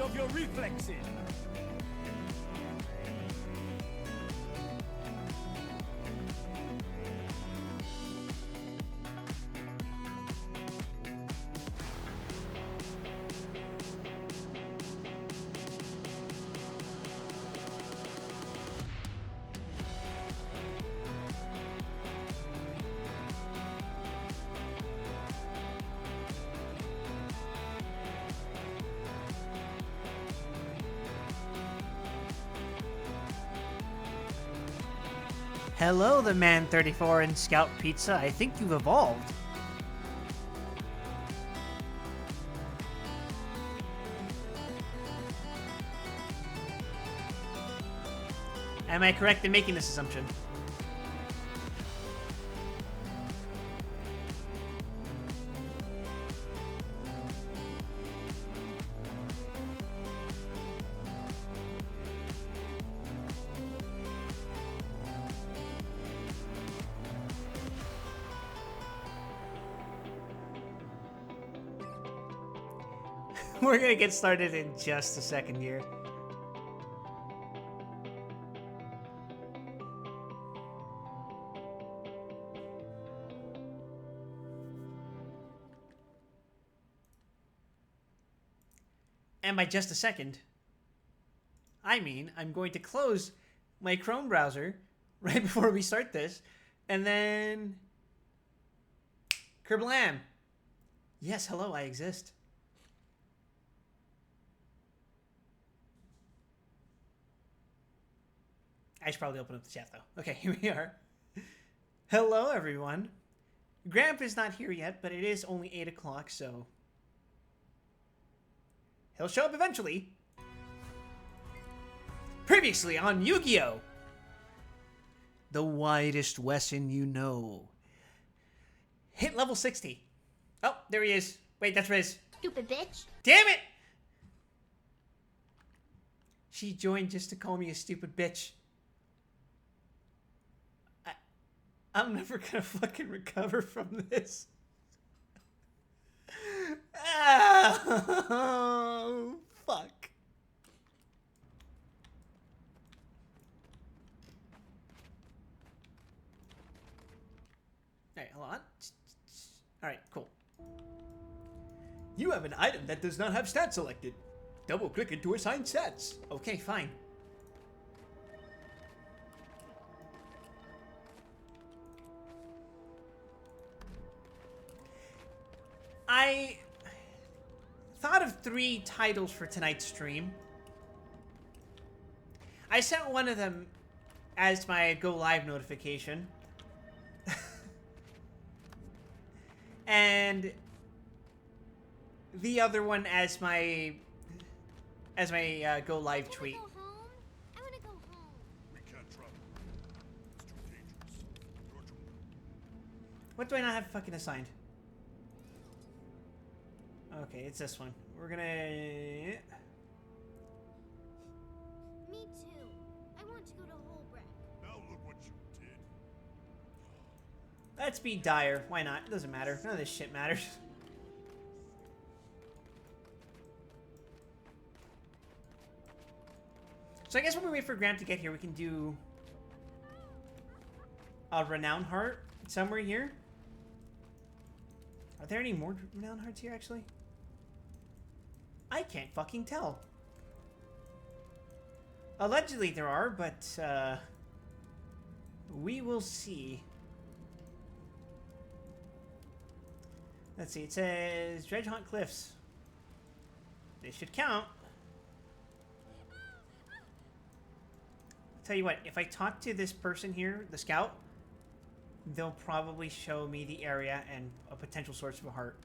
test of your reflexes. Hello, the Man 34 and Scout Pizza. I think you've evolved. Am I correct in making this assumption? We're gonna get started in just a second here. And by just a second, I mean I'm going to close my Chrome browser right before we start this, and then kerblam! Yes, hello, I exist. I should probably open up the chat, though. Okay, here we are. Hello, everyone. Gramp is not here yet, but it is only 8 o'clock, so... he'll show up eventually. Previously on Yu-Gi-Oh! The widest Wesson you know. Hit level 60. Oh, there he is. Wait, that's Riz. Stupid bitch. Damn it! She joined just to call me a stupid bitch. I'm never gonna fucking recover from this. Oh, fuck. Alright, hold on. Alright, cool. You have an item that does not have stats selected. Double-click it to assign stats. Okay, fine. I thought of 3 titles for tonight's stream. I sent one of them as my go live notification. And the other one as my go live tweet. Go home. I wanna go home. We can't travel. It's too dangerous. You're too... What do I not have fucking assigned? Okay, it's this one. We're gonna... Me too. I want to go to Holbrook. Now look what you did. Let's be dire. Why not? It doesn't matter. None of this shit matters. So I guess when we wait for Graham to get here, we can do a Renown Heart somewhere here. Are there any more Renown Hearts here, actually? I can't fucking tell. Allegedly there are, but we will see. Let's see, it says Dredgehaunt Cliffs. They should count. I'll tell you what, if I talk to this person here, the scout, they'll probably show me the area and a potential source of a heart.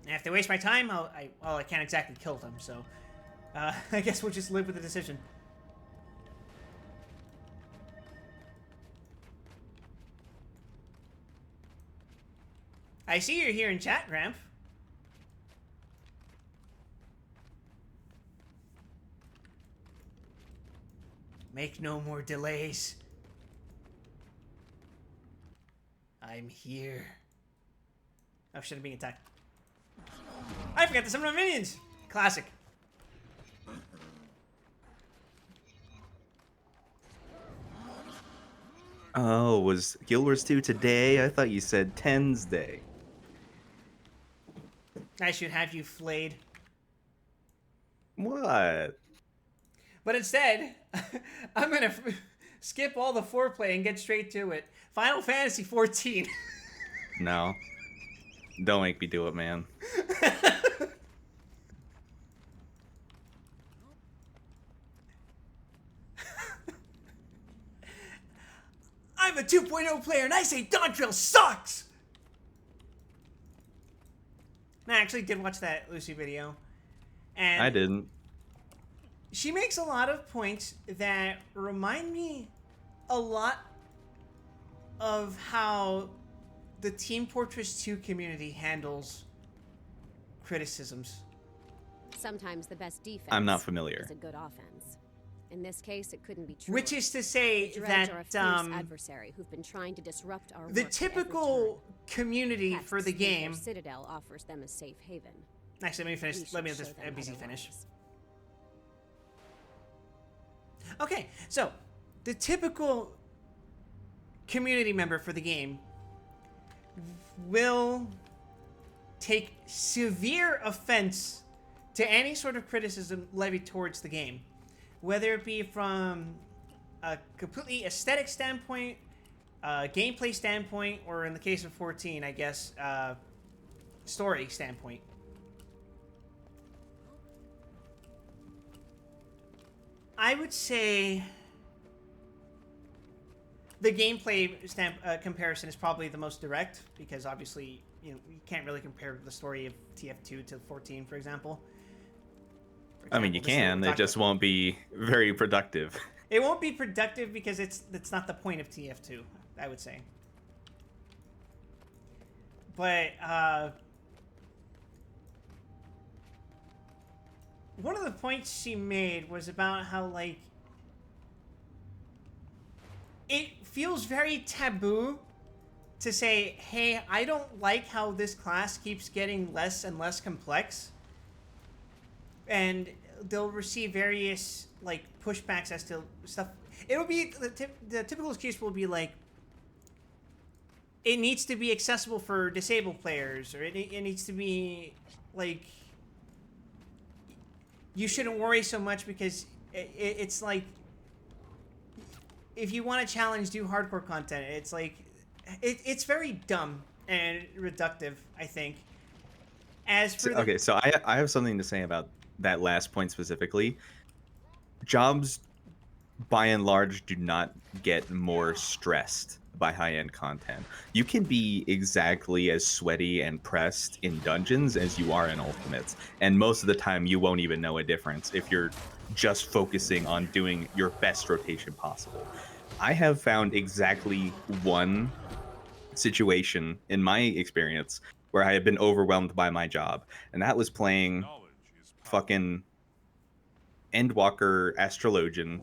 And if they waste my time, well, I can't exactly kill them, so I guess we'll just live with the decision. I see you're here in chat, Gramp. Make no more delays. I'm here. Oh shit, I'm being attacked. I forgot to summon my minions! Classic. Oh, was Guild Wars 2 today? I thought you said 10's day. I should have you flayed. What? But instead, I'm gonna skip all the foreplay and get straight to it. Final Fantasy 14. No. Don't make me do it, man. I'm a 2.0 player and I say Dawntrail sucks! I actually did watch that Lucy video. And I didn't. she makes a lot of points that remind me a lot of how the Team Fortress 2 community handles criticisms. Sometimes the best defense I'm not familiar. is a good offense. In this case, it couldn't be true. Which is to say Dredge that are a fierce adversary who've been trying to disrupt our the work at every typical turn. community Perhaps for the Splinter game. Citadel offers them a safe haven. Actually, let me finish. We Let me should let show this them NPC finish. otherwise. Okay, so the typical community member for the game will take severe offense to any sort of criticism levied towards the game, whether it be from a completely aesthetic standpoint, gameplay standpoint, or in the case of 14, I guess, story standpoint. I would say the gameplay comparison is probably the most direct because obviously, you can't really compare the story of TF2 to 14, for example. I mean, you can. It just won't be very productive. It won't be productive because that's not the point of TF2, I would say. But one of the points she made was about how, like, it feels very taboo to say, hey, I don't like how this class keeps getting less and less complex. And they'll receive various, like, pushbacks as to stuff. It'll be, the typical excuse will be like, it needs to be accessible for disabled players, or it needs to be, like, you shouldn't worry so much because it's like, if you want to challenge, do hardcore content. It's like, it's very dumb and reductive, I think. As for Okay, so I have something to say about that last point specifically. Jobs, by and large, do not get more stressed by high-end content. You can be exactly as sweaty and pressed in dungeons as you are in ultimates, and most of the time you won't even know a difference if you're just focusing on doing your best rotation possible. I have found exactly one situation in my experience where I have been overwhelmed by my job, and that was playing Knowledge is power. fucking Endwalker Astrologian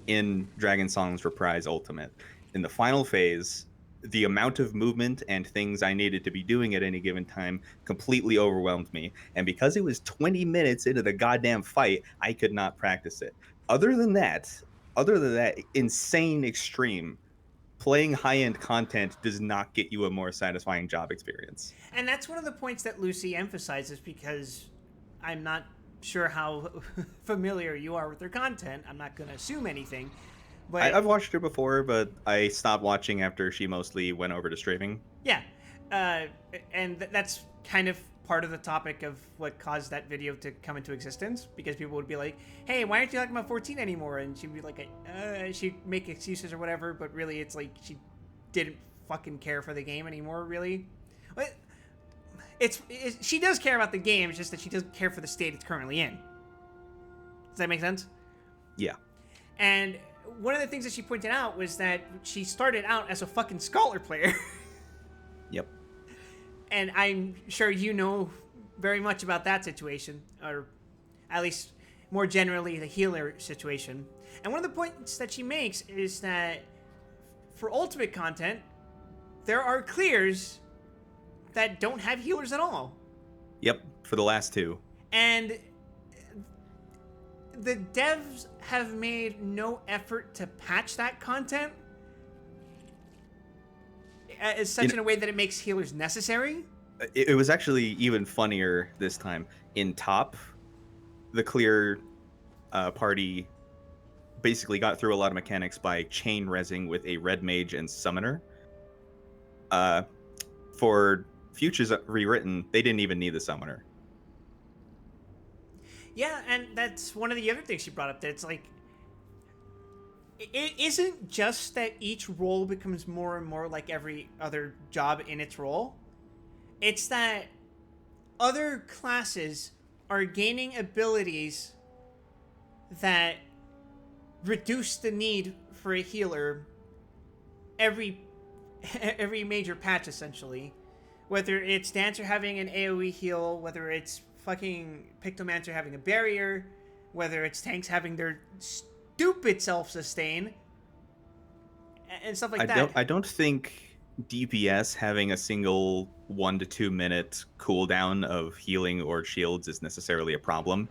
in Dragon Song's Reprise Ultimate. In the final phase, the amount of movement and things I needed to be doing at any given time completely overwhelmed me. And because it was 20 minutes into the goddamn fight, I could not practice it. Other than that insane extreme, playing high-end content does not get you a more satisfying job experience. And that's one of the points that Lucy emphasizes, because I'm not sure how familiar you are with her content. I'm not going to assume anything. But I've watched her before, but I stopped watching after she mostly went over to streaming. yeah, and that's kind of part of the topic of what caused that video to come into existence, because people would be like, hey, why aren't you talking about 14 anymore? And she'd be like, she'd make excuses or whatever, but really it's like she didn't fucking care for the game anymore, really. But she does care about the game, it's just that she doesn't care for the state it's currently in. Does that make sense? Yeah. And one of the things that she pointed out was that she started out as a fucking scholar player. Yep. And I'm sure you know very much about that situation, or at least more generally the healer situation. And one of the points that she makes is that for ultimate content, there are clears that don't have healers at all. Yep, for the last two. And the devs have made no effort to patch that content. as such in a way that it makes healers necessary. It was actually even funnier this time. In top, the clear party basically got through a lot of mechanics by chain resing with a red mage and summoner. For Futures Rewritten, they didn't even need the summoner. Yeah, and that's one of the other things she brought up. That it's like, it isn't just that each role becomes more and more like every other job in its role. It's that other classes are gaining abilities that reduce the need for a healer every major patch, essentially. Whether it's Dancer having an AoE heal, whether it's fucking Pictomancer having a barrier, whether it's tanks having their stupid self-sustain, and stuff like that. I don't think DPS having a single 1 to 2 minute cooldown of healing or shields is necessarily a problem.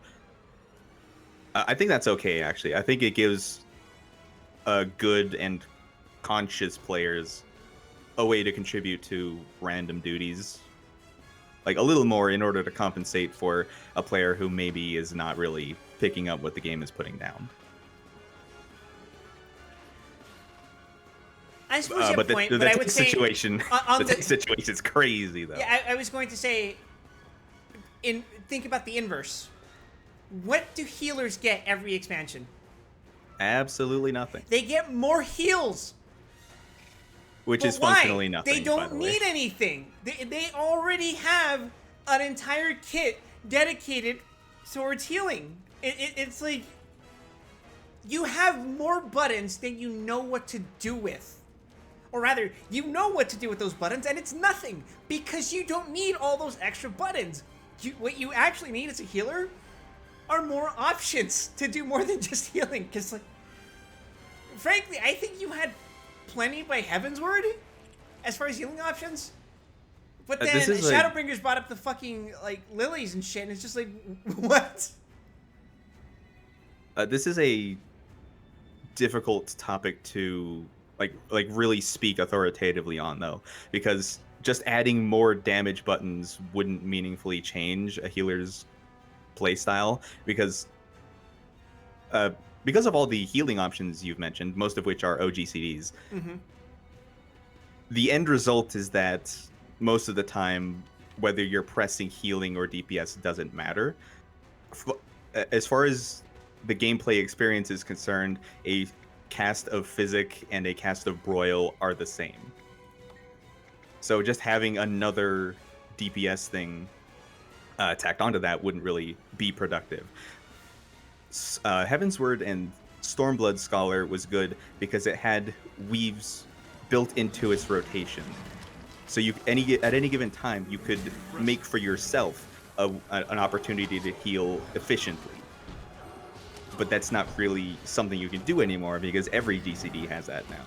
I think that's okay, actually. I think it gives good and conscious players a way to contribute to random duties, like a little more, in order to compensate for a player who maybe is not really picking up what the game is putting down. I suppose you have But a point, the but I tank would say situation, on the tank situation is crazy, though. Yeah, I was going to say, think about the inverse. What do healers get every expansion? Absolutely nothing. They get more heals. Which But is functionally why? nothing. They by don't the way. need anything. They already have an entire kit dedicated towards healing. It's like, you have more buttons than you know what to do with. Or rather, you know what to do with those buttons, and it's nothing, because you don't need all those extra buttons. What you actually need as a healer are more options to do more than just healing. Because, like, frankly, I think you had plenty by Heaven's Word as far as healing options. But then this is Shadowbringers brought up the fucking, like, lilies and shit, and it's just like, what? This is a difficult topic to like really speak authoritatively on, though, because just adding more damage buttons wouldn't meaningfully change a healer's playstyle, because of all the healing options you've mentioned, most of which are OGCDs. Mm-hmm. The end result is that most of the time, whether you're pressing healing or DPS doesn't matter. As far as the gameplay experience is concerned, a cast of Physic and a cast of Broil are the same. So just having another DPS thing tacked onto that wouldn't really be productive. Heaven's Word and Stormblood Scholar was good because it had weaves built into its rotation. So at any given time, you could make for yourself an opportunity to heal efficiently. But that's not really something you can do anymore, because every GCD has that now.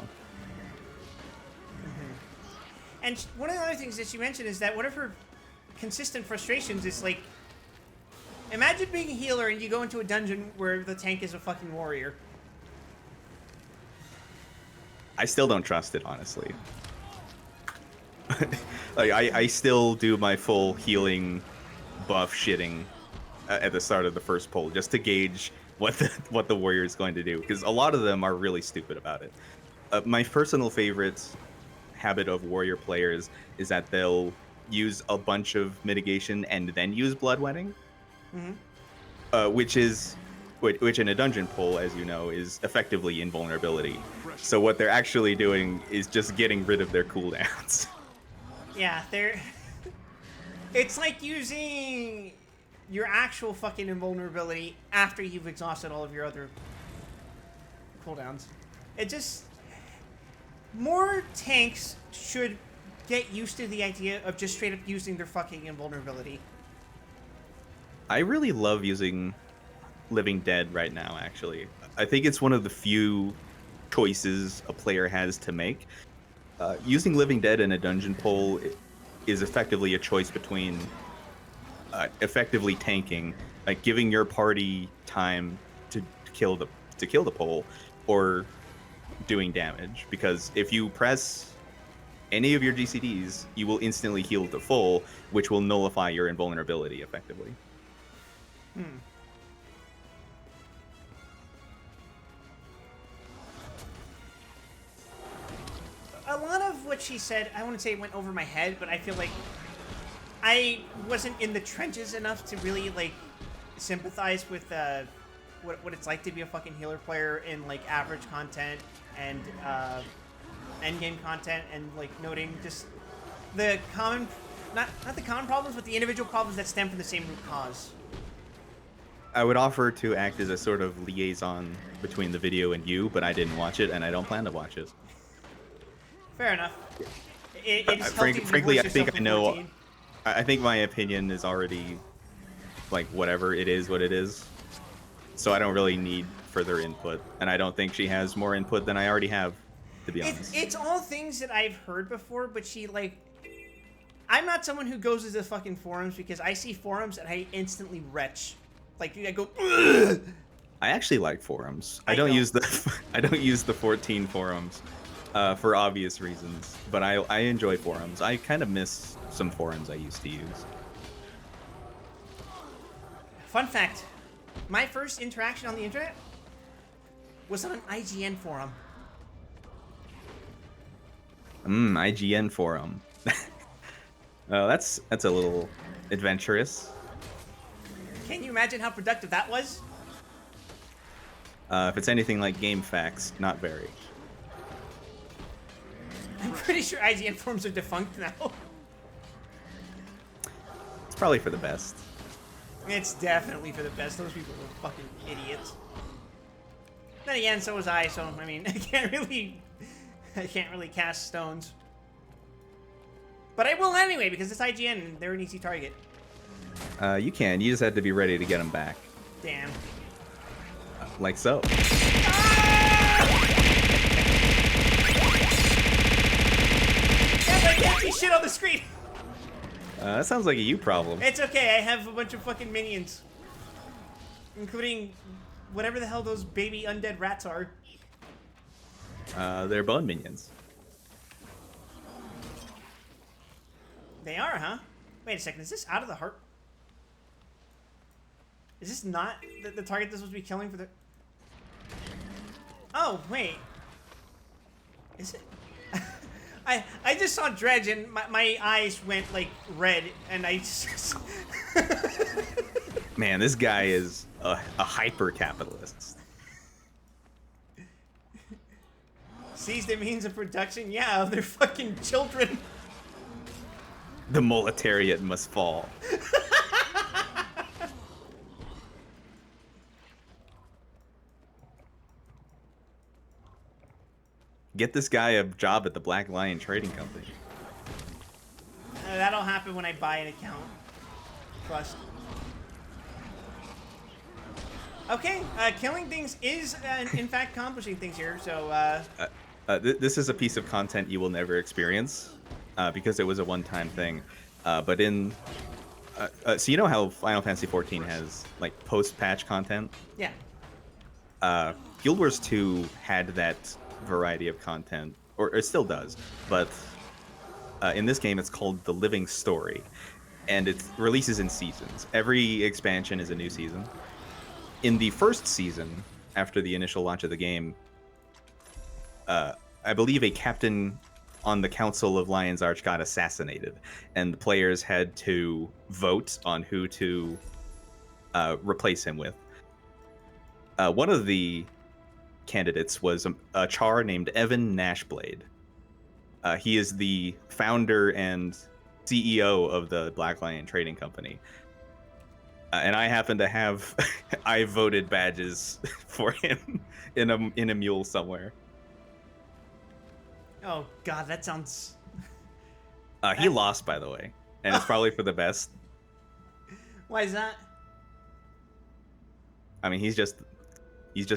And one of the other things that she mentioned is that one of her consistent frustrations is, like, imagine being a healer and you go into a dungeon where the tank is a fucking warrior. I still don't trust it, honestly. Like, I still do my full healing buff shitting at the start of the first pull, just to gauge what the warrior is going to do, because a lot of them are really stupid about it. My personal favorite habit of warrior players is that they'll use a bunch of mitigation and then use bloodletting, which in a dungeon pull, as you know, is effectively invulnerability. So what they're actually doing is just getting rid of their cooldowns. Yeah, it's like using your actual fucking invulnerability after you've exhausted all of your other cooldowns. It just... More tanks should get used to the idea of just straight up using their fucking invulnerability. I really love using Living Dead right now, actually. I think it's one of the few choices a player has to make. Using Living Dead in a dungeon pull is effectively a choice between effectively tanking, like giving your party time to kill the pull, or doing damage. Because if you press any of your GCDs, you will instantly heal to full, which will nullify your invulnerability effectively. A lot of what she said, I wouldn't say it went over my head, but I feel like I wasn't in the trenches enough to really like sympathize with what it's like to be a fucking healer player in like average content and endgame content, and like noting just the common, not the common problems, but the individual problems that stem from the same root cause. I would offer to act as a sort of liaison between the video and you, but I didn't watch it, and I don't plan to watch it. Fair enough. It's Frankly, I think I know. 14. I think my opinion is already, like, whatever, it is what it is. So I don't really need further input, and I don't think she has more input than I already have, to be honest. It's all things that I've heard before, but she, like... I'm not someone who goes to the fucking forums because I see forums and I instantly retch. Like, I go, ugh! I actually like forums. I I don't don't. use the I don't use the 14 forums for obvious reasons, but I enjoy forums. I kind of miss some forums I used to use. Fun fact. My first interaction on the internet was on an IGN forum. IGN forum. That's a little adventurous. Can you imagine how productive that was? If it's anything like GameFAQs, not very. I'm pretty sure IGN forums are defunct now. It's probably for the best. It's definitely for the best. Those people were fucking idiots. Then again, so was I, so, I mean, I can't really cast stones. But I will anyway, because it's IGN and they're an easy target. You can. You just have to be ready to get them back. Damn. Like so. Yes, I can't see shit on the screen! That sounds like a you problem. It's okay, I have a bunch of fucking minions. Including whatever the hell those baby undead rats are. They're bone minions. They are, huh? Wait a second, is this out of the heart? Is this not the target this supposed to be killing for the... Oh, wait. Is it? I just saw Dredge and my eyes went, like, red, and I just... Man, this guy is a hyper-capitalist. Sees the means of production? Yeah, of their fucking children. The Moletariat must fall. Get this guy a job at the Black Lion Trading Company. That'll happen when I buy an account. Trust. Okay, killing things is, in fact, accomplishing things here, so, This is a piece of content you will never experience, because it was a one-time thing. But in... so you know how Final Fantasy XIV has, like, post-patch content? yeah. Guild Wars 2 had that variety of content, or it still does, but in this game it's called The Living Story, and it releases in seasons. Every expansion is a new season. In the first season, after the initial launch of the game, I believe a captain on the Council of Lion's Arch got assassinated, and the players had to vote on who to replace him with. One of the candidates was a Char named Evan Nashblade. He is the founder and CEO of the Black Lion Trading Company. And I happen to have I voted badges for him in a mule somewhere. Oh, God, that sounds... He lost, by the way, and it's probably for the best. Why is that? I mean, he's just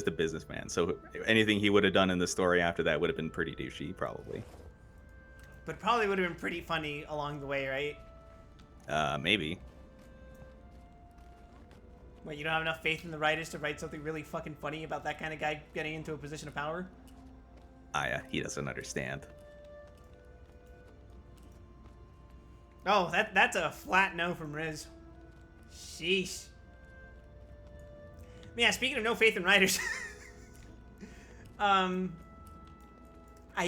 a businessman, so anything he would have done in the story after that would have been pretty douchey, probably. But probably would have been pretty funny along the way, right? Maybe. Wait, you don't have enough faith in the writers to write something really fucking funny about that kind of guy getting into a position of power? He doesn't understand. Oh, that's a flat no from Riz. Sheesh. Yeah, speaking of no faith in writers, I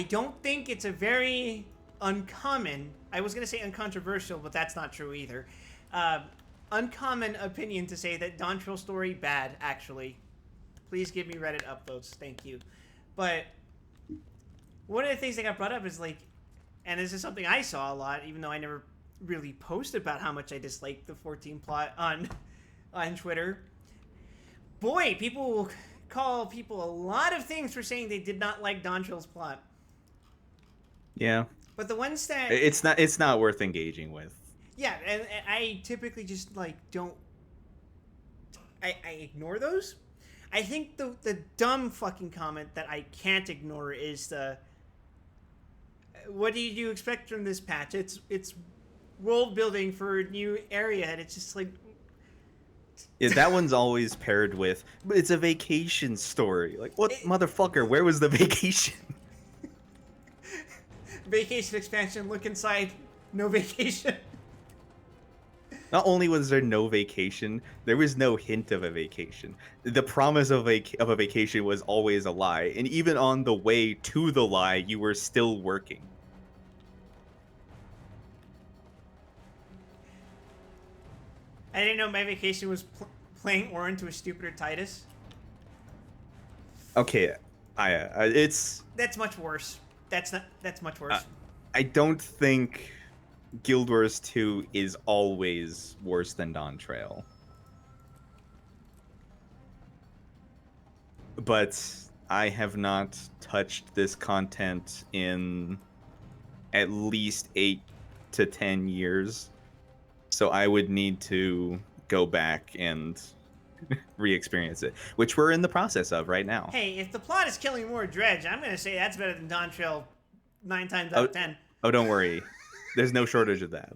don't think it's a very uncommon, I was going to say uncontroversial, but that's not true either. Uncommon opinion to say that Dawntrail story bad, actually. Please give me Reddit upvotes, thank you. But one of the things that got brought up is like, and this is something I saw a lot, even though I never really posted about how much I disliked the 14 plot on Twitter. Boy, people will call people a lot of things for saying they did not like Dawntrail's plot. Yeah. But the ones that It's not worth engaging with. yeah, and I typically just like don't. I ignore those. I think the dumb fucking comment that I can't ignore is the. What did you expect from this patch? It's world building for a new area, and it's just like. Yeah, that one's always paired with, but it's a vacation story. Like, what, motherfucker? Where was the vacation? Vacation expansion. Look inside. No vacation. Not only was there no vacation, there was no hint of a vacation. The promise of a vacation was always a lie, and even on the way to the lie, you were still working. I didn't know my vacation was playing Orin to a stupider Titus. Okay, it's. That's much worse. That's much worse. I don't think Guild Wars 2 is always worse than Dawntrail. But I have not touched this content in at least 8 to 10 years. So I would need to go back and re-experience it, which we're in the process of right now. Hey, if the plot is killing more Dredge, I'm gonna say that's better than Dawntrail 9 times out of 10. Oh, don't worry. There's no shortage of that.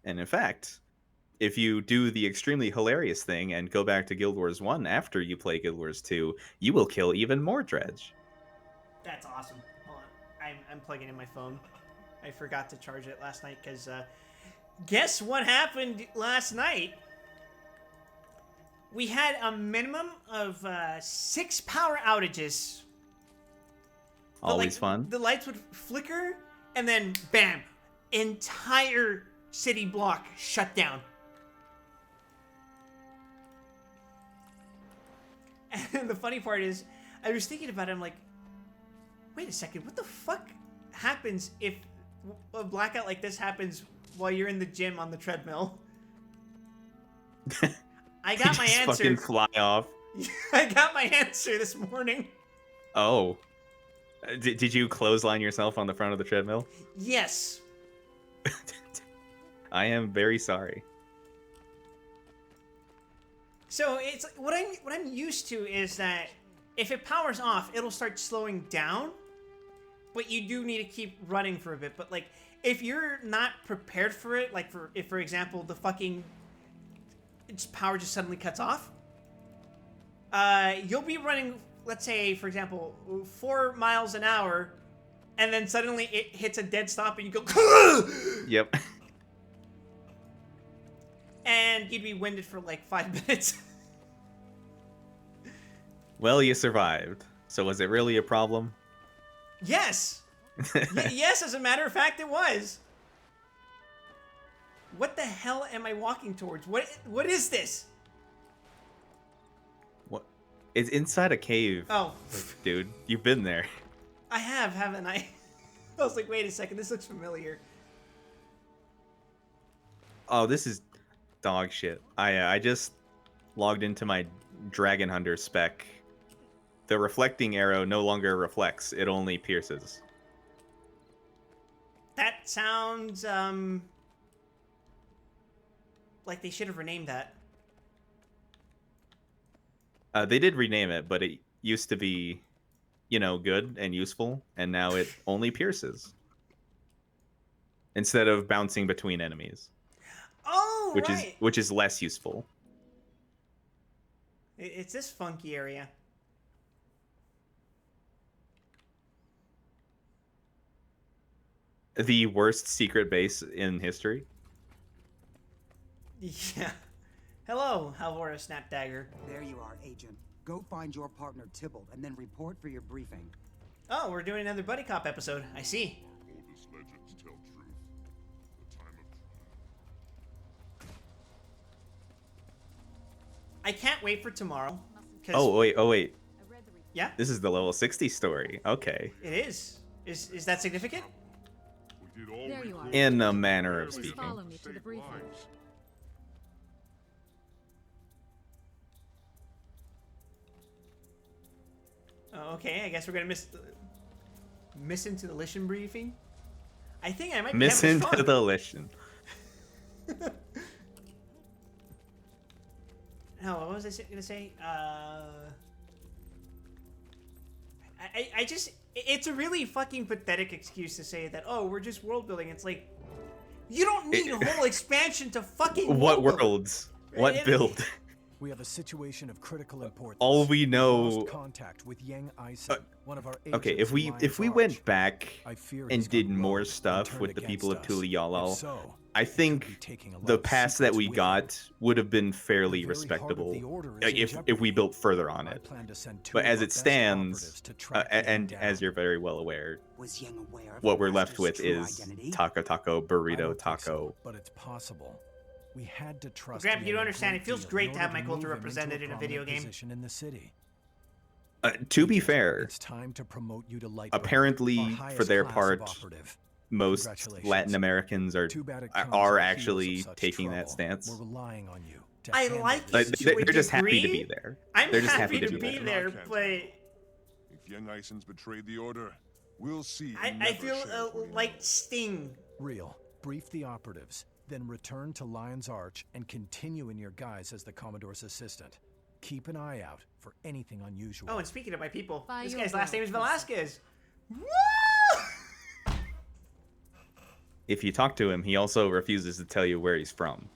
And in fact, if you do the extremely hilarious thing and go back to Guild Wars 1 after you play Guild Wars 2, you will kill even more Dredge. That's awesome. Hold on. I'm plugging in my phone. I forgot to charge it last night because guess what happened last night? We had a minimum of 6 power outages. Always fun. The lights would flicker, and then bam, entire city block shut down. And the funny part is, I was thinking about it, I'm like, wait a second, what the fuck happens if a blackout like this happens while you're in the gym on the treadmill? I got my Just answer. fucking fly off. I got my answer this morning. Oh. Did you clothesline yourself on the front of the treadmill? Yes. I am very sorry. So it's what I'm used to is that if it powers off, it'll start slowing down, but you do need to keep running for a bit. But like, if you're not prepared for it, like if for example the fucking power just suddenly cuts off, you'll be running, let's say for example 4 miles an hour, and then suddenly it hits a dead stop and you go Yep. and you'd be winded for like 5 minutes. Well, you survived. So was it really a problem? Yes. Yes, as a matter of fact, it was. What the hell am I walking towards? What is this? What? It's inside a cave. Oh, Dude, you've been there. I have, haven't I? I was like, wait a second, this looks familiar. Oh, this is dog shit. I just logged into my Dragon Hunter spec. The reflecting arrow no longer reflects, it only pierces. That sounds like they should have renamed that. They did rename it, but it used to be, good and useful, and now it only pierces. Instead of bouncing between enemies. Oh, right. Which is less useful. It's this funky area. the worst secret base in history. Yeah. Hello, Halvora Snapdagger. There you are, Agent. Go find your partner Tybalt and then report for your briefing. Oh, we're doing another Buddy Cop episode. I see. Oldest legends tell truth. The time of I can't wait for tomorrow. 'Cause- Oh wait. Yeah, This is the level 60 story. Okay. it is. Is that significant? we did all There we you are. could In a to manner of prepare Please speaking. follow me to the save briefing. lives. Oh, okay, I guess we're gonna miss into the Lishan briefing. I think I might be Miss having into fun. the Lishan. No, what was I gonna say? I just, it's a really fucking pathetic excuse to say that, oh, we're just world building. It's like, you don't need a whole expansion to fucking What world build. worlds? What It- build? We have a situation of critical importance. All we know. Lost contact with Yang Eisen, one of our Okay, agents if in we Lion's Arch. went back I fear and he's did gone more rogue and stuff turned with the people of against us. Tuli Yalal, If so, I he could be think taking a lot the of pass that secrets we with him. got would have been The fairly very heart of respectable the order is in if we jeopardy. built further on I it. plan to send two But of as our it best stands, operatives to track Yang and down. as you're very well aware, Was Yang aware of what the we're left Master's with true is identity? Taco Taco I Burrito don't think Taco. so, but it's possible. We had to trust. Graham, you Yang don't a understand. great It feels deal great in to have order my culture move him into represented in a video prominent game. position in the city. To be Agent, fair, it's time to promote you to Lightbringer, apparently, our for highest their class of part, operative. most Congratulations. Latin Americans are Too bad it comes are at heels actually of such taking that trouble. stance. We're relying on you. to I handle like this. Like, To they're a just happy to degree, be there. I'm They're just happy to be be there. there, but If Yang Eisen's betrayed the order, we'll see. I Never feel shares what he like knows. Sting. Real. Brief the operatives, then return to Lion's Arch and continue in your guise as the Commodore's assistant. Keep an eye out for anything unusual. Oh, and speaking of my people, By this your guy's last will, name is Lisa. Velasquez. Woo! If you talk to him, he also refuses to tell you where he's from.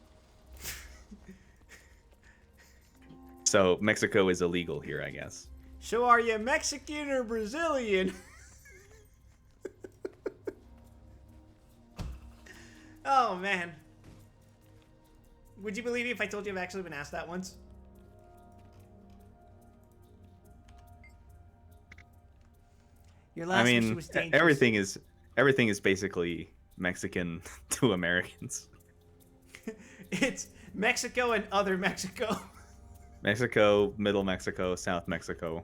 So Mexico is illegal here, I guess. So are you Mexican or Brazilian? Oh, man. Would you believe me if I told you I've actually been asked that once? Your last I mission mean, was dangerous. everything is basically Mexican to Americans. It's Mexico and other Mexico. Mexico, Middle Mexico, South Mexico.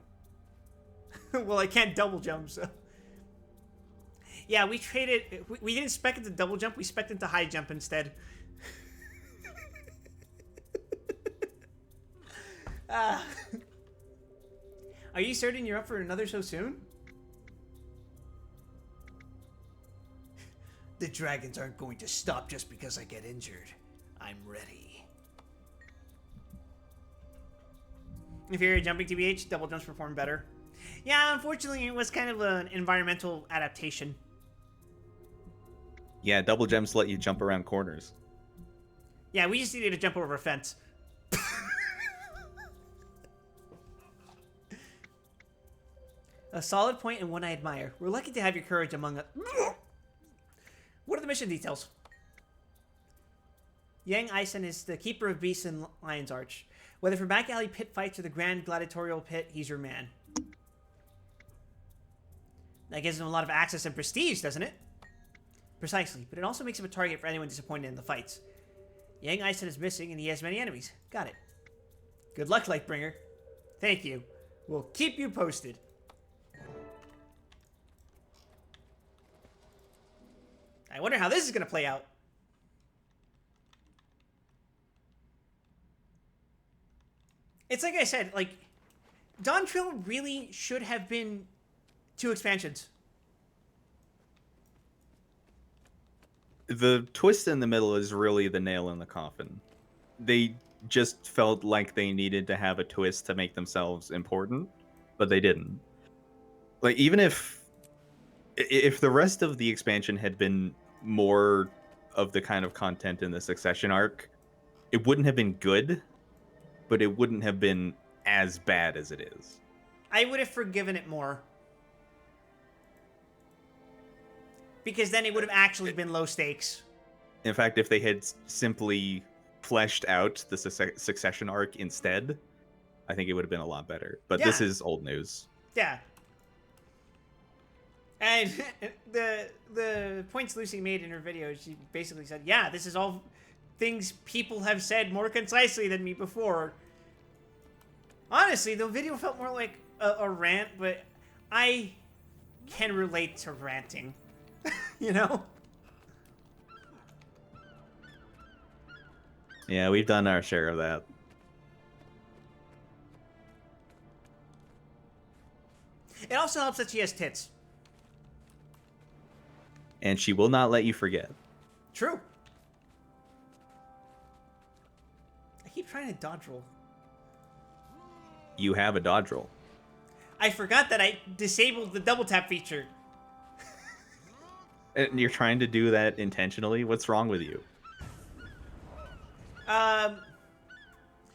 Well, I can't double jump, so. Yeah, we traded. We didn't spec into double jump. We spec into high jump instead. Ah. Are you certain you're up for another so soon? The dragons aren't going to stop just because I get injured. I'm ready. Inferior jumping TBH, double jumps perform better. Yeah, unfortunately, it was kind of an environmental adaptation. Yeah, double gems let you jump around corners. Yeah, we just needed to jump over a fence. A solid point and one I admire. We're lucky to have your courage among us. What are the mission details? Yang Eisen is the keeper of beasts in Lion's Arch. Whether for back alley pit fights or the grand gladiatorial pit, he's your man. That gives him a lot of access and prestige, doesn't it? Precisely, but it also makes him a target for anyone disappointed in the fights. Yang Eisen is missing and he has many enemies. Got it. Good luck, Lightbringer. Thank you. We'll keep you posted. I wonder how this is going to play out. It's like I said, like, Dawn Trail really should have been 2 expansions. The twist in the middle is really the nail in the coffin. They just felt like they needed to have a twist to make themselves important, but they didn't. Like, even if the rest of the expansion had been more of the kind of content in the Succession arc, it wouldn't have been good, but it wouldn't have been as bad as it is. I would have forgiven it more. Because then it would have actually been low stakes. In fact, if they had simply fleshed out the succession arc instead, I think it would have been a lot better. But this Yeah. is old news. Yeah. And the points Lucy made in her video, she basically said, yeah, this is all things people have said more concisely than me before. Honestly, the video felt more like a rant, but I can relate to ranting. You know? Yeah, we've done our share of that. It also helps that she has tits. And she will not let you forget. True. I keep trying to dodge roll. You have a dodge roll. I forgot that I disabled the double tap feature. And you're trying to do that intentionally? What's wrong with you?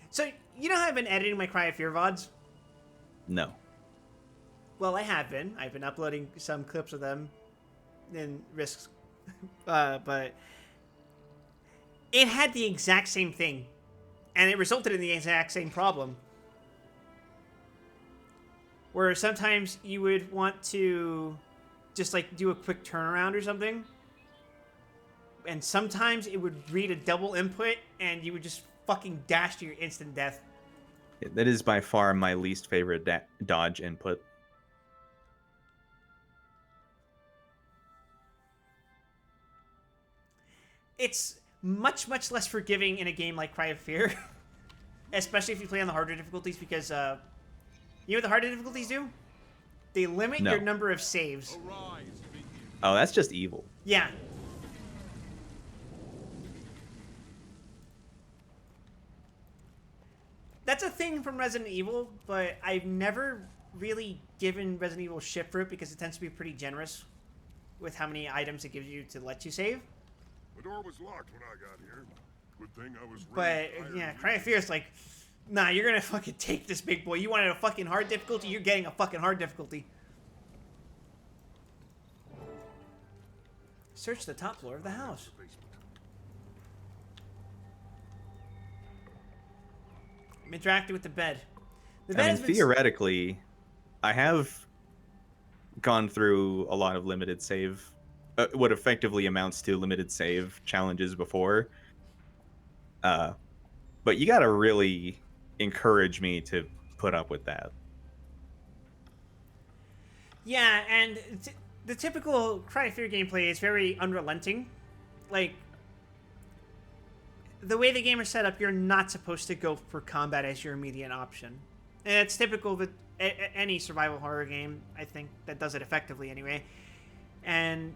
So, you know how I've been editing my Cry of Fear VODs? No. Well, I have been. I've been uploading some clips of them in Risks. But it had the exact same thing. And it resulted in the exact same problem. Where sometimes you would want to just like do a quick turnaround or something. And sometimes it would read a double input and you would just fucking dash to your instant death. That is by far my least favorite dodge input. It's much, much less forgiving in a game like Cry of Fear. Especially if you play on the harder difficulties because, you know what the harder difficulties do? They limit No. your number of saves. Oh, that's just evil. Yeah. That's a thing from Resident Evil, but I've never really given Resident Evil shit for it because it tends to be pretty generous with how many items it gives you to let you save. The door was locked when I got here. Good thing I was But, ready to hire yeah, you. Cry of Fear is like, nah, you're gonna fucking take this, big boy. You wanted a fucking hard difficulty? You're getting a fucking hard difficulty. Search the top floor of the house. I'm interacting with the bed. The bed I mean, has been theoretically, I have gone through a lot of limited save, what effectively amounts to limited save challenges before. But you gotta really encourage me to put up with that. Yeah, and the typical Cry of Fear gameplay is very unrelenting. Like, the way the game is set up, you're not supposed to go for combat as your immediate option. And it's typical of any survival horror game, I think, that does it effectively anyway. And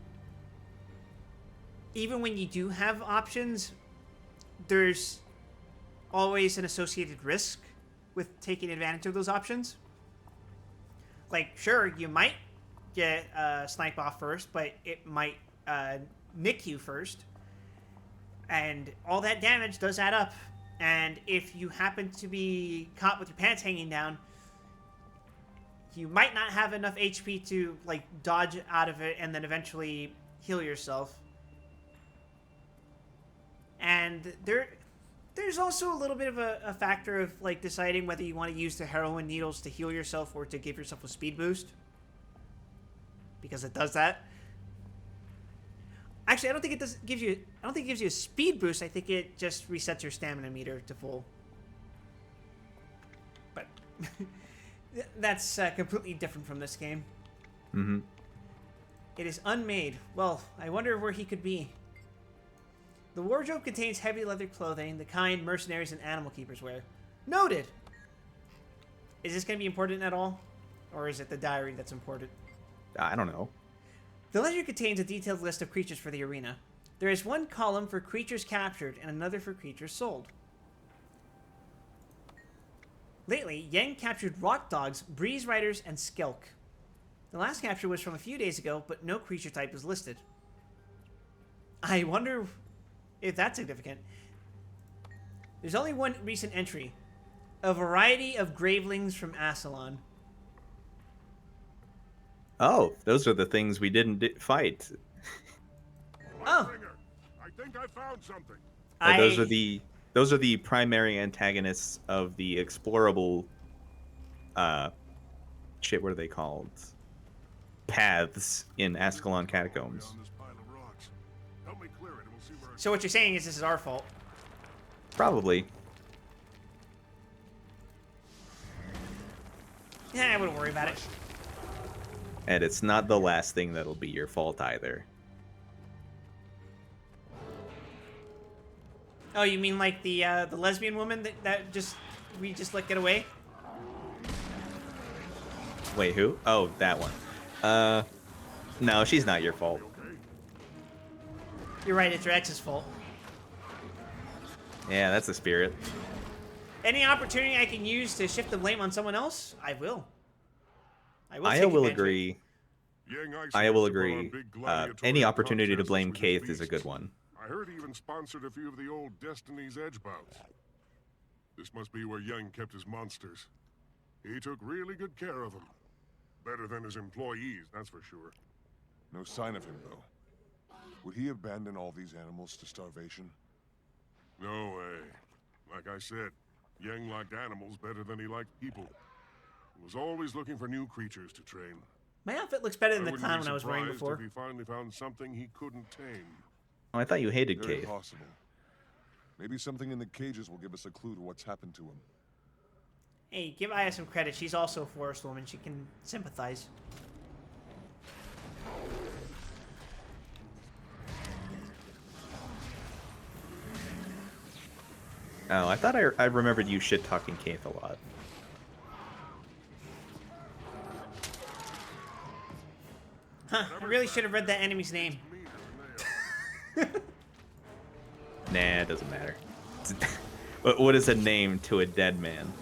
even when you do have options, there's always an associated risk with taking advantage of those options. Like, sure, you might get snipe off first, but it might nick you first. And all that damage does add up. And if you happen to be caught with your pants hanging down, you might not have enough HP to, like, dodge out of it and then eventually heal yourself. And there's also a little bit of a factor of, like, deciding whether you want to use the heroin needles to heal yourself or to give yourself a speed boost. Because it does that. Actually, I don't think it gives you a speed boost. I think it just resets your stamina meter to full. But that's completely different from this game. Mm-hmm. It is unmade. Well, I wonder where he could be. The wardrobe contains heavy leather clothing, the kind mercenaries and animal keepers wear. Noted! Is this going to be important at all? Or is it the diary that's important? I don't know. The ledger contains a detailed list of creatures for the arena. There is one column for creatures captured and another for creatures sold. Lately, Yang captured rock dogs, breeze riders, and skelk. The last capture was from a few days ago, but no creature type is listed. I wonder if that's significant. There's only one recent entry. A variety of gravelings from Asalon. Oh, those are the things we didn't fight. Oh. Lightbringer, I think I found something. Those are the primary antagonists of the explorable shit, what are they called? Paths in Ascalon Catacombs. On this pile of rocks. Help me clear it and we'll see where So what you're saying is this is our fault. Probably. Yeah, I wouldn't worry about it. And it's not the last thing that'll be your fault either. Oh, you mean like the lesbian woman that we just let get away? Wait, who? Oh, that one. No, she's not your fault. You're right, it's your ex's fault. Yeah, that's the spirit. Any opportunity I can use to shift the blame on someone else, I will. I will agree. Yang Ice I will used to put on agree. big gladiatorial Any opportunity to contests blame with his Kaith is a beasts. good one. I heard he even sponsored a few of the old Destiny's Edge bouts. This must be where Yang kept his monsters. He took really good care of them. Better than his employees, that's for sure. No sign of him, though. Would he abandon all these animals to starvation? No way. Like I said, Yang liked animals better than he liked people. He was always looking for new creatures to train. My outfit looks better than the wouldn't clown be one I was wearing surprised before. If he finally found something he couldn't tame. Oh, I thought you hated Very Kaith. possible. Maybe something in the cages will give us a clue to what's happened to him. Hey, give Aya some credit. She's also a forest woman. She can sympathize. Oh, I thought I remembered you shit-talking Kaith a lot. Huh, I really should have read that enemy's name. Nah, it doesn't matter. What is a name to a dead man?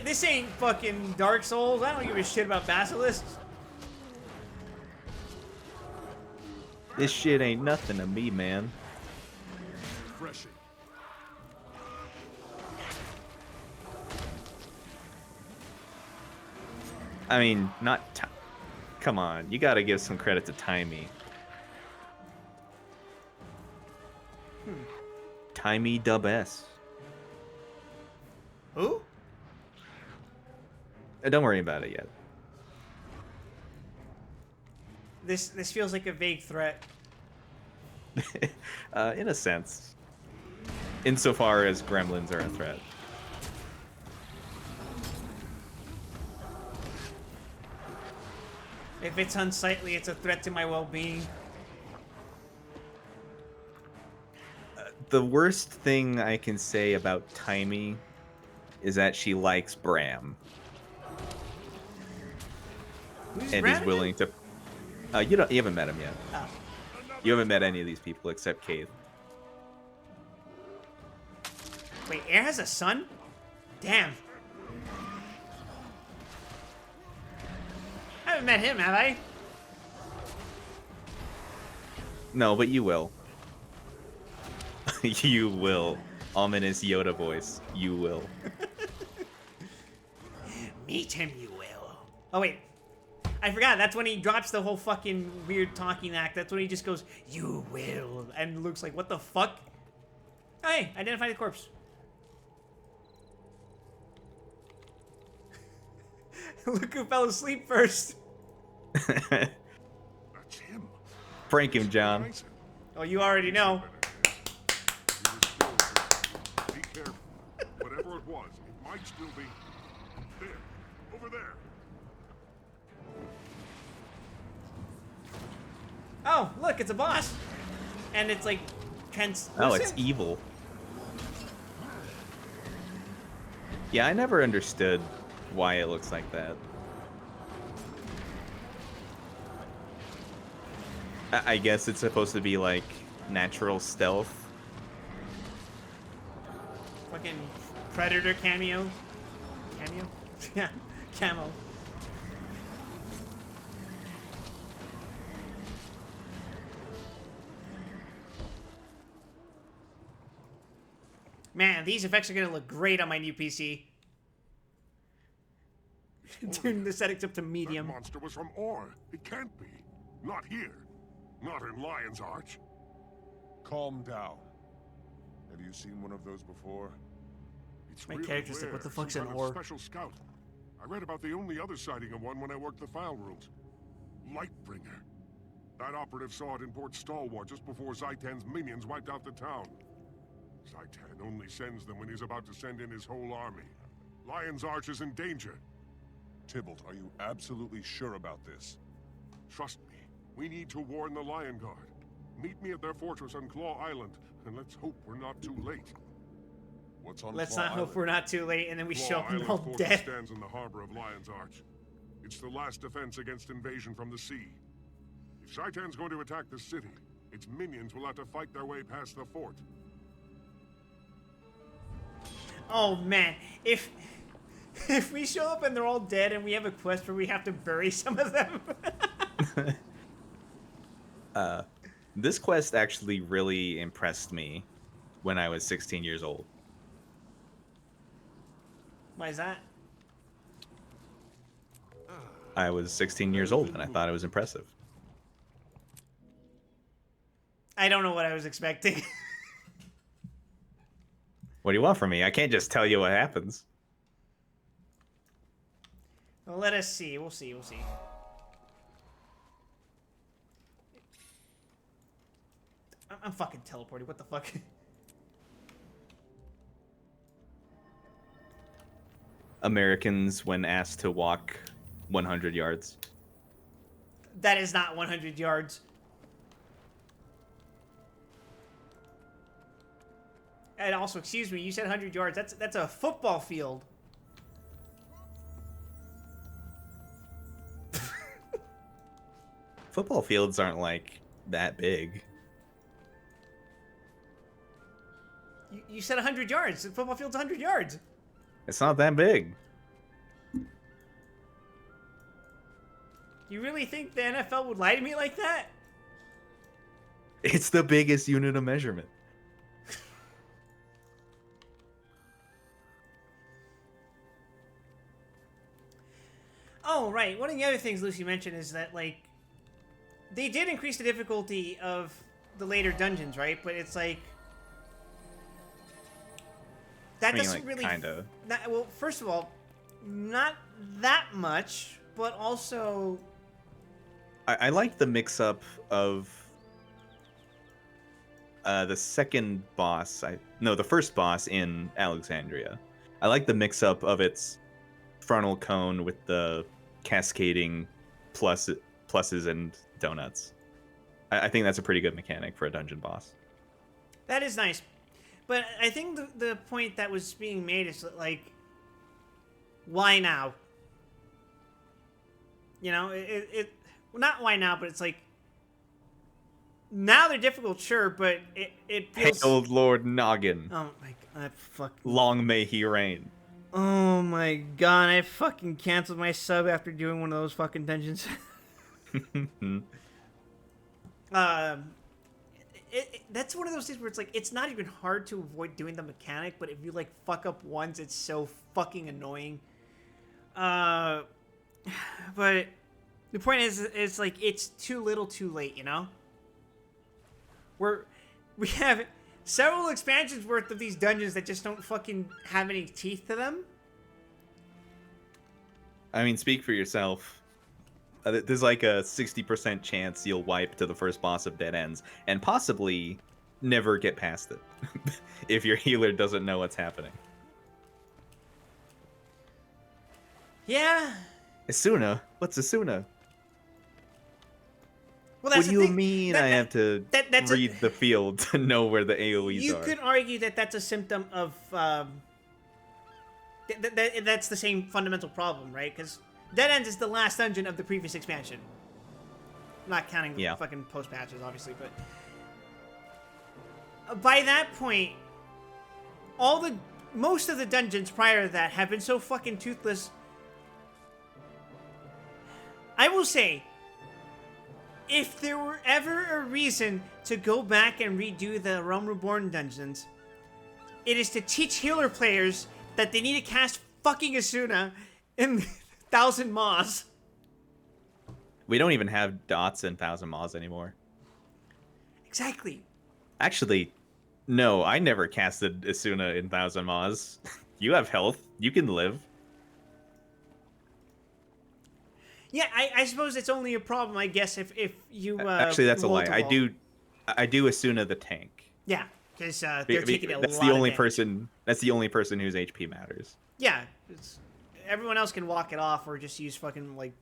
This ain't fucking Dark Souls. I don't give a shit about basilisks. This shit ain't nothing to me, man. Refreshing. I mean, not... Come on, you gotta give some credit to Timey. Timey Dub S. Who? Don't worry about it yet. This feels like a vague threat. In a sense. Insofar as gremlins are a threat. If it's unsightly, it's a threat to my well-being. The worst thing I can say about Timey is that she likes Bram Who's and Bram is willing to. You haven't met him yet. Oh. You haven't met any of these people except Kaith. Wait, Air has a son? Damn. I haven't met him, have I? No, but you will. You will. Ominous Yoda voice. You will. Meet him, you will. Oh, wait. I forgot. That's when he drops the whole fucking weird talking act. That's when he just goes, you will. And Luke's like, what the fuck? Oh, hey, identify the corpse. Luke who fell asleep first. That's him. Prank him, John. Nice. Oh, you already know. Be careful. Whatever it was, it might still be there. Over there. Oh, look, it's a boss. And it's like translucent. Oh, it's evil. Yeah, I never understood why it looks like that. I guess it's supposed to be like natural stealth. Fucking Predator cameo. Cameo? Yeah, camo. Man, these effects are gonna look great on my new PC. Turn the settings up to That medium. monster was from Or. It can't be. Not here. Not in Lion's Arch. Calm down. Have you seen one of those before? It's My really character's like, rare, what the some fuck's an kind of ore? Special scout. I read about the only other sighting of one when I worked the file rooms. Lightbringer. That operative saw it in Port Stalwart just before Zaitan's minions wiped out the town. Zaitan only sends them when he's about to send in his whole army. Lion's Arch is in danger. Tybalt, are you absolutely sure about this? Trust me, we need to warn the Lion Guard. Meet me at their fortress on Claw Island, and let's hope we're not too late. What's on Let's Claw not hope Island? we're not too late, and then we Claw show up and Island they're all fortress dead. stands in the harbor of Lion's Arch. It's the last defense against invasion from the sea. If Zaitan's going to attack the city, its minions will have to fight their way past the fort. Oh man, if we show up and they're all dead and we have a quest where we have to bury some of them. This quest actually really impressed me when I was 16 years old. Why is that? I was 16 years old and I thought it was impressive. I don't know what I was expecting. What do you want from me? I can't just tell you what happens. Well, let us see. We'll see. We'll see. I'm fucking teleporting. What the fuck? Americans, when asked to walk 100 yards. That is not 100 yards. And also, excuse me, you said 100 yards. That's a football field. Football fields aren't like that big. You said 100 yards. The football field's 100 yards. It's not that big. You really think the NFL would lie to me like that? It's the biggest unit of measurement. Oh, right. One of the other things Lucy mentioned is that, like, they did increase the difficulty of the later dungeons, right? But it's like... That I mean, doesn't like, really... kinda. Well, first of all, not that much, but also... I like the mix-up of the second boss. The first boss in Alexandria. I like the mix-up of its frontal cone with the cascading pluses and donuts. I think that's a pretty good mechanic for a dungeon boss. That is nice. But I think the point that was being made is that, like, why now? You know, well, not why now, but it's like, now they're difficult, sure, but it feels... Hail Lord Noggin. Oh my god, fuck. Long may he reign. Oh my god, I fucking canceled my sub after doing one of those fucking dungeons. That's one of those things where it's like, it's not even hard to avoid doing the mechanic, but if you, like, fuck up once, it's so fucking annoying. But the point is like, it's too little too late, you know? We have several expansions worth of these dungeons that just don't fucking have any teeth to them. I mean, speak for yourself. There's like a 60% chance you'll wipe to the first boss of Dead Ends and possibly never get past it if your healer doesn't know what's happening. Yeah. Asuna? What's Asuna? Well, that's What do you the thing. mean I have to that's read the field to know where the AoEs You are? could argue that that's a symptom of that's the same fundamental problem, right? Because Dead Ends is the last dungeon of the previous expansion. Not counting the fucking post patches, obviously, but by that point, most of the dungeons prior to that have been so fucking toothless. I will say, if there were ever a reason to go back and redo the Realm Reborn dungeons, it is to teach healer players that they need to cast fucking Asuna in 1,000 Maws. We don't even have dots in 1,000 Maws anymore. Exactly. Actually, no, I never casted Asuna in Thousand Maws. You have health. You can live. Yeah, I suppose it's only a problem, I guess, if you Actually, that's a roll lie. to I roll. do Asuna the tank. Yeah, because they're Be- taking a that's lot the of only damage. person. That's the only person whose HP matters. Yeah, everyone else can walk it off or just use fucking like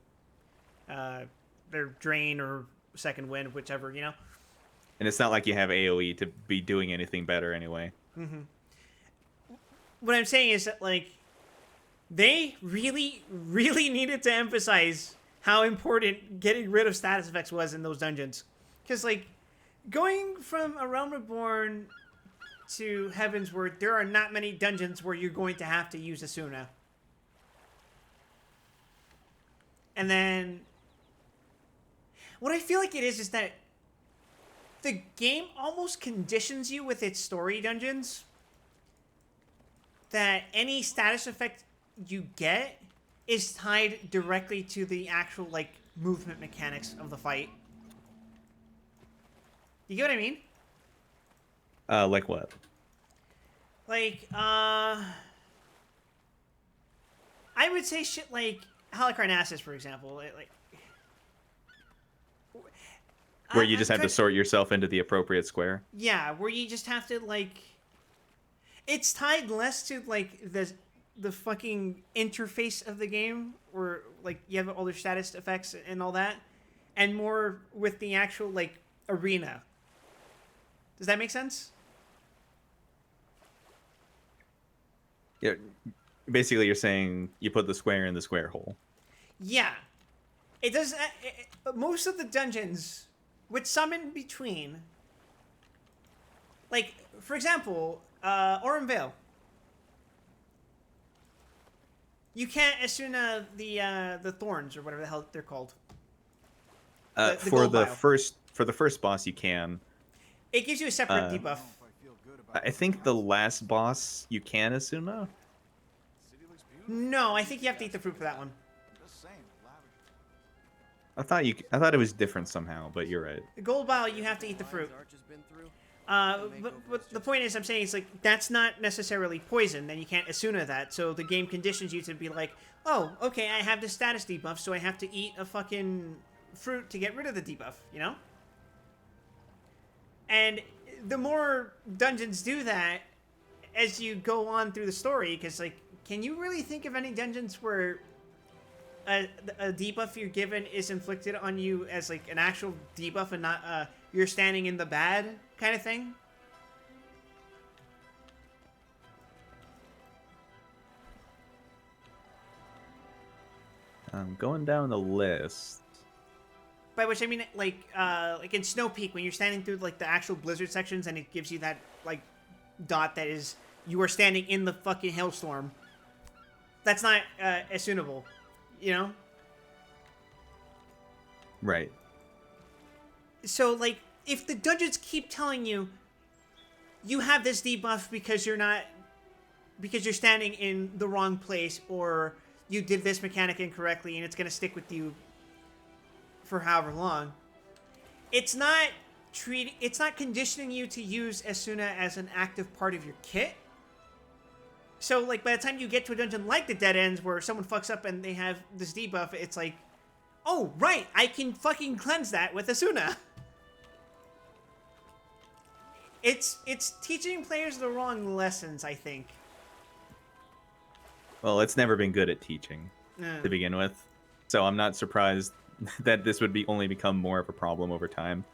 their drain or second wind, whichever, you know. And it's not like you have AOE to be doing anything better anyway. What I'm saying is that like they really, really needed to emphasize how important getting rid of status effects was in those dungeons, because like going from A Realm Reborn to Heavensward, there are not many dungeons where you're going to have to use Asuna. And then what I feel like it is that the game almost conditions you with its story dungeons that any status effect you get is tied directly to the actual like movement mechanics of the fight. You get what I mean? Like what? Like, I would say shit like Halicarnassus, for example. Where you just I'm have to trying- sort yourself into the appropriate square. Yeah, where you just have to like. It's tied less to like the fucking interface of the game, where like you have all their status effects and all that, and more with the actual like arena. Does that make sense? Yeah. Basically, you're saying you put the square in the square hole. Yeah, it does. Most of the dungeons, with some in between, like for example, Aurum Vale. You can't Asuna the thorns or whatever the hell they're called. The For gold the vial. first boss, you can. It gives you a separate debuff. I think the last boss you can Asuna. No, I think you have to eat the fruit for that one. I thought it was different somehow, but you're right. The gold vial, you have to eat the fruit. But the point is, I'm saying it's like that's not necessarily poison. Then you can't Asuna that. So the game conditions you to be like, oh, okay, I have the status debuff, so I have to eat a fucking fruit to get rid of the debuff. You know. And the more dungeons do that, as you go on through the story, because like, can you really think of any dungeons where a debuff you're given is inflicted on you as like an actual debuff and not you're standing in the bad kind of thing? I'm going down the list. By which I mean like in Snow Peak when you're standing through like the actual blizzard sections and it gives you that like dot that is you are standing in the fucking hailstorm. That's not Asunable, you know? Right. So like if the dungeons keep telling you you have this debuff because you're standing in the wrong place or you did this mechanic incorrectly and it's going to stick with you for however long, it's not conditioning you to use Asuna as an active part of your kit. So like by the time you get to a dungeon like the Dead Ends where someone fucks up and they have this debuff, it's like, oh right, I can fucking cleanse that with Asuna. It's teaching players the wrong lessons, I think. Well, it's never been good at teaching to begin with, so I'm not surprised that this would only become more of a problem over time.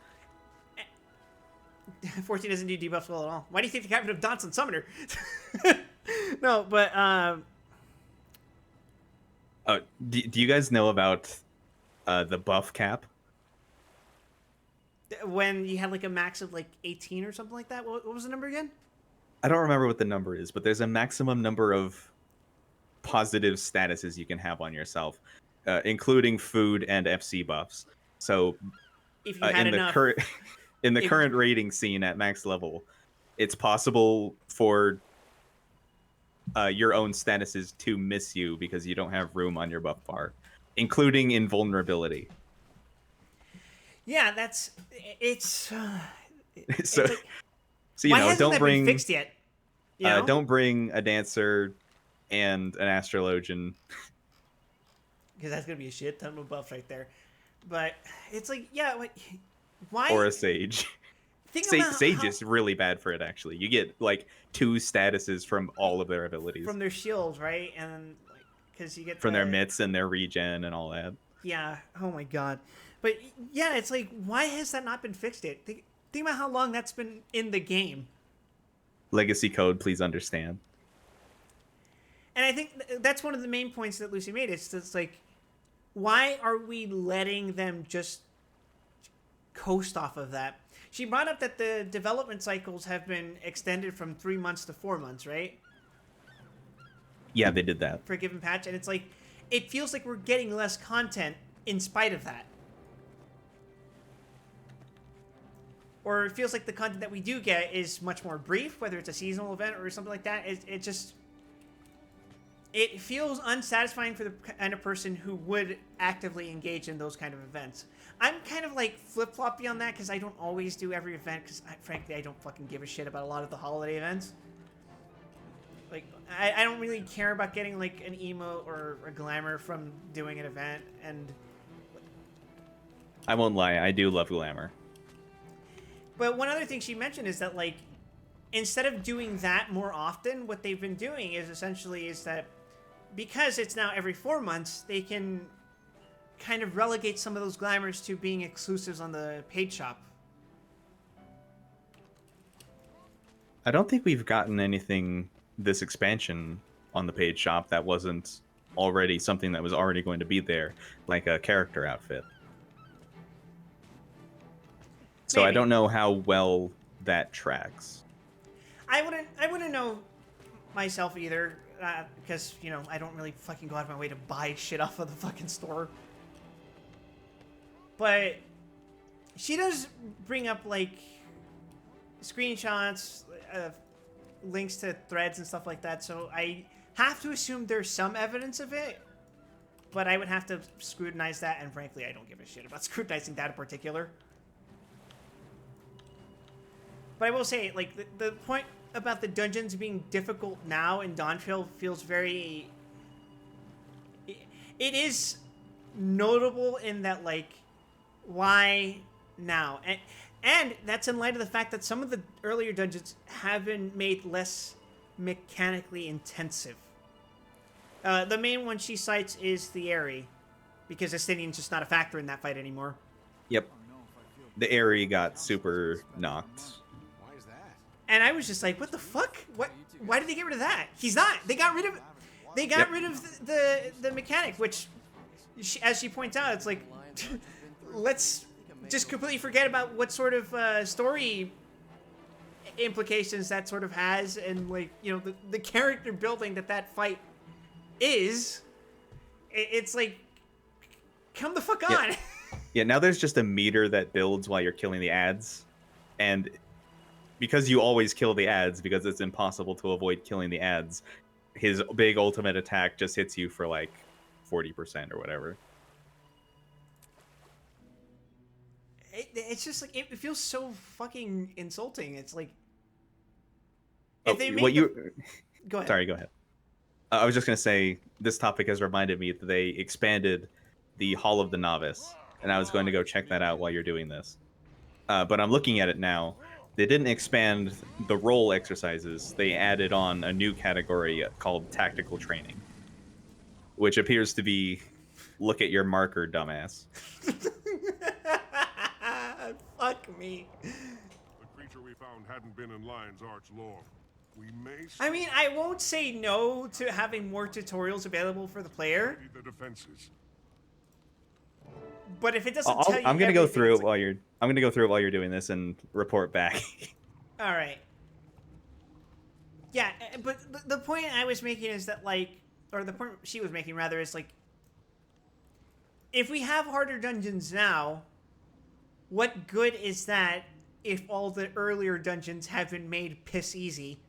14 doesn't do debuffs well at all. Why do you think they got rid of Donson Summoner? No, but Do you guys know about the buff cap? when you had like a max of like 18 or something like that. What was the number again? I don't remember what the number is, but there's a maximum number of positive statuses you can have on yourself, including food and FC buffs. So If you had in enough. the current rating scene at max level, it's possible for your own statuses to miss you because you don't have room on your buff bar, including invulnerability. Yeah, it's So like, So you Why know, hasn't don't that bring been fixed yet? You know? don't bring a dancer and an astrologian. Because that's gonna be a shit ton of buffs right there. But it's like, yeah, like, why? Or a sage. Think Sage about is really bad for it, actually. You get like 2 statuses from all of their abilities. from their shields, right? And like, because you get From their the- myths and their regen and all that. Yeah. Oh my god. But yeah, it's like, why has that not been fixed yet? Think about how long that's been in the game. Legacy code, please understand. And I think that's one of the main points that Lucy made. It's like, why are we letting them just coast off of that? She brought up that the development cycles have been extended from 3 months to 4 months, right? Yeah, they did that. For a given patch. And it's like, it feels like we're getting less content in spite of that. Or it feels like the content that we do get is much more brief, whether it's a seasonal event or something like that. It just... It feels unsatisfying for the kind of person who would actively engage in those kind of events. I'm kind of like flip-floppy on that because I don't always do every event because, frankly, I don't fucking give a shit about a lot of the holiday events. Like, I don't really care about getting, like, an emote or a glamour from doing an event, and... I won't lie, I do love glamour. But one other thing she mentioned is that, like, instead of doing that more often, what they've been doing is essentially is that because it's now every 4 months, they can kind of relegate some of those glamours to being exclusives on the paid shop. I don't think we've gotten anything this expansion on the paid shop that wasn't already something that was already going to be there, like a character outfit. So I Maybe. don't know how well that tracks. I wouldn't know myself either, because, you know, I don't really fucking go out of my way to buy shit off of the fucking store. But she does bring up, like, screenshots, links to threads and stuff like that, so I have to assume there's some evidence of it, but I would have to scrutinize that, and frankly, I don't give a shit about scrutinizing that in particular. But I will say, like, the point about the dungeons being difficult now in Dawntrail feels very... It is notable in that, like, why now? And that's in light of the fact that some of the earlier dungeons have been made less mechanically intensive. The main one she cites is the Aerie, because Estinian's just not a factor in that fight anymore. Yep. The Aerie got super knocked. And I was just like, what the fuck? What? Why did they get rid of that? He's not. They got rid of... They got rid of the mechanic, which, as she points out, it's like... let's just completely forget about what sort of story implications that sort of has, and, like, you know, the character building that fight is. It's like, come the fuck on. Yeah, now there's just a meter that builds while you're killing the ads, and because you always kill the ads because it's impossible to avoid killing the ads, his big ultimate attack just hits you for like 40% or whatever. It's just like, it feels so fucking insulting. It's like, Oh, if they what made you? Go ahead. Sorry, go ahead. I was just gonna say this topic has reminded me that they expanded the Hall of the Novice, and I was going to go check that out while you're doing this. But I'm looking at it now. They didn't expand the role exercises. They added on a new category called tactical training, which appears to be look at your marker, dumbass. Fuck me. The creature we found hadn't been in Lion's Arch long. We may I mean, I won't say no to having more tutorials available for the player, study the defenses. but if it doesn't tell you I'm gonna go everything, through it's it while you're. I'm gonna go through it while you're doing this and report back. like, all right. Yeah, but the point I was making is that, like, or the point she was making rather is like, if we have harder dungeons now, what good is that if all the earlier dungeons have been made piss easy?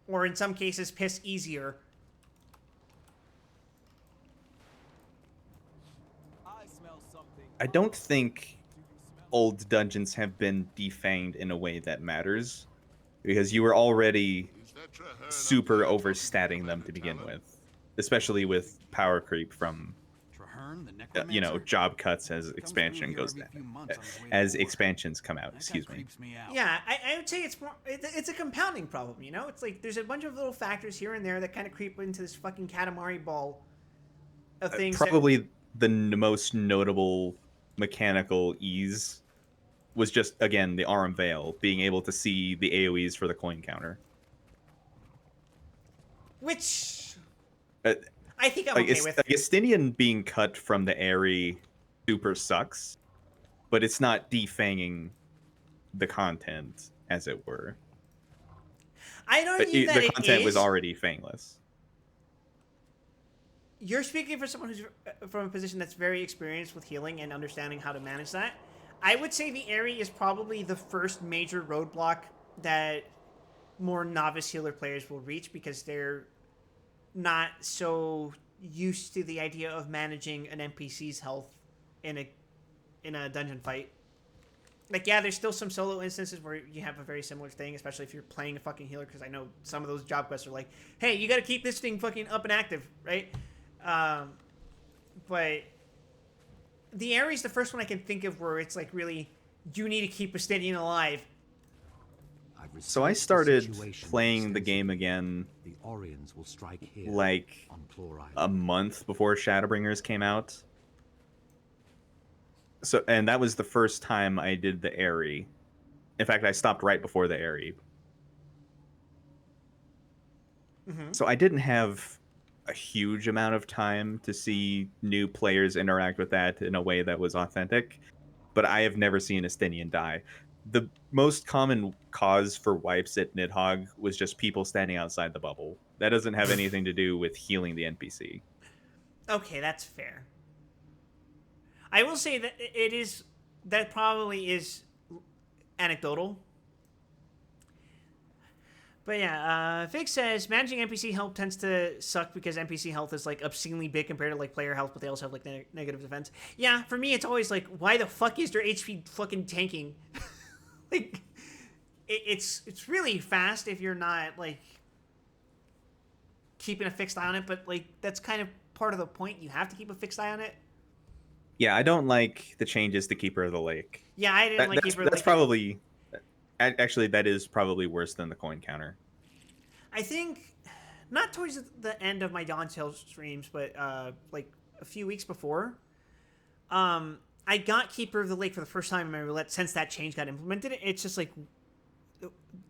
Or in some cases, piss easier. I don't think old dungeons have been defanged in a way that matters, because you were already super overstatting them to begin with, especially with power creep from job cuts as expansion goes down, as expansions come out. Excuse me. Yeah, I would say it's a compounding problem. It's like there's a bunch of little factors here and there that kind of creep into this fucking Katamari ball of things. Probably the most notable mechanical ease was just, again, the Arum Veil, being able to see the AoEs for the coin counter. Which I think I'm okay with. Estinian being cut from the Aerie super sucks, but it's not defanging the content, as it were. I'd argue that the content was already fangless. You're speaking for someone who's from a position that's very experienced with healing and understanding how to manage that. I would say the Aerie is probably the first major roadblock that more novice healer players will reach, because they're not so used to the idea of managing an NPC's health in a dungeon fight. Like, yeah, there's still some solo instances where you have a very similar thing, especially if you're playing a fucking healer, because I know some of those job quests are like, hey, you gotta keep this thing fucking up and active, right? But the Aerie's the first one I can think of where it's like, really, you need to keep Estinian alive. So I started playing the game again like a month before Shadowbringers came out. And that was the first time I did the Aerie. In fact, I stopped right before the Aerie. Mm-hmm. So I didn't have a huge amount of time to see new players interact with that in a way that was authentic, but I have never seen Estinian die. The most common cause for wipes at Nidhogg was just people standing outside the bubble. That doesn't have anything to do with healing the NPC. Okay, that's fair. I will say that that probably is anecdotal. But yeah, Fig says, managing NPC health tends to suck because NPC health is like obscenely big compared to like player health, but they also have like negative defense. Yeah, for me, it's always like, why the fuck is their HP fucking tanking? Like, it's really fast if you're not like keeping a fixed eye on it, but like that's kind of part of the point. You have to keep a fixed eye on it. Yeah, I don't like the changes to Keeper of the Lake. Yeah, I didn't like Keeper of the Lake. That's probably... Actually, that is probably worse than the coin counter. I think, not towards the end of my Dawn Tales streams, but like a few weeks before, I got Keeper of the Lake for the first time in my roulette since that change got implemented. It's just like,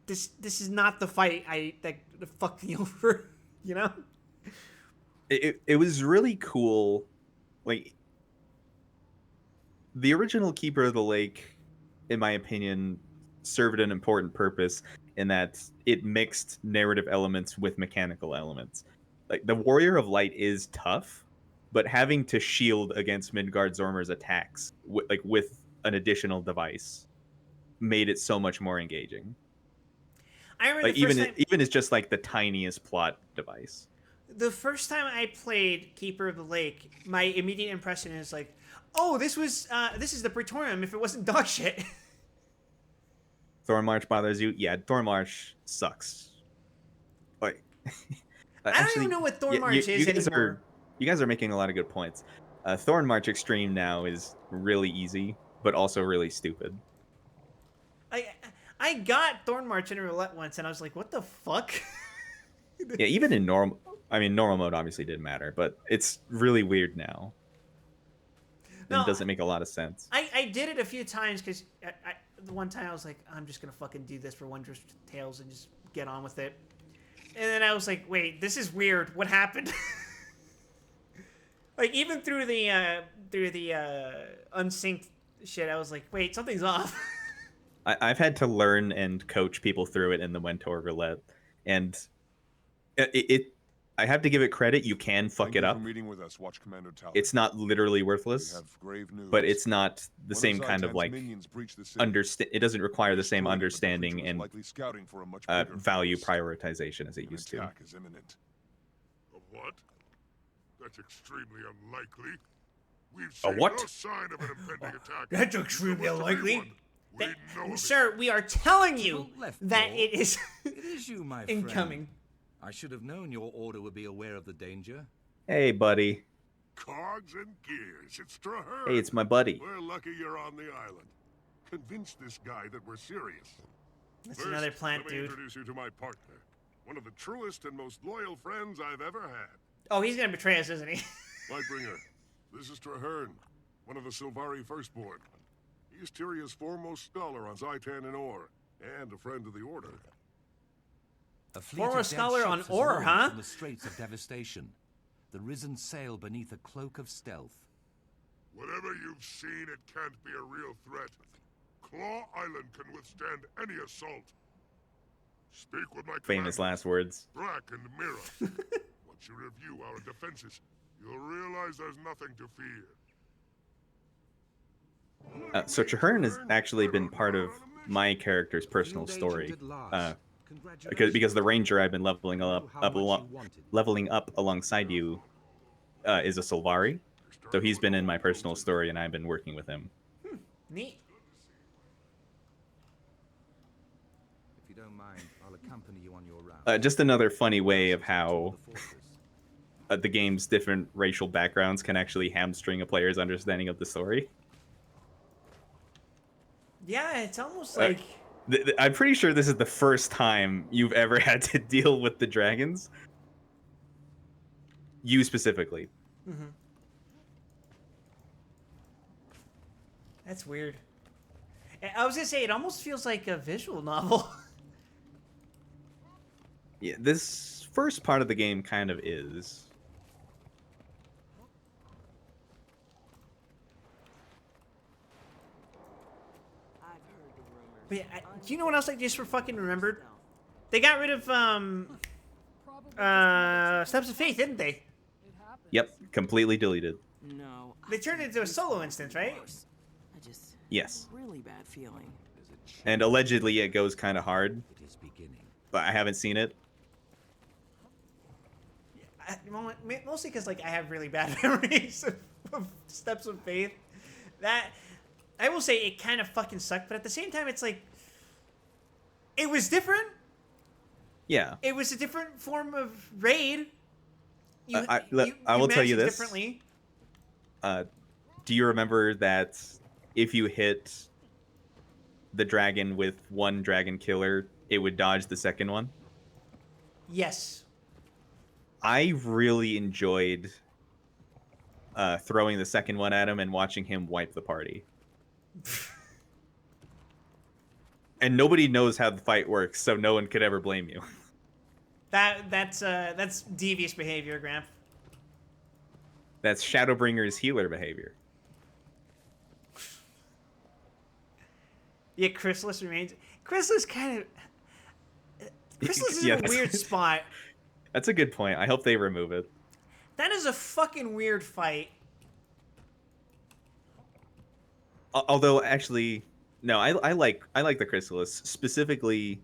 this is not the fight that fucked me over, you know? It was really cool. Like, the original Keeper of the Lake, in my opinion, served an important purpose in that it mixed narrative elements with mechanical elements. Like, the Warrior of Light is tough, but having to shield against Midgard Zormer's attacks with an additional device made it so much more engaging. I remember like, even as just like the tiniest plot device. The first time I played Keeper of the Lake, my immediate impression is like, oh, this is the Praetorium if it wasn't dog shit. Thornmarch bothers you? Yeah, Thornmarch sucks. Like, I don't even know what Thornmarch is anymore. You guys are making a lot of good points. Thornmarch Extreme now is really easy, but also really stupid. I got Thornmarch in a roulette once, and I was like, what the fuck? Yeah, even in normal mode obviously didn't matter, but it's really weird now. No, it doesn't make a lot of sense. I did it a few times because the one time I was like, I'm just going to fucking do this for Wondrous Tales and just get on with it. And then I was like, wait, this is weird. What happened? Like, even through the unsynced shit, I was like, wait, something's off. I've had to learn and coach people through it in the Wentor roulette, and I have to give it credit. You can fuck it up. Us, Watch Commander Talon. It's not literally worthless, but it's not the same kind of like it doesn't require the same understanding and value prioritization as it used to. A what? That's extremely unlikely. We've A seen what? no sign of an impending attack. That's extremely There must have been unlikely. one. We know of it. Sir, we are telling you Tybalt left that Gaul. it is It is you, my incoming. friend. I should have known your order would be aware of the danger. Hey, buddy. Cogs and gears. It's Traherne. Hey, it's my buddy. We're lucky you're on the island. Convince this guy that we're serious. That's First, another plant, let me dude. introduce you to my partner. One of the truest and most loyal friends I've ever had. Oh, he's gonna betray us, isn't he? Lightbringer, this is Traherne, one of the Sylvari Firstborn. He's Tyria's foremost scholar on Zaitan and Ore, and a friend of the Order. A fleet Former of dead scholar on ships has Ore, launched huh? From the Straits of Devastation. The risen sail beneath a cloak of stealth. Whatever you've seen, it can't be a real threat. Claw Island can withstand any assault. Speak with my Famous commanders, last words. Brack and Mira. Once you review our defenses, you'll realize there's nothing to fear. So Traherne has actually been part of my character's personal story. Because the ranger I've been leveling up alongside you is a Sylvari. So he's been in my personal story, and I've been working with him. Neat. If you don't mind, I'll accompany you on your route. Just another funny way of how the game's different racial backgrounds can actually hamstring a player's understanding of the story. Yeah, it's almost like I'm pretty sure this is the first time you've ever had to deal with the dragons. You specifically. Mhm. That's weird. I was gonna say it almost feels like a visual novel. Yeah, this first part of the game kind of is. But yeah, do you know what else I just fucking remembered? They got rid of Steps of Faith, didn't they? Yep, completely deleted. No. They turned it into a solo instance, right? I just Yes. really bad feeling. And allegedly it goes kind of hard, It is beginning. but I haven't seen it. Mostly because like I have really bad memories of Steps of Faith. That I will say it kind of fucking sucked, but at the same time it's like it was different. Yeah. It was a different form of raid. I will tell managed you it this. differently. Do you remember that if you hit the dragon with one dragon killer, it would dodge the second one? Yes. I really enjoyed throwing the second one at him and watching him wipe the party. And nobody knows how the fight works, so no one could ever blame you. That's devious behavior, Gramp. That's Shadowbringer's healer behavior. Yeah, Chrysalis remains. Chrysalis kind of. Chrysalis is Yeah, in a that's- weird spot. That's a good point. I hope they remove it. That is a fucking weird fight. Although, actually, no, I like the Chrysalis specifically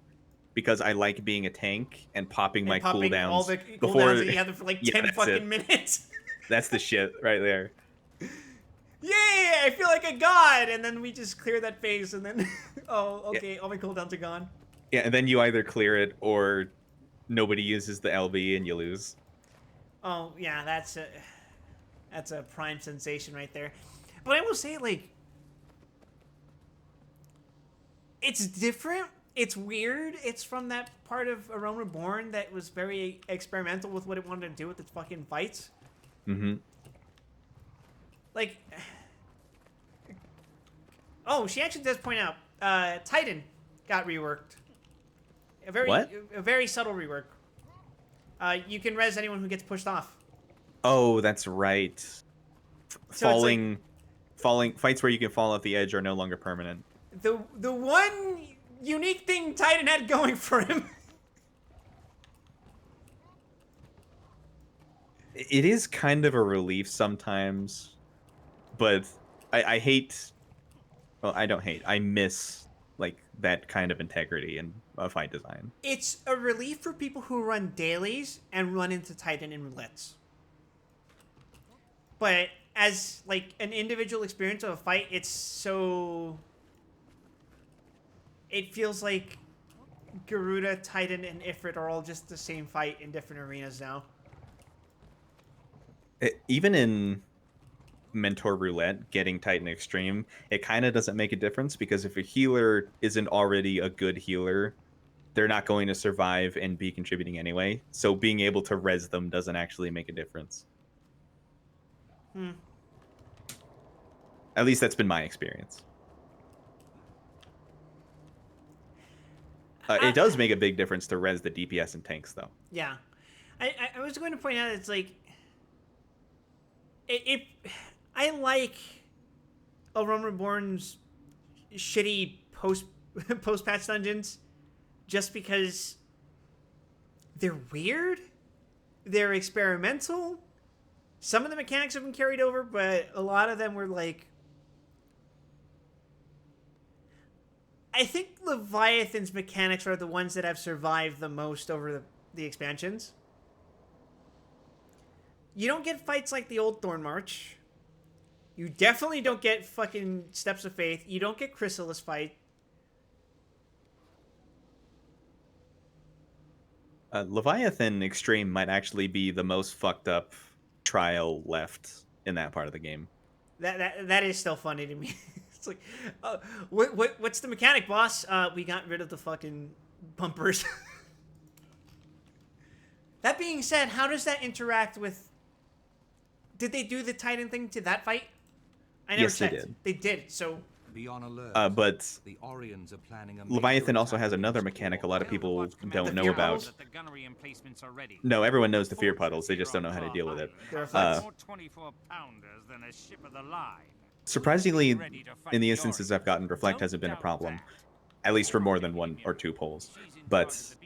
because I like being a tank and popping my And popping cooldowns all the before. cooldowns that you have for like Yeah, 10 that's fucking it. minutes. That's the shit right there. Yay! I feel like a god, and then we just clear that phase, and then oh, okay, all my cooldowns are gone. Yeah, and then you either clear it or nobody uses the LB and you lose. Oh yeah, that's a prime sensation right there. But I will say, like, it's different. It's weird. It's from that part of A Realm Reborn that was very experimental with what it wanted to do with its fucking fights. Mm-hmm. Like, oh, she actually does point out, Titan got reworked. A very subtle rework. You can res anyone who gets pushed off. Oh, that's right. So it's Falling fights where you can fall off the edge are no longer permanent. The one unique thing Titan had going for him. It is kind of a relief sometimes, but I hate. Well, I don't hate. I miss like that kind of integrity in fight design. It's a relief for people who run dailies and run into Titan in roulettes. But as like an individual experience of a fight, it's so. It feels like Garuda, Titan, and Ifrit are all just the same fight in different arenas now. Even in Mentor Roulette, getting Titan Extreme, it kind of doesn't make a difference because if a healer isn't already a good healer, they're not going to survive and be contributing anyway. So being able to res them doesn't actually make a difference. At least that's been my experience. It does make a big difference to res the DPS and tanks, though. Yeah. I was going to point out, it's like... I like A Realm Reborn's shitty post-patch dungeons just because they're weird, they're experimental. Some of the mechanics have been carried over, but a lot of them were like... I think Leviathan's mechanics are the ones that have survived the most over the expansions. You don't get fights like the old Thorn March. You definitely don't get fucking Steps of Faith. You don't get Chrysalis fight. Leviathan Extreme might actually be the most fucked up trial left in that part of the game. That is still funny to me. It's like, what's the mechanic, boss? We got rid of the fucking bumpers. That being said, how does that interact with... Did they do the Titan thing to that fight? I never Yes, checked. they did. They did, so... Be on alert. But the Orions are planning a Leviathan major also has attack another against mechanic a War. lot of people don't know fear about. puddles? No, everyone knows the fear puddles. They just don't know how to deal with it. There are fights. Surprisingly, in the instances I've gotten, Reflect hasn't been a problem. At least for more than 1 or 2 polls. But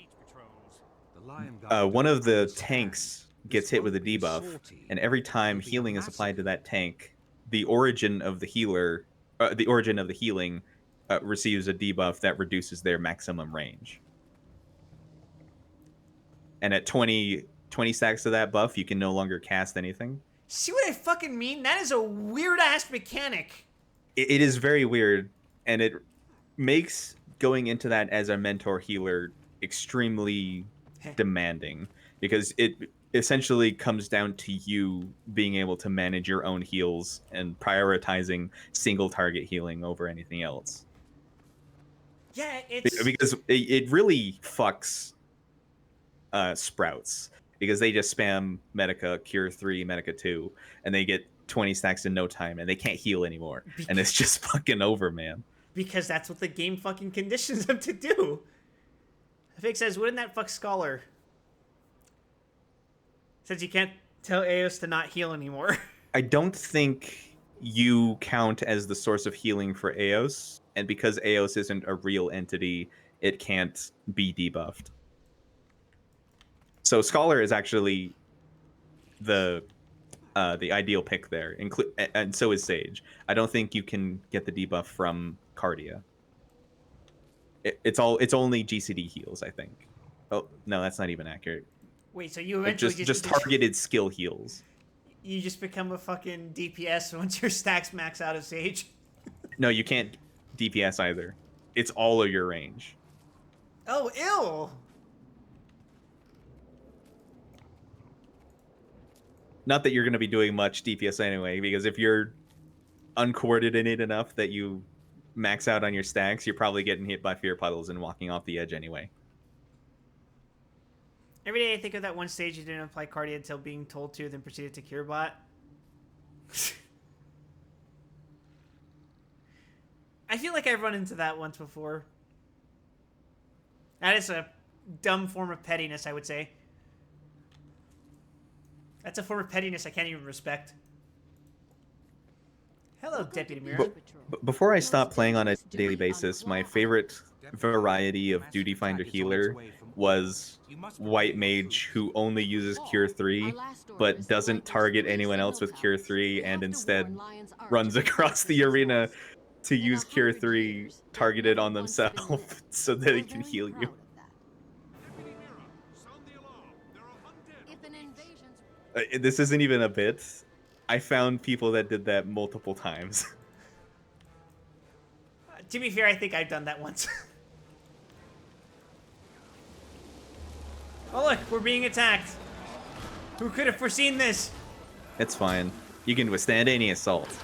one of the tanks gets hit with a debuff, and every time healing is applied to that tank, the origin of the healing receives a debuff that reduces their maximum range. And at 20 stacks of that buff, you can no longer cast anything. See what I fucking mean? That is a weird-ass mechanic. It is very weird, and it makes going into that as a mentor healer extremely demanding, because it essentially comes down to you being able to manage your own heals and prioritizing single target healing over anything else. Yeah, it's... Because it really fucks Sprouts, because they just spam Medica, Cure 3, Medica 2, and they get 20 stacks in no time, and they can't heal anymore. And it's just fucking over, man. Because that's what the game fucking conditions them to do. Fig says, wouldn't that fuck Scholar? Says you can't tell Eos to not heal anymore. I don't think you count as the source of healing for Eos, and because Eos isn't a real entity, it can't be debuffed. So Scholar is actually the ideal pick there, and so is Sage. I don't think you can get the debuff from Cardia. It's only GCD heals, I think. Oh no, that's not even accurate. Wait, so you eventually just targeted skill heals. You just become a fucking DPS once your stacks max out of Sage? No, you can't DPS either. It's all of your range. Oh, ew! Not that you're going to be doing much DPS anyway, because if you're uncoordinated enough that you max out on your stacks, you're probably getting hit by fear puddles and walking off the edge anyway. Every day I think of that one stage you didn't apply Cardia until being told to, then proceeded to cure bot. I feel like I've run into that once before. That is a dumb form of pettiness, I would say. That's a form of pettiness I can't even respect. Hello, Deputy Mira. Before I stop playing on a daily basis, my favorite variety of Duty Finder healer was White Mage, who only uses Cure 3, but doesn't target anyone else with Cure 3, and instead runs across the arena to use Cure 3 targeted on themselves so that it can heal you. This isn't even a bit. I found people that did that multiple times. To be fair, I think I've done that once. Oh look, we're being attacked. Who could have foreseen this? It's fine. You can withstand any assault.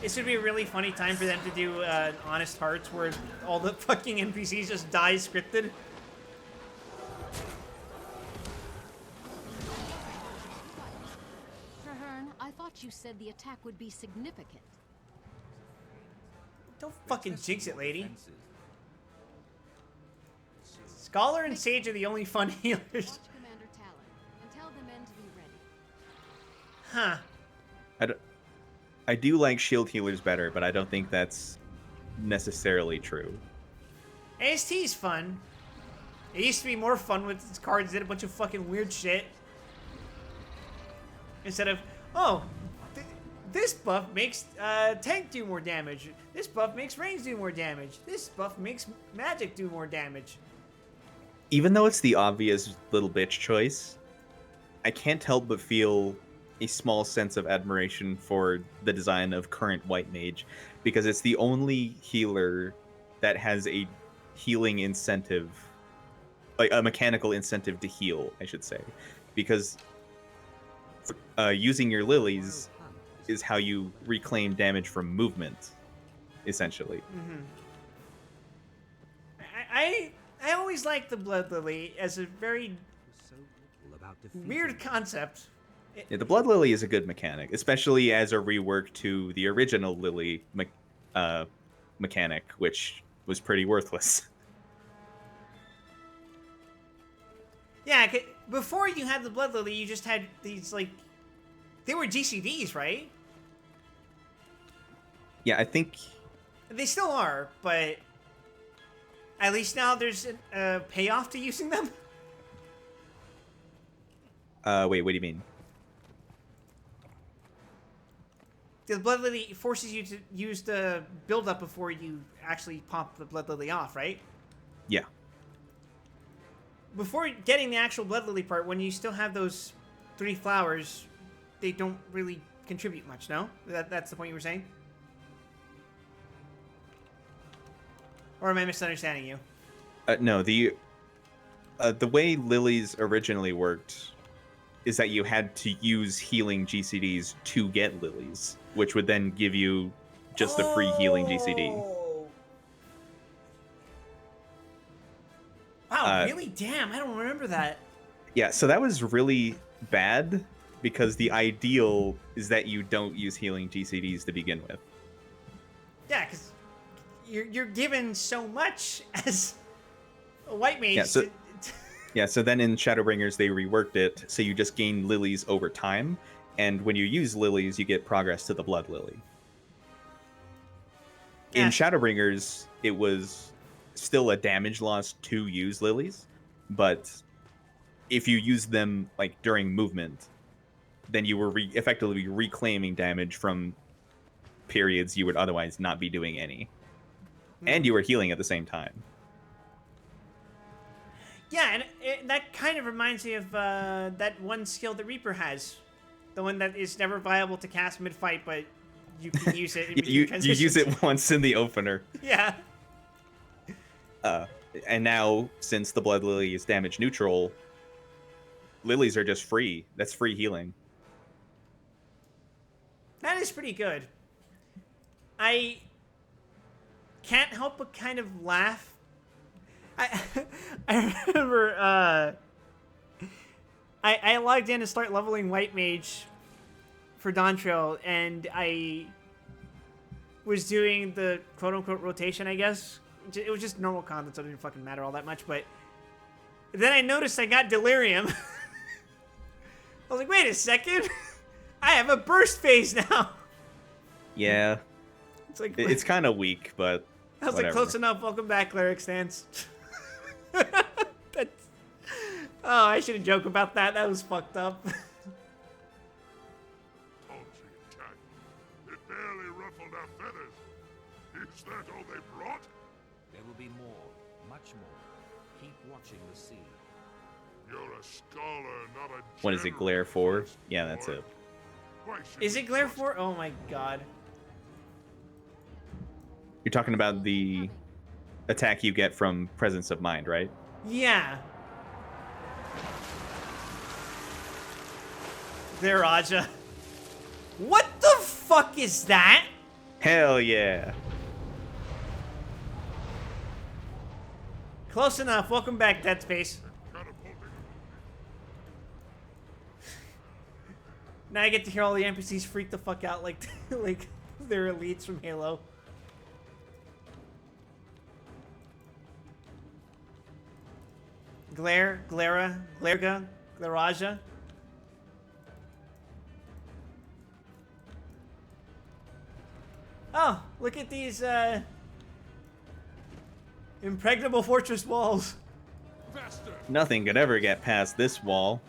This would be a really funny time for them to do Honest Hearts, where all the fucking NPCs just die scripted. Traherne, I thought you said the attack would be significant. Don't fucking jinx it, lady. Scholar and Sage are the only fun healers. Watch Commander Talon and tell the men to be ready. Huh. I do like shield healers better, but I don't think that's necessarily true. AST's fun. It used to be more fun with its cards that did a bunch of fucking weird shit. Instead of, oh, this buff makes tank do more damage. This buff makes range do more damage. This buff makes magic do more damage. Even though it's the obvious little bitch choice, I can't help but feel a small sense of admiration for the design of current White Mage, because it's the only healer that has a healing incentive, like a mechanical incentive to heal, I should say, because using your lilies is how you reclaim damage from movement, essentially. Mm-hmm. I always liked the Blood Lily as a very weird concept. Yeah, the Blood Lily is a good mechanic, especially as a rework to the original Lily mechanic, which was pretty worthless. Yeah, before you had the Blood Lily, you just had these, like, they were GCDs, right? Yeah, I think... They still are, but at least now there's a payoff to using them. Wait, what do you mean? The Blood Lily forces you to use the build-up before you actually pop the Blood Lily off, right? Yeah. Before getting the actual Blood Lily part, when you still have those 3 flowers, they don't really contribute much, no? That's the point you were saying? Or am I misunderstanding you? No, the way lilies originally worked is that you had to use healing GCDs to get lilies, which would then give you just a free healing GCD. Wow, really? Damn, I don't remember that. Yeah, so that was really bad because the ideal is that you don't use healing GCDs to begin with. Yeah, because you're given so much as a White Mage. Yeah, yeah, so then in Shadowbringers they reworked it so you just gain lilies over time, and when you use lilies you get progress to the Blood Lily. In Shadowbringers it was still a damage loss to use lilies, but if you use them like during movement, then you were effectively reclaiming damage from periods you would otherwise not be doing any. And you were healing at the same time. Yeah, and that kind of reminds me of that one skill that Reaper has. The one that is never viable to cast mid-fight, but you can use it in between you transitions. use it once in the opener. Yeah. And now, since the Blood Lily is damage neutral, lilies are just free. That's free healing. That is pretty good. I can't help but kind of laugh. I remember I logged in to start leveling White Mage for Dawntrail, and I was doing the quote-unquote rotation, I guess. It was just normal content, so it didn't fucking matter all that much, but then I noticed I got Delirium. I was like, wait a second. I have a burst phase now. Yeah. It's like it's kind of weak, but I was whatever. like, close enough. Welcome back, Cleric Stance. Oh, I shouldn't joke about that. That was fucked up. Paltry attack. It barely ruffled our feathers. Is that all they brought? There will be more, much more. Keep watching the sea. You're a scholar, not a What is it, Glare 4? Yeah, that's it. Is it Glare 4? Oh my god. You're talking about the attack you get from Presence of Mind, right? Yeah. There, Raja. What the fuck is that? Hell yeah. Close enough. Welcome back, Dead Space. Now I get to hear all the NPCs freak the fuck out like like they're elites from Halo. Glare, Glera, Glarga, Glaraja. Oh, look at these impregnable fortress walls. Nothing could ever get past this wall.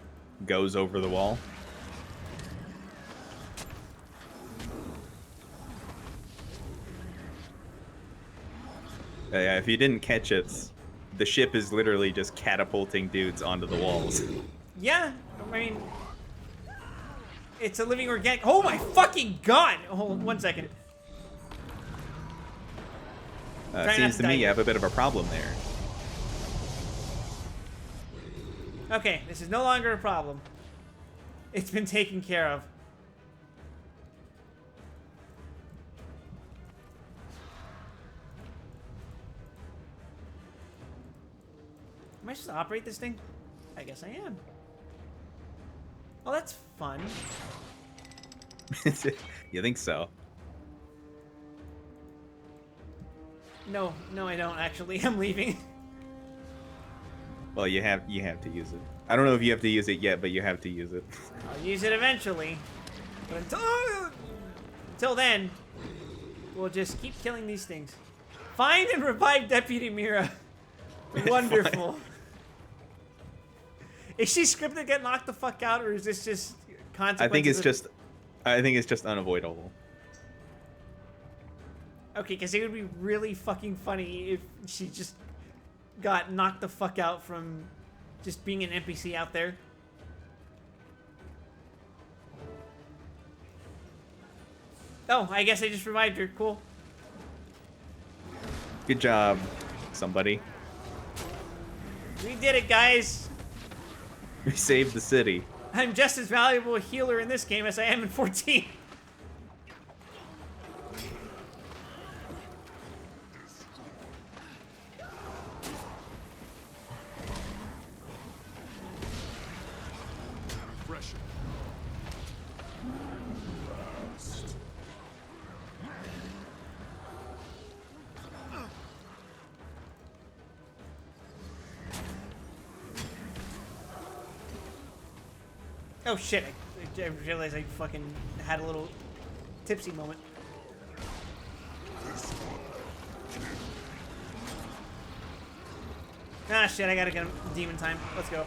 Goes over the wall. Yeah, if you didn't catch it, the ship is literally just catapulting dudes onto the walls. Yeah, I mean, it's a living organic. Oh my fucking god! Hold on 1 second. It seems to me you have a bit of a problem there. Okay, this is no longer a problem. It's been taken care of. Am I supposed to operate this thing? I guess I am. Oh, that's fun. You think so? No, I don't actually. I'm leaving. Well, you have to use it. I don't know if you have to use it yet, but you have to use it. I'll use it eventually. But until then, we'll just keep killing these things. Find and revive Deputy Mira. Wonderful. Is she scripted to get knocked the fuck out, or is this just consequences? I think it's just unavoidable. Okay, because it would be really fucking funny if she just got knocked the fuck out from just being an NPC out there. Oh, I guess I just revived her. Cool. Good job, somebody. We did it, guys. We saved the city. I'm just as valuable a healer in this game as I am in 14. Oh shit, I realized I fucking had a little tipsy moment. Ah shit, I gotta get him demon time. Let's go.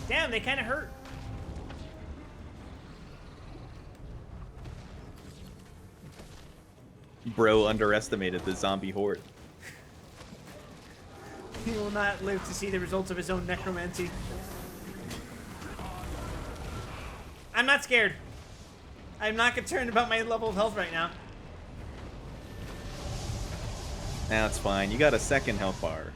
Damn, they kinda hurt. Bro underestimated the zombie horde. He will not live to see the results of his own necromancy. I'm not scared. I'm not concerned about my level of health right now. Now it's fine. You got a second health bar.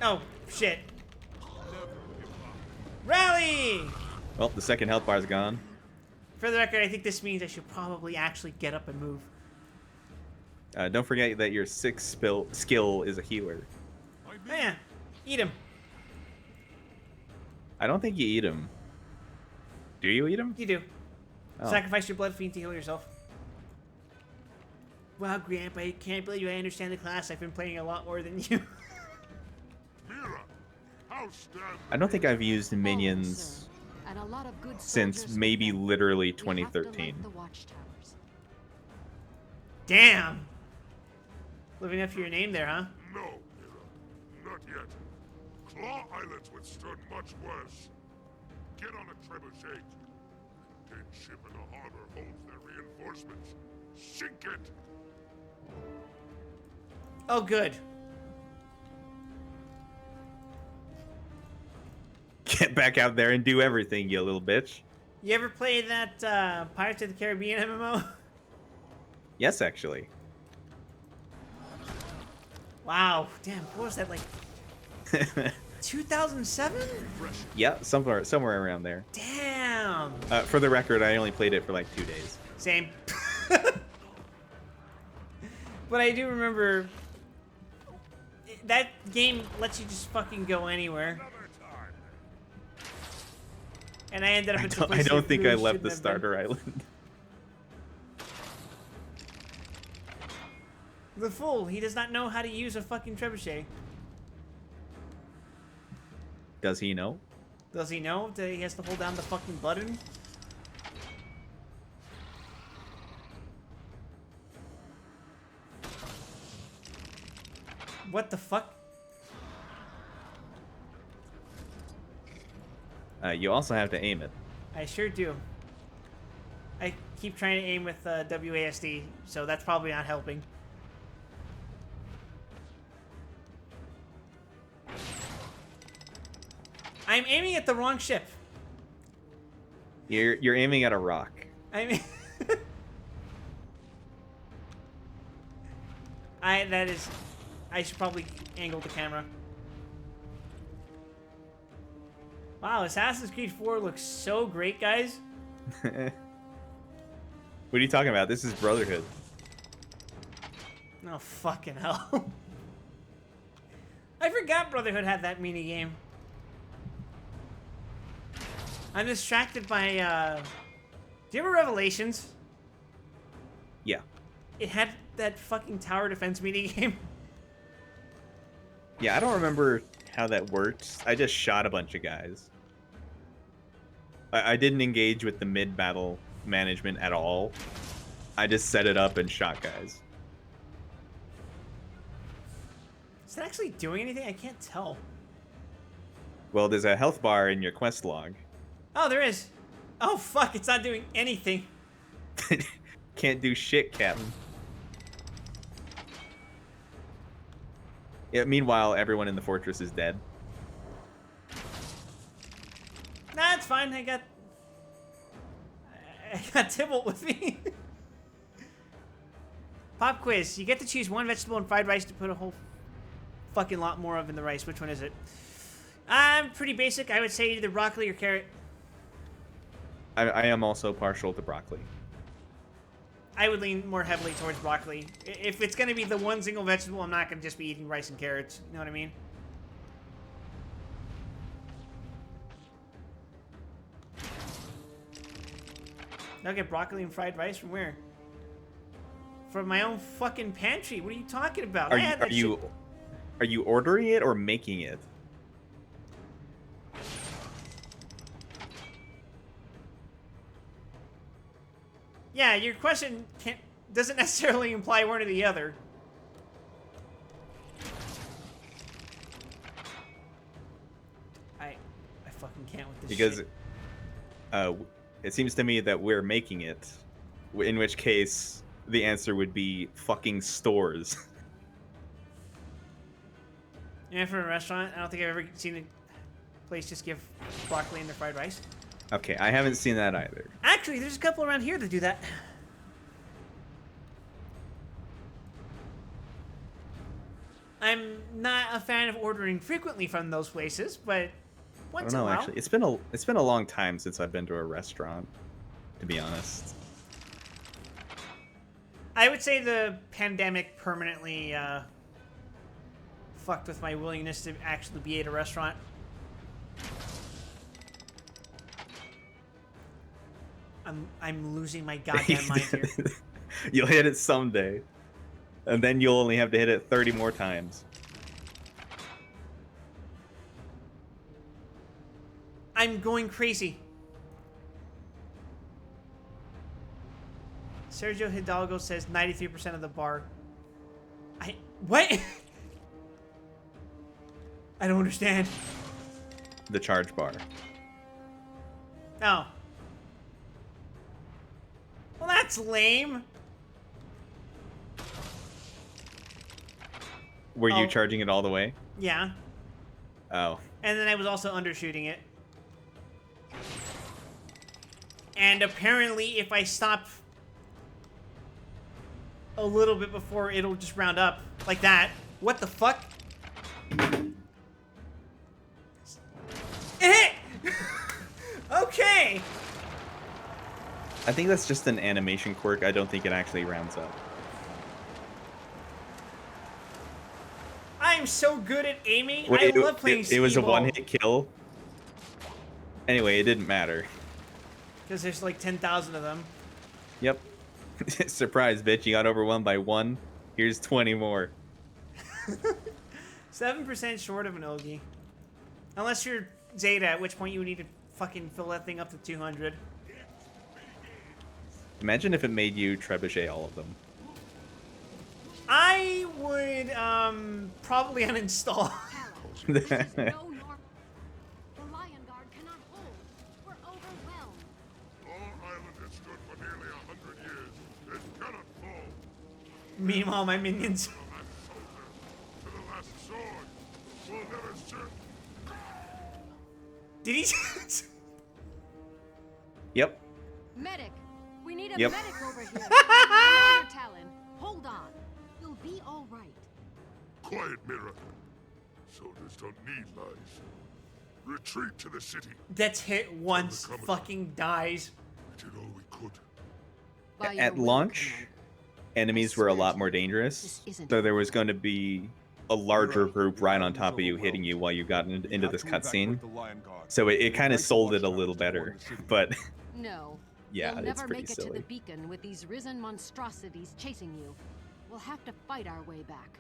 Oh, shit. Rally! Well, the second health bar's gone. For the record, I think this means I should probably actually get up and move. Don't forget that your sixth skill is a healer. Oh, yeah, eat him. I don't think you eat him. Do you eat him? You do. Oh. Sacrifice your blood fiend to heal yourself. Wow, Grandpa, I can't believe I understand the class. I've been playing a lot more than you. I don't think I've used minions And a lot of good since soldiers maybe with them. literally We have to light 2013. the watchtowers. Damn. Living up to your name there, huh? No, Mira. Not yet. Claw Islands withstood much worse. Get on a trebuchet. Dead ship in the harbor holds their reinforcements. Sink it! Oh, good. Get back out there and do everything, you little bitch. You ever play that Pirates of the Caribbean MMO? Yes, actually. Wow. Damn, what was that, like 2007? Yeah, somewhere around there. Damn. For the record, I only played it for like 2 days. Same. But I do remember that game lets you just fucking go anywhere. And I ended up at the place I don't think I really left the shouldn't have been. starter island. The fool, he does not know how to use a fucking trebuchet. Does he know? Does he know that he has to hold down the fucking button? What the fuck? You also have to aim it. I sure do. I keep trying to aim with WASD, so that's probably not helping. I'm aiming at the wrong ship. You're aiming at a rock. I mean, I should probably angle the camera. Wow, Assassin's Creed 4 looks so great, guys. What are you talking about? This is Brotherhood. Oh, fucking hell. I forgot Brotherhood had that mini game. I'm distracted by, do you remember Revelations? Yeah. It had that fucking tower defense mini game. Yeah, I don't remember how that worked. I just shot a bunch of guys. I didn't engage with the mid-battle management at all. I just set it up and shot guys. Is it actually doing anything? I can't tell. Well, there's a health bar in your quest log. Oh, there is. Oh, fuck, it's not doing anything. Can't do shit, Captain. Yeah, meanwhile, everyone in the fortress is dead. Nah, it's fine. I got Tybalt with me. Pop quiz. You get to choose one vegetable in fried rice to put a whole fucking lot more of in the rice. Which one is it? I'm pretty basic. I would say either broccoli or carrot. I am also partial to broccoli. I would lean more heavily towards broccoli. If it's going to be the one single vegetable, I'm not going to just be eating rice and carrots. You know what I mean? I'll get broccoli and fried rice from where? From my own fucking pantry. What are you talking about? Are you ordering it or making it? Yeah, your question doesn't necessarily imply one or the other. I fucking can't with this Because shit. It seems to me that we're making it, in which case the answer would be fucking stores. Yeah, for a restaurant, I don't think I've ever seen a place just give broccoli in their fried rice. Okay, I haven't seen that either. Actually, there's a couple around here that do that. I'm not a fan of ordering frequently from those places, but I once don't know, in a while. actually. It's been a long time since I've been to a restaurant, to be honest. I would say the pandemic permanently fucked with my willingness to actually be at a restaurant. I'm losing my goddamn mind here. You'll hit it someday. And then you'll only have to hit it 30 more times. I'm going crazy. Sergio Hidalgo says 93% of the bar. What? I don't understand. The charge bar. Oh. Well, that's lame. Were Oh. you charging it all the way? Yeah. Oh. And then I was also undershooting it. And apparently, if I stop a little bit before, it'll just round up like that. What the fuck? Okay. I think that's just an animation quirk. I don't think it actually rounds up. I'm so good at aiming. Wait, I love playing it was a skee-ball. one-hit kill. Anyway, it didn't matter. Because there's like 10,000 of them. Yep. Surprise, bitch. You got overwhelmed by 1. Here's 20 more. 7% short of an Ogie. Unless you're Zeta, at which point you would need to fucking fill that thing up to 200. Imagine if it made you trebuchet all of them. I would, probably uninstall. The Lion Guard cannot hold. We're overwhelmed. Our island has stood for nearly 100 years. It cannot fall. Meanwhile, my minions. To the last sword. We'll never serve. Did he? Yep. Medic! We need a Yep. medic over here. Come on, Talon. Hold on. You'll be all right. Quiet, Mira. Soldiers don't need lies. Retreat to the city. That's hit once, fucking dies. We did all we could. By your At will, launch, Commander. enemies were a lot more dangerous. So there was going to be a larger group right on top of you, hitting you while you got into this cutscene. So it kind of sold it a little better. But No. yeah, You'll it's never pretty make it to silly. the beacon with these risen monstrosities chasing you. We'll have to fight our way back.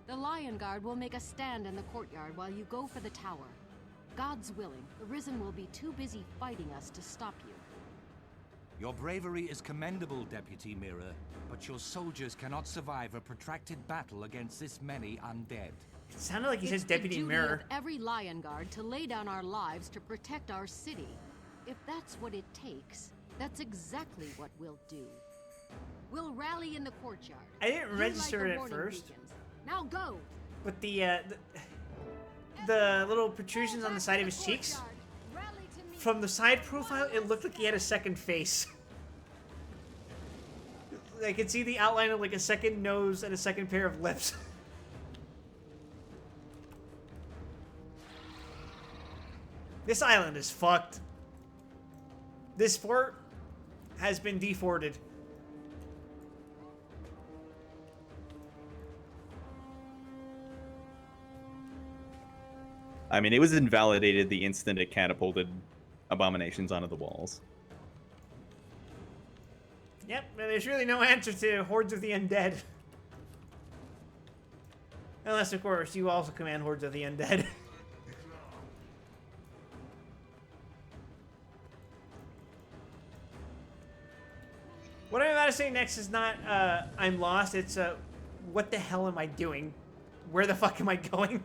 The Lion Guard will make a stand in the courtyard while you go for the tower. God's willing, the Risen will be too busy fighting us to stop you. Your bravery is commendable, Deputy Mira, but your soldiers cannot survive a protracted battle against this many undead. It sounded like he says It's the Deputy duty Mirror. of every Lion Guard to lay down our lives to protect our city. If that's what it takes, that's exactly what we'll do. We'll rally in the courtyard. I didn't You register light the it at warning first. beacons. Now go. But the little protrusions on the side of his cheeks, from the side profile, it looked like he had a second face. I could see the outline of like a second nose and a second pair of lips. This island is fucked. This fort has been deforted. I mean, it was invalidated the instant it catapulted abominations onto the walls. Yep, and there's really no answer to Hordes of the Undead. Unless, of course, you also command Hordes of the Undead. What I'm about to say next is not, I'm lost, it's, what the hell am I doing? Where the fuck am I going?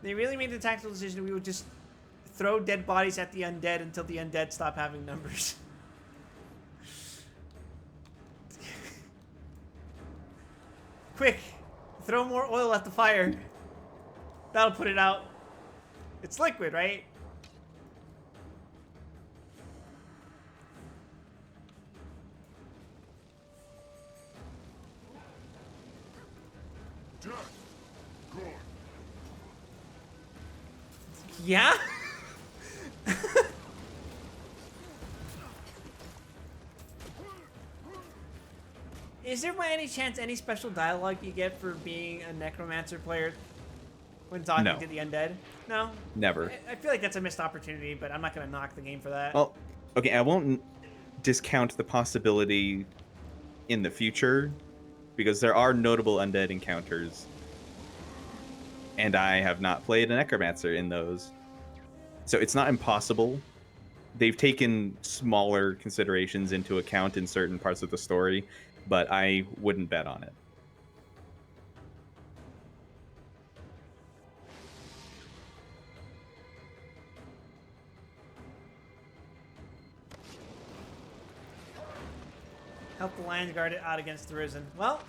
They really made the tactical decision we would just throw dead bodies at the undead until the undead stop having numbers. Quick! Throw more oil at the fire. That'll put it out. It's liquid, right? Death. Good. Yeah? Is there by any chance any special dialogue you get for being a Necromancer player when talking No. to the undead? No? Never. I feel like that's a missed opportunity, but I'm not going to knock the game for that. Well, okay, I won't discount the possibility in the future, because there are notable undead encounters, and I have not played a Necromancer in those. So it's not impossible. They've taken smaller considerations into account in certain parts of the story, but I wouldn't bet on it. Help the Lions Guard out against the Risen. Well,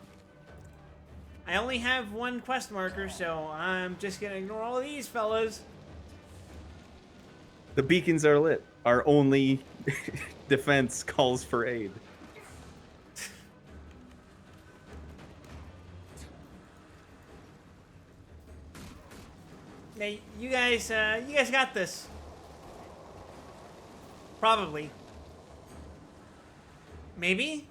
I only have one quest marker, so I'm just gonna ignore all these fellas. The beacons are lit. Our only defense calls for aid. Hey, you guys got this. Probably. Maybe?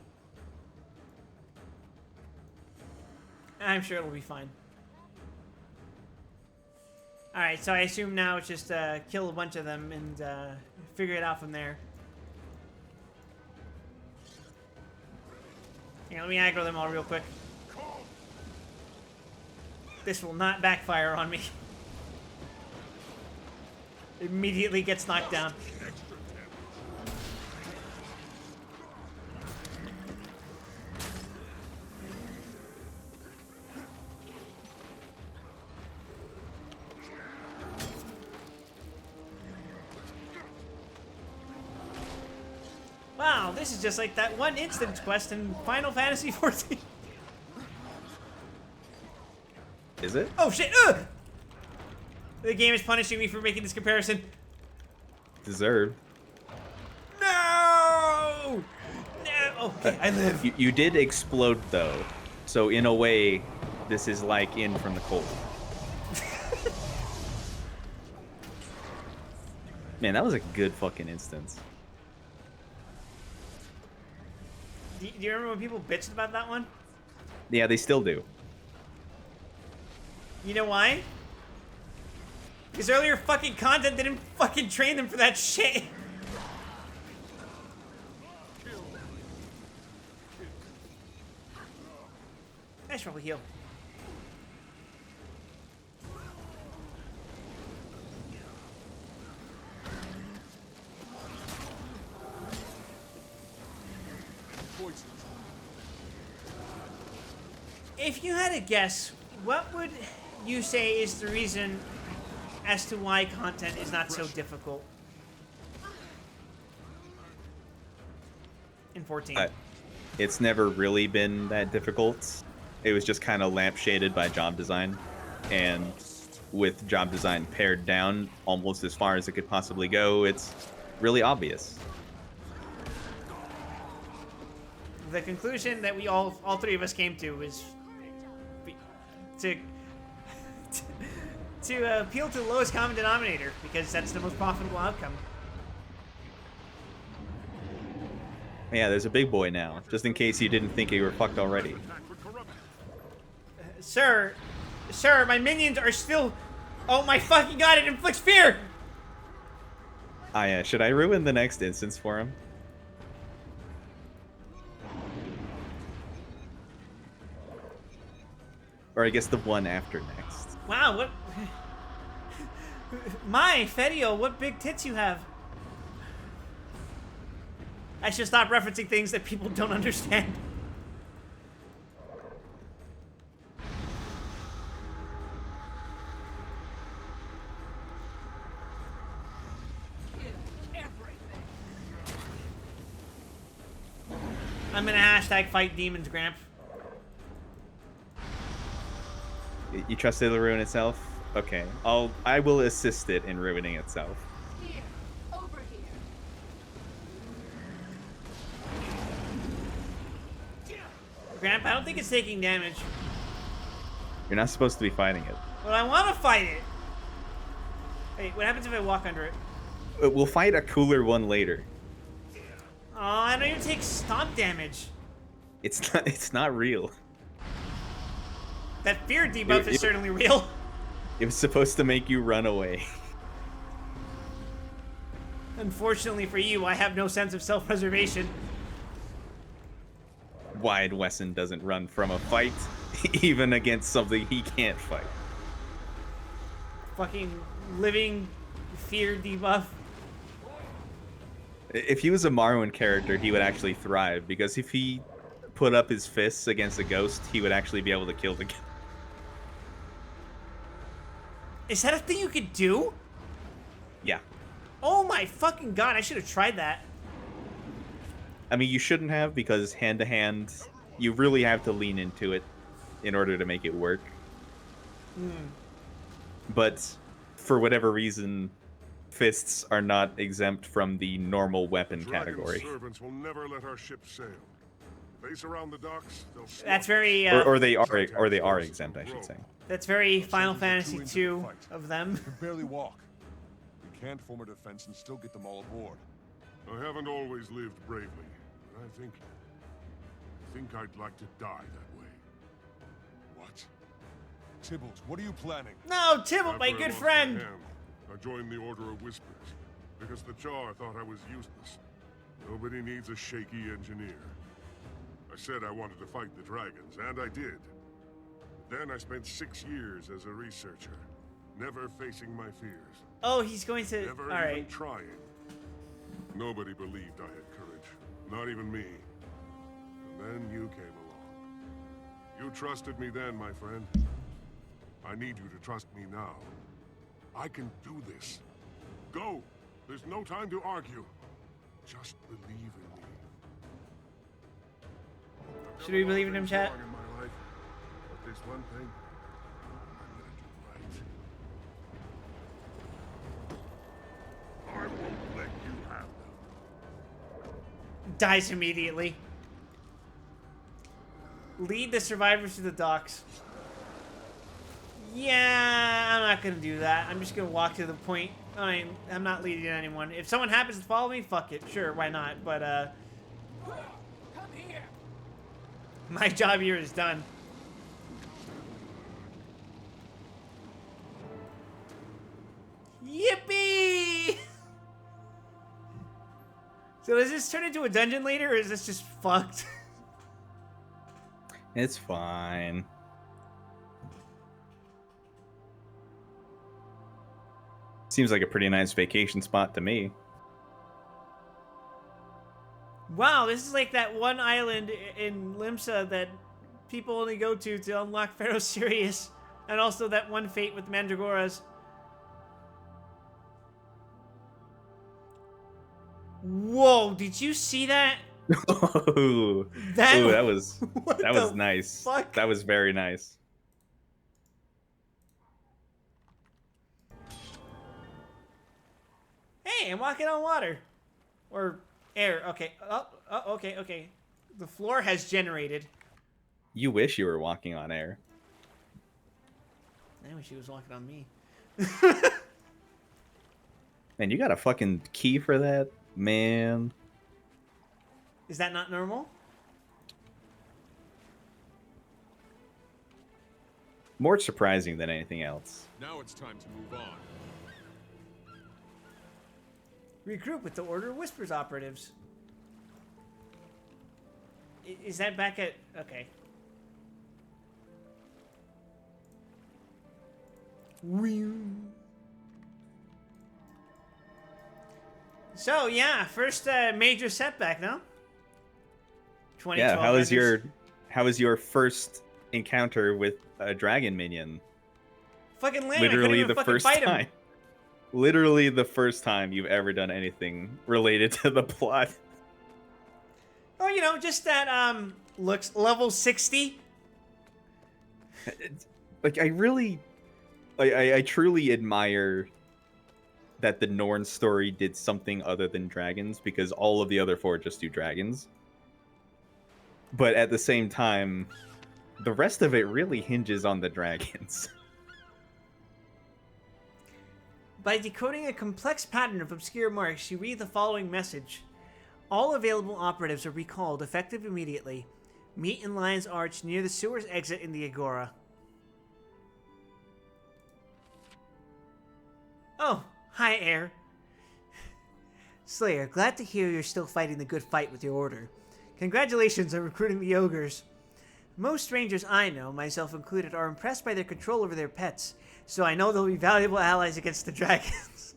I'm sure it'll be fine. Alright, so I assume now it's just kill a bunch of them and figure it out from there. Yeah, let me aggro them all real quick. This will not backfire on me. Immediately gets knocked down. Wow, this is just like that one instance quest in Final Fantasy XIV. Is it? Oh shit! Ugh! The game is punishing me for making this comparison. Deserved. No! No! Okay, I live. You did explode though, so in a way, this is like in from the cold. Man, that was a good fucking instance. Do you remember when people bitched about that one? Yeah, they still do. You know why? Because earlier fucking content didn't fucking train them for that shit. I should probably heal. If you had to guess, what would you say is the reason as to why content is not so difficult in 14? It's never really been that difficult. It was just kind of lampshaded by job design, and with job design pared down almost as far as it could possibly go, it's really obvious. The conclusion that we all three of us came to is to appeal to the lowest common denominator, because that's the most profitable outcome. Yeah, there's a big boy now, just in case you didn't think you were fucked already. Sir, my minions are still... Oh my fucking god, it inflicts fear! Ah, yeah, should I ruin the next instance for him? Or I guess the one after next. Wow, what... My, Fedio, what big tits you have. I should stop referencing things that people don't understand. I'm gonna hashtag fight demons, Gramp. You trust it'll ruin itself? Okay, I will assist it in ruining itself. Here, over here. Gramp, I don't think it's taking damage. You're not supposed to be fighting it. But I want to fight it. Hey, what happens if I walk under it? We'll fight a cooler one later. Oh, I don't even take stomp damage. It's not real. That fear debuff is certainly real. It was supposed to make you run away. Unfortunately for you, I have no sense of self-preservation. Wyatt Wesson doesn't run from a fight, even against something he can't fight. Fucking living fear debuff. If he was a Morrowind character, he would actually thrive, because if he put up his fists against a ghost, he would actually be able to kill the ghost. Is that a thing you could do? Yeah. Oh my fucking god, I should have tried that. I mean, you shouldn't have, because hand to hand, you really have to lean into it in order to make it work. But for whatever reason, fists are not exempt from the normal weapon category. Servants will never let our ship sail. They surround the docks, they'll That's very. Or they are exempt, I should say. That's very Final Fantasy II of them. You can barely walk. You can't form a defense and still get them all aboard. I haven't always lived bravely, but I think I'd like to die that way. What? Tybalt, what are you planning? No, Tybalt, my After I good lost friend. hand, I joined the Order of Whispers because the Jar thought I was useless. Nobody needs a shaky engineer. I said I wanted to fight the dragons, and I did. Then I spent 6 years as a researcher, never facing my fears. Oh, he's going to. Never All even right. trying. Nobody believed I had courage, not even me. And then you came along. You trusted me then, my friend. I need you to trust me now. I can do this. Go! There's no time to argue. Just believe in me. Should we believe in him, chat? In my life, but this one thing, I'm gonna do right. I won't let you have them. Dies immediately. Lead the survivors to the docks. Yeah, I'm not gonna do that. I'm just gonna walk to the point. I'm not leading anyone. If someone happens to follow me, fuck it. Sure, why not? But, Come here. my job here is done. Yippee! So does this turn into a dungeon later, or is this just fucked? It's fine. Seems like a pretty nice vacation spot to me. Wow, this is like that one island in Limsa that people only go to unlock Pharaoh Sirius, and also that one fate with Mandragoras. Whoa, did you see that? Ooh, That- that was what that was the nice. fuck? That was very nice. Hey, I'm walking on water. Or air. Okay. Oh, okay. The floor has generated. You wish you were walking on air. I wish he was walking on me. Man, you got a fucking key for that, man. Is that not normal? More surprising than anything else. Now it's time to move on. Regroup with the Order of Whispers operatives. Is that back at... Okay. So, yeah, first major setback, no? 2012 Yeah, renders. how was your first encounter with a dragon minion? Fucking lame, I couldn't Literally even the fucking first fight him. time. Literally the first time you've ever done anything related to the plot. Oh, you know, just that, looks level 60. Like, I truly admire that the Norn story did something other than dragons, because all of the other four just do dragons. But at the same time, the rest of it really hinges on the dragons. By decoding a complex pattern of obscure marks, you read the following message. All available operatives are recalled, effective immediately. Meet in Lion's Arch near the sewers exit in the Agora. Oh, hi, Air. Slayer, glad to hear you're still fighting the good fight with your order. Congratulations on recruiting the ogres. Most strangers I know, myself included, are impressed by their control over their pets, so I know they'll be valuable allies against the dragons.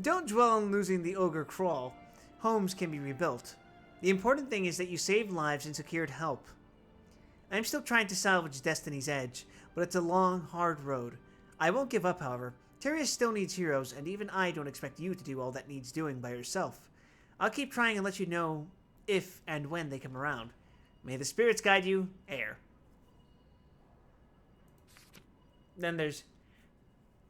Don't dwell on losing the ogre crawl. Homes can be rebuilt. The important thing is that you saved lives and secured help. I'm still trying to salvage Destiny's Edge, but it's a long, hard road. I won't give up, however. Tyrius still needs heroes, and even I don't expect you to do all that needs doing by yourself. I'll keep trying and let you know if and when they come around. May the spirits guide you, Air. Then there's...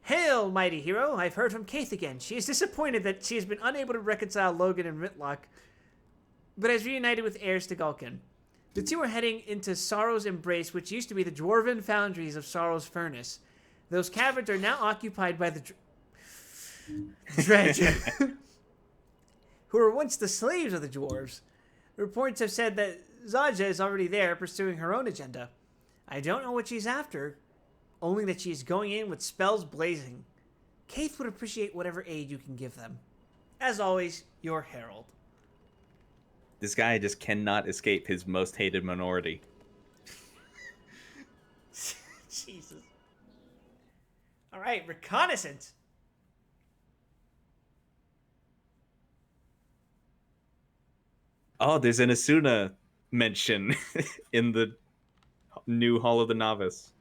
Hail, mighty hero! I've heard from Kaith again. She is disappointed that she has been unable to reconcile Logan and Ritlock, but has reunited with Air Stegulkin. The two are heading into Sorrow's Embrace, which used to be the dwarven foundries of Sorrow's Furnace. Those caverns are now occupied by the Dredge, who were once the slaves of the dwarves. Reports have said that Zaja is already there, pursuing her own agenda. I don't know what she's after, only that she is going in with spells blazing. Kaith would appreciate whatever aid you can give them. As always, your Herald. This guy just cannot escape his most hated minority. Jesus. All right, reconnaissance. Oh, there's an Asuna mention in the new Hall of the Novice.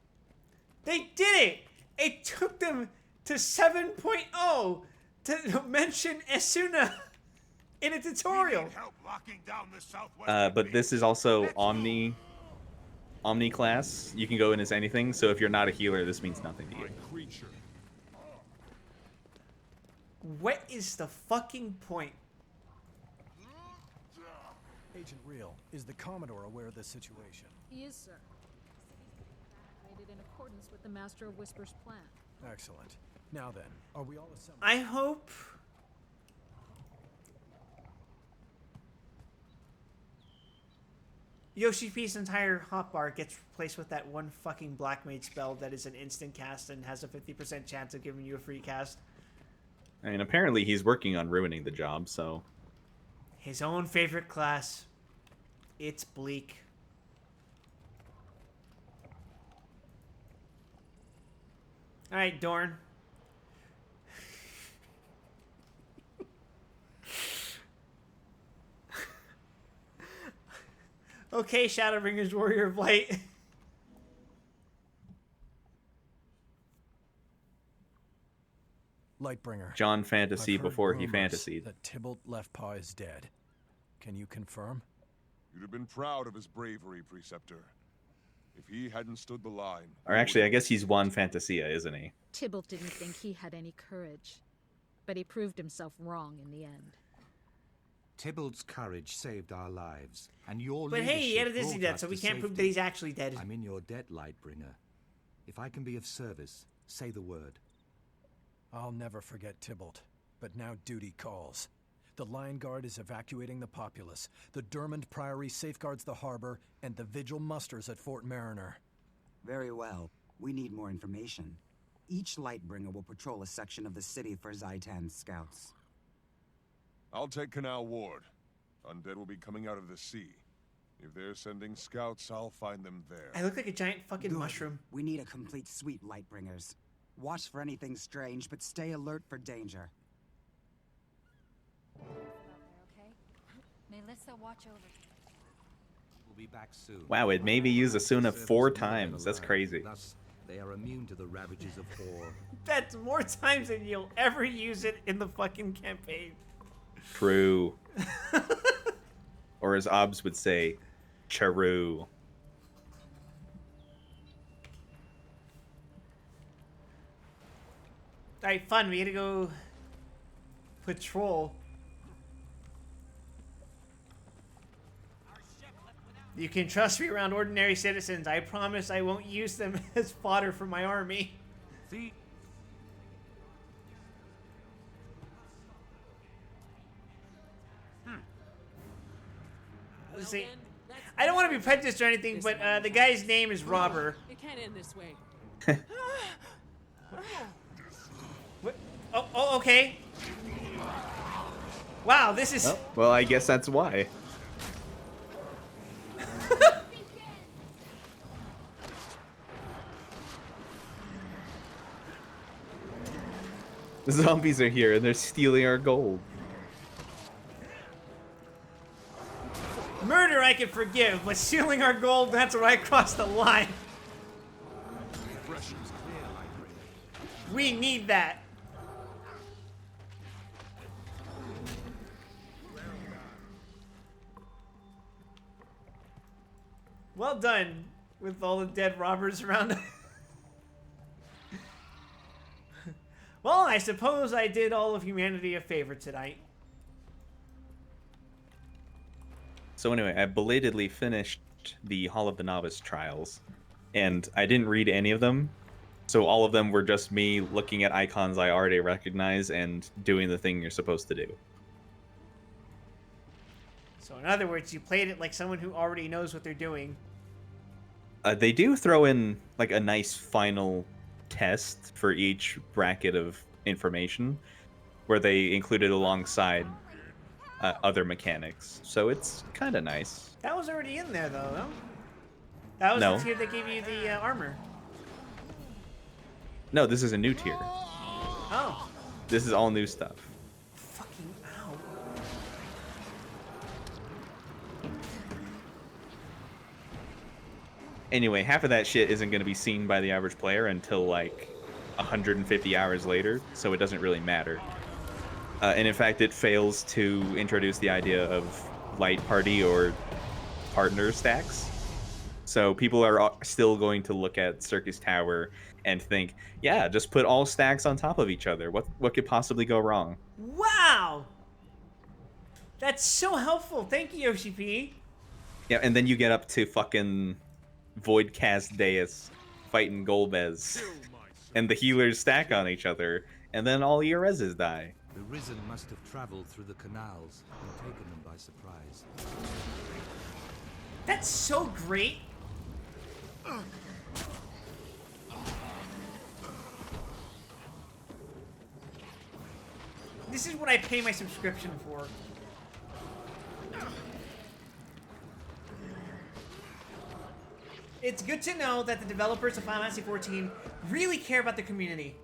They did it! It took them to 7.0 to mention Asuna in a tutorial. But this is also Omni class. You can go in as anything, so if you're not a healer, this means nothing to you. What is the fucking point? Agent Real, is the Commodore aware of the situation? He is, sir. Rated in accordance with the Master of Whispers plan. Excellent. Now then, are we all assembled? I hope... Yoshi P's entire hotbar gets replaced with that one fucking Black Mage spell that is an instant cast and has a 50% chance of giving you a free cast. I mean, apparently he's working on ruining the job, so... His own favorite class. It's bleak. Alright, Dorn. Okay, Shadowbringers, Warrior of Light. Lightbringer. John Fantasy I've heard before he rumors fantasied. that Tybalt Leftpaw is dead. Can you confirm? You'd have been proud of his bravery, Preceptor. If he hadn't stood the line... Or actually, I guess he's Juan Fantasia, isn't he? Tybalt didn't think he had any courage, but he proved himself wrong in the end. Tybalt's courage saved our lives, and your But hey, he had a leadership Disney brought dead, us so we to can't prove that safety. he's actually dead. I'm in your debt, Lightbringer. If I can be of service, say the word. I'll never forget Tybalt, but now duty calls. The Lion Guard is evacuating the populace. The Dermond Priory safeguards the harbor, and the Vigil musters at Fort Mariner. Very well. We need more information. Each Lightbringer will patrol a section of the city for Zaitan's scouts. I'll take Canal Ward. Undead will be coming out of the sea. If they're sending scouts, I'll find them there. I look like a giant fucking Good. mushroom. We need a complete sweep, Lightbringers. Watch for anything strange, but stay alert for danger. Okay? Melissa, watch over. We'll be back soon. Wow, it made me use Asuna Service 4 is more than times. That's alive. crazy. Thus, they are immune to the ravages of war. That's more times than you'll ever use it in the fucking campaign. True. Or as Obs would say, Charu. Alright, fun. We gotta go patrol. You can trust me around ordinary citizens. I promise I won't use them as fodder for my army. See? Let's see. I don't want to be prejudiced or anything, but the guy's name is Robber. It can't end this way. What? Oh, okay. Wow, this is... Oh, well, I guess that's why. The zombies are here and they're stealing our gold. Murder I can forgive, but stealing our gold, that's where I crossed the line. We need that. Well done with all the dead robbers around. Well, I suppose I did all of humanity a favor tonight. So anyway, I belatedly finished the Hall of the Novice trials, and I didn't read any of them. So all of them were just me looking at icons I already recognize and doing the thing you're supposed to do. So in other words, you played it like someone who already knows what they're doing. They do throw in like a nice final test for each bracket of information, where they include it alongside other mechanics. So it's kind of nice. That was already in there, though, no? That was No. the tier that gave you the armor. No, this is a new tier. Oh. This is all new stuff. Fucking ow. Anyway, half of that shit isn't going to be seen by the average player until like 150 hours later, so it doesn't really matter. And in fact, it fails to introduce the idea of light party or partner stacks. So people are still going to look at Circus Tower and think, yeah, just put all stacks on top of each other. What could possibly go wrong? Wow! That's so helpful. Thank you, Yoshi P. Yeah, and then you get up to fucking Voidcast Deus fighting Golbez, and the healers stack on each other, and then all your reses die. The Risen must have traveled through the canals and taken them by surprise. That's so great. This is what I pay my subscription for. It's good to know that the developers of Final Fantasy XIV really care about the community.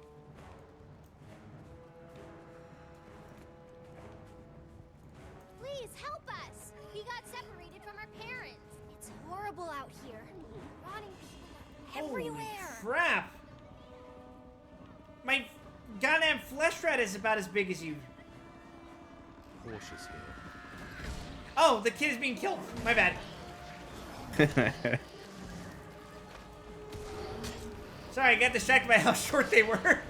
Please help us! We got separated from our parents. It's horrible out here. Rotting people everywhere. Holy crap! My goddamn flesh rat is about as big as you. Cautious here. Oh, the kid is being killed. My bad. Sorry, I got distracted by how short they were.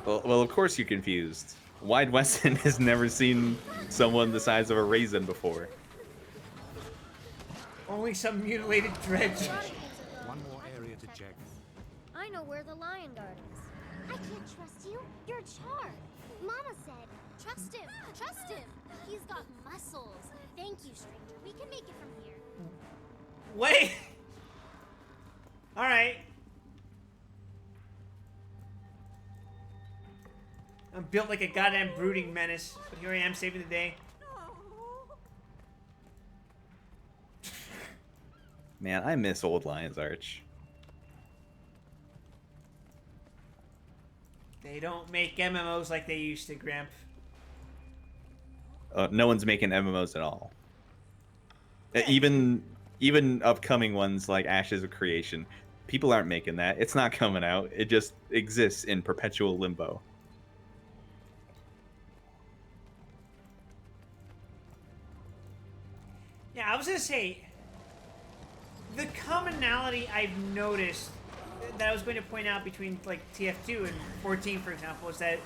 Well, of course you're confused. Wide Weston has never seen someone the size of a raisin before. Only some mutilated dredge. One more area to check. I know where the lion guard is. I can't trust you. You're charred. Mama said, trust him. Trust him. He's got muscles. Thank you, stranger. We can make it from here. Wait. All right. I'm built like a goddamn brooding menace, but here I am saving the day. Man, I miss old Lion's Arch. They don't make MMOs like they used to, Gramp. No one's making MMOs at all. Even upcoming ones like Ashes of Creation, people aren't making that. It's not coming out. It just exists in perpetual limbo. Yeah, I was gonna say, the commonality I've noticed that I was going to point out between like TF2 and 14, for example, is that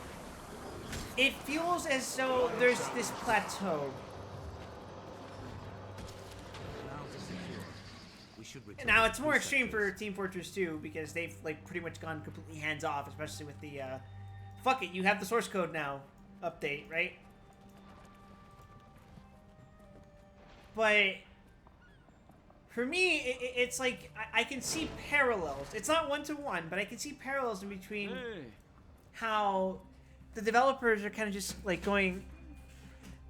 it feels as though there's this plateau. Now it's more extreme for Team Fortress 2 because they've like pretty much gone completely hands off, especially with the fuck it, you have the source code now update, right? But for me, it's like I can see parallels. It's not one-to-one, but I can see parallels in between how the developers are kind of just like going,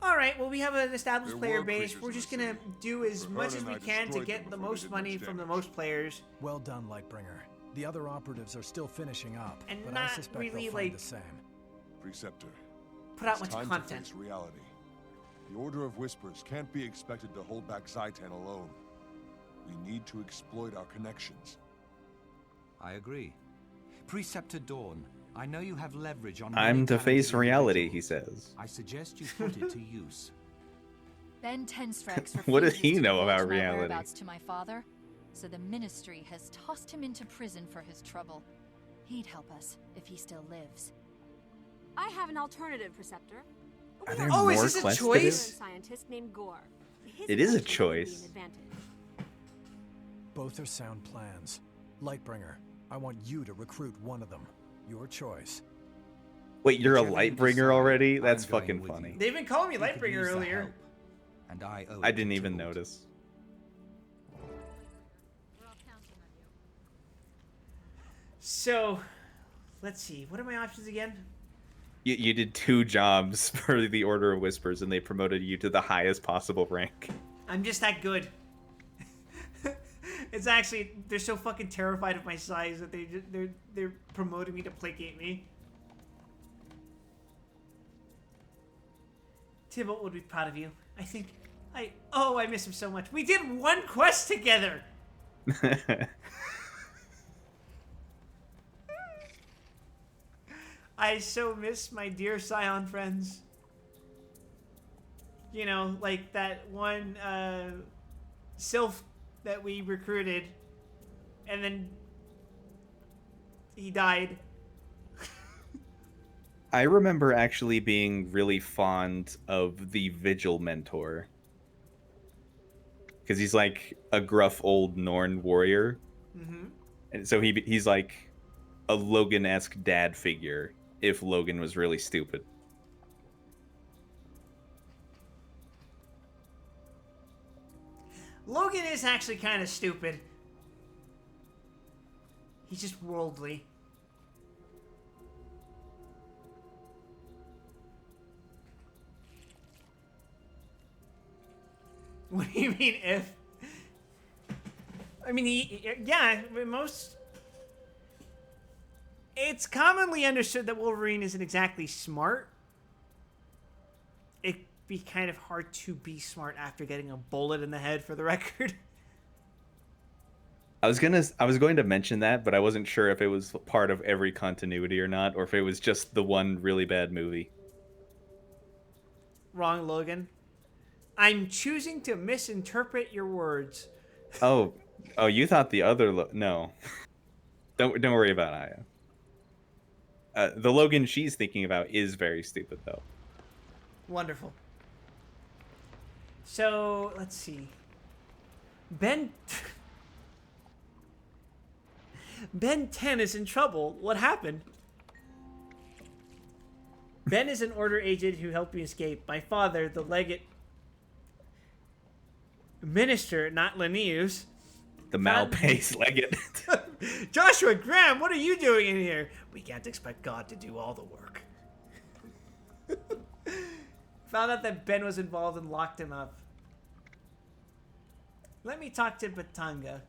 all right, well, we have an established player base. We're just going to do as much as we can to get the most money from the most players. Well done, Lightbringer. The other operatives are still finishing up, and but not I suspect really they'll find like the same. Preceptor, put out it's much time content. To face reality. The Order of Whispers can't be expected to hold back Zaitan alone. We need to exploit our connections. I agree. Preceptor Dawn, I know you have leverage on... Time to face talented reality, individuals. he says. I suggest you put it to use. Ben Tenstrike's What does refuses he to know divulge about my reality? whereabouts to my father, so the Ministry has tossed him into prison for his trouble. He'd help us if he still lives. I have an alternative, Preceptor. Are there Oh, is more this a quests to choice? this? Scientist named Gore. His It is a invention would be choice. an advantage. Both are sound plans. Lightbringer, I want you to recruit one of them. Your choice. Wait, you're a Whichever you Lightbringer decide, already? I'm That's going fucking with funny. you. They've been calling me You could Lightbringer use the earlier. help, and I owe I it to didn't even Tybalt. notice. So, let's see. What are my options again? You did 2 jobs for the Order of Whispers, and they promoted you to the highest possible rank. I'm just that good. It's actually, they're so fucking terrified of my size that they're promoting me to placate me. Tybalt would be proud of you. I think I miss him so much. We did 1 quest together. I so miss my dear Scion friends. You know, like that one Sylph that we recruited, and then he died. I remember actually being really fond of the Vigil mentor. Because he's like a gruff old Norn warrior. Mm-hmm. And so he's like a Logan-esque dad figure if Logan was really stupid. Logan is actually kind of stupid. He's just worldly. What do you mean if? I mean, yeah, most... It's commonly understood that Wolverine isn't exactly smart. It'd be kind of hard to be smart after getting a bullet in the head, for the record. I was going to mention that, but I wasn't sure if it was part of every continuity or not, or if it was just the one really bad movie. Wrong, Logan. I'm choosing to misinterpret your words. Oh, you thought the other no. Don't worry about Aya. The Logan she's thinking about is very stupid, though. Wonderful. So, let's see. Ben 10 is in trouble. What happened? Ben is an Order agent who helped me escape. My father, the legate minister, not Linnaeus. The Malpace legate. Joshua Graham, what are you doing in here? We can't expect God to do all the work. Found out that Ben was involved and locked him up. Let me talk to Batanga.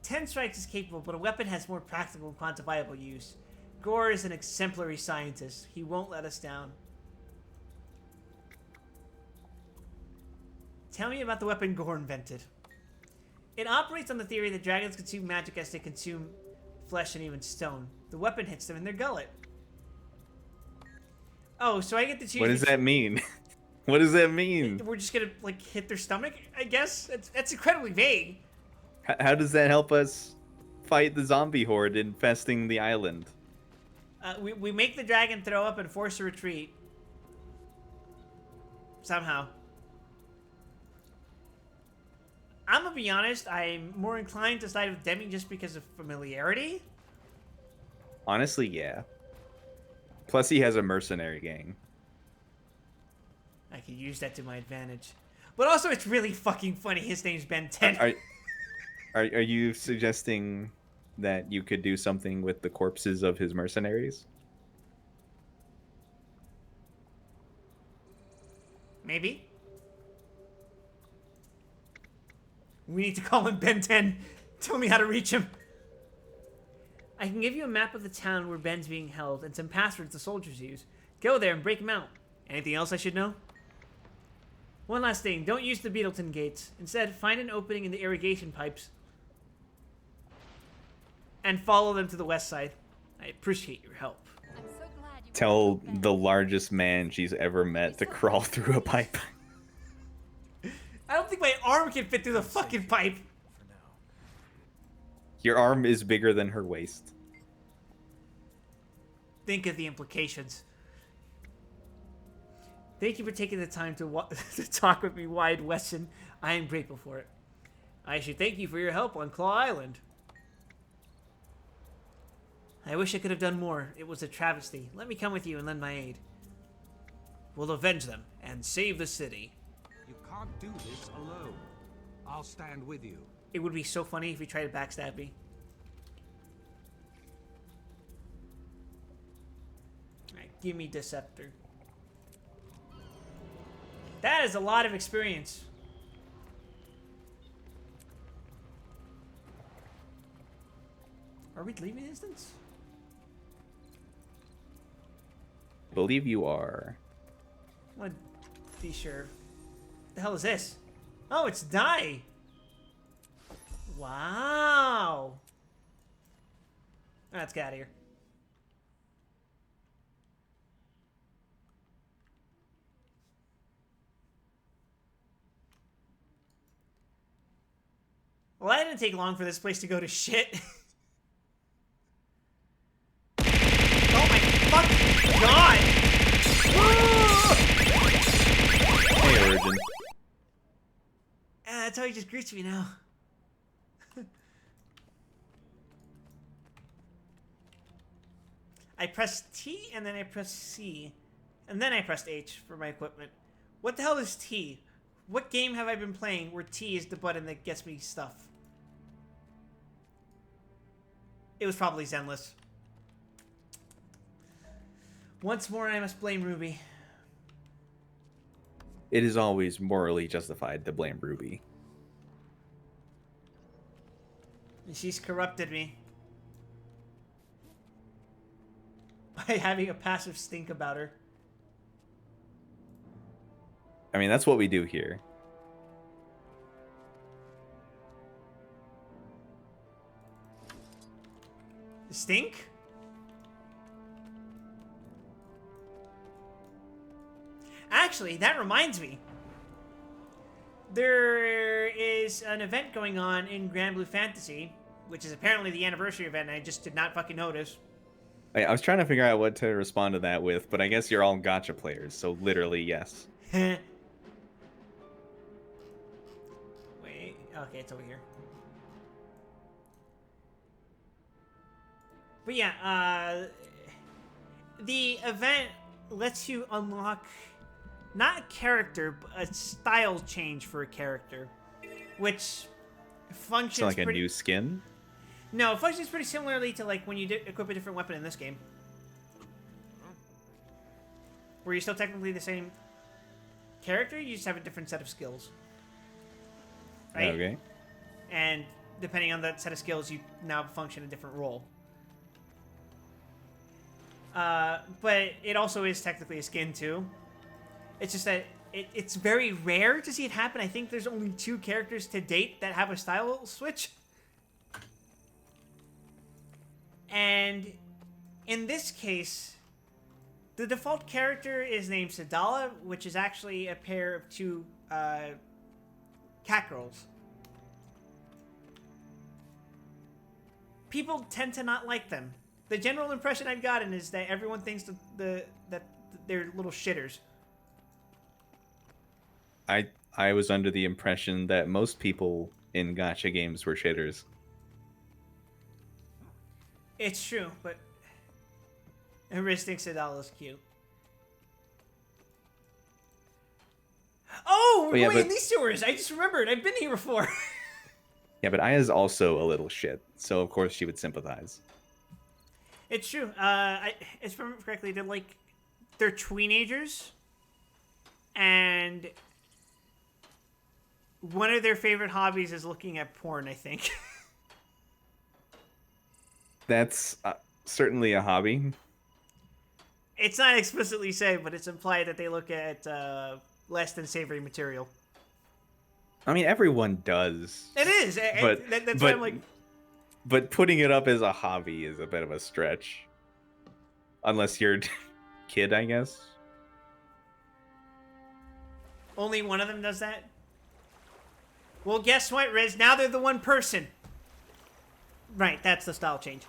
Ten Strikes is capable, but a weapon has more practical and quantifiable use. Gore is an exemplary scientist. He won't let us down. Tell me about the weapon Gore invented. It operates on the theory that dragons consume magic as they consume flesh and even stone. The weapon hits them in their gullet. Oh, so I get to choose. What does that mean? What does that mean? We're just gonna like hit their stomach, I guess. That's incredibly vague. How does that help us fight the zombie horde infesting the island? We make the dragon throw up and force a retreat. Somehow. I'm gonna be honest, I'm more inclined to side with Demi just because of familiarity. Honestly, yeah. Plus, he has a mercenary gang. I could use that to my advantage. But also, it's really fucking funny. His name's Ben 10. Are you suggesting that you could do something with the corpses of his mercenaries? Maybe. We need to call him Ben 10. Tell me how to reach him. I can give you a map of the town where Ben's being held and some passwords the soldiers use. Go there and break him out. Anything else I should know? One last thing. Don't use the Beetleton gates. Instead, find an opening in the irrigation pipes and follow them to the west side. I appreciate your help. I'm so glad Tell the largest man she's ever met to crawl through a pipe. I don't think my arm can fit through the fucking pipe. Your arm is bigger than her waist. Think of the implications. Thank you for taking the time to to talk with me, Wide Wesson. I am grateful for it. I should thank you for your help on Claw Island. I wish I could have done more. It was a travesty. Let me come with you and lend my aid. We'll avenge them and save the city. You can't do this alone. I'll stand with you. It would be so funny if you tried to backstab me. Alright, give me Deceptor. That is a lot of experience. Are we leaving the instance? Believe you are. I want to be sure. The hell is this? Oh, it's Die. Wow. Let's get out of here. Well, that didn't take long for this place to go to shit. Oh my fucking god! Hey, Origin. That's how he just greets me now. I pressed T and then I pressed C. And then I pressed H for my equipment. What the hell is T? What game have I been playing where T is the button that gets me stuff? It was probably Zenless. Once more, I must blame Ruby. It is always morally justified to blame Ruby. She's corrupted me. By having a passive stink about her. I mean, that's what we do here. Stink? Actually, that reminds me. There is an event going on in Grand Blue Fantasy, which is apparently the anniversary event, and I just did not fucking notice. I was trying to figure out what to respond to that with, but I guess you're all gacha players, so literally, yes. Wait, okay, it's over here. But yeah, the event lets you unlock not a character, but a style change for a character, which functions So like a new skin? No, it functions pretty similarly to like when you equip a different weapon in this game. Where you're still technically the same character, you just have a different set of skills. Right? Okay. And depending on that set of skills, you now function a different role. But it also is technically a skin too. It's just that it's very rare to see it happen. I think there's only 2 characters to date that have a style switch. And in this case, the default character is named Sadala, which is actually a pair of 2 cat girls. People tend to not like them. The general impression I've gotten is that everyone thinks that they're little shitters. I was under the impression that most people in gacha games were shitters. It's true, but Riz thinks Sadala's cute. Oh, we're going in these sewers. I just remembered. I've been here before. Yeah, but Aya's also a little shit, so of course she would sympathize. It's true. If I remember correctly, they're teenagers, and one of their favorite hobbies is looking at porn, I think. That's certainly a hobby. It's not explicitly said, but it's implied that they look at less than savory material. I mean, everyone does. It is. That's why I'm like... But putting it up as a hobby is a bit of a stretch. Unless you're kid, I guess. Only one of them does that? Well, guess what, Riz? Now they're the one person. Right, that's the style change.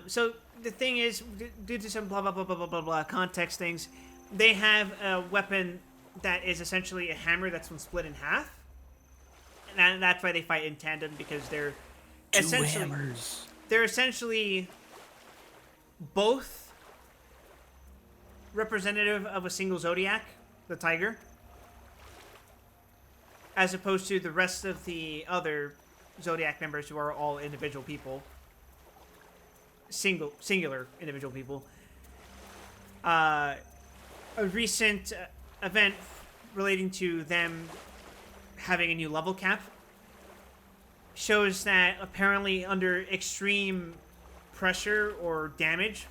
So the thing is, due to some blah, blah, blah, blah, blah, blah, blah context things, they have a weapon that is essentially a hammer that's been split in half. And that's why they fight in tandem, because they're essentially... hammers. They're essentially both representative of a single zodiac, the tiger, as opposed to the rest of the other zodiac members who are all individual people, singular individual people. A recent event relating to them having a new level cap shows that apparently under extreme pressure or damage,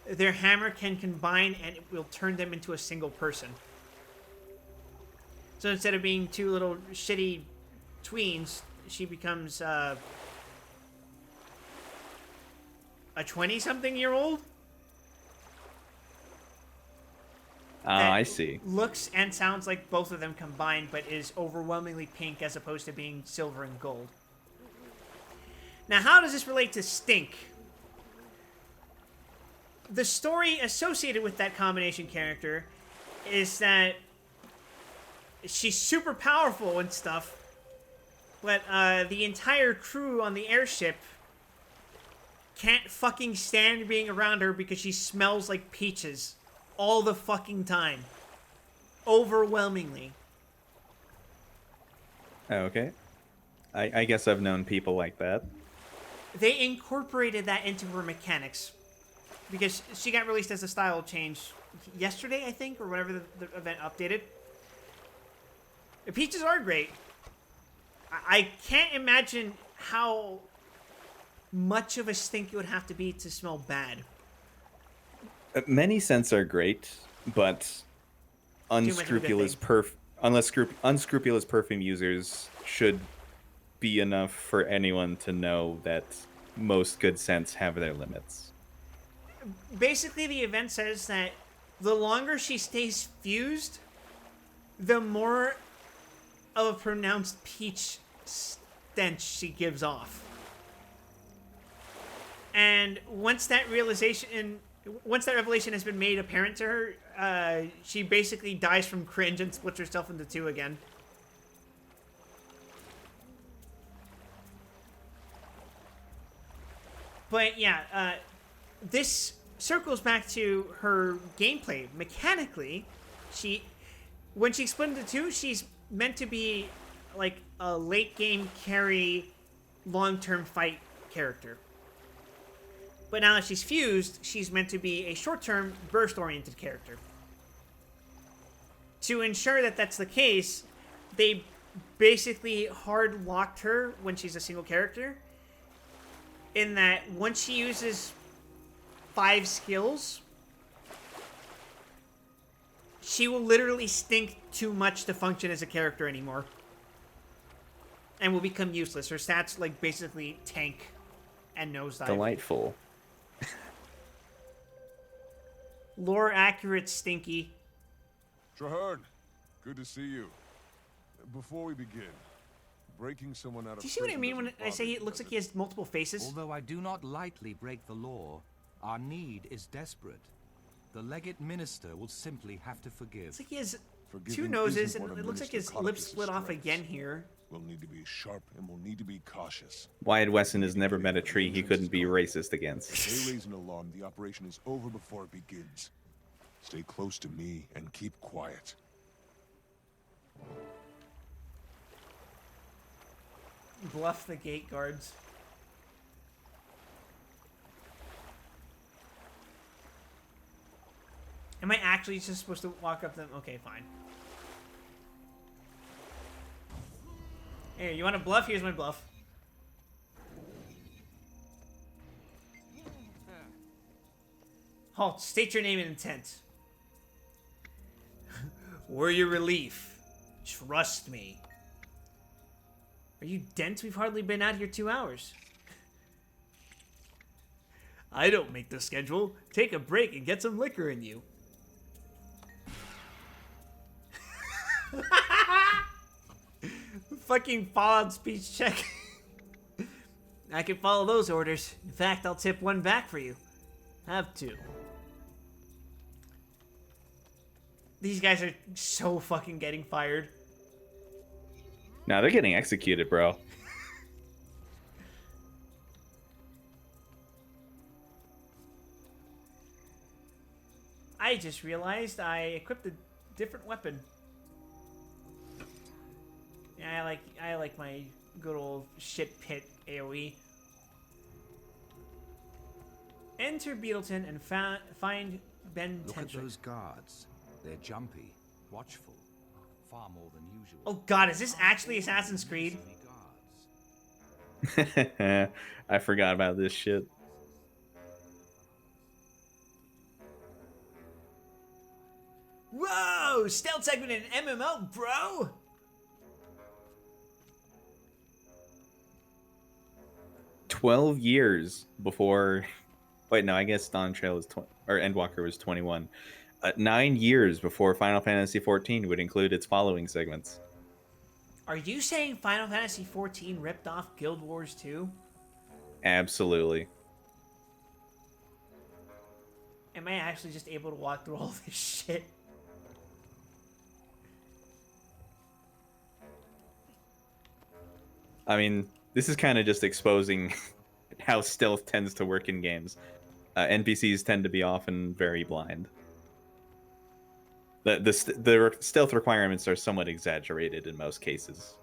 their hammer can combine and it will turn them into a single person. So instead of being two little shitty tweens, she becomes a 20-something-year-old. I see. Looks and sounds like both of them combined, but is overwhelmingly pink as opposed to being silver and gold. Now, how does this relate to Stink? The story associated with that combination character is that she's super powerful and stuff, but the entire crew on the airship can't fucking stand being around her because she smells like peaches all the fucking time. Overwhelmingly. Okay. I guess I've known people like that. They incorporated that into her mechanics because she got released as a style change yesterday, I think, or whenever the event updated. The peaches are great. I can't imagine how much of a stink it would have to be to smell bad. Many scents are great, but unscrupulous unscrupulous perfume users should be enough for anyone to know that most good scents have their limits. Basically, the event says that the longer she stays fused, the more of a pronounced peach stench she gives off. And once that revelation has been made apparent to her, she basically dies from cringe and splits herself into two again. But yeah, this circles back to her gameplay. Mechanically, when she split into two, she's meant to be like a late game carry, long-term fight character. But now that she's fused, she's meant to be a short-term, burst-oriented character. To ensure that that's the case, they basically hard-locked her when she's a single character, in that once she uses 5 skills, she will literally stink too much to function as a character anymore. And will become useless. Her stats, like, basically tank and nosedive. Delightful. Lore accurate stinky. Traherne, good to see you. Before we begin, breaking someone out of Do you see what I mean when prison I say it looks like he has multiple faces? Although I do not lightly break the law, our need is desperate. The legate minister will simply have to forgive. It's like he has Forgiving 2 noses, isn't and one it of looks like Minister his lips Colicus's split off strengths. again here. We'll need to be sharp and we'll need to be cautious. Wyatt Wesson has never met a tree he couldn't be racist against. If they raise an alarm, the operation is over before it begins. Stay close to me and keep quiet. Bluff the gate guards. Am I actually just supposed to walk up to them? Okay, fine. Here, you want a bluff? Here's my bluff. Halt. State your name and intent. We're your relief. Trust me. Are you dense? We've hardly been out here 2 hours. I don't make the schedule. Take a break and get some liquor in you. fucking Fallout speech check. I can follow those orders. In fact, I'll tip one back for you. Have to. These guys are so fucking getting fired. Nah, they're getting executed, bro. I just realized I equipped a different weapon. Yeah, I like my good old shit pit AoE. Enter Beetleton and find Ben Look at Tentrick. those guards. They're jumpy, watchful, far more than usual. Oh god, is this actually Assassin's Creed? I forgot about this shit. Whoa! Stealth segment in MMO, bro! $12 before. Wait, no, I guess Dawn Trail was 20, or Endwalker was 21. 9 years before Final Fantasy XIV would include its following segments. Are you saying Final Fantasy XIV ripped off Guild Wars 2? Absolutely. Am I actually just able to walk through all this shit? I mean, this is kind of just exposing how stealth tends to work in games. NPCs tend to be often very blind. The stealth requirements are somewhat exaggerated in most cases.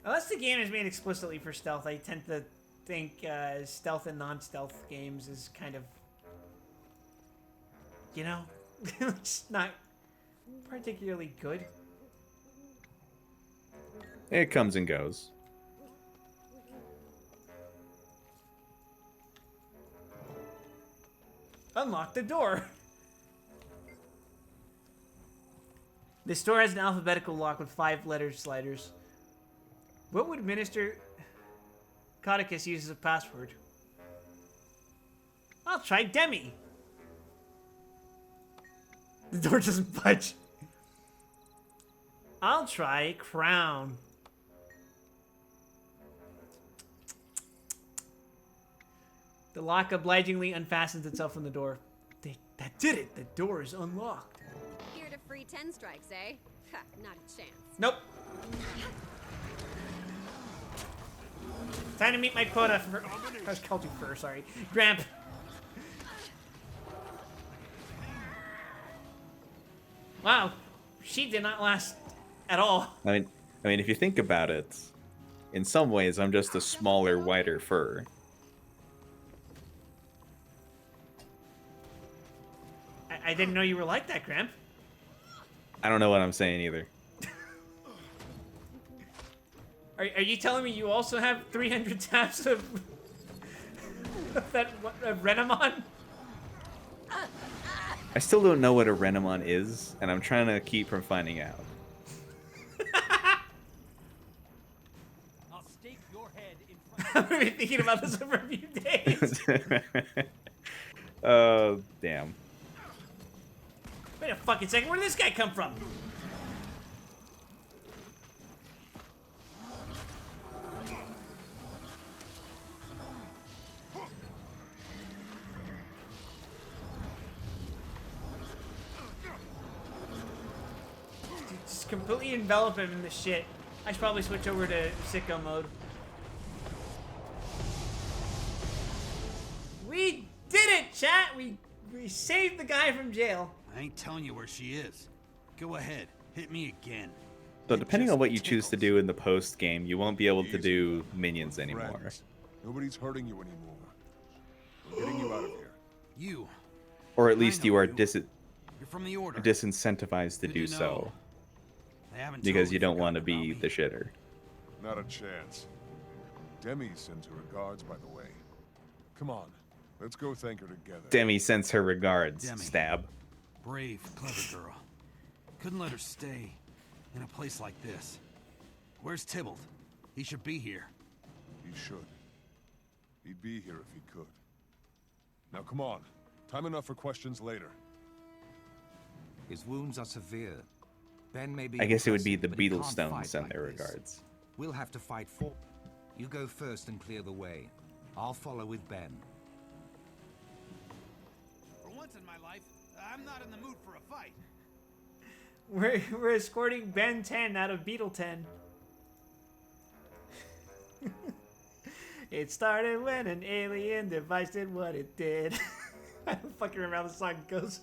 Unless the game is made explicitly for stealth, I tend to think stealth and non-stealth games is kind of, you know, it's not particularly good. It comes and goes. Unlock the door. This door has an alphabetical lock with 5-letter sliders. What would Minister Codicus use as a password? I'll try Demi. The door doesn't budge. I'll try Crown. The lock obligingly unfastens itself from the door. That did it. The door is unlocked. Here to free 10 strikes, eh? Ha, not a chance. Nope. Time to meet my quota for... I was called you first, sorry. Gramp. Wow. She did not last at all. I mean, if you think about it, in some ways, I'm just a smaller, wider fur. I didn't know you were like that, Gramp. I don't know what I'm saying either. Are you telling me you also have 300 taps of that Renamon? I still don't know what a Renamon is, and I'm trying to keep from finding out. I'll stake your head in I'm gonna be thinking about this over a few days. Damn. Wait a fucking second, where did this guy come from? Just completely envelop him in the shit. I should probably switch over to sicko mode. We did it, chat! We saved the guy from jail. I ain't telling you where she is. Go ahead, hit me again. So depending on what you choose to do in the post game, you won't be able to do minions anymore. Friends. Nobody's hurting you anymore. We're getting you out of here. You. Or at least you are You're from the Order. disincentivized to Good do to so. know. They haven't Because totally you don't want to forgotten be about the me. shitter. Not a chance. Demi sends her regards, by the way. Come on, let's go thank her together. Demi sends her regards. Demi. Stab. Brave, clever girl. Couldn't let her stay in a place like this. Where's Tybalt? He should be here. He should. He'd be here if he could. Now come on. Time enough for questions later. His wounds are severe. Ben may be I guess it would be the impressive, but he can't Beetlestones fight send like their this. regards. We'll have to fight for. You go first and clear the way. I'll follow with Ben. For once in my life, I'm not in the mood for a fight. We're escorting Ben 10 out of Beetle 10. It started when an alien device did what it did. I don't fucking remember how the song goes.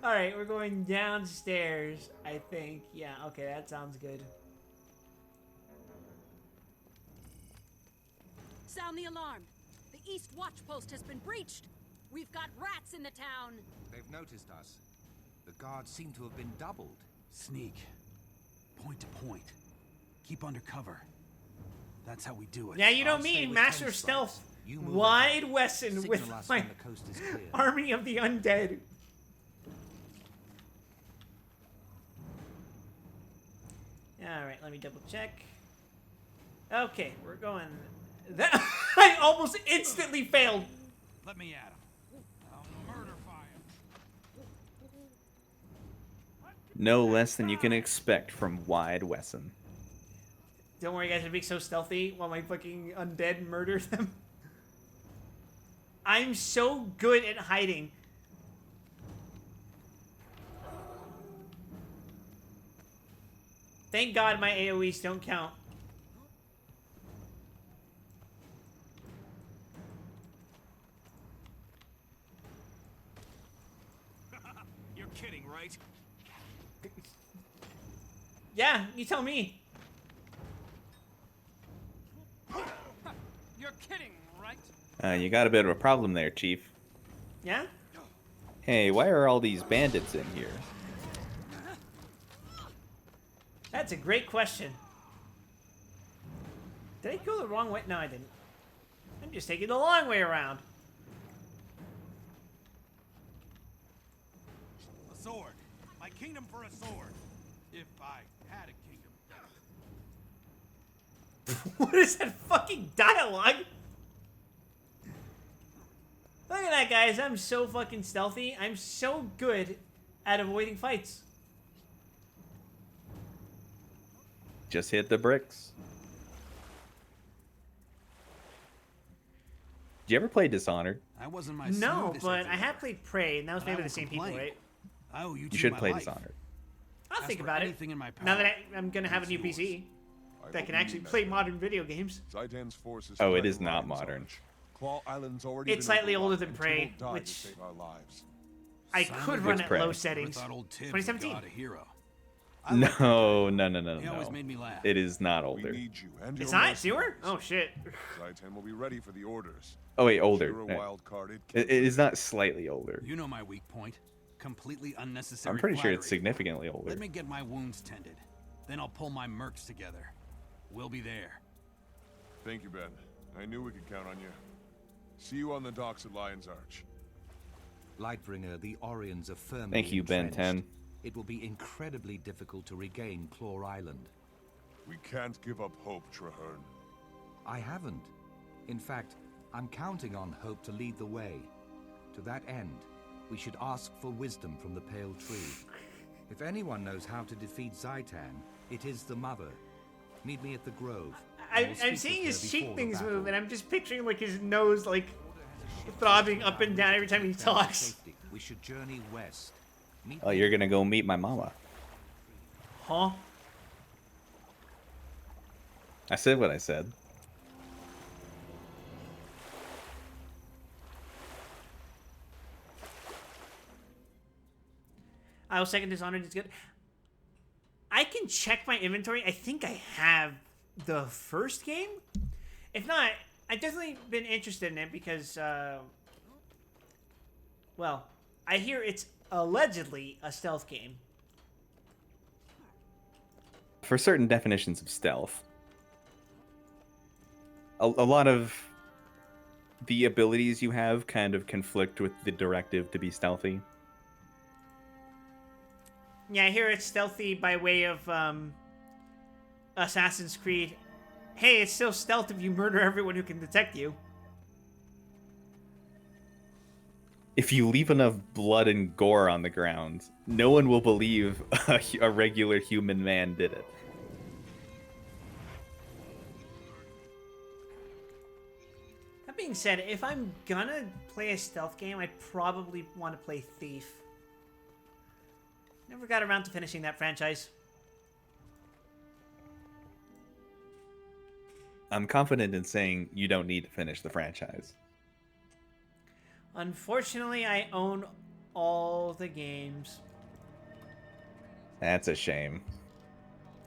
Alright, we're going downstairs, I think. Yeah, okay, that sounds good. Sound the alarm. The East Watch Post has been breached. We've got rats in the town. They've noticed us. The guards seem to have been doubled. Sneak. Point to point. Keep under cover. That's how we do it. Yeah, you know I'll stay me, with Master 10 of strikes. Stealth. You move Wide ahead. Wesson Signal with us my when the coast is clear. army of the undead. Alright, let me double check. Okay, we're going... That I almost instantly failed. Let me at him. I'll murder fire. No less than you can expect from Wide Wesson. Don't worry, guys, I'm being so stealthy while my fucking undead murders them. I'm so good at hiding. Thank God my AoEs don't count. You're kidding, right? Yeah, you tell me. You're kidding, right? You got a bit of a problem there, Chief. Yeah? Hey, why are all these bandits in here? That's a great question. Did I go the wrong way? No, I didn't. I'm just taking the long way around. A sword. My kingdom for a sword. If I had a kingdom. What is that fucking dialogue? Look at that, guys. I'm so fucking stealthy. I'm so good at avoiding fights. Just hit the bricks. Did you ever play Dishonored? That wasn't my No, smoothest but idea. I have played Prey, and that was But I made by the won't same people, complain. right? I owe you You two should my play life. Dishonored. I'll Ask think for about it. anything in my Now power. that I'm gonna have a It's new yours. PC I that hope can you actually mean play that. modern video games. Zaidan's forces Oh, it threaten is not Lion's modern. Arch. Claw Island's already It's been slightly older overrun, than and Prey, Tybalt died which to save our lives. I Son could of run What's at Prey? low Never settings. thought old Tibbs 2017. was God, a hero. I like that No, guy. no, no, no, He always no. made me laugh. It is not We older. need you and It's your not sewer? mercenaries. Oh shit. Zaitan will be ready for the orders. Oh wait, older. You're a No. wild card. It is not slightly older. You know my weak point. Completely unnecessary I'm pretty sure it's flattery. significantly older. Let me get my wounds tended. Then I'll pull my mercs together. We'll be there. Thank you, Ben. I knew we could count on you. See you on the docks at Lion's Arch. Lightbringer, the Orions are firmly Thank you, Ben entrenched. 10. It will be incredibly difficult to regain Claw Island. We can't give up hope, Traherne. I haven't. In fact, I'm counting on Hope to lead the way. To that end, we should ask for wisdom from the Pale Tree. If anyone knows how to defeat Zaitan, it is the Mother. Meet me at the Grove. I will I'm speak seeing with his her cheek before the things battle. move, and I'm just picturing like his nose like throbbing up and down every time he talks. Safety. We should journey west. Meet Oh, me you're gonna go meet my mama. Huh? I said what I said. I will second Dishonored. It's good. I can check my inventory. I think I have the first game. If not, I've definitely been interested in it because, well, I hear it's allegedly a stealth game. For certain definitions of stealth, a lot of the abilities you have kind of conflict with the directive to be stealthy. Yeah, I hear it's stealthy by way of Assassin's Creed. Hey, it's still stealth if you murder everyone who can detect you. if you leave enough blood and gore on the ground, no one will believe a regular human man did it. That being said, if I'm gonna play a stealth game, I'd probably want to play Thief. Never got around to finishing that franchise. I'm confident in saying you don't need to finish the franchise. Unfortunately, I own all the games. That's a shame.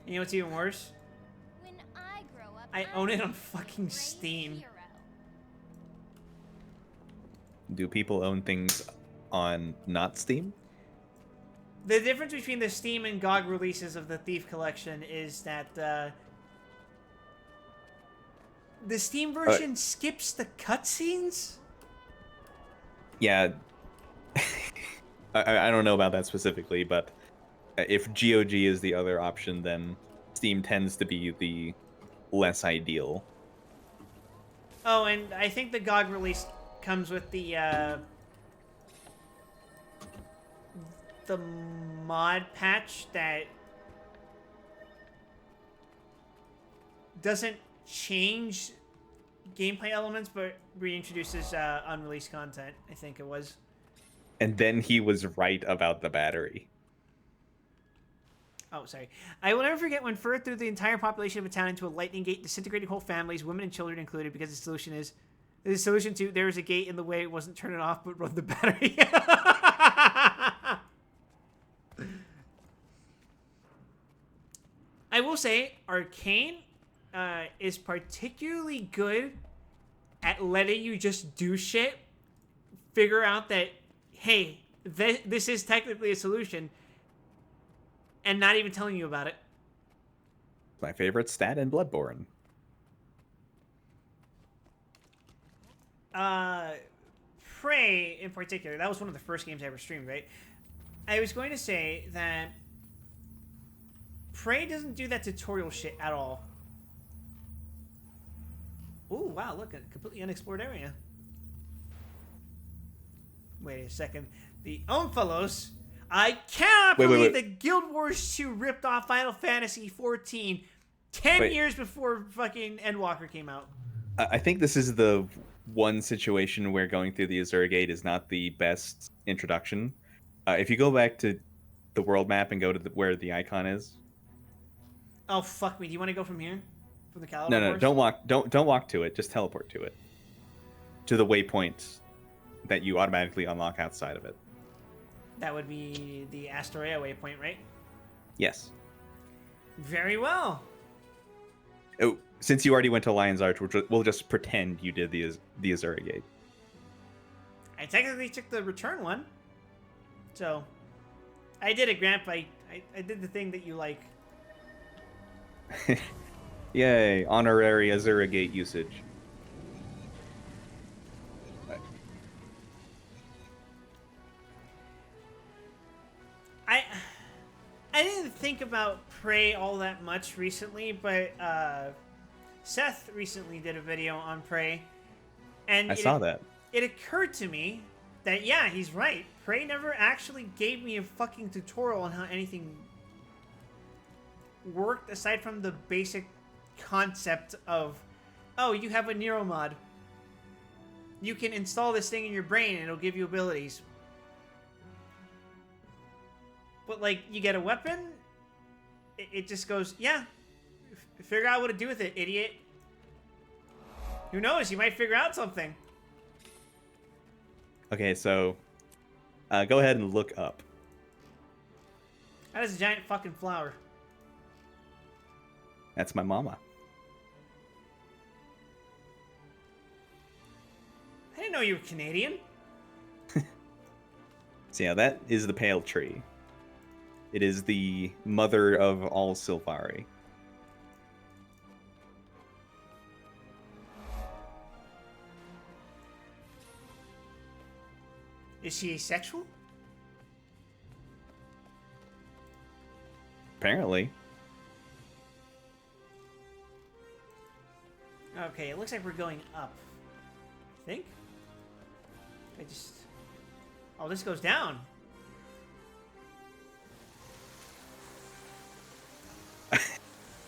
You know what's even worse? When I grow up, I own it on fucking Steam. Do people own things on not Steam? The difference between the Steam and GOG releases of the Thief Collection is that the Steam version skips the cutscenes? Yeah. I don't know about that specifically, but if GOG is the other option, then Steam tends to be the less ideal. Oh, and I think the GOG release comes with the mod patch that doesn't change gameplay elements, but reintroduces unreleased content, I think it was. And then he was right about the battery. Oh, sorry. I will never forget when Fur threw the entire population of a town into a lightning gate, disintegrating whole families, women and children included, because the solution to there was a gate in the way, it wasn't turn it off, but run the battery. I will say, Arcane is particularly good at letting you just do shit, figure out that, hey, this is technically a solution, and not even telling you about it. My favorite stat in Bloodborne. Prey, in particular, that was one of the first games I ever streamed, right? I was going to say that Prey doesn't do that tutorial shit at all. Ooh, wow, look, a completely unexplored area. Wait a second. The Omphalos. I cannot believe that Guild Wars 2 ripped off Final Fantasy 14 10 years before fucking Endwalker came out. I think this is the one situation where going through the Azura Gate is not the best introduction. If you go back to the world map and go to where the icon is. Oh, fuck me. Do you want to go from here? From the Caliber No, Force? don't walk to it. Just teleport to it. To the waypoint that you automatically unlock outside of it. That would be the Astoria waypoint, right? Yes. Very well. Oh, since you already went to Lion's Arch, we'll just pretend you did the Azura Gate. I technically took the return one. So, I did it, Gramp. I did the thing that you like. Yay, honorary Azura Gate usage. I didn't think about Prey all that much recently, but Seth recently did a video on Prey, and I saw that. It occurred to me that, yeah, he's right. Prey never actually gave me a fucking tutorial on how anything worked aside from the basic concept of, oh, you have a Nero mod. You can install this thing in your brain and it'll give you abilities. But, like, you get a weapon, it just goes, yeah, figure out what to do with it, idiot. Who knows? You might figure out something. Okay, so go ahead and look up. That is a giant fucking flower. That's my mama. I didn't know you were Canadian. So yeah, that is the Pale Tree. It is the mother of all Sylvari. Is she asexual? Apparently. Okay, it looks like we're going up. I think. Oh, this goes down.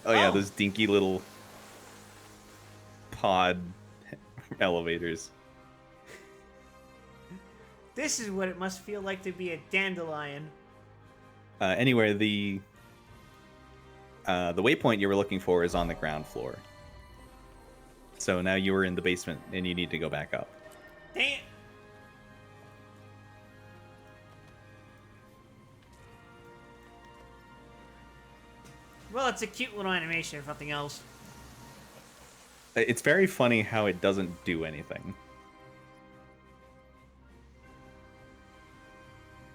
Oh yeah, Oh. those dinky little pod elevators. This is what it must feel like to be a dandelion. Anyway, the waypoint you were looking for is on the ground floor. So now you were in the basement and you need to go back up. Dang it. Well, it's a cute little animation, if nothing else. It's very funny how it doesn't do anything.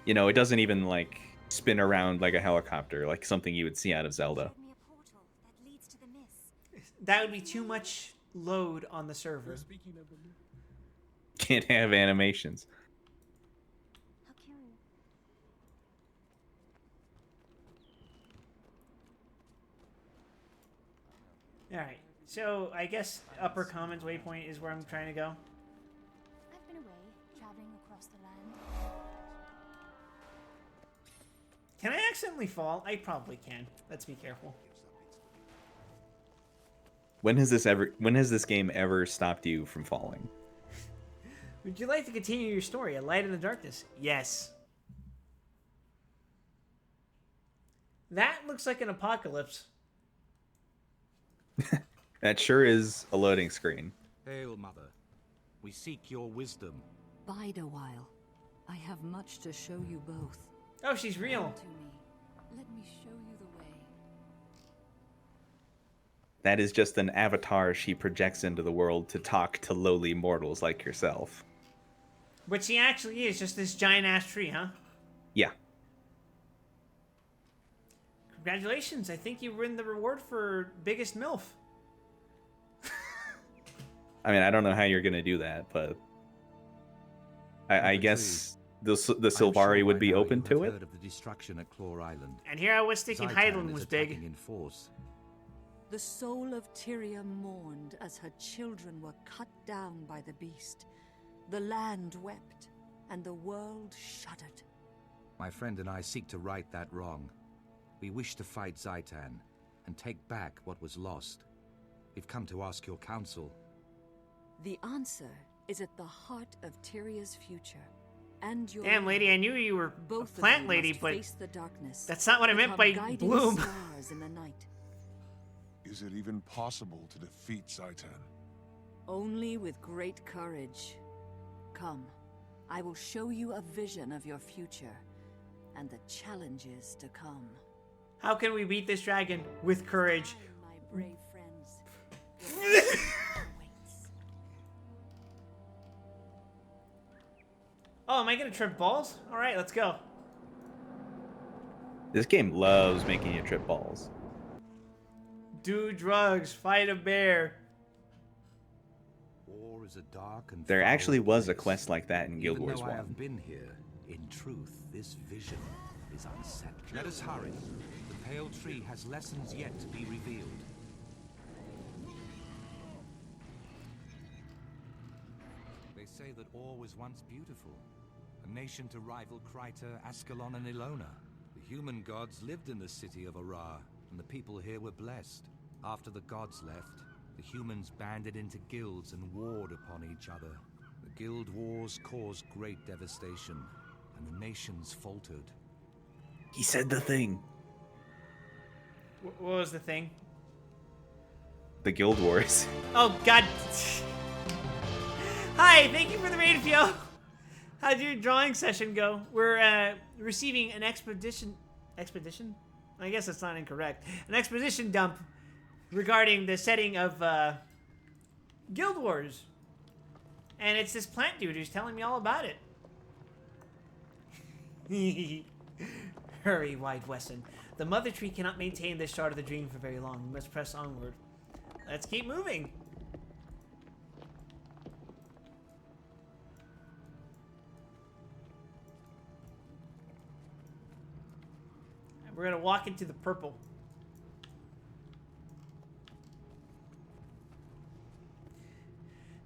You know, it doesn't even, like, spin around like a helicopter, like something you would see out of Zelda. That would be too much load on the server. Can't have animations. Alright, so I guess Upper Commons Waypoint is where I'm trying to go. I've been away, traveling across the land. Can I accidentally fall? I probably can. Let's be careful. When has this game ever stopped you from falling? Would you like to continue your story? A Light in the Darkness? Yes. That looks like an apocalypse. That sure is a loading screen. Hail, Mother. We seek your wisdom. Bide a while. I have much to show you both. Oh, she's real. Come to me. Let me show you the way. That is just an avatar she projects into the world to talk to lowly mortals like yourself. But she actually is just this giant ass tree, huh? Yeah. Congratulations, I think you win the reward for biggest MILF. I mean, I don't know how you're gonna do that, but I guess the Sylvari would be open to it. Heard of the destruction at Claw Island. And here I was thinking Zhaitan Hydaelyn is was attacking big. in force. The soul of Tyria mourned as her children were cut down by the beast. The land wept, and the world shuddered. My friend and I seek to right that wrong. We wish to fight Zhaitan and take back what was lost. We've come to ask your counsel. The answer is at the heart of Tyria's future. And your Damn, lady, I knew you were both a plant of you lady, must but face the darkness, that's not what I meant by become guiding bloom. stars in the night. Is it even possible to defeat Zhaitan? Only with great courage. Come, I will show you a vision of your future and the challenges to come. How can we beat this dragon? With courage. My brave friends. Oh, am I gonna trip balls? Alright, let's go. This game loves making you trip balls. Do drugs, fight a bear. War is a dark and There foul actually was a place. quest like that in Guild Even Wars though I 1. have been here, in truth, this vision is unsettling. Let us hurry. The Pale Tree has lessons yet to be revealed. They say that Or was once beautiful, a nation to rival Kryta, Ascalon, and Ilona. The human gods lived in the city of Arar, and the people here were blessed. After the gods left, the humans banded into guilds and warred upon each other. The guild wars caused great devastation, and the nations faltered. He said the thing. What was the thing? The Guild Wars. Oh, God. Hi, thank you for the raid, Fio. How'd your drawing session go? We're receiving an expedition... Expedition? I guess that's not incorrect. An exposition dump regarding the setting of Guild Wars. And it's this plant dude who's telling me all about it. Hurry, Wide Wesson. The Mother Tree cannot maintain this shard of the dream for very long. We must press onward. Let's keep moving. We're gonna walk into the purple.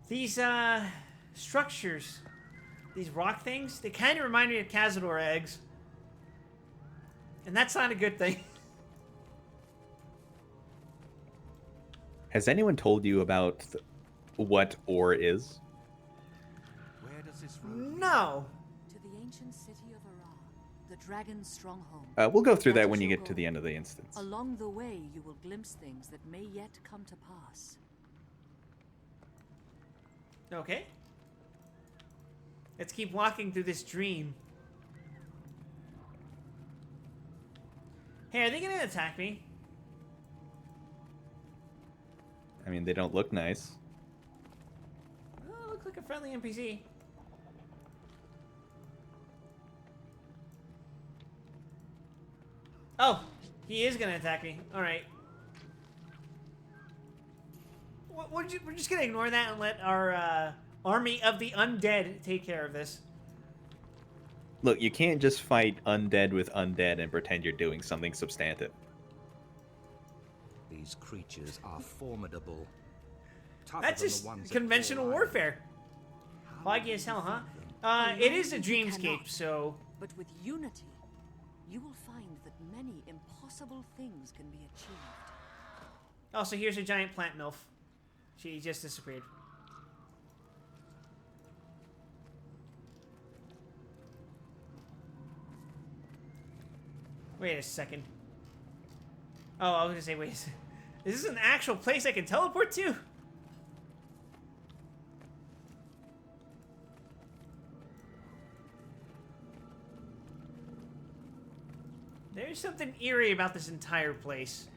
These structures these rock things, they kind of remind me of Cazador eggs. And that's not a good thing. Has anyone told you about what ore is? Where does this road No. To the ancient city of Arar, the dragon's stronghold. We'll go through that That when is you your get to the goal. end of the instance. Along the way, you will glimpse things that may yet come to pass. Okay. Let's keep walking through this dream. Hey, are they gonna attack me? I mean, they don't look nice. Oh, looks like a friendly NPC. Oh, he is gonna attack me. All right. We're just gonna ignore that and let our army of the undead take care of this. Look, you can't just fight undead with undead and pretend you're doing something substantive. These creatures are formidable. Tougher That's than the just ones that conventional fall warfare. Foggy as hell, huh? It is a dreamscape, so... But with unity, you will find that many impossible things can be achieved. Also, here's a giant plant MILF. She just disappeared. Wait a second. Oh, I was gonna say, wait a second. Is this an actual place I can teleport to? There's something eerie about this entire place.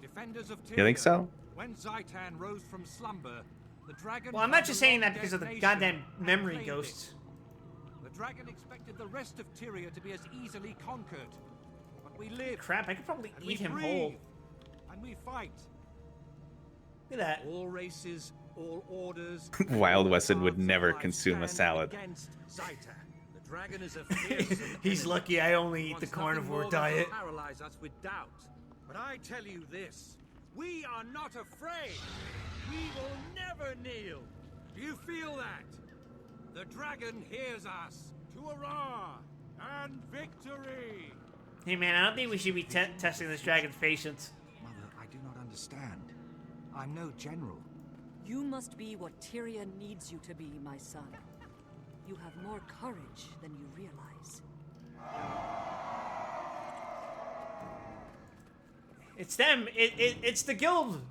Defenders of You think so? When Zaitan rose from slumber, the dragon. Well, I'm not just saying that because of the goddamn memory ghosts. The dragon expected the rest of Tyria to be as easily conquered. But we live. Crap, I could probably and eat we him breathe, whole. And we fight. Look at that. All races, all orders. Wild all Wesson would paths of never life consume a stand salad. against Zaitan. The dragon is a fearsome He's enemy. lucky I only eat Wants the nothing carnivore more than to diet. Paralyze us with doubt. But I tell you this, we are not afraid. We will never kneel. Do you feel that? The dragon hears us. To Arar and victory. Hey man, I don't think we should be testing this dragon's patience. Mother, I do not understand. I'm no general. You must be what Tyria needs you to be, my son. You have more courage than you realize. It's them. It's the guild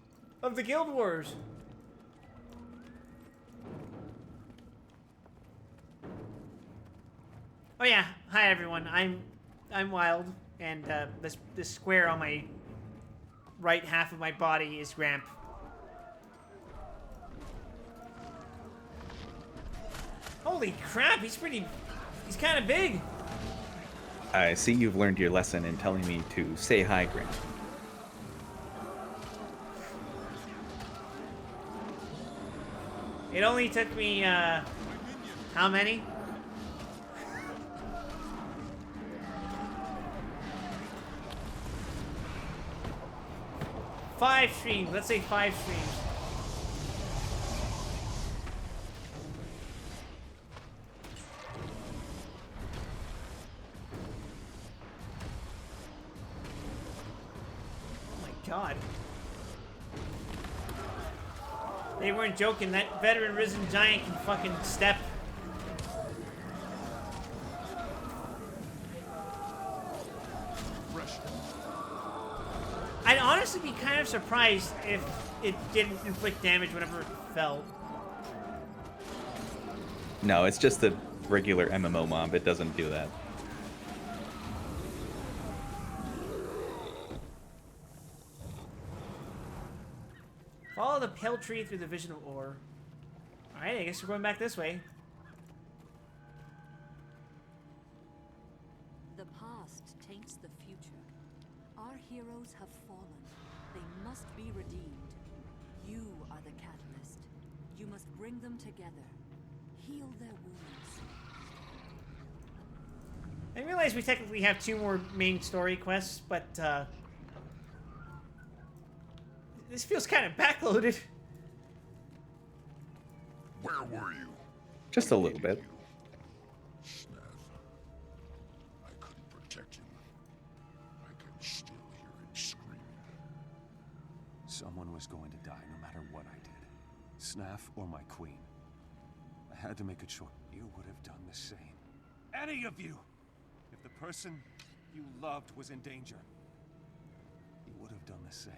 of the Guild Wars. Oh yeah, hi everyone. I'm Wild, and this square on my right half of my body is Gramp. Holy crap, he's kind of big. I see you've learned your lesson in telling me to say hi, Grant. It only took me, how many? Five streams. Let's say 5 streams. Oh my god. They weren't joking. That veteran risen giant can fucking step. I'd honestly be kind of surprised if it didn't inflict damage whenever it fell. No, it's just a regular MMO mob. It doesn't do that. Follow the pale tree through the vision of ore. Alright, I guess we're going back this way. The past taints the future. Our heroes have fallen. They must be redeemed. You are the catalyst. You must bring them together. Heal their wounds. I realize we technically have 2 more main story quests, but this feels kind of backloaded. Where were you? Just a little bit. Snaff, I couldn't protect him. I can still hear him screaming. Someone was going to die no matter what I did. Snaff or my queen. I had to make a choice. You would have done the same. Any of you! If the person you loved was in danger, you would have done the same.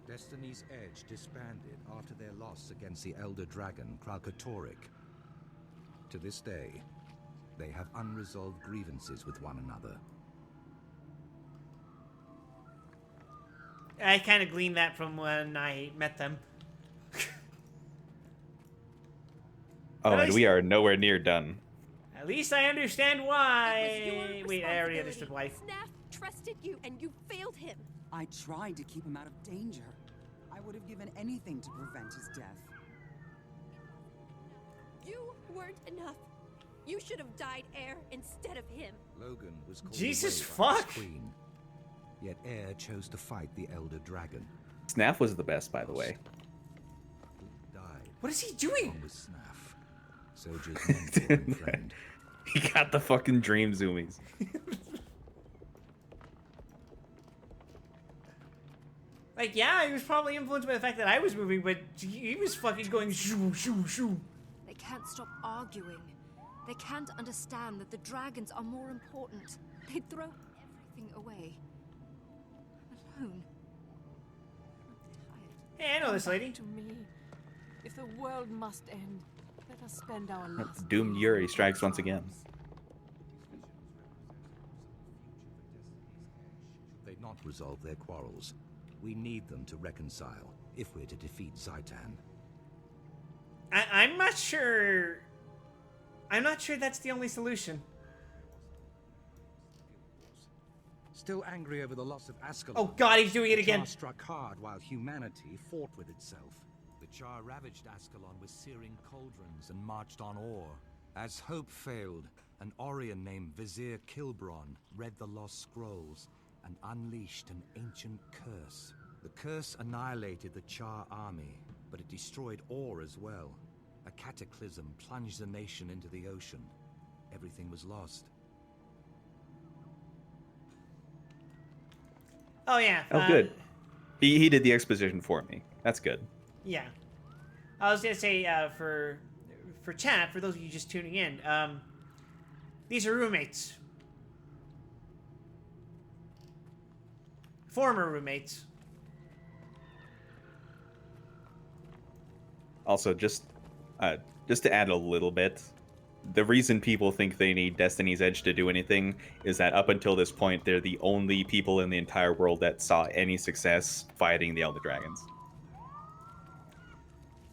Destiny's Edge disbanded after their loss against the Elder Dragon, Kralkatorrik. To this day, they have unresolved grievances with one another. I kind of gleaned that from when I met them. Oh, and we are nowhere near done. At least I understand why. Wait, I already understood why. Snaff trusted you, and you failed him. I tried to keep him out of danger. I would have given anything to prevent his death. You weren't enough. You should have died Heir instead of him. Logan was called Jesus away by his fuck. queen. Yet Heir chose to fight the Elder Dragon. Snaff was the best, by the way. Died. What is he doing? Along with Snaff, Soldier's mentor and friend. He got the fucking dream zoomies. Like, yeah, he was probably influenced by the fact that I was moving, but he was fucking going shoo, shoo, shoo. They can't stop arguing. They can't understand that the dragons are more important. They'd throw everything away. I'm alone. Hey, I know this lady. To me, if the world must end, let us spend our last. Doomed Yuri strikes once again. They'd not resolve their quarrels. We need them to reconcile if we're to defeat Zaitan. I'm not sure. I'm not sure that's the only solution. Still angry over the loss of Ascalon. Oh God, he's doing it the again. Char struck hard while humanity fought with itself. The Char ravaged Ascalon with searing cauldrons and marched on ore. As hope failed, an Orion named Vizier Kilbron read the lost scrolls and unleashed an ancient curse. The curse annihilated the Char army, but it destroyed ore as well. A cataclysm plunged the nation into the ocean. Everything was lost. Oh yeah. Oh, good. He did the exposition for me. That's good. Yeah. I was gonna say for chat, for those of you just tuning in, these are roommates. Former roommates. Also, just to add a little bit, the reason people think they need Destiny's Edge to do anything is that up until this point, they're the only people in the entire world that saw any success fighting the Elder Dragons.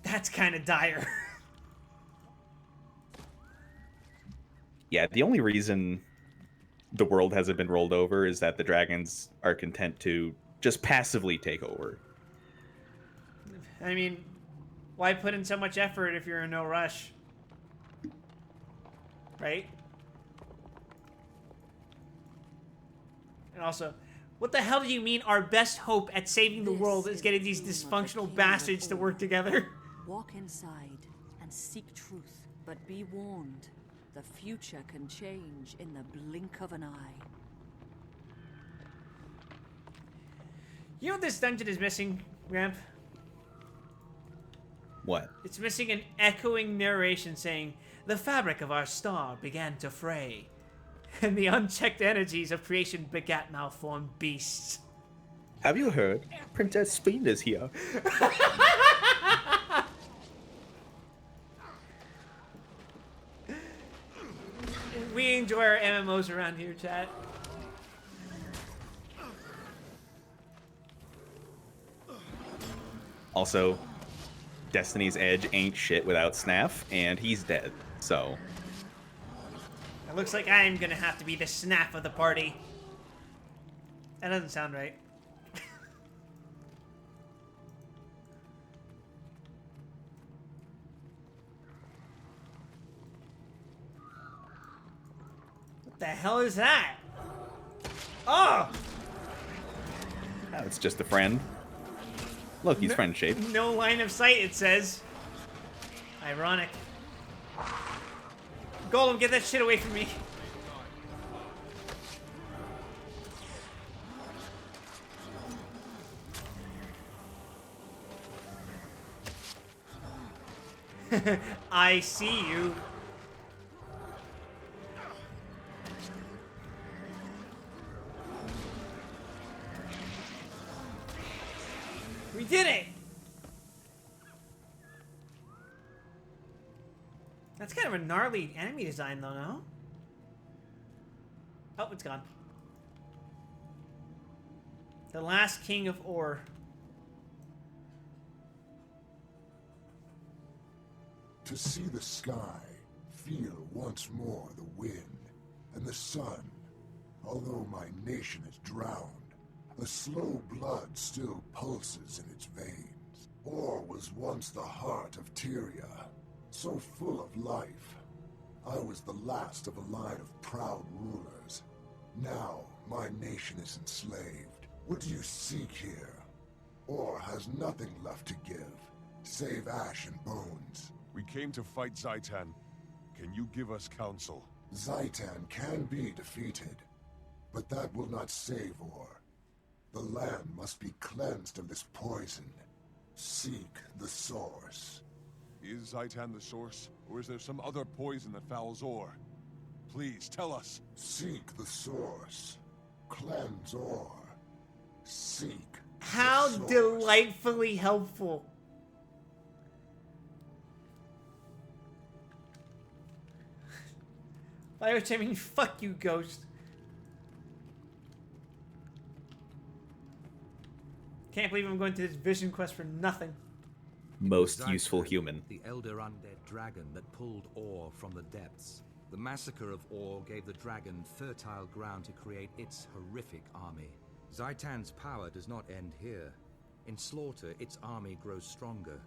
That's kind of dire. Yeah, the only reason the world hasn't been rolled over is that the dragons are content to just passively take over. I mean, why put in so much effort if you're in no rush? Right? And also, what the hell do you mean our best hope at saving the world is getting these dysfunctional bastards to work together? Walk inside and seek truth, but be warned. The future can change in the blink of an eye. You know what this dungeon is missing, Ramp? What? It's missing an echoing narration saying, "The fabric of our star began to fray, and the unchecked energies of creation begat malformed beasts." Have you heard? Princess Speen is here. We enjoy our MMOs around here, chat. Also, Destiny's Edge ain't shit without Snaff, and he's dead, so... It looks like I'm gonna have to be the snap of the party. That doesn't sound right. What the hell is that? Oh! Oh, it's just a friend. Look, he's friend shaped. No line of sight, it says. Ironic. Golem, get that shit away from me. I see you. We did it! That's kind of a gnarly enemy design, though, no? Oh, it's gone. The last king of Ur. To see the sky, feel once more the wind and the sun. Although my nation is drowned, the slow blood still pulses in its veins. Ur was once the heart of Tyria, so full of life. I was the last of a line of proud rulers. Now my nation is enslaved. What do you seek here? Ur has nothing left to give, save ash and bones. We came to fight Zhaitan. Can you give us counsel? Zhaitan can be defeated, but that will not save Ur. The land must be cleansed of this poison. Seek the source. Is Zhaitan the source, or is there some other poison that fouls Ur? Please, tell us. Seek the source. Cleanse Ur. Seek How the source. delightfully helpful. By which I mean, fuck you, Ghost. Can't believe I'm going to this vision quest for nothing. Most useful human. The elder undead dragon that pulled Ur from the depths. The massacre of Ur gave the dragon fertile ground to create its horrific army. Zhaitan's power does not end here. In slaughter, its army grows stronger.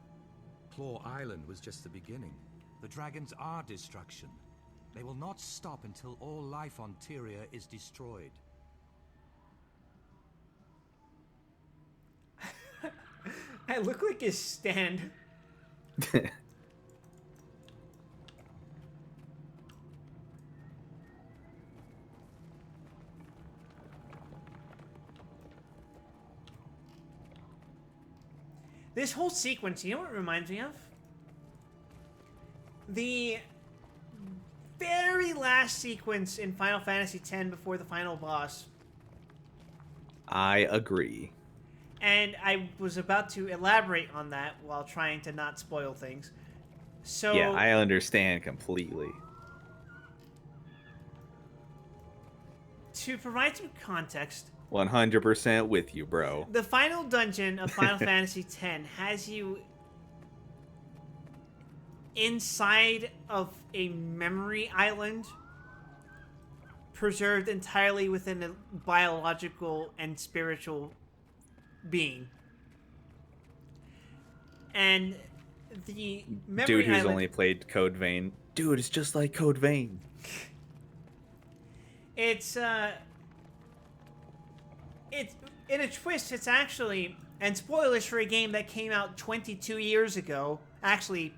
Claw Island was just the beginning. The dragons are destruction. They will not stop until all life on Tyria is destroyed. I look like his stand. This whole sequence, you know what it reminds me of? The very last sequence in Final Fantasy X before the final boss. I agree. And I was about to elaborate on that while trying to not spoil things. So Yeah, I understand completely. to provide some context, 100% with you, bro. the final dungeon of Final Fantasy X has you inside of a memory island preserved entirely within a biological and spiritual being. And the memory Dude who's island, only played Code Vein. Dude, it's just like Code Vein. it's in a twist, it's actually, and spoilers for a game that came out 22 years ago, actually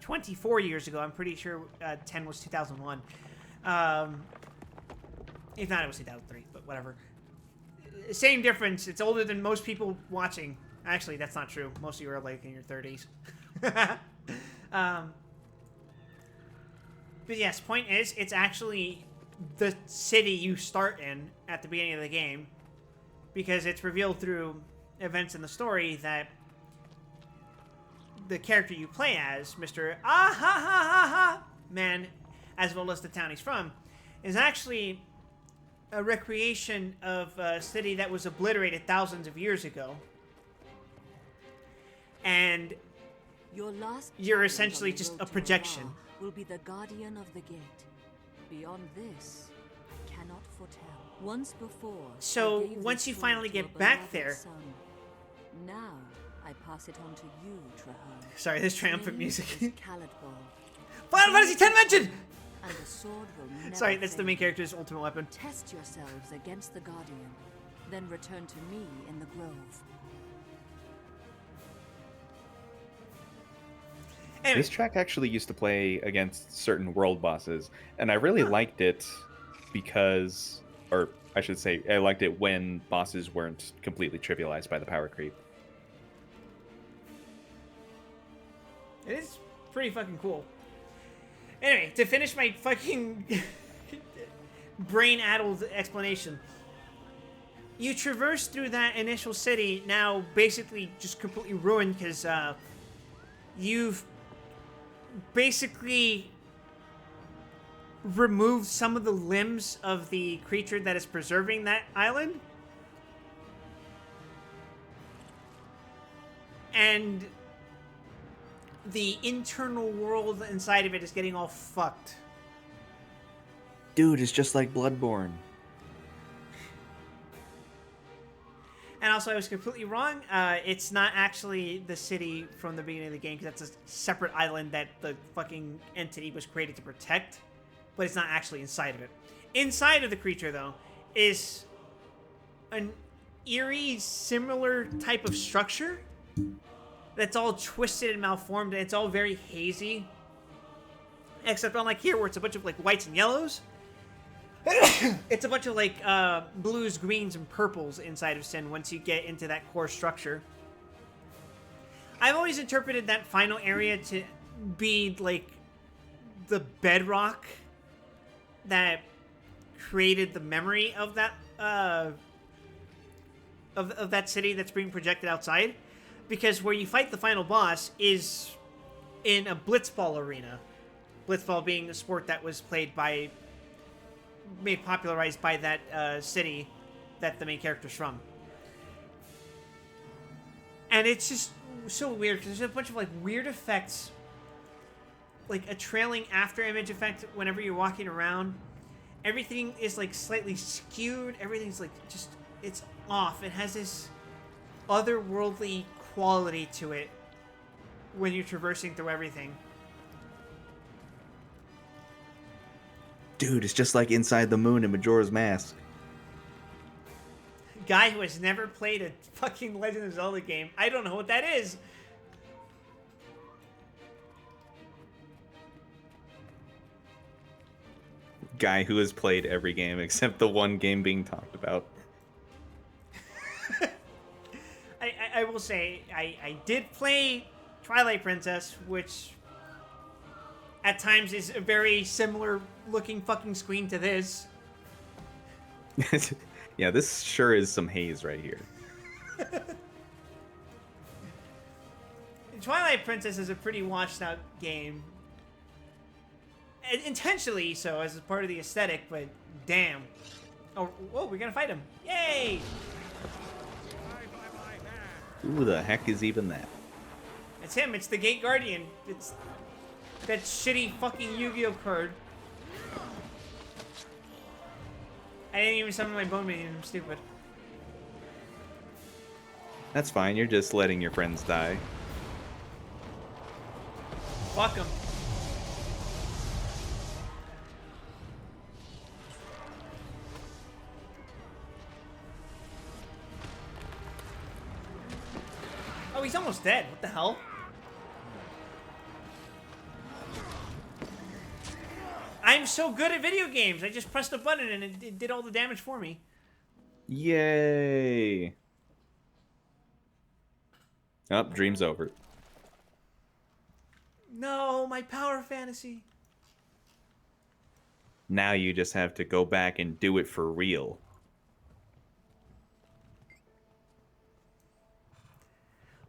24 years ago. I'm pretty sure 10 was 2001. If not, it was 2003, but whatever. Same difference. It's older than most people watching. Actually, that's not true. Most of you are like in your 30s. But yes, point is, it's actually the city you start in at the beginning of the game, because it's revealed through events in the story that the character you play as, Mr. Man, as well as the town he's from, is actually a recreation of a city that was obliterated thousands of years ago. And Your last you're challenge essentially on the just road a to projection. Arar will be the guardian of the gate. Beyond this, I cannot foretell. Once before, So, I gave once this you sword finally to get a back beloved there- son. Now I pass it on to you, Trahearne. Sorry, this triumphant His music. name is Caladbor. Final Fantasy X mentioned! And the sword will never Sorry, that's the fail. main character's ultimate weapon. Test yourselves against the Guardian, then return to me in the Grove. Anyway. This track actually used to play against certain world bosses, and I really liked it because, or I should say, I liked it when bosses weren't completely trivialized by the power creep. It is pretty fucking cool. Anyway, to finish my fucking brain-addled explanation, you traverse through that initial city, now basically just completely ruined because you've basically removed some of the limbs of the creature that is preserving that island. And the internal world inside of it is getting all fucked. Dude, it's just like Bloodborne. And also, I was completely wrong. It's not actually the city from the beginning of the game, because that's a separate island that the fucking entity was created to protect. But it's not actually inside of it. Inside of the creature, though, is an eerie, similar type of structure that's all twisted and malformed, and it's all very hazy. Except unlike here, where it's a bunch of like whites and yellows, it's a bunch of like blues, greens, and purples inside of Sin once you get into that core structure. I've always interpreted that final area to be like the bedrock that created the memory of that of that city that's being projected outside, because where you fight the final boss is in a blitzball arena. Blitzball being a sport that was made popularized by that city that the main character's from. And it's just so weird because there's a bunch of like weird effects, like a trailing after image effect whenever you're walking around. Everything is like slightly skewed. Everything's like just, it's off. It has this otherworldly quality to it when you're traversing through everything. Dude, it's just like Inside the Moon in Majora's Mask. Guy who has never played a fucking Legend of Zelda game. I don't know what that is. Guy who has played every game except the one game being talked about. I will say, I did play Twilight Princess, which at times is a very similar looking fucking screen to this. Yeah, this sure is some haze right here. Twilight Princess is a pretty washed out game. Intentionally so, as a part of the aesthetic, but damn. Oh, whoa, we're gonna fight him. Yay! Who the heck is even that? It's him, it's the Gate Guardian. It's that shitty fucking Yu-Gi-Oh card. I didn't even summon my Bone Minion, I'm stupid. That's fine, you're just letting your friends die. Fuck him. Oh, he's almost dead. What the hell? I'm so good at video games. I just pressed a button and it did all the damage for me. Yay! Oh, dream's over. No, my power fantasy. Now you just have to go back and do it for real.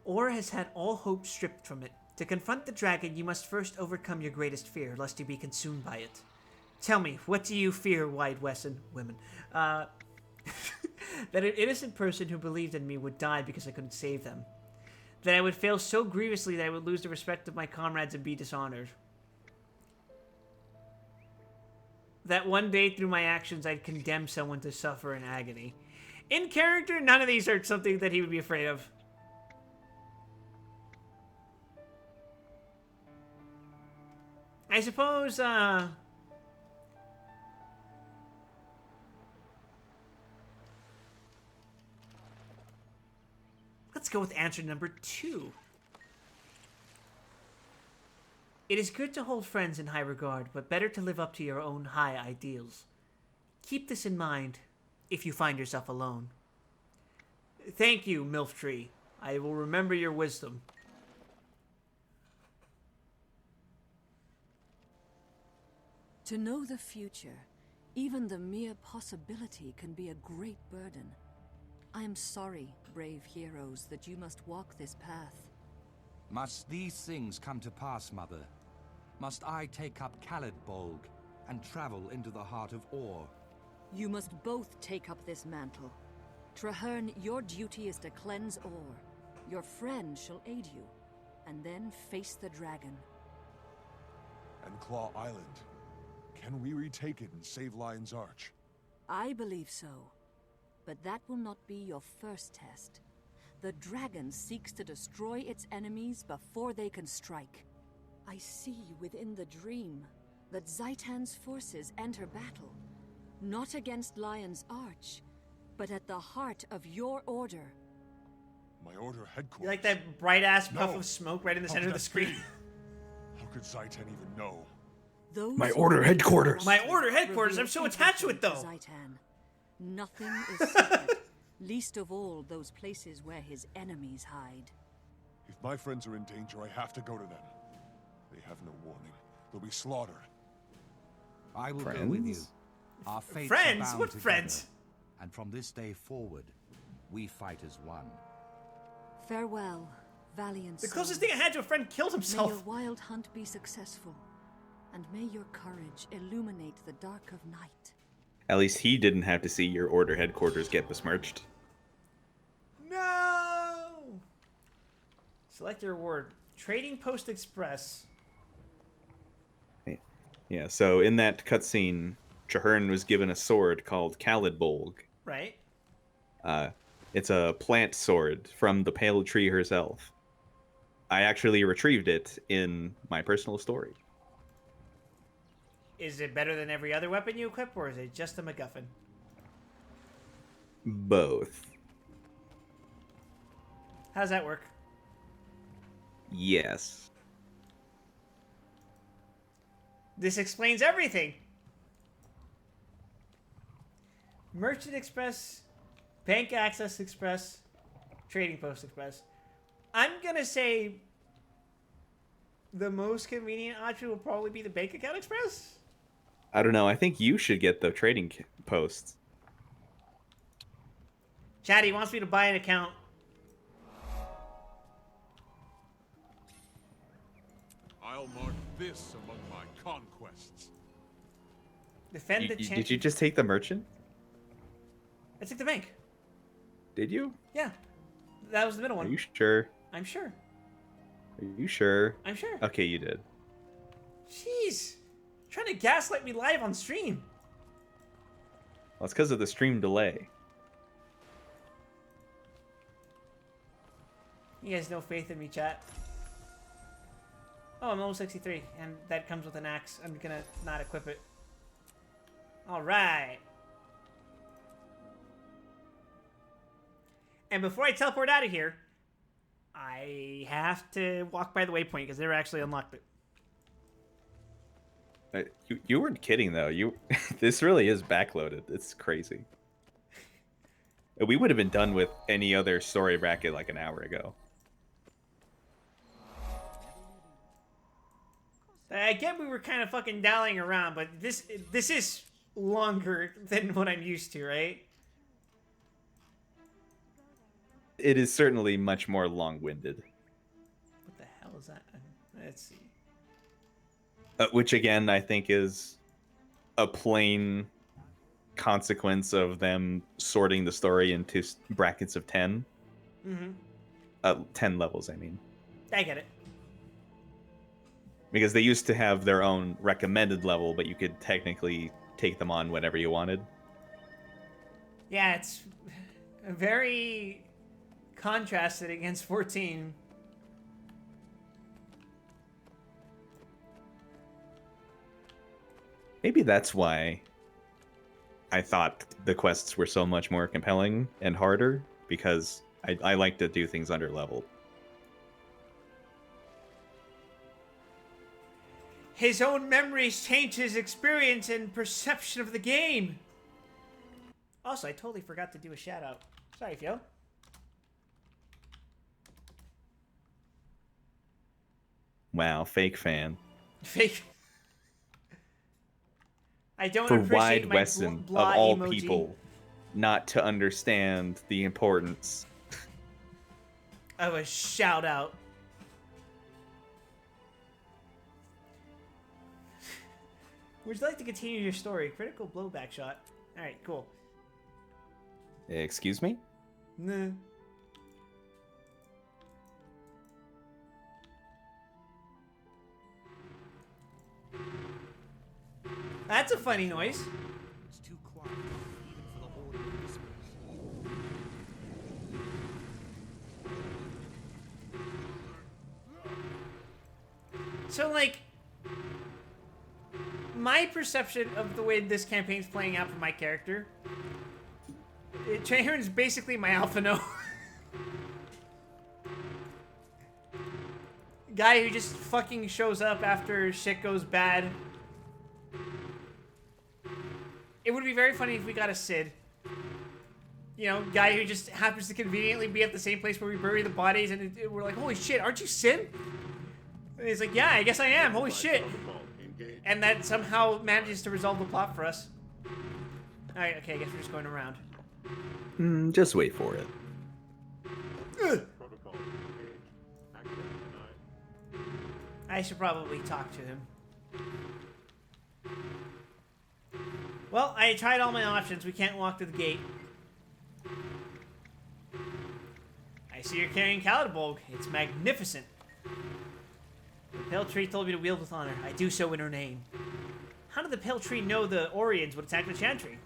Or has had all hope stripped from it. To confront the dragon, you must first overcome your greatest fear, lest you be consumed by it. Tell me, what do you fear, Wide Wesson, women? That an innocent person who believed in me would die because I couldn't save them. That I would fail so grievously that I would lose the respect of my comrades and be dishonored. That one day through my actions I'd condemn someone to suffer in agony. In character, none of these are something that he would be afraid of. I suppose, let's go with answer number 2. It is good to hold friends in high regard, but better to live up to your own high ideals. Keep this in mind if you find yourself alone. Thank you, Milf Tree. I will remember your wisdom. To know the future, even the mere possibility can be a great burden. I am sorry, brave heroes, that you must walk this path. Must these things come to pass, Mother? Must I take up Khalid Bolg and travel into the heart of Or? You must both take up this mantle. Traherne, your duty is to cleanse Or. Your friend shall aid you, and then face the dragon. And Claw Island. Can we retake it and save Lion's Arch? I believe so. But that will not be your first test. The dragon seeks to destroy its enemies before they can strike. I see within the dream that Zaitan's forces enter battle, not against Lion's Arch, but at the heart of your order. My order headquarters? You like that bright-ass puff No. of smoke right in the How center of could the that screen? be? How could Zaitan even know? Those My who order are headquarters. trusted My order headquarters. reveal I'm so attached to it, though. Zaitan. Nothing is secret, least of all those places where his enemies hide. If my friends are in danger, I have to go to them. They have no warning. They'll be slaughtered. I will go with you. Friends? Our fates Friends? are bound What together, friends? And from this day forward, we fight as one. Farewell, valiant The closest souls. thing I had to a friend killed May himself. your wild hunt be successful, and may your courage illuminate the dark of night. At least he didn't have to see your order headquarters get besmirched. No! Select your reward. Trading Post Express. Yeah, so in that cutscene, Traherne was given a sword called Khalid Bolg. Right? It's a plant sword from the Pale Tree herself. I actually retrieved it in my personal story. Is it better than every other weapon you equip, or is it just a MacGuffin? Both. How does that work? Yes. This explains everything. Merchant Express, Bank Access Express, Trading Post Express. I'm gonna say the most convenient option will probably be the Bank Account Express. I don't know. I think you should get the trading posts. Chatty wants me to buy an account. I'll mark this among my conquests. Defend the Did champion. you just take the merchant? I took the bank. Did you? Yeah. That was the middle Are one. you sure? I'm sure. Are you sure? I'm sure. Okay, you did. Jeez. Trying to gaslight me live on stream. Well, it's because of the stream delay. You guys no faith in me, chat. Oh, I'm level 63, and that comes with an axe. I'm gonna not equip it. Alright. And before I teleport out of here, I have to walk by the waypoint because they're actually unlocked it. You weren't kidding though. This really is backloaded. It's crazy. We would have been done with any other story bracket like an hour ago. I get we were kind of fucking dallying around, but this is longer than what I'm used to, right? It is certainly much more long-winded. What the hell is that? Let's see. Which again, I think is a plain consequence of them sorting the story into brackets of 10. Mm-hmm. 10 levels, I mean. I get it. Because they used to have their own recommended level, but you could technically take them on whenever you wanted. Yeah, it's very contrasted against 14. Maybe that's why I thought the quests were so much more compelling and harder, because I like to do things under level. His own memories change his experience and perception of the game. Also, I totally forgot to do a shout out. Sorry, Phil. Wow, fake fan. Fake. I don't For appreciate Wide my Weston, of blah all emoji. people, not to understand the importance. Of a shout out. Would you like to continue your story? Critical blowback shot. Alright, cool. Excuse me? Nah. That's a funny noise. It's too quiet, even for the audio whispers. So, like, my perception of the way this campaign's playing out for my character, Trahern's basically my Alpha No. Guy who just fucking shows up after shit goes bad. It would be very funny if we got a Sid. You know, guy who just happens to conveniently be at the same place where we bury the bodies, and we're like, holy shit, aren't you Sid? And he's like, yeah, I guess I am, holy shit. And that somehow manages to resolve the plot for us. Alright, okay, I guess we're just going around. Just wait for it. I should probably talk to him. Well, I tried all my options. We can't walk through the gate. I see you're carrying Calabolg. It's magnificent. The Pale Tree told me to wield with honor. I do so in her name. How did the Pale Tree know the Orions would attack the Chantry?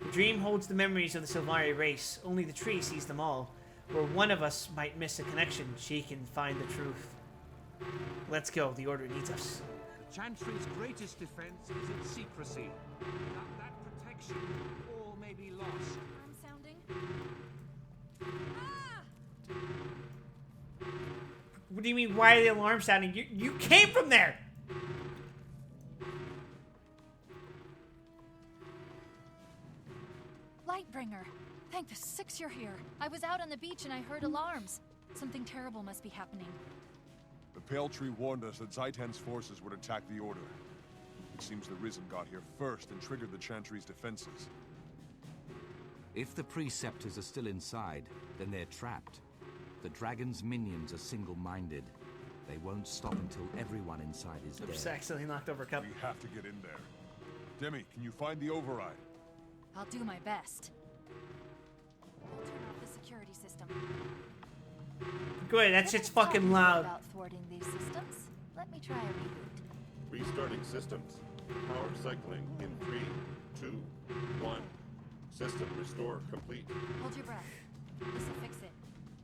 The dream holds the memories of the Sylvari race. Only the tree sees them all. Where one of us might miss a connection, she can find the truth. Let's go. The Order needs us. The Chantry's greatest defense is its secrecy. Without that protection, all may be lost. Arm sounding. What do you mean, why are the alarms sounding? You came from there! Lightbringer, thank the six you're here. I was out on the beach and I heard alarms. Something terrible must be happening. The Pale Tree warned us that Zaitan's forces would attack the Order. It seems the Risen got here first and triggered the Chantry's defenses. If the Preceptors are still inside, then they're trapped. The Dragon's minions are single-minded. They won't stop until everyone inside is Oops, dead. accidentally knocked over a cup. We have to get in there. Demi, can you find the override? I'll do my best. I'll turn off the security system. Good, that shit's fucking loud. About thwarting these systems. Let me try a reboot. Restarting systems. Power cycling in 3, 2, 1. System restore complete. Hold your breath. This'll fix it.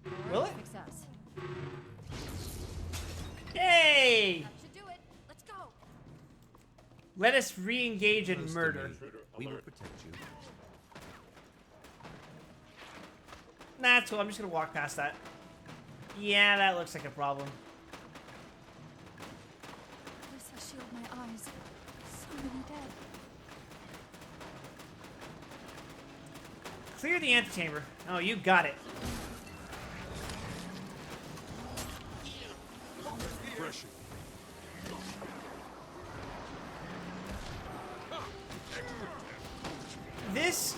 Or Will it? Fix us. Yay! That should do it. Let's go. Let us re-engage in murder. We will protect you. Nah, it's cool. I'm just gonna walk past that. Yeah, that looks like a problem. This will shield my eyes. So many dead. Clear the antechamber. Oh, you got it. Pressure. This,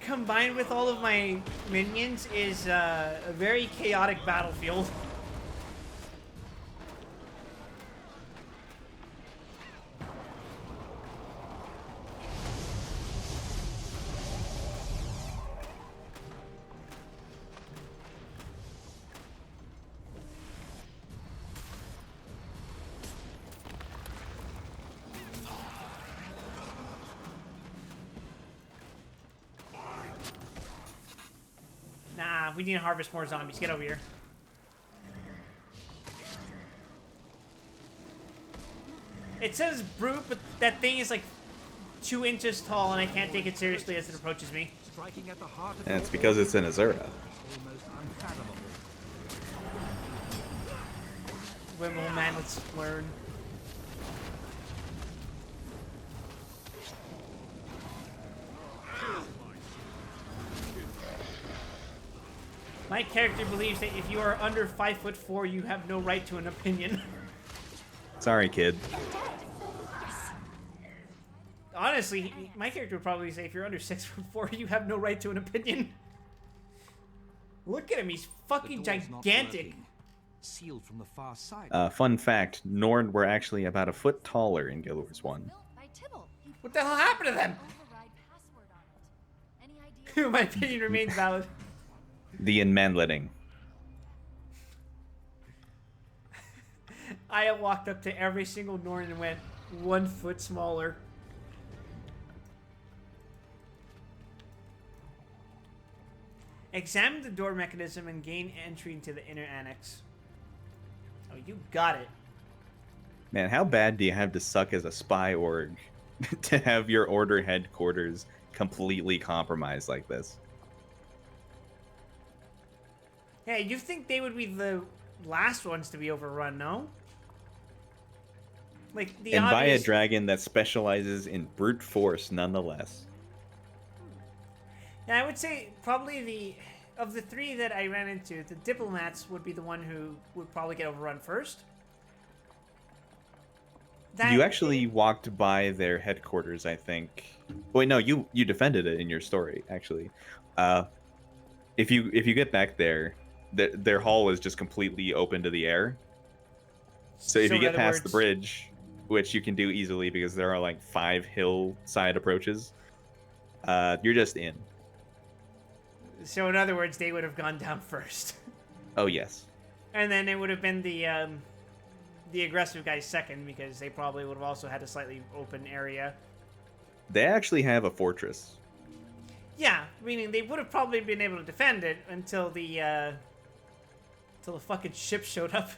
combined with all of my minions, is a very chaotic battlefield. Nah, we need to harvest more zombies. Get over here. It says brute, but that thing is like 2 inches tall, and I can't take it seriously as it approaches me. Striking at the heart of And it's because it's in Azura. almost unfathomable. Well, man, let's learn. character believes that if you are under 5'4", you have no right to an opinion. Sorry, kid. Honestly, my character would probably say if you're under 6'4", you have no right to an opinion. Look at him, he's fucking gigantic. Sealed from the far side. Fun fact, Norn were actually about a foot taller in Guild Wars 1. What the hell happened to them? My opinion remains valid. The Enmanletting. I walked up to every single Norn and went 1 foot smaller. Examine the door mechanism and gain entry into the inner annex. Oh, you got it. Man, how bad do you have to suck as a spy org to have your order headquarters completely compromised like this? Hey, you think they would be the last ones to be overrun, no? Like the And by a obvious... dragon that specializes in brute force nonetheless. Yeah, I would say probably of the three that I ran into, the diplomats would be the one who would probably get overrun first. You actually walked by their headquarters, I think. Wait, no, you defended it in your story, actually. If you get back there, their hall is just completely open to the air. So if you get past the bridge, which you can do easily because there are like 5 hillside approaches, you're just in. So in other words, they would have gone down first. Oh yes. And then it would have been the aggressive guys second, because they probably would have also had a slightly open area. They actually have a fortress. Yeah, meaning they would have probably been able to defend it until the fucking ship showed up.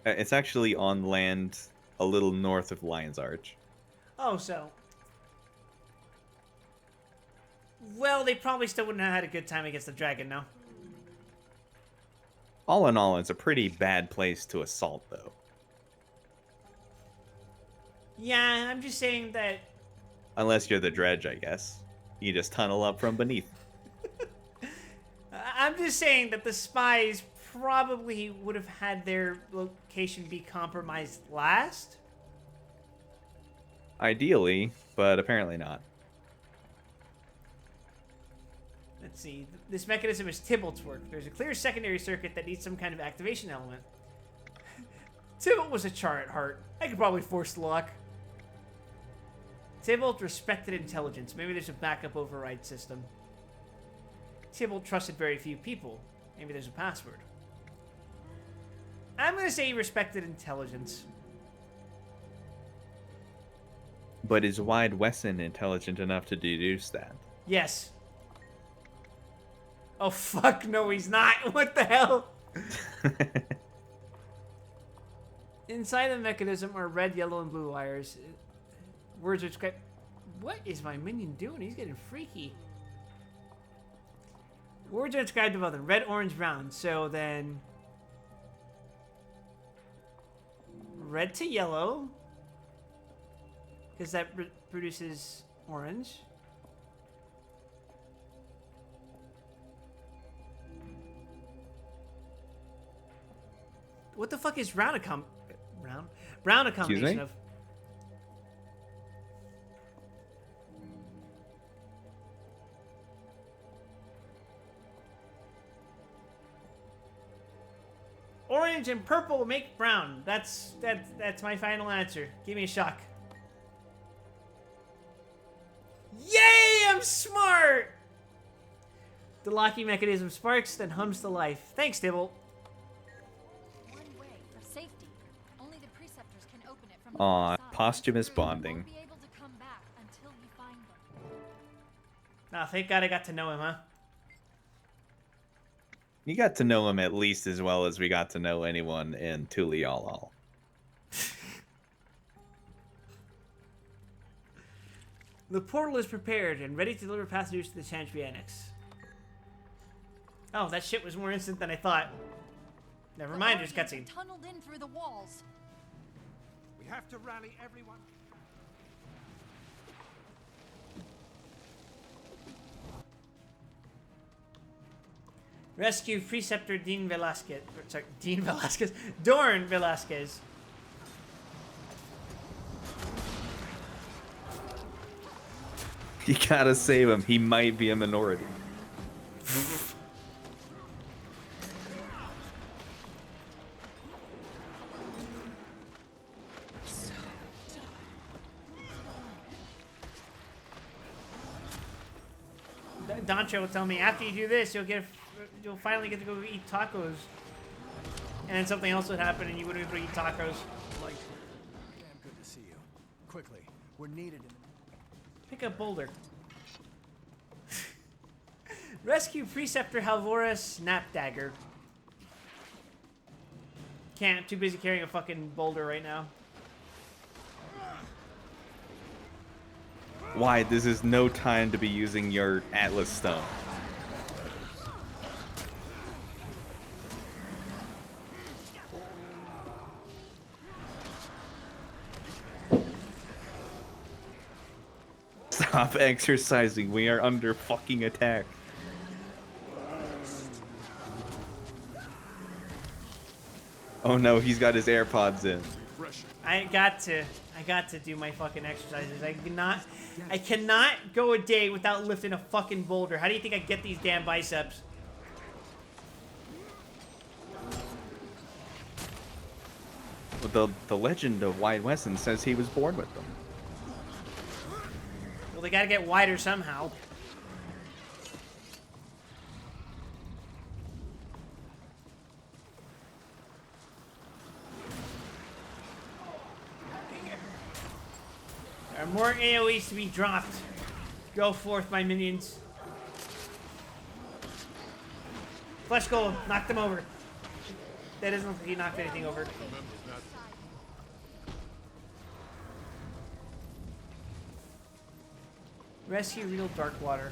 It's actually on land a little north of Lion's Arch. Oh, so. Well, they probably still wouldn't have had a good time against the dragon, no? All in all, it's a pretty bad place to assault, though. Yeah, I'm just saying that... Unless you're the dredge, I guess. You just tunnel up from beneath. I'm just saying that the spies probably would have had their location be compromised last. Ideally, but apparently not. Let's see. This mechanism is Tybalt's work. There's a clear secondary circuit that needs some kind of activation element. Tybalt was a char at heart. I could probably force the lock. Tybalt respected intelligence. Maybe there's a backup override system. Tybalt trusted very few people. Maybe there's a password. I'm going to say he respected intelligence. But is Wide Wesson intelligent enough to deduce that? Yes. Oh, fuck, no, he's not. What the hell? Inside the mechanism are red, yellow, and blue wires. Words are described. What is my minion doing? He's getting freaky. Words are described above them. Red, orange, brown. So then... red to yellow. Because that produces orange. What the fuck is brown a combination of? Orange and purple make brown. That's my final answer. Give me a shock. Yay! I'm smart. The locking mechanism sparks, then hums to life. Thanks, Tybalt. Aw, posthumous bonding. Oh, thank God I got to know him, huh? You got to know him at least as well as we got to know anyone in Tuli All. The portal is prepared and ready to deliver passengers to the Chantry Annex. Oh, that shit was more instant than I thought. Never mind, there's cutscene. Tunneled in through the walls. We have to rally everyone. Rescue Preceptor Dean Velasquez. Sorry, Dean Velasquez. Dorn Velasquez. You gotta save him. He might be a minority. Doncho will tell me after you do this, you'll finally get to go eat tacos, and then something else would happen, and you wouldn't be able to eat tacos. Like, damn good to see you. Quickly, we're needed in the... Pick up boulder. Rescue Preceptor Halvora Snapdagger. Can't. Too busy carrying a fucking boulder right now. Why? This is no time to be using your Atlas Stone. Stop exercising. We are under fucking attack. Oh no, he's got his AirPods in. I got to do my fucking exercises. I cannot go a day without lifting a fucking boulder. How do you think I get these damn biceps? Well, the legend of Wide Wesson says he was born with them. Well, they gotta get wider somehow. There are more AoEs to be dropped. Go forth, my minions. Flesh Golem, knock them over. That doesn't look like he knocked anything over. Rescue Real Darkwater.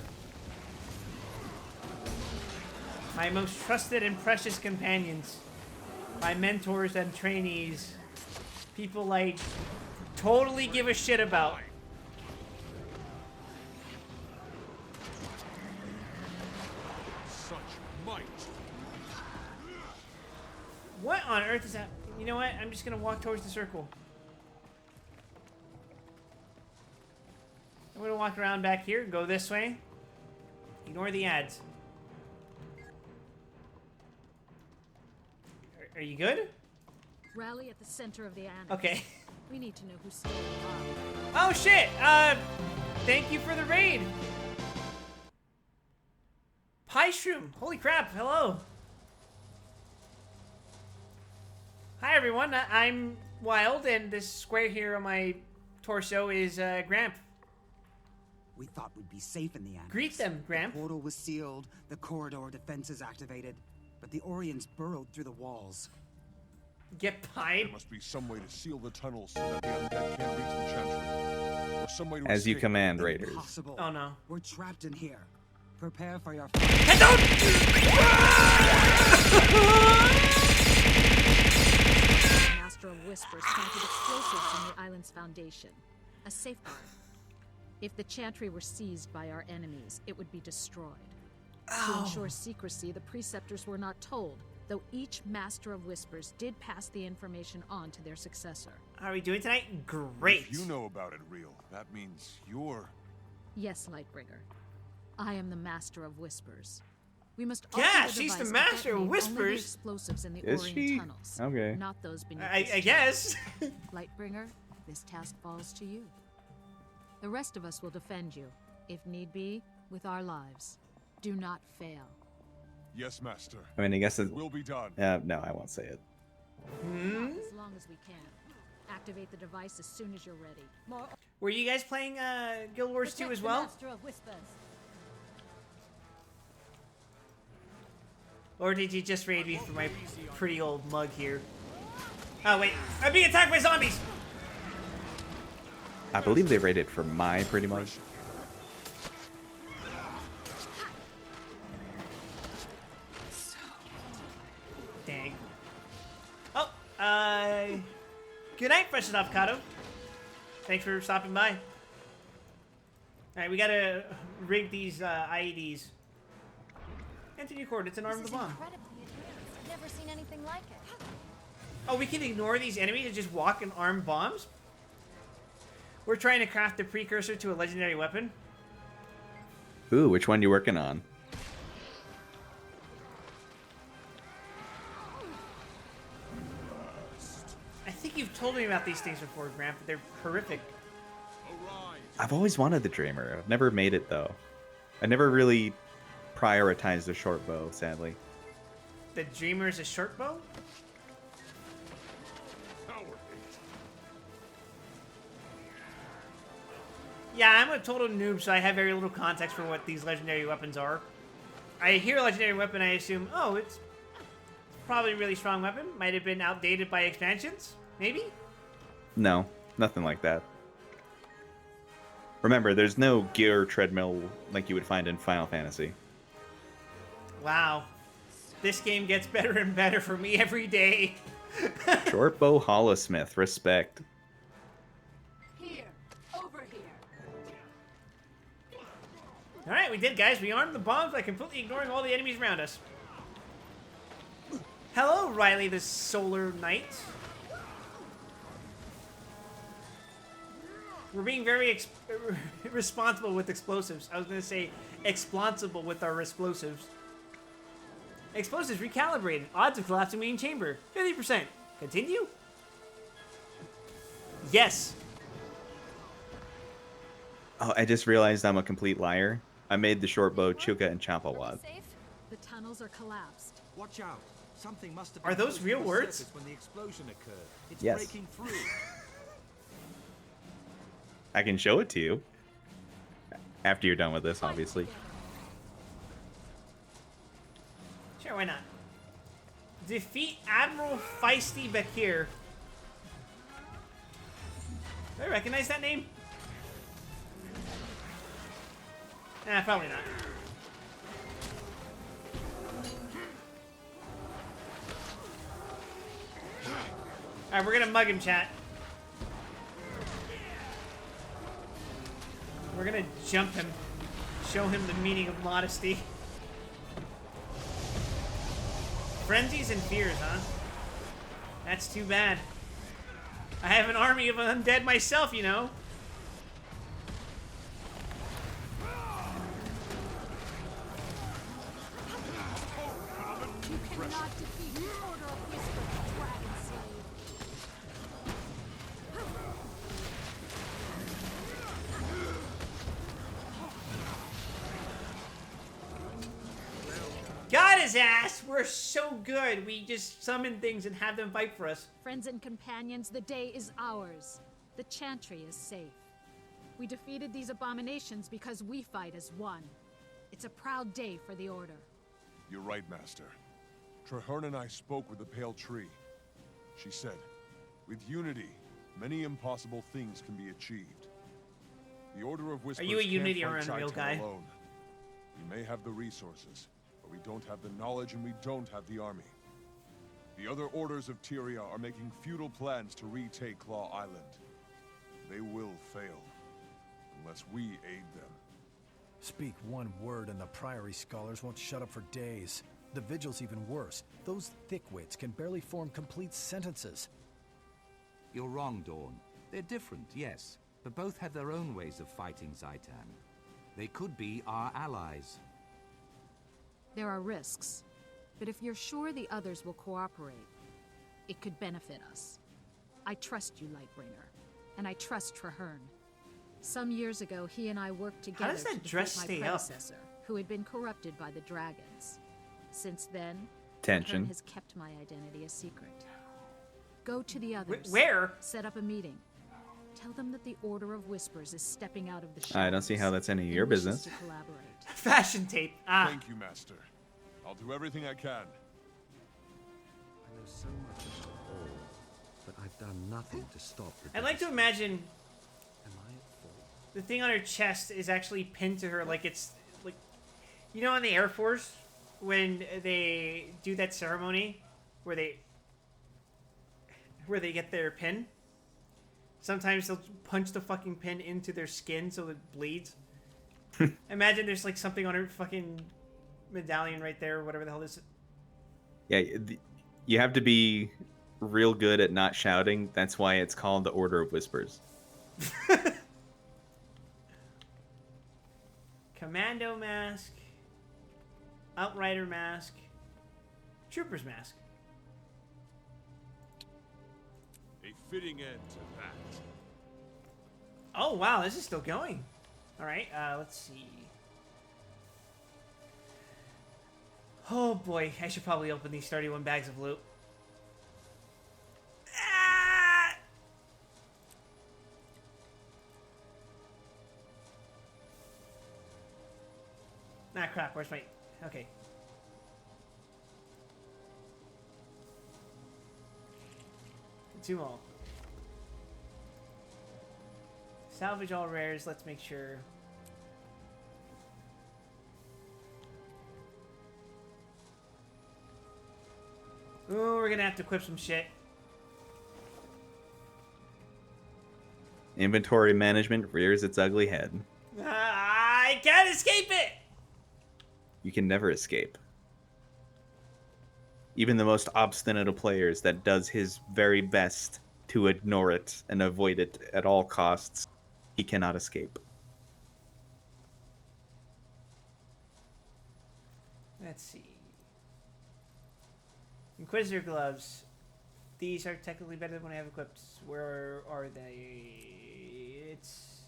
My most trusted and precious companions. My mentors and trainees. People I totally give a shit about. Such might. What on earth is that? You know what? I'm just gonna walk towards the circle. I'm gonna walk around back here, go this way. Ignore the ads. Are you good? Rally at the center of the annex. Okay. We need to know who's still alive. Oh shit! Thank you for the raid. Pie Shroom. Holy crap! Hello. Hi everyone. I'm Wild, and this square here on my torso is Gramp. We thought we'd be safe in the annex. Greet them, Gramp. The portal was sealed, the corridor defenses activated, but the Orients burrowed through the walls. Get pied. There must be some way to seal the tunnels so that the undead can't reach the Chantry. Or some way to As you escape. command, Raiders. Impossible. Oh no. We're trapped in here. Prepare for your... Head down! Master of Whispers planted explosives in the island's foundation. A safeguard. If the Chantry were seized by our enemies, it would be destroyed. To ensure secrecy, the Preceptors were not told, though each Master of Whispers did pass the information on to their successor. How are we doing tonight? Great. If you know about it, Real, that means you're... Yes, Lightbringer. I am the Master of Whispers. We must Yeah, alter the she's the device to Master of detonate only the Whispers. explosives in the Is Orient she? tunnels, Okay. not those beneath. I guess. Lightbringer, this task falls to you. The rest of us will defend you, if need be, with our lives. Do not fail. Yes, Master. I mean, I guess it will be done. No, I won't say it. As long as we can. Activate the device as soon as you're ready. Were you guys playing Guild Wars 2 as well? Or did you just raid me for my pretty old mug here? Oh wait, I'm being attacked by zombies! I believe they rated for my pretty much. Dang. Oh, good night, Precious Avocado. Thanks for stopping by. Alright, we gotta rig these IEDs. Enter new coordinates and arm This the is bomb. incredibly advanced. I've never seen anything like it. Oh, we can ignore these enemies and just walk and arm bombs? We're trying to craft the precursor to a legendary weapon. Ooh, which one you working on? I think you've told me about these things before, Grant, but they're horrific. I've always wanted the Dreamer. I've never made it though. I never really prioritized the short bow, sadly. The Dreamer's a short bow? Yeah, I'm a total noob, so I have very little context for what these legendary weapons are. I hear a legendary weapon, I assume, oh, it's probably a really strong weapon. Might have been outdated by expansions, maybe? No, nothing like that. Remember, there's no gear treadmill like you would find in Final Fantasy. Wow. This game gets better and better for me every day. Short bow Holosmith, respect. Here, over here. Alright, we did, guys. We armed the bombs by completely ignoring all the enemies around us. Hello, Riley the Solar Knight. We're being very responsible with explosives. I was going to say explosible with our explosives. Explosives recalibrated. Odds of collapsing main chamber. 50%. Continue? Yes. Oh, I just realized I'm a complete liar. I made the short bow Chuka and Champawad. The tunnels are collapsed. Watch out. Something must have Are been those close to real the words? surface when the explosion occurred. It's Yes. breaking through. I can show it to you. After you're done with this, obviously. Sure, why not? Defeat Admiral Feisty Bakir. Do I recognize that name? Probably not. Alright, we're gonna mug him, chat. We're gonna jump him. Show him the meaning of modesty. Frenzies and fears, huh? That's too bad. I have an army of undead myself, you know. You cannot defeat the Order of Whisper, Dragon Slave. Got his ass! We're so good. We just summon things and have them fight for us. Friends and companions, the day is ours. The Chantry is safe. We defeated these abominations because we fight as one. It's a proud day for the Order. You're right, Master. Traherne and I spoke with the Pale Tree. She said, with unity, many impossible things can be achieved. The Order of Whispers Are you a can't Unity or fight an Unreal Zhaitan guy? alone. We may have the resources, but we don't have the knowledge and we don't have the army. The other orders of Tyria are making futile plans to retake Claw Island. They will fail, unless we aid them. Speak one word and the Priory scholars won't shut up for days. The Vigil's even worse. Those thickwits can barely form complete sentences. You're wrong, Dawn. They're different, yes, but both have their own ways of fighting Zhaitan. They could be our allies. There are risks, but if you're sure the others will cooperate, it could benefit us. I trust you, Lightbringer, and I trust Traherne. Some years ago, he and I worked together does that to defeat dress my stay up? predecessor, who had been corrupted by the dragons. Since then, Tension. Traherne has kept my identity a secret. Go to the others. Where? Set up a meeting. Tell them that the Order of Whispers is stepping out of the shadows. I don't see how that's any of and your wishes business. to collaborate. Fashion tape. Ah. Thank you, Master. I'll do everything I can. I know so much about all, but I've done nothing to stop the I'd like to imagine Am I at fault? the thing on her chest is actually pinned to her like it's like, you know, in the Air Force when they do that ceremony where they get their pin. Sometimes they'll punch the fucking pin into their skin so it bleeds. Imagine there's like something on her fucking medallion right there, whatever the hell this is. Yeah, you have to be real good at not shouting. That's why it's called the Order of Whispers. Commando mask. Outrider mask. Trooper's mask. A fitting end to that. Oh, wow, this is still going. All right, let's see. Oh, boy, I should probably open these 31 bags of loot. Ah! Ah, crap, where's my... Okay. Two all. Salvage all rares, let's make sure. Ooh, we're gonna have to equip some shit. Inventory management rears its ugly head. I can't escape it! You can never escape. Even the most obstinate of players that does his very best to ignore it and avoid it at all costs, he cannot escape. Let's see. Inquisitor gloves. These are technically better than what I have equipped. Where are they? It's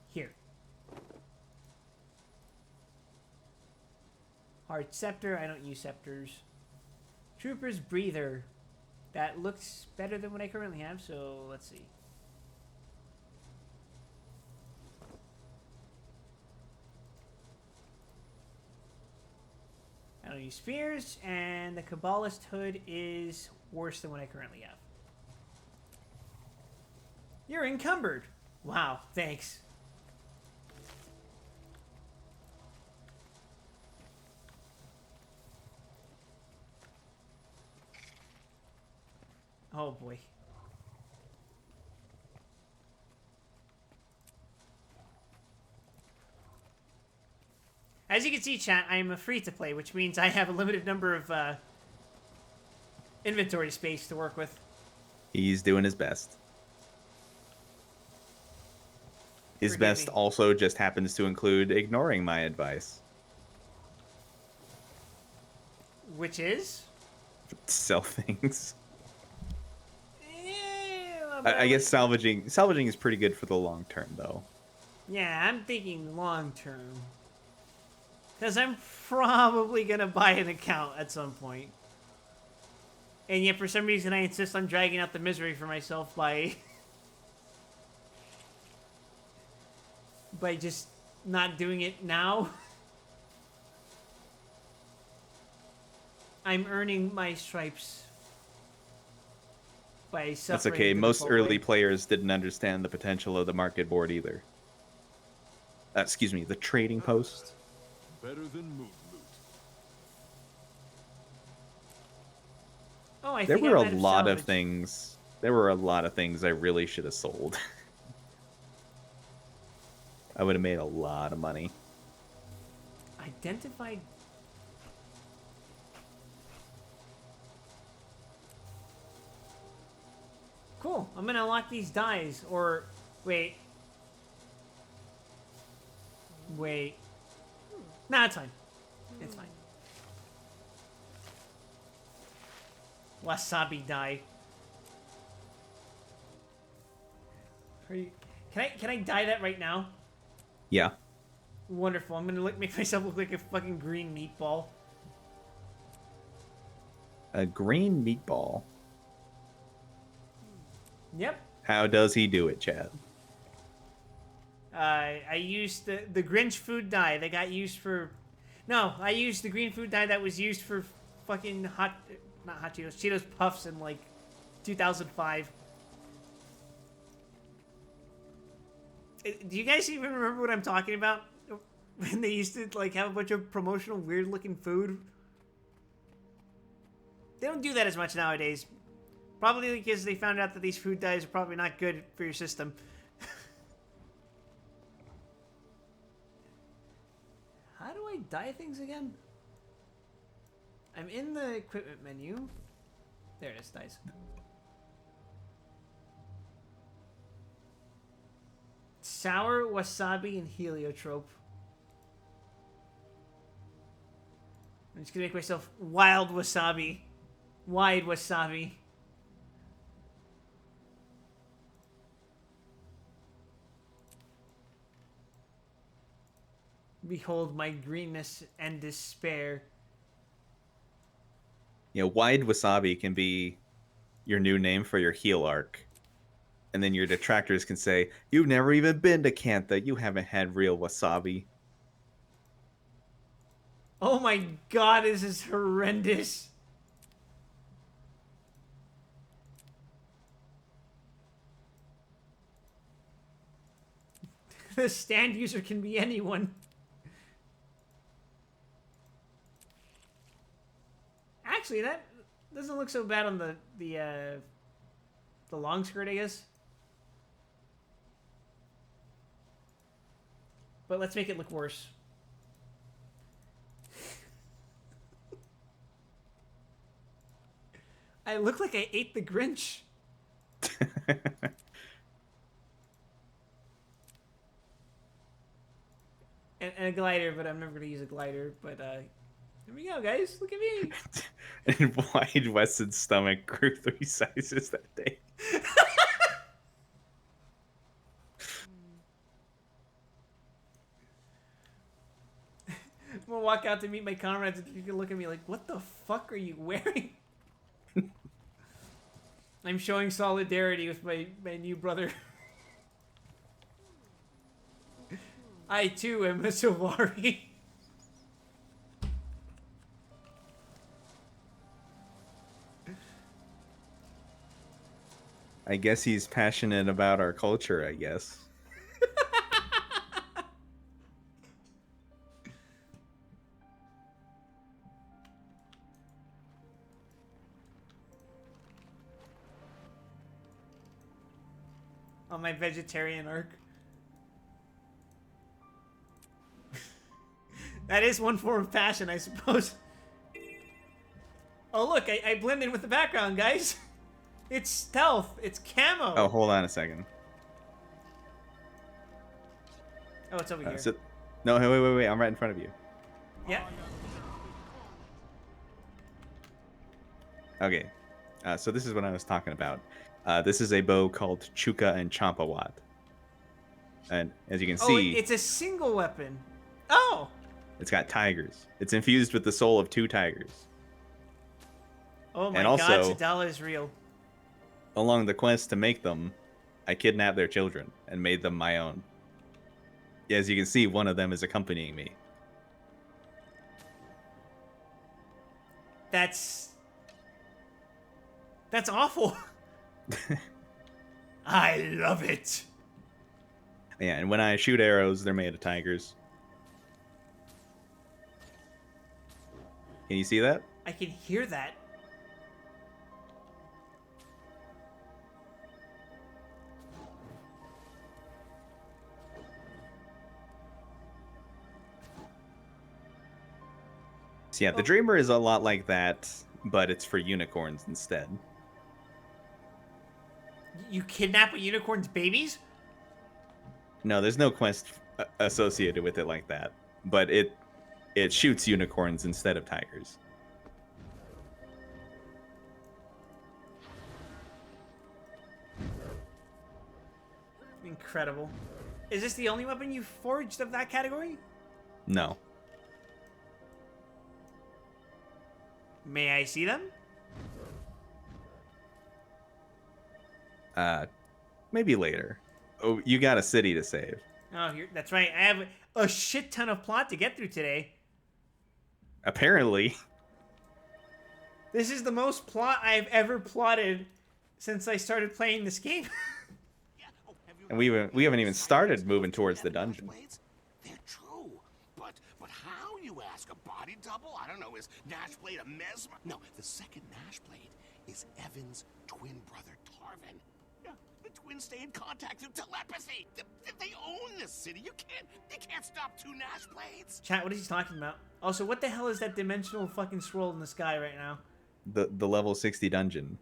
here. Hard scepter. I don't use scepters. Trooper's breather. That looks better than what I currently have, so let's see. I don't use spears, and the Kabbalist hood is worse than what I currently have. You're encumbered. Wow, thanks. Oh boy. As you can see, chat, I am a free-to-play, which means I have a limited number of inventory space to work with. He's doing his best. His Forgive best me. also just happens to include ignoring my advice. Which is? Sell things. Yeah, I guess salvaging is pretty good for the long term, though. Yeah, I'm thinking long-term. Because I'm probably going to buy an account at some point. And yet, for some reason, I insist on dragging out the misery for myself by... by just not doing it now. I'm earning my stripes by suffering. That's okay. the Most default early way. players didn't understand the potential of the market board either. Excuse me, the trading post. Better than moon loot. Oh, I There think were I a might have lot of salvaged. things. There were a lot of things I really should have sold. I would have made a lot of money. Identified. Cool. I'm gonna unlock these dies, or wait. Wait. Nah, it's fine. It's fine. Wasabi die. Can I dye that right now? Yeah. Wonderful. I'm gonna make myself look like a fucking green meatball. A green meatball. Yep. How does he do it, Chad? I used the Grinch food dye that got used for... No, I used the green food dye that was used for fucking not Hot Cheetos, Cheetos Puffs in like 2005. Do you guys even remember what I'm talking about? When they used to like have a bunch of promotional weird looking food? They don't do that as much nowadays. Probably because they found out that these food dyes are probably not good for your system. How do I dye things again? I'm in the equipment menu. There it is, dice. Sour, wasabi, and heliotrope. I'm just gonna make myself wild wasabi. Wide wasabi. Behold my greenness and despair. You know, wide wasabi can be your new name for your heal arc. And then your detractors can say, you've never even been to Kantha. You haven't had real wasabi. Oh my god, this is horrendous. The stand user can be anyone. Actually, that doesn't look so bad on the long skirt, I guess. But let's make it look worse. I look like I ate the Grinch. and a glider, but I'm never going to use a glider. But here we go, guys. Look at me. And Wide West's stomach grew 3 sizes that day. I'm going to walk out to meet my comrades and you can look at me like, what the fuck are you wearing? I'm showing solidarity with my new brother. I too am a Sylvari. I guess he's passionate about our culture, I guess. On my vegetarian arc. That is one form of passion, I suppose. Oh look, I blend in with the background, guys. It's stealth. It's camo. Oh, hold on a second. Oh, it's over here. No, wait. I'm right in front of you. Yeah. Okay. So this is what I was talking about. This is a bow called Chuka and Champawat. And as you can see... it's a single weapon. Oh! It's got tigers. It's infused with the soul of 2 tigers. Oh my and god, also, Sadala is real. Along the quest to make them, I kidnapped their children and made them my own. As you can see, one of them is accompanying me. That's awful. I love it. Yeah, and when I shoot arrows, they're made of tigers. Can you see that? I can hear that. So yeah, the Dreamer is a lot like that, but it's for unicorns instead. You kidnap a unicorn's babies? No, there's no quest associated with it like that, but it shoots unicorns instead of tigers. Incredible. Is this the only weapon you forged of that category? No. May I see them? Maybe later. Oh, you got a city to save. Oh, that's right. I have a shit ton of plot to get through today. Apparently. This is the most plot I've ever plotted since I started playing this game. And we haven't even started moving towards the dungeon. They're true. But how, you ask? A body double? I don't know. Is Nashblade a mesmer? No, the second Nashblade is Evan's twin brother, Tarvin. Yeah, the twins stay in contact through telepathy. They own this city. You can't stop two Nash blades. Chat, what is he talking about? Also, what the hell is that dimensional fucking swirl in the sky right now? The level 60 dungeon.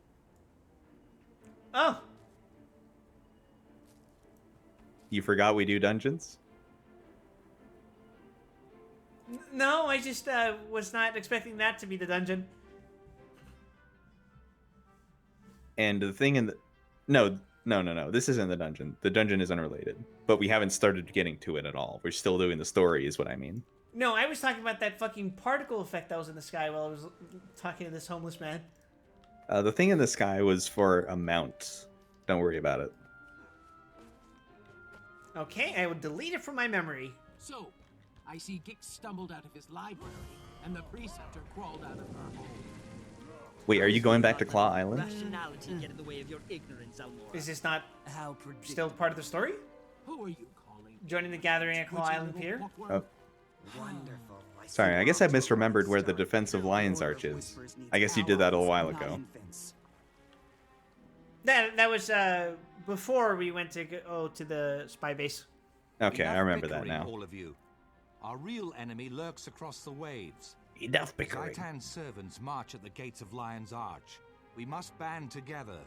Oh. You forgot we do dungeons? No, I just was not expecting that to be the dungeon. And the thing in the... No. This isn't the dungeon. The dungeon is unrelated. But we haven't started getting to it at all. We're still doing the story, is what I mean. No, I was talking about that fucking particle effect that was in the sky while I was talking to this homeless man. The thing in the sky was for a mount. Don't worry about it. Okay, I will delete it from my memory. So, I see Gix stumbled out of his library, and the preceptor crawled out of her home. Wait, are you going back to Claw Island? Rationality get in the way of your ignorance, Almora. Is this not How still part of the story? Who are you calling? Joining the gathering at Claw Island Pier? Oh. Wonderful. Sorry, I guess I misremembered where the defensive Lion's Arch is. I guess you did that a while ago. That was before we went to go to the spy base. Okay, I Enough remember that bickering, now. All of you. Our real enemy lurks across the waves. Enough bickering. Zaitan's servants march at the gates of Lion's Arch. We must band together,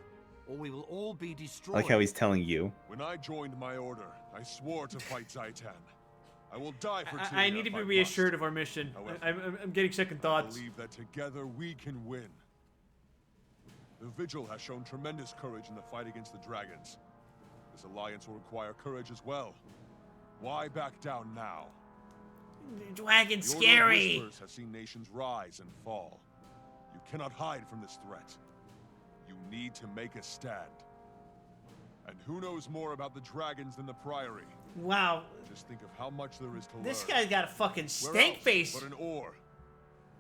or we will all be I destroyed. like how he's telling you. When I joined my order, I swore to fight Zaitan. I will die for Tyria I need to if be I reassured must. of our mission. However, I'm getting second thoughts. I believe that together we can win. The Vigil has shown tremendous courage in the fight against the dragons. This alliance will require courage as well. Why back down now? Dragon The Order of scary. Whispers has seen nations rise and fall. You cannot hide from this threat. You need to make a stand. And who knows more about the dragons than the Priory? Wow. Just think of how much there is to learn. This guy's got a fucking Where stank else face. but an ore?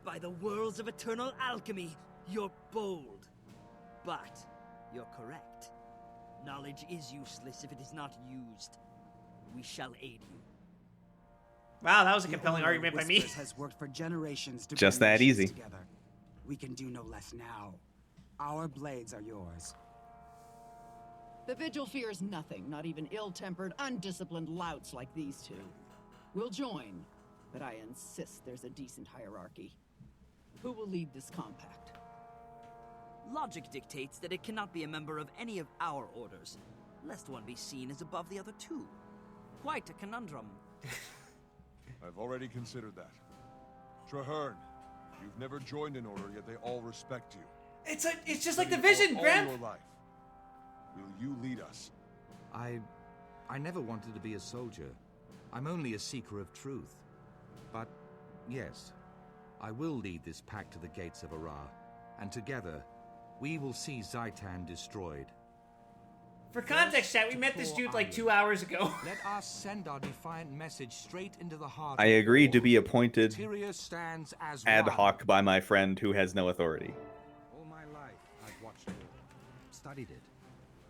By the worlds of eternal alchemy, you're bold. But you're correct. Knowledge is useless if it is not used. We shall aid you. Wow, that was a The compelling Order of argument by me. Whispers has worked for generations to Just bring that nations easy. Together. We can do no less now. Our blades are yours. The Vigil fears nothing, not even ill-tempered, undisciplined louts like these two. We'll join, but I insist there's a decent hierarchy. Who will lead this compact? Logic dictates that it cannot be a member of any of our orders, lest one be seen as above the other two. Quite a conundrum. I've already considered that. Traherne, you've never joined an order, yet they all respect you. It's just like the For Vision, all Graham. your life, will you lead us? I never wanted to be a soldier. I'm only a seeker of truth. But yes, I will lead this pack to the gates of Arah, and together we will see Zaitan destroyed. For context, chat, we met this dude like 2 hours ago. Let us send our defiant message straight into the heart. I of agreed to war. be appointed Tyria stands as ad one. hoc by my friend who has no authority. All my life, I've watched it, studied it,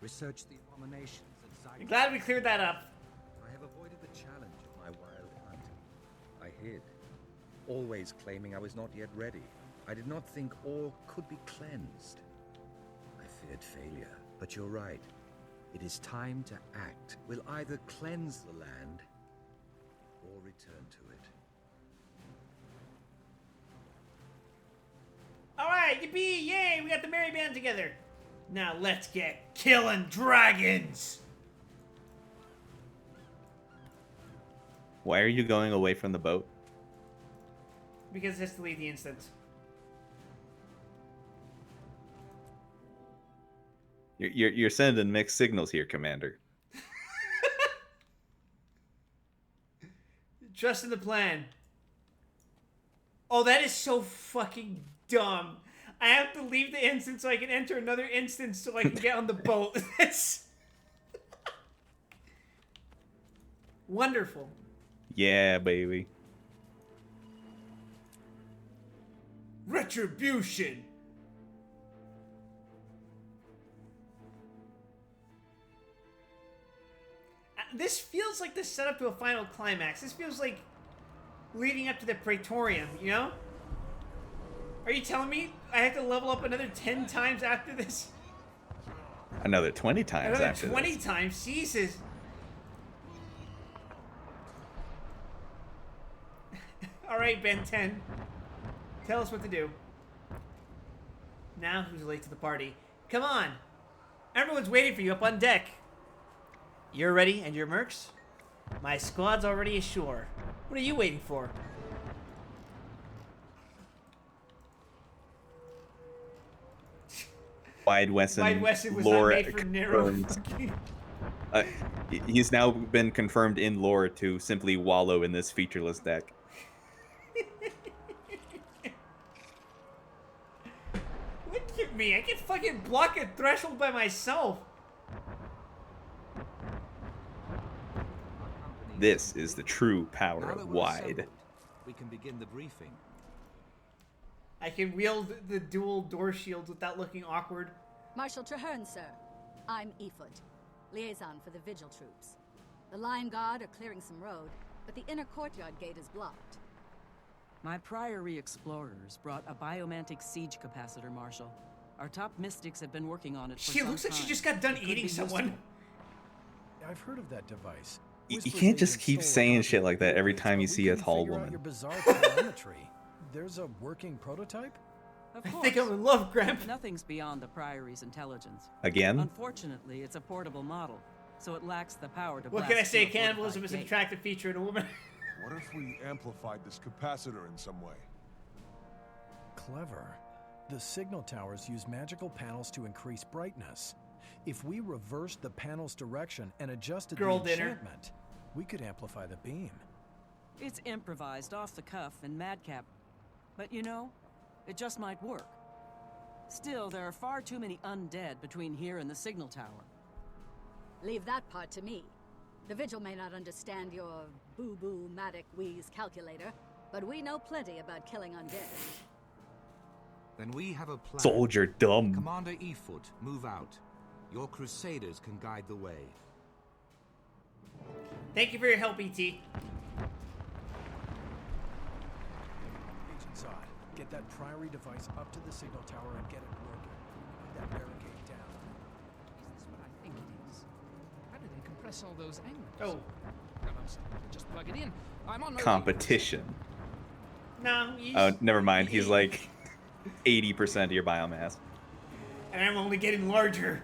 researched the abominations of Zaitan. I'm glad we cleared that up. I have avoided the challenge of my wild hunt. I hid, always claiming I was not yet ready. I did not think all could be cleansed. I feared failure, but you're right. It is time to act. We'll either cleanse the land or return to it. Alright, yippee, yay, we got the merry band together. Now let's get killing dragons. Why are you going away from the boat? Because it has to leave the instance. You're sending mixed signals here, Commander. Trust in the plan. Oh, that is so fucking dumb. I have to leave the instance so I can enter another instance so I can get on the boat. That's wonderful. Yeah, baby. Retribution. This feels like the setup to a final climax. This feels like leading up to the Praetorium, you know? Are you telling me I have to level up another 10 times after this? Another 20 times Another after 20 this. times? Jesus. Alright, Ben 10. Tell us what to do. Now who's late to the party? Come on! Everyone's waiting for you up on deck. You're ready and your mercs? My squad's already ashore. What are you waiting for? Wide Wesson Was lore not made for narrow confirmed. He's now been confirmed in lore to simply wallow in this featureless deck. Look at me, I can fucking block a threshold by myself. This is the true power Now of that we're wide. assembled, we can begin the briefing. I can wield the dual door shields without looking awkward. Marshal Traherne, sir. I'm Efoot, liaison for the Vigil troops. The Lion Guard are clearing some road, but the inner courtyard gate is blocked. My Priory explorers brought a biomantic siege capacitor, Marshal. Our top mystics have been working on it for She some looks like she time. just got done It could eating be someone. useful. I've heard of that device. You Whispers can't just Agent keep stole saying it. shit like that every time you But see we a can tall figure out woman. your bizarre telemetry. There's a working prototype? Of I course. think I'm in love, Gramp. Nothing's beyond the Priory's intelligence. Again? Unfortunately, it's a portable model, so it lacks the power to What blast can I say? through a Cannibalism fortified is an gate. attractive feature in a woman. What if we amplified this capacitor in some way? Clever. The signal towers use magical panels to increase brightness. If we reversed the panel's direction and adjusted Girl the dinner. enchantment, we could amplify the beam. It's improvised, off the cuff, and madcap. But you know, it just might work. Still, there are far too many undead between here and the signal tower. Leave that part to me. The Vigil may not understand your boo-boo matic wheeze calculator, but we know plenty about killing undead. Then we have a plan. Soldier dumb. Commander Efoot, move out. Your crusaders can guide the way. Thank you for your help, ET. Agent Zod, get that Priory device up to the signal tower and get it working. Put that barricade down. Is this what I think it is? How do they compress all those angles? Oh. Just plug it in. I'm on my Competition. No, he's... Oh, never mind. He's like 80% of your biomass. And I'm only getting larger.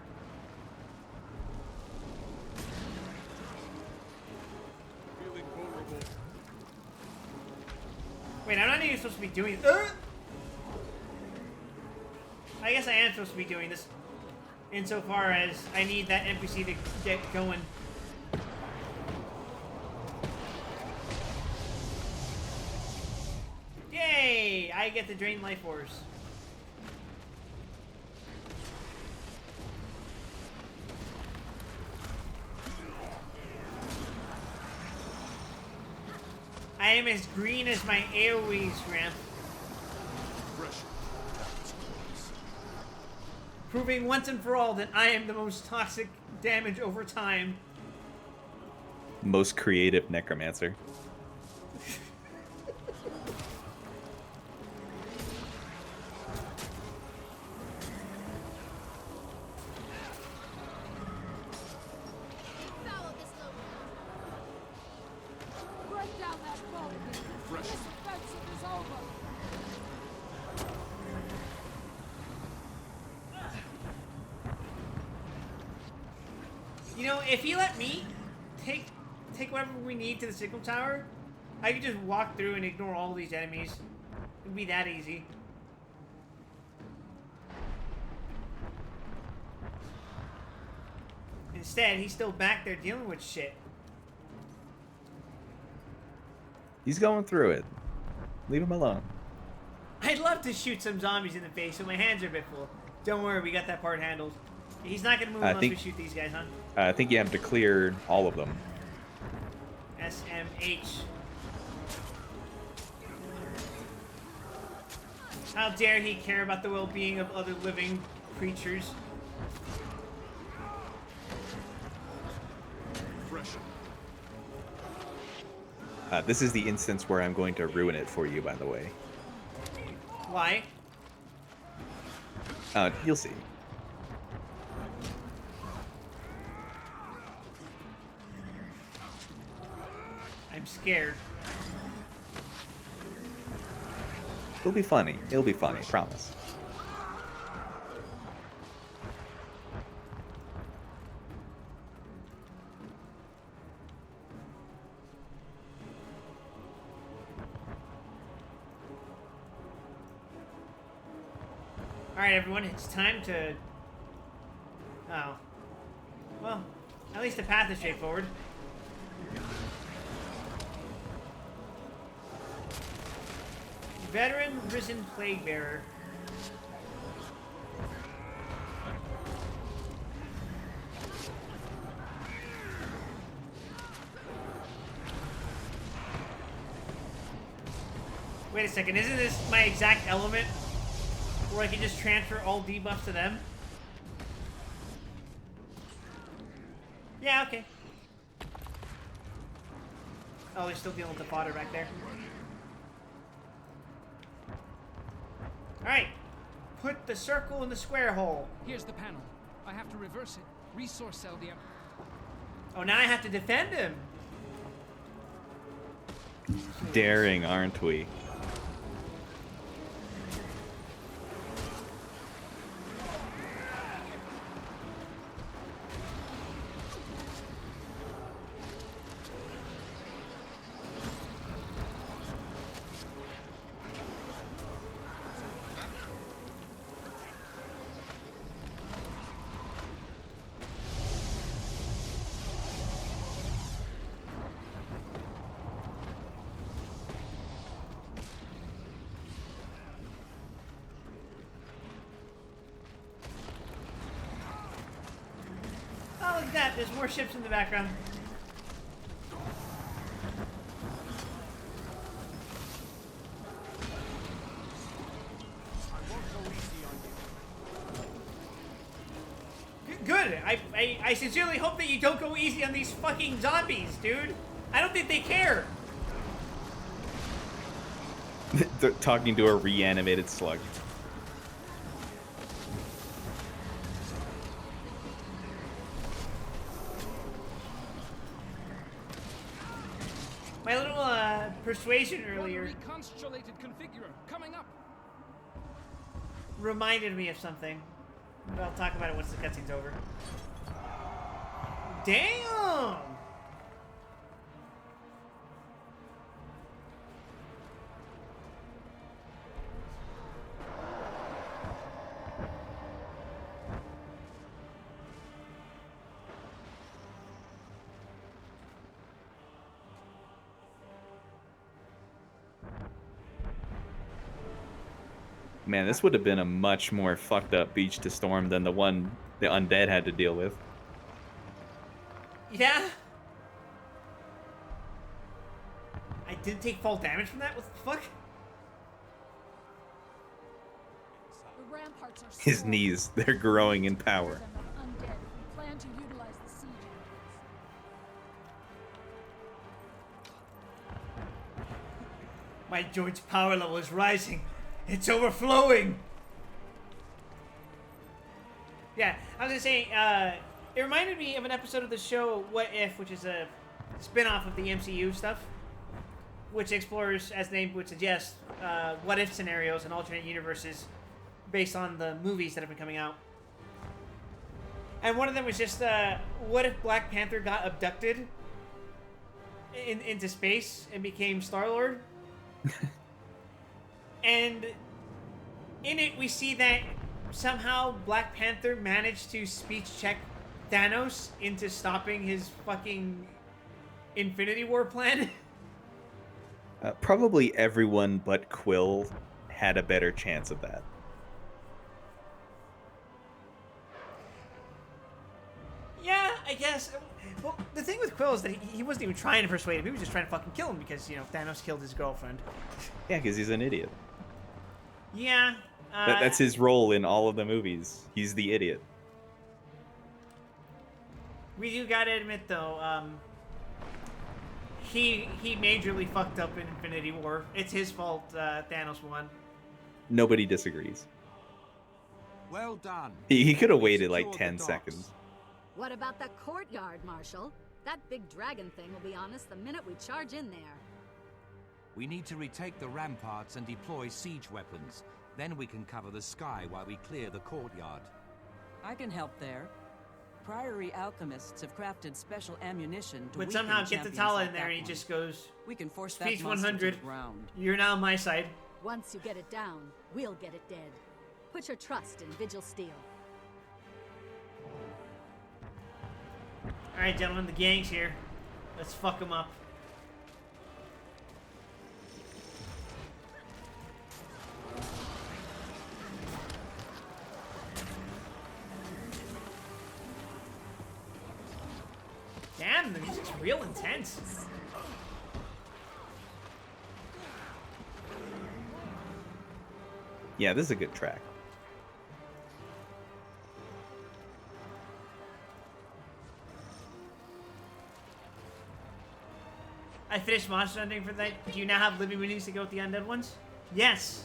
Feeling vulnerable. Wait, I'm not even supposed to be doing... I guess I am supposed to be doing this. Insofar as I need that NPC to get going. Yay! I get to drain life force. I am as green as my AoEs, Ramp. Proving once and for all that I am the most toxic damage over time. Most creative necromancer. Follow this little Break down that boat. This offensive is over. You know, if you let me take whatever we need to the signal tower, I could just walk through and ignore all these enemies. It'd be that easy. Instead, he's still back there dealing with shit. He's going through it. Leave him alone. I'd love to shoot some zombies in the face, but my hands are a bit full. Don't worry, we got that part handled. He's not gonna move I unless think- we shoot these guys, huh? I think you have to clear all of them. SMH. How dare he care about the well-being of other living creatures? This is the instance where I'm going to ruin it for you, by the way. Why? You'll see. I'm scared. It'll be funny. It'll be funny. Promise. Alright, everyone, it's time to... Oh. Well, at least the path is straightforward. Veteran Risen Plague Bearer. Wait a second, isn't this my exact element? Where I can just transfer all debuffs to them? Yeah, okay. Oh, they're still dealing with the fodder back there. Alright. Put the circle in the square hole. Here's the panel. I have to reverse it. Resource cell the... Oh, now I have to defend him. Daring, aren't we? Oh, look at that. There's more ships in the background. Good. I sincerely hope that you don't go easy on these fucking zombies, dude. I don't think they care. They're talking to a reanimated slug. My little persuasion earlier Reconstellated configurer coming up. reminded me of something. But I'll talk about it once the cutscene's over. Damn! Man, this would have been a much more fucked up beach to storm than the one the undead had to deal with. Yeah? I didn't take fall damage from that? What the fuck? The ramparts are His strong. knees, they're growing in power. Them of undead. We plan to utilize the siege areas. My joint's power level is rising. It's overflowing. Yeah, I was gonna say, it reminded me of an episode of the show What If, which is a spin-off of the MCU stuff, which explores, as the name would suggest, what if scenarios and alternate universes based on the movies that have been coming out. And one of them was just, what if Black Panther got abducted into space and became Star-Lord? And in it, we see that somehow Black Panther managed to speech check Thanos into stopping his fucking Infinity War plan. Probably everyone but Quill had a better chance of that. Yeah, I guess. Well, the thing with Quill is that he wasn't even trying to persuade him. He was just trying to fucking kill him because, you know, Thanos killed his girlfriend. Yeah, because he's an idiot. Yeah. That's his role in all of the movies. He's the idiot. We do gotta admit, though, he majorly fucked up in Infinity War. It's his fault Thanos won. Nobody disagrees. Well done. He could have waited Secured like the 10 docks. seconds. What about the courtyard, Marshal? That big dragon thing will be on us the minute we charge in there. We need to retake the ramparts and deploy siege weapons. Then we can cover the sky while we clear the courtyard. I can help there. Priory alchemists have crafted special ammunition to But weaken somehow get the champions Tala like in there that and he one. just goes, We can force that speech monster to 100. the ground. You're now on my side. Once you get it down, we'll get it dead. Put your trust in Vigil Steel. Alright, gentlemen, the gang's here. Let's fuck them up. Damn, the music's real intense. Yeah, this is a good track. I finished monster hunting for the night. Do you now have living minions to go with the undead ones? Yes.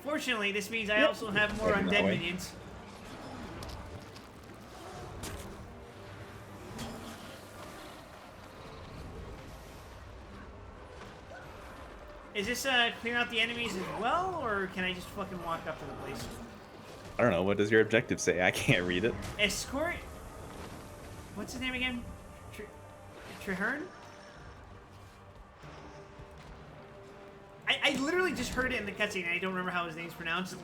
Fortunately, this means I also have more Heading that undead way. minions. Is this clearing out the enemies as well, or can I just fucking walk up to the place? I don't know. What does your objective say? I can't read it. Escort. What's his name again? Treherne? I literally just heard it in the cutscene and I don't remember how his name's pronounced.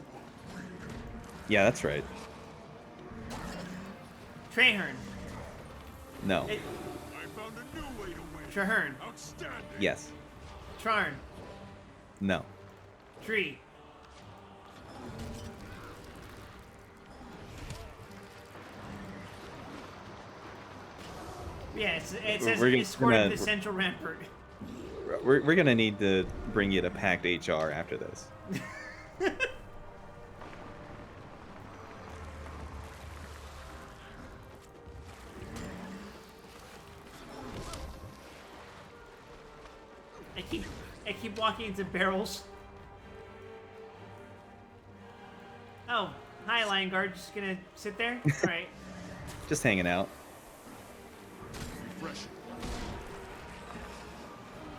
Yeah, that's right. Treherne. No. I found a new way to win. Treherne. Outstanding. Yes. Trarn. No. Tree. Yeah, it says escort the central rampart. We're gonna need to bring you to Pact HR after this. I keep walking into barrels. Oh, hi, Lion Guard. Just gonna sit there. All right. Just hanging out. Fresh.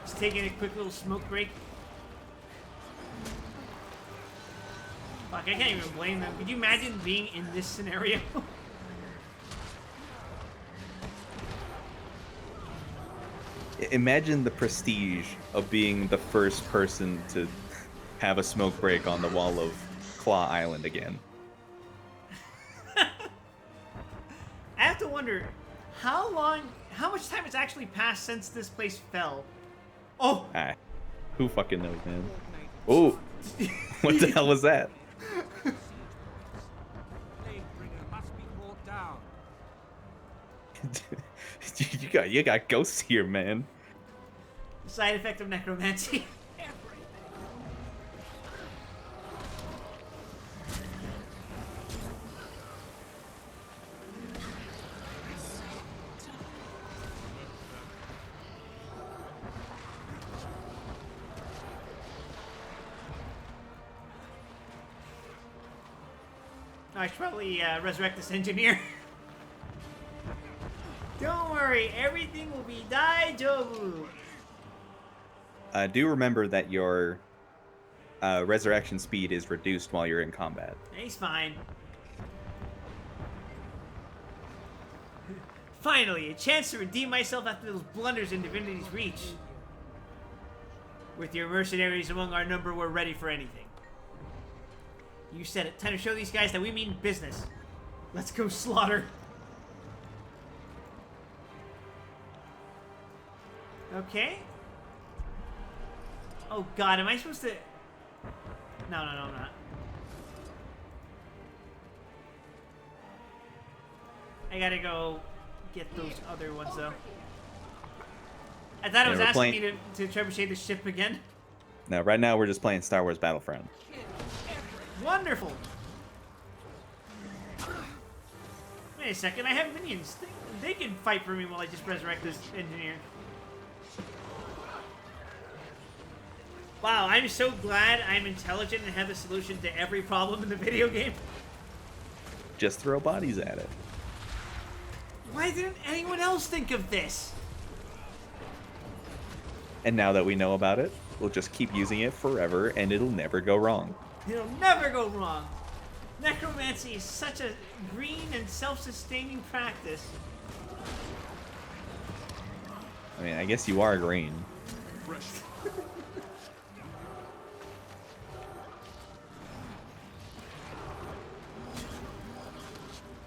Just taking a quick little smoke break. Fuck, I can't even blame them. Could you imagine being in this scenario? Imagine the prestige of being the first person to have a smoke break on the wall of Claw Island again. I have to wonder how much time has actually passed since this place fell. Oh! Ah, who fucking knows, man? Oh! What the hell was that? you got ghosts here, man. Side effect of necromancy. I should probably resurrect this engineer. Don't worry, everything will be daijobu. Do remember that your resurrection speed is reduced while you're in combat. He's fine. Finally, a chance to redeem myself after those blunders in Divinity's Reach. With your mercenaries among our number, we're ready for anything. You said it. Time to show these guys that we mean business. Let's go slaughter. Okay. Oh god, am I supposed to... No, I'm not. I gotta go get those other ones, though. I thought it was asking me to trebuchet the ship again. No, right now we're just playing Star Wars Battlefront. Wonderful! Wait a second, I have minions. They can fight for me while I just resurrect this engineer. Wow, I'm so glad I'm intelligent and have a solution to every problem in the video game. Just throw bodies at it. Why didn't anyone else think of this? And now that we know about it, we'll just keep using it forever and it'll never go wrong. It'll never go wrong. Necromancy is such a green and self-sustaining practice. I mean, I guess you are green.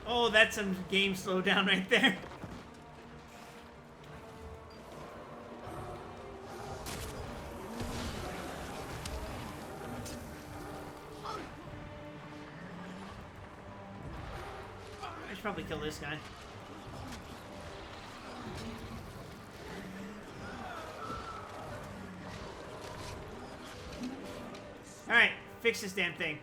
Oh, that's some game slowdown right there. I should probably kill this guy. Alright, fix this damn thing.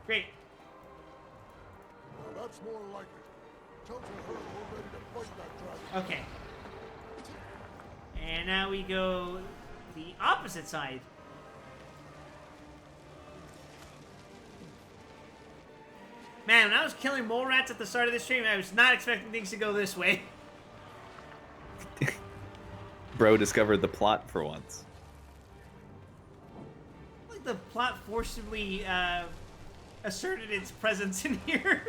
Great. Well, that's more like it. Tell her we're ready to fight that dragon. Okay. And now we go the opposite side. Man, when I was killing mole rats at the start of the stream, I was not expecting things to go this way. Bro discovered the plot for once. Like the plot forcibly asserted its presence in here.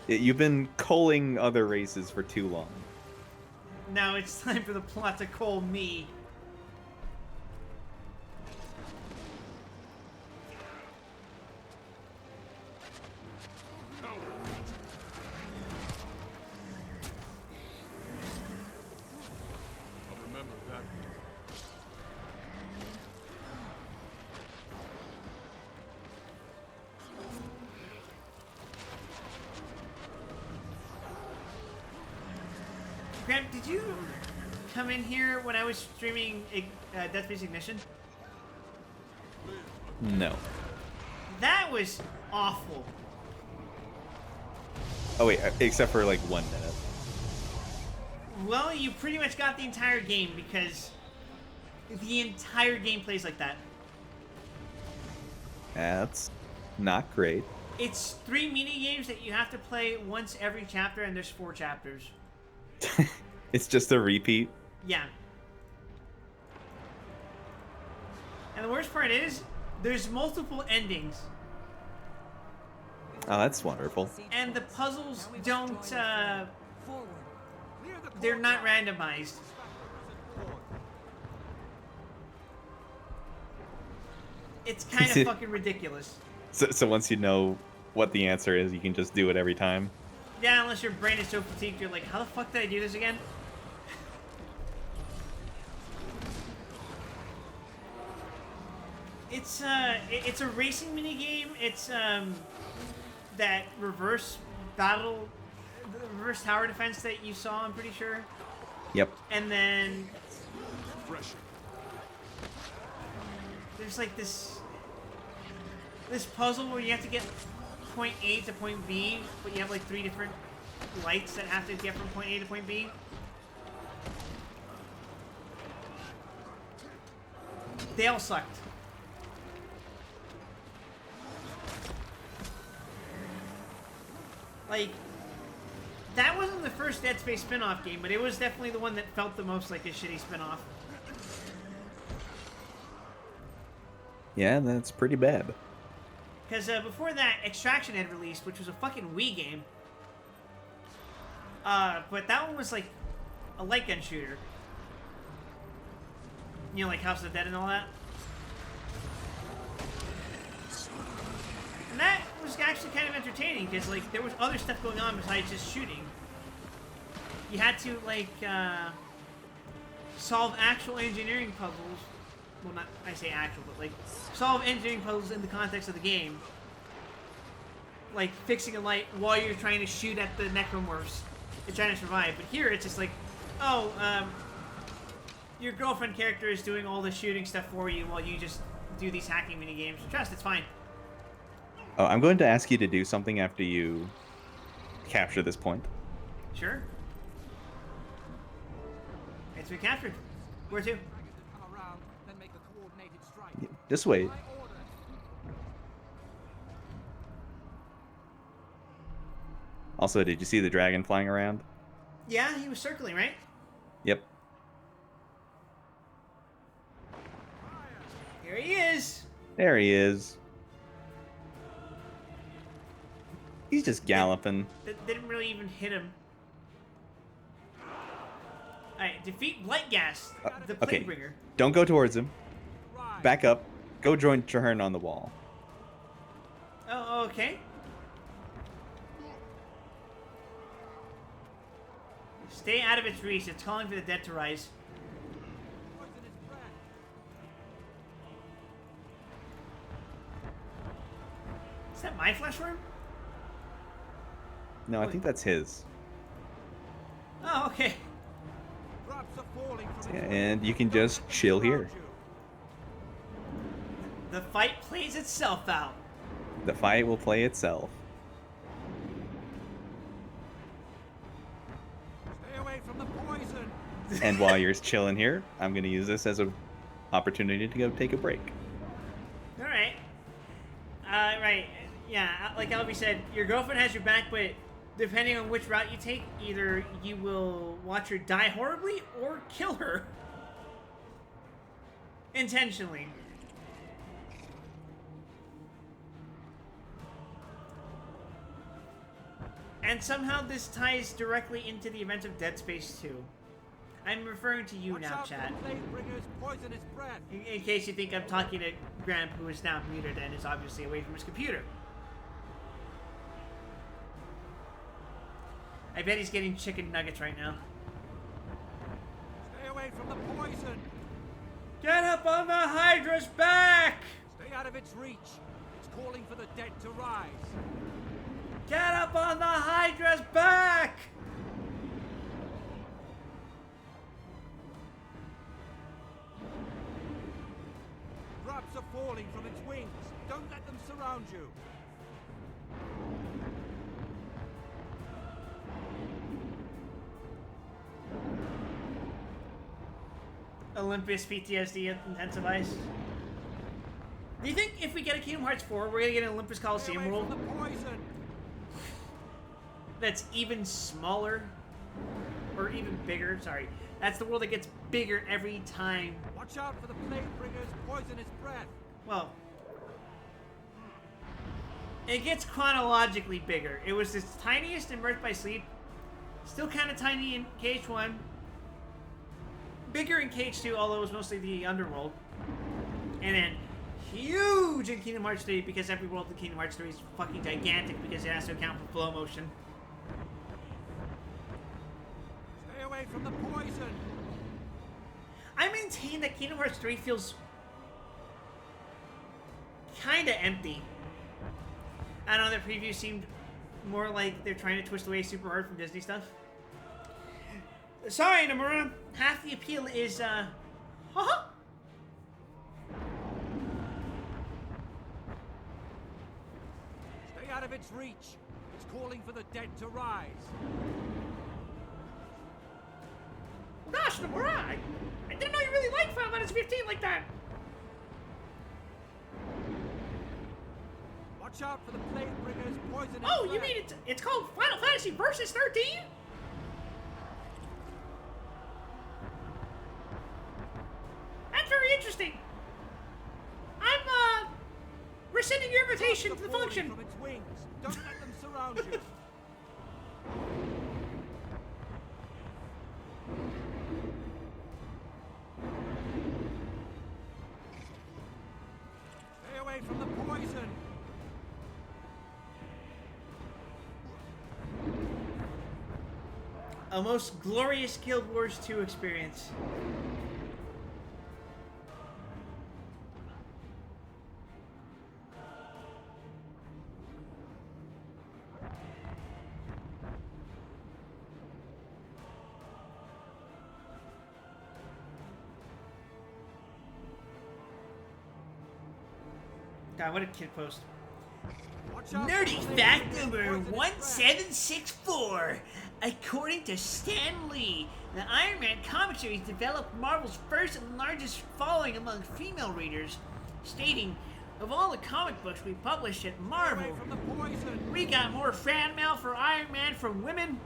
You've been culling other races for too long. Now it's time for the plot to call me. I'll remember that. Graham, did you come in here when I was streaming Death Face Ignition? No. That was awful. Oh wait, except for like 1 minute. Well, you pretty much got the entire game because the entire game plays like that. That's not great. It's 3 mini games that you have to play once every chapter, and there's 4 chapters. It's just a repeat. Yeah. And the worst part is, there's multiple endings. Oh, that's wonderful. And the puzzles don't, they're not randomized. It's kind of fucking ridiculous. So once you know what the answer is, you can just do it every time. Yeah, unless your brain is so fatigued, you're like, how the fuck did I do this again? It's a racing mini game. It's that reverse battle, reverse tower defense that you saw. I'm pretty sure. Yep. And then there's like this puzzle where you have to get point A to point B, but you have like 3 different lights that have to get from point A to point B. They all sucked. Like, that wasn't the first Dead Space spin-off game, but it was definitely the one that felt the most like a shitty spin-off. Yeah, that's pretty bad. Because before that, Extraction had released, which was a fucking Wii game. But that one was like a light gun shooter. You know, like House of the Dead and all that. And that was actually kind of entertaining, because like there was other stuff going on besides just shooting. You had to like solve actual engineering puzzles. Well, not I say actual, but like solve engineering puzzles in the context of the game. Like fixing a light while you're trying to shoot at the necromorphs and trying to survive. But here it's just like, oh, your girlfriend character is doing all the shooting stuff for you while you just do these hacking mini games. Trust, it's fine. Oh, I'm going to ask you to do something after you capture this point. Sure. It's been captured. Where to? Come around, then make a coordinated strike. Just wait. Also, did you see the dragon flying around? Yeah, he was circling, right? Yep. Here he is. There he is. He's just galloping. That didn't really even hit him. Alright, defeat Blight Gas, the Okay, Plaguebringer. don't go towards him. Back up. Go join Traherne on the wall. Oh, okay. Stay out of its reach. It's calling for the dead to rise. Is that my flesh worm? No, I think that's his. Oh, okay. Yeah, and you can just chill here. The fight plays itself out. The fight will play itself. Stay away from the poison. And while you're chilling here, I'm going to use this as an opportunity to go take a break. All right. Right. Yeah, like Albie said, your girlfriend has your back, but depending on which route you take, either you will watch her die horribly or kill her. Intentionally. And somehow this ties directly into the event of Dead Space 2. I'm referring to you now, chat. In case you think I'm talking to Gramp, who is now muted and is obviously away from his computer. I bet he's getting chicken nuggets right now. Stay away from the poison. Get up on the Hydra's back! Stay out of its reach. It's calling for the dead to rise. Get up on the Hydra's back! Grubs are falling from its wings. Don't let them surround you. Olympus PTSD intensifies. Do you think if we get a Kingdom Hearts 4, we're gonna get an Olympus Coliseum world that's even smaller? Or even bigger, sorry. That's the world that gets bigger every time. Watch out for the Plaguebringer's poisonous breath. Well, it gets chronologically bigger. It was its tiniest in Birth by Sleep. Still kind of tiny in KH1. Bigger in KH2, although it was mostly the underworld. And then huge in Kingdom Hearts 3 because every world in Kingdom Hearts 3 is fucking gigantic because it has to account for flow motion. Stay away from the poison. I maintain that Kingdom Hearts 3 feels kind of empty. I don't know, the preview seemed more like they're trying to twist away super hard from Disney stuff. Sorry, Nomura. Half the appeal is, haha. Stay out of its reach. It's calling for the dead to rise. Gosh, Nomura, I didn't know you really liked Final Fantasy 15 like that. Watch out for the Plaguebringer's poisonous Oh, you breath. mean it's called Final Fantasy Versus 13? That's very interesting. I'm, rescinding your invitation to the function. From its wings. Don't let them surround you. Stay away from the poison. A most glorious Guild Wars 2 experience. God, what a kid post. Nerdy fact number 1764. According to Stan Lee, The Iron Man comic series developed Marvel's first and largest following among female readers, stating, "Of all the comic books we published at Marvel, we got more fan mail for Iron Man from women,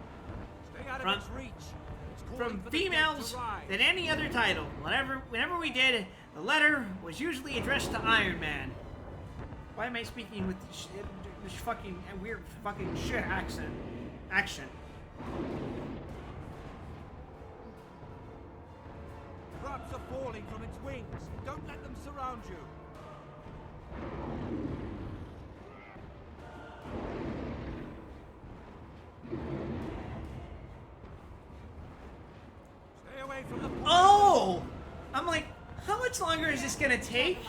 from females than any other title. Whenever we did, the letter was usually addressed to Iron Man." Why am I speaking with this fucking weird fucking shit accent? Crops are falling from its wings. Don't let them surround you. Stay away from the... Oh! I'm like, how much longer is this gonna take?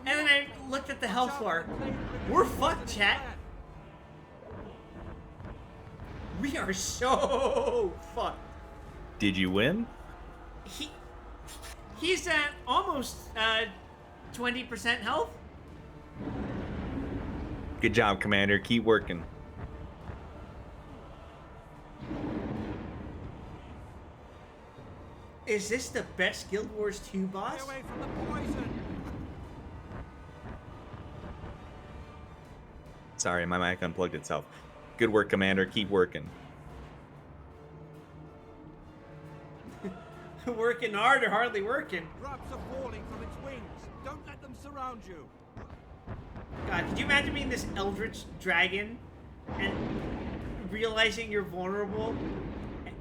And then I looked at the health bar. We're fucked, chat. We are so fucked. Did you win? He's at almost 20% health. Good job, Commander. Keep working. Is this the best Guild Wars 2 boss? Stay away from the poison. Sorry, my mic unplugged itself. Good work, Commander. Keep working. Working hard or hardly working? Crops are falling from its wings. Don't let them surround you. God, could you imagine being this eldritch dragon and realizing you're vulnerable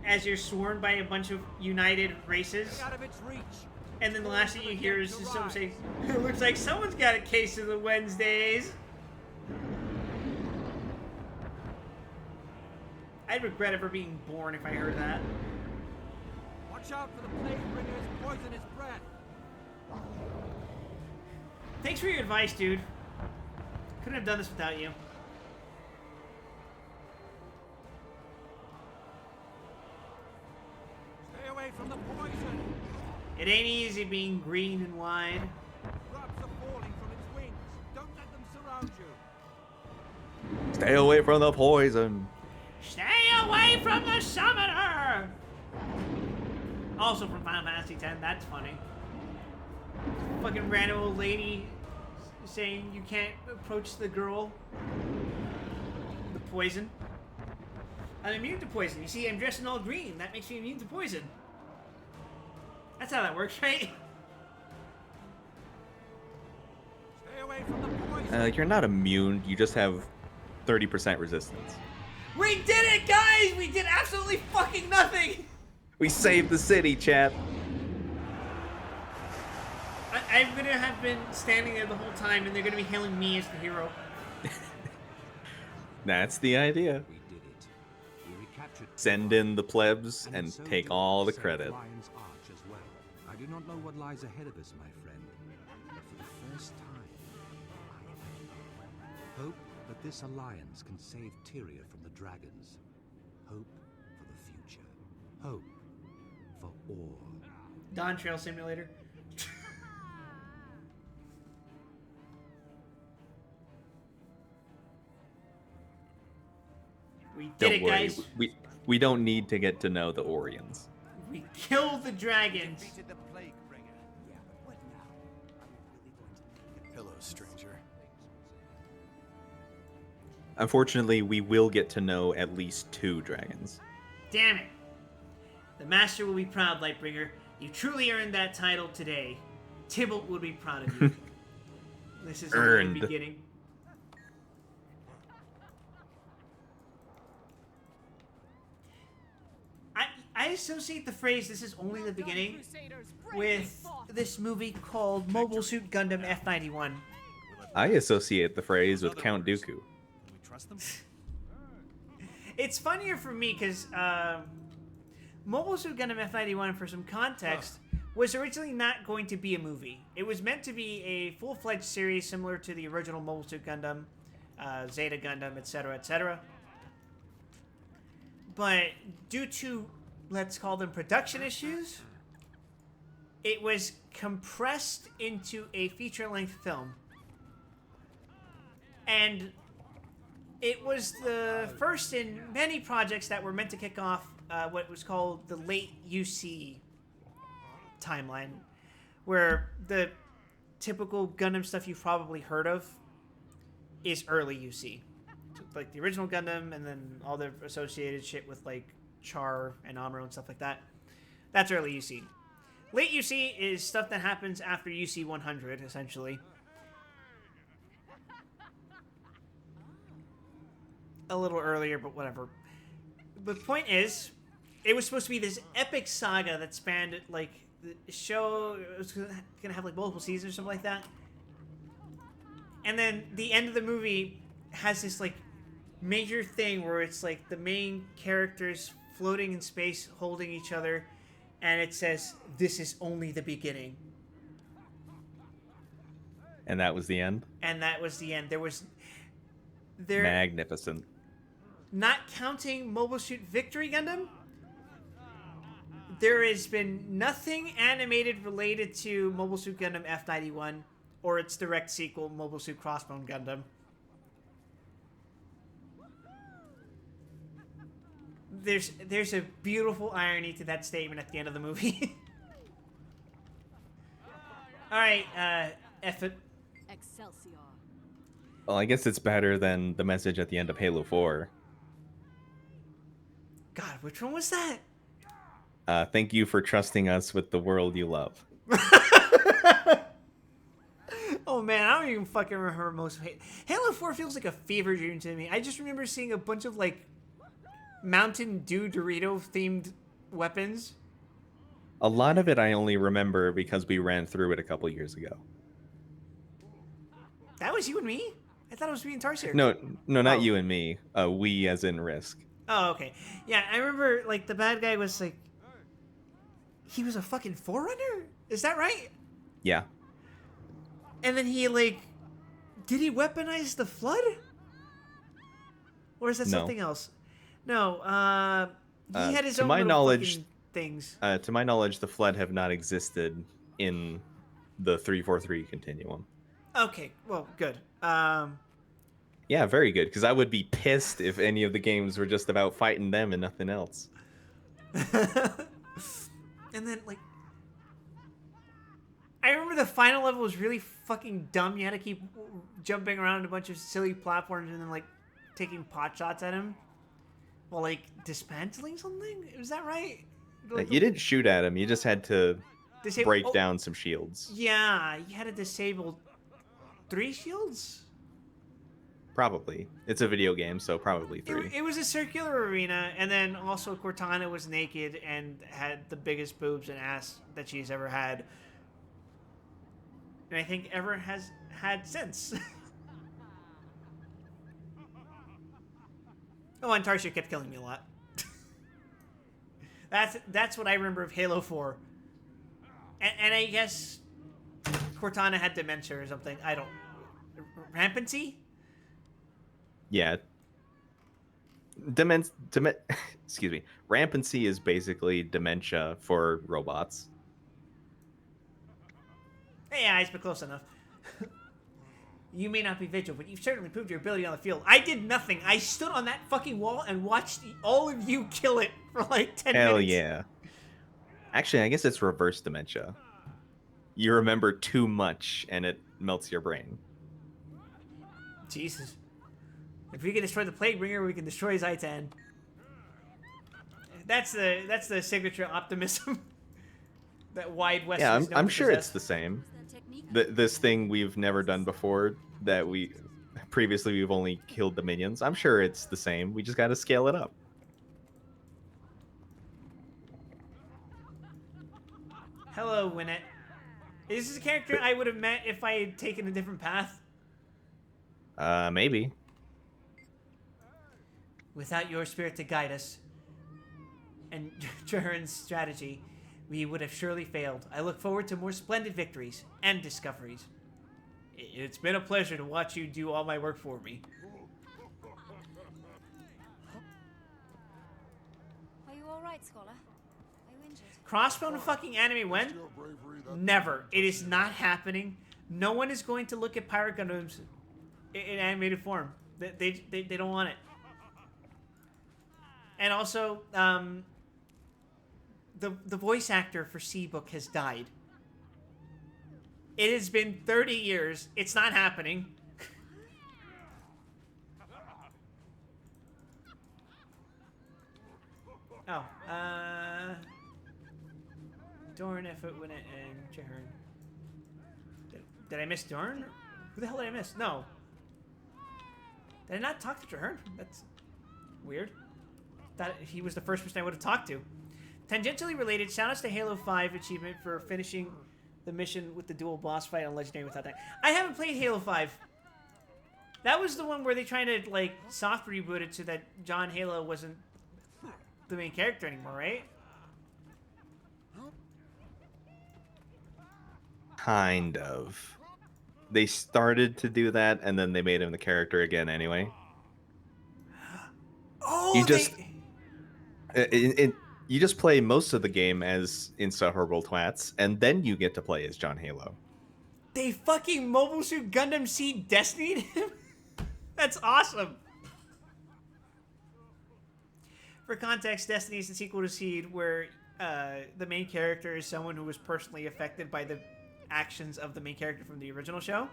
as you're sworn by a bunch of united races? Out of its reach. And then the last thing you hear is just someone say, "It looks like someone's got a case of the Wednesdays." I'd regret ever being born if I heard that. Watch out for the plague bringer's poisonous breath. Thanks for your advice, dude. Couldn't have done this without you. Stay away from the poison. It ain't easy being green and wide. Crops are falling from its wings. Don't let them surround you. Stay away from the poison. Stay away from the summoner! Also from Final Fantasy X, that's funny. Fucking random old lady saying you can't approach the girl. The poison. I'm immune to poison. You see, I'm dressed in all green. That makes me immune to poison. That's how that works, right? Stay away from the poison. You're not immune. You just have 30% resistance. We did it, guys! We did absolutely fucking nothing! We saved the city, chat. I'm gonna have been standing there the whole time, and they're gonna be hailing me as the hero. That's the idea. We did it. We recaptured Send in the plebs and so take did all the St. credit. Lion's Arch as well. I do not know what lies ahead of us, my friend, but for the first time, I hope that this alliance can save Tyria from the dragons. Hope for the future. Hope for all. Dawn Trail Simulator. We did Don't it, worry. guys. We don't need to get to know the Orions. We killed the dragons. Hello, stranger. Unfortunately, we will get to know at least 2 dragons. Damn it. The Master will be proud, Lightbringer. You truly earned that title today. Tybalt will be proud of you. This is only Earned. the beginning. I associate the phrase "this is only the beginning" with this movie called Mobile Suit Gundam F91. I associate the phrase with Count Dooku. It's funnier for me because Mobile Suit Gundam F91, for some context, was originally not going to be a movie. It was meant to be a full-fledged series similar to the original Mobile Suit Gundam, Zeta Gundam, etc., etc. But due to, let's call them production issues, it was compressed into a feature-length film. And It was the first in many projects that were meant to kick off what was called the late UC timeline, where the typical Gundam stuff you've probably heard of is early UC. So, like the original Gundam and then all the associated shit with like Char and Amuro and stuff like that. That's early UC. Late UC is stuff that happens after UC 100, essentially. A little earlier, but whatever. The point is, it was supposed to be this epic saga that spanned, like, the show. It was gonna have, like, multiple seasons or something like that. And then the end of the movie has this, like, major thing where it's, like, the main characters floating in space, holding each other, and it says, "This is only the beginning." And that was the end? And that was the end. There Magnificent. Not counting Mobile Suit Victory Gundam, there has been nothing animated related to Mobile Suit Gundam F91 or its direct sequel, Mobile Suit Crossbone Gundam. There's a beautiful irony to that statement at the end of the movie. Alright, F it. Excelsior. Well, I guess it's better than the message at the end of Halo 4. God, which one was that? Thank you for trusting us with the world you love. Oh man, I don't even fucking remember most of Halo 4 feels like a fever dream to me. I just remember seeing a bunch of like Mountain Dew Dorito themed weapons. A lot of it I only remember because we ran through it a couple years ago. That was you and me? I thought it was me and Tarsier. No, not you and me. We as in Risk. Oh, okay. Yeah, I remember, like, the bad guy was, like... He was a fucking Forerunner? Is that right? Yeah. And then he, like... Did he weaponize the Flood? Or is that No. something else? No, he had his to own my little knowledge, fucking things. To my knowledge, the Flood have not existed in the 343 continuum. Okay, well, good. Yeah, very good, because I would be pissed if any of the games were just about fighting them and nothing else. And then, like... I remember the final level was really fucking dumb. You had to keep jumping around a bunch of silly platforms and then, like, taking pot shots at him. While, like, dismantling something? Was that right? Like, You didn't shoot at him, you just had to break down some shields. Yeah, you had to disable 3 shields? Probably. It's a video game, so probably 3. It was a circular arena, and then also Cortana was naked and had the biggest boobs and ass that she's ever had. And I think ever has had since. Oh, and Tarsier kept killing me a lot. That's what I remember of Halo 4. And I guess Cortana had dementia or something. I don't... Rampancy? Yeah. Excuse me. Rampancy is basically dementia for robots. Hey, eyes, but close enough. You may not be Vigil, but you've certainly proved your ability on the field. I did nothing. I stood on that fucking wall and watched all of you kill it for like 10 minutes. Hell yeah. Actually, I guess it's reverse dementia. You remember too much and it melts your brain. Jesus. If we can destroy the Plaguebringer, we can destroy Zaitan. That's the signature optimism that Wide West. Yeah, is known I'm to sure possess. it's the same. This thing we've never done before that previously we've only killed the minions. I'm sure it's the same. We just got to scale it up. Hello, Winnet. Is this a character I would have met if I had taken a different path? Maybe. Without your spirit to guide us and Jern's strategy, we would have surely failed. I look forward to more splendid victories and discoveries. It's been a pleasure to watch you do all my work for me. Are you alright, Scholar? Are you injured? Crossbone fucking anime when? Never. It is not happening. No one is going to look at Pirate Gundams in animated form. They don't want it. And also, the voice actor for Seabook has died. It has been 30 years. It's not happening. Oh, Dorn, Effort, and Jehern. Did I miss Dorn? Who the hell did I miss? No. Did I not talk to Jehern? That's weird. Thought he was the first person I would have talked to. Tangentially related, shoutouts to Halo 5 achievement for finishing the mission with the dual boss fight on Legendary without that. I haven't played Halo 5. That was the one where they tried to, like, soft reboot it so that John Halo wasn't the main character anymore, right? Kind of. They started to do that, and then they made him the character again anyway. Oh, you just you just play most of the game as Insufferable Twats, and then you get to play as John Halo. They fucking Mobile Suit Gundam Seed Destinied him? That's awesome. For context, Destiny is the sequel to Seed, where the main character is someone who was personally affected by the actions of the main character from the original show.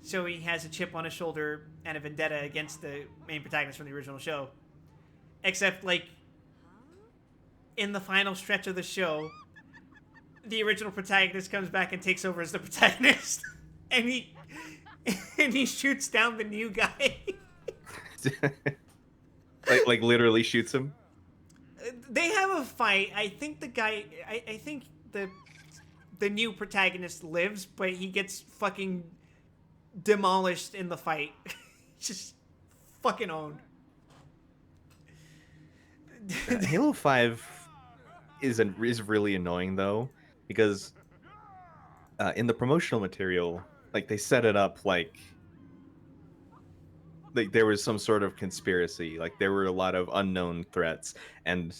So he has a chip on his shoulder and a vendetta against the main protagonist from the original show. Except, like, in the final stretch of the show, the original protagonist comes back and takes over as the protagonist. and he shoots down the new guy. like literally shoots him? They have a fight. I think the guy... I think the new protagonist lives, but he gets fucking demolished in the fight. Just fucking owned. Halo 5 is really annoying, though, because in the promotional material, like, they set it up like there was some sort of conspiracy. Like, there were a lot of unknown threats, and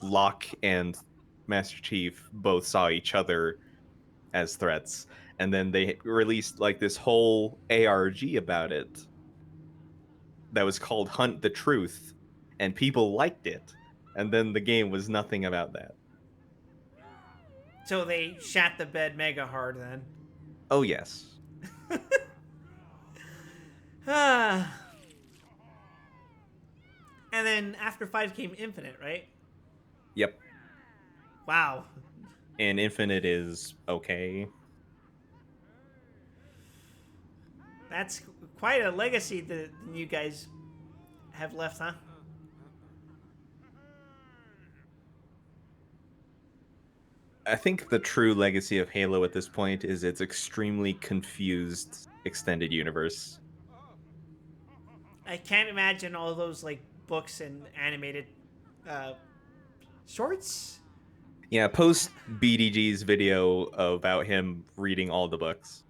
Locke and Master Chief both saw each other as threats, and then they released like this whole ARG about it that was called Hunt the Truth, and people liked it, and then the game was nothing about that. So they shat the bed mega hard then. Oh yes. And then after 5 came Infinite, right? Yep. Wow. And Infinite is okay. That's quite a legacy that you guys have left, huh? I think the true legacy of Halo at this point is its extremely confused extended universe. I can't imagine all those, like, books and animated shorts. Yeah, post BDG's video about him reading all the books.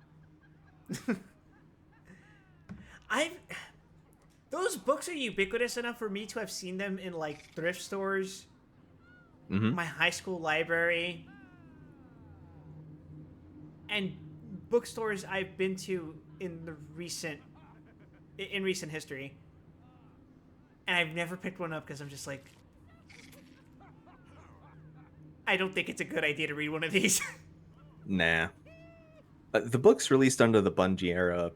Those books are ubiquitous enough for me to have seen them in, like, thrift stores, my high school library, and bookstores I've been to in recent history. And I've never picked one up because I'm just like, I don't think it's a good idea to read one of these. Nah. The books released under the Bungie era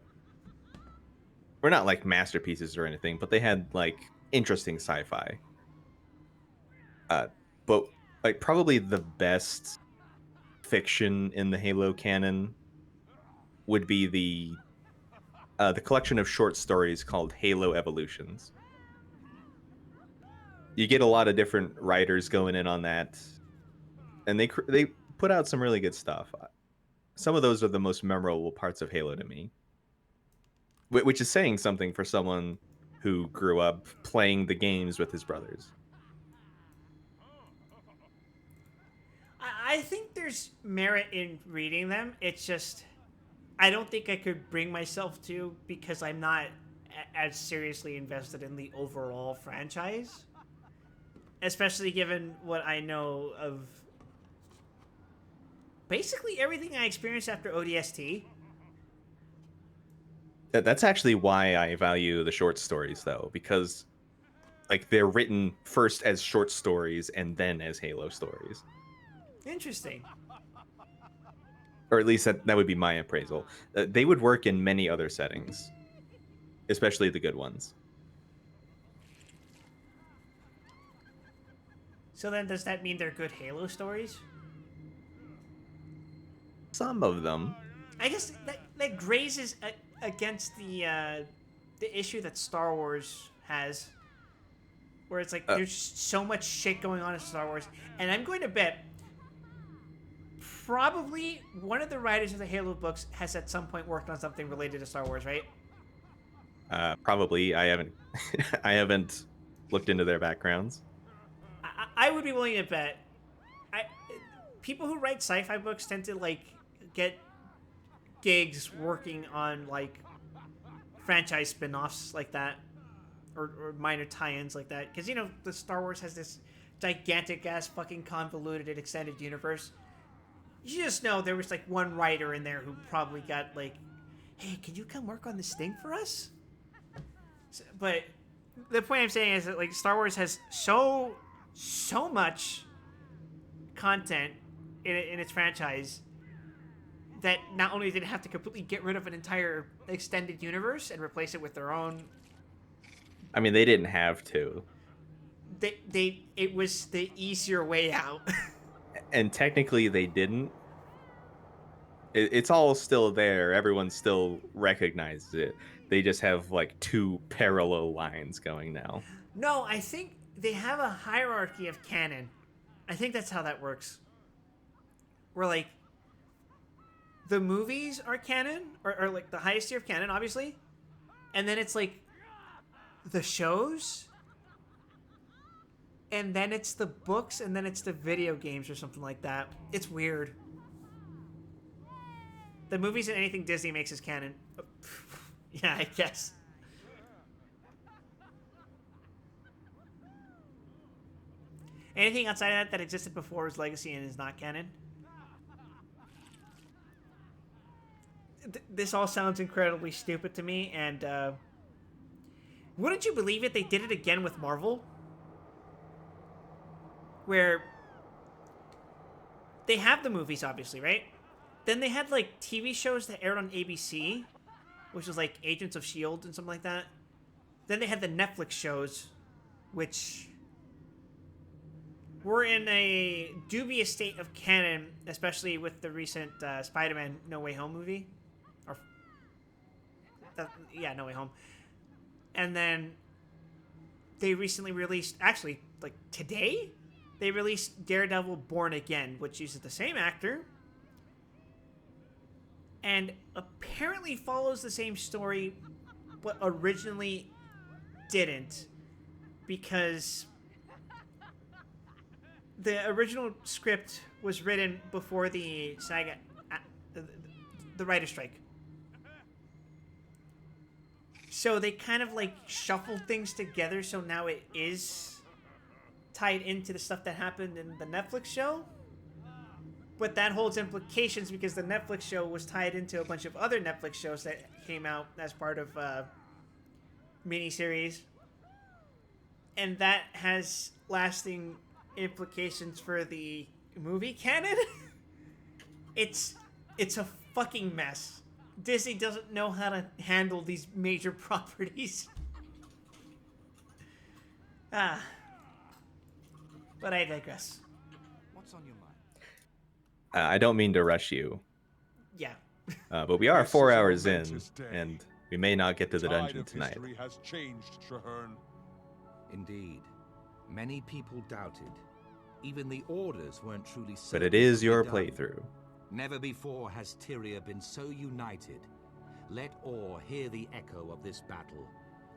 were not like masterpieces or anything, but they had like interesting sci-fi. But like probably the best fiction in the Halo canon would be the collection of short stories called Halo Evolutions. You get a lot of different writers going in on that, and they put out some really good stuff. Some of those are the most memorable parts of Halo to me, which is saying something for someone who grew up playing the games with his brothers. I think there's merit in reading them. It's just, I don't think I could bring myself to, because I'm not as seriously invested in the overall franchise. Especially given what I know of basically everything I experienced after ODST. That's actually why I value the short stories, though, because like they're written first as short stories and then as Halo stories, Interesting. or at least that would be my appraisal. They would work in many other settings, especially the good ones. So then, does that mean they're good Halo stories? Some of them. I guess that grazes against the issue that Star Wars has, where it's like there's so much shit going on in Star Wars, and I'm going to bet probably one of the writers of the Halo books has at some point worked on something related to Star Wars, right? Probably. I haven't. I haven't looked into their backgrounds. I would be willing to bet. People who write sci-fi books tend to like get gigs working on like franchise spin-offs like that, or minor tie-ins like that, because you know the Star Wars has this gigantic ass fucking convoluted extended universe. You just know there was like one writer in there who probably got like, hey, can you come work on this thing for us? But the point I'm saying is that like Star Wars has so much content in its franchise that not only did it have to completely get rid of an entire extended universe and replace it with their own. I mean, they didn't have to. It was the easier way out. And technically they didn't. It's all still there. Everyone still recognizes it. They just have like two parallel lines going now. No, I think they have a hierarchy of canon. I think that's how that works. Where like the movies are canon, or like the highest tier of canon, obviously. And then it's like the shows. And then it's the books, and then it's the video games or something like that. It's weird. The movies and anything Disney makes is canon. Yeah, I guess. Anything outside of that existed before is legacy and is not canon. This all sounds incredibly stupid to me, and wouldn't you believe it? They did it again with Marvel. Where they have the movies, obviously, right? Then they had, like, TV shows that aired on ABC, which was, like, Agents of S.H.I.E.L.D. and something like that. Then they had the Netflix shows, which were in a dubious state of canon, especially with the recent Spider-Man No Way Home movie. No Way Home. And then they recently released, actually, like, today? They released Daredevil Born Again, which uses the same actor and apparently follows the same story, but originally didn't, because the original script was written before the SAG, the writer's strike. So they kind of like shuffled things together, so now it is tied into the stuff that happened in the Netflix show. But that holds implications because the Netflix show was tied into a bunch of other Netflix shows that came out as part of miniseries. And that has lasting implications for the movie canon. It's a fucking mess. Disney doesn't know how to handle these major properties. But I digress. What's on your mind? I don't mean to rush you. Yeah. But we are 4 hours in, and we may not get to the dungeon tonight. History has changed, Trahearne. Indeed. Many people doubted. Even the orders weren't truly certain. But it is your done. playthrough. Never before has Tyria been so united. Let all hear the echo of this battle.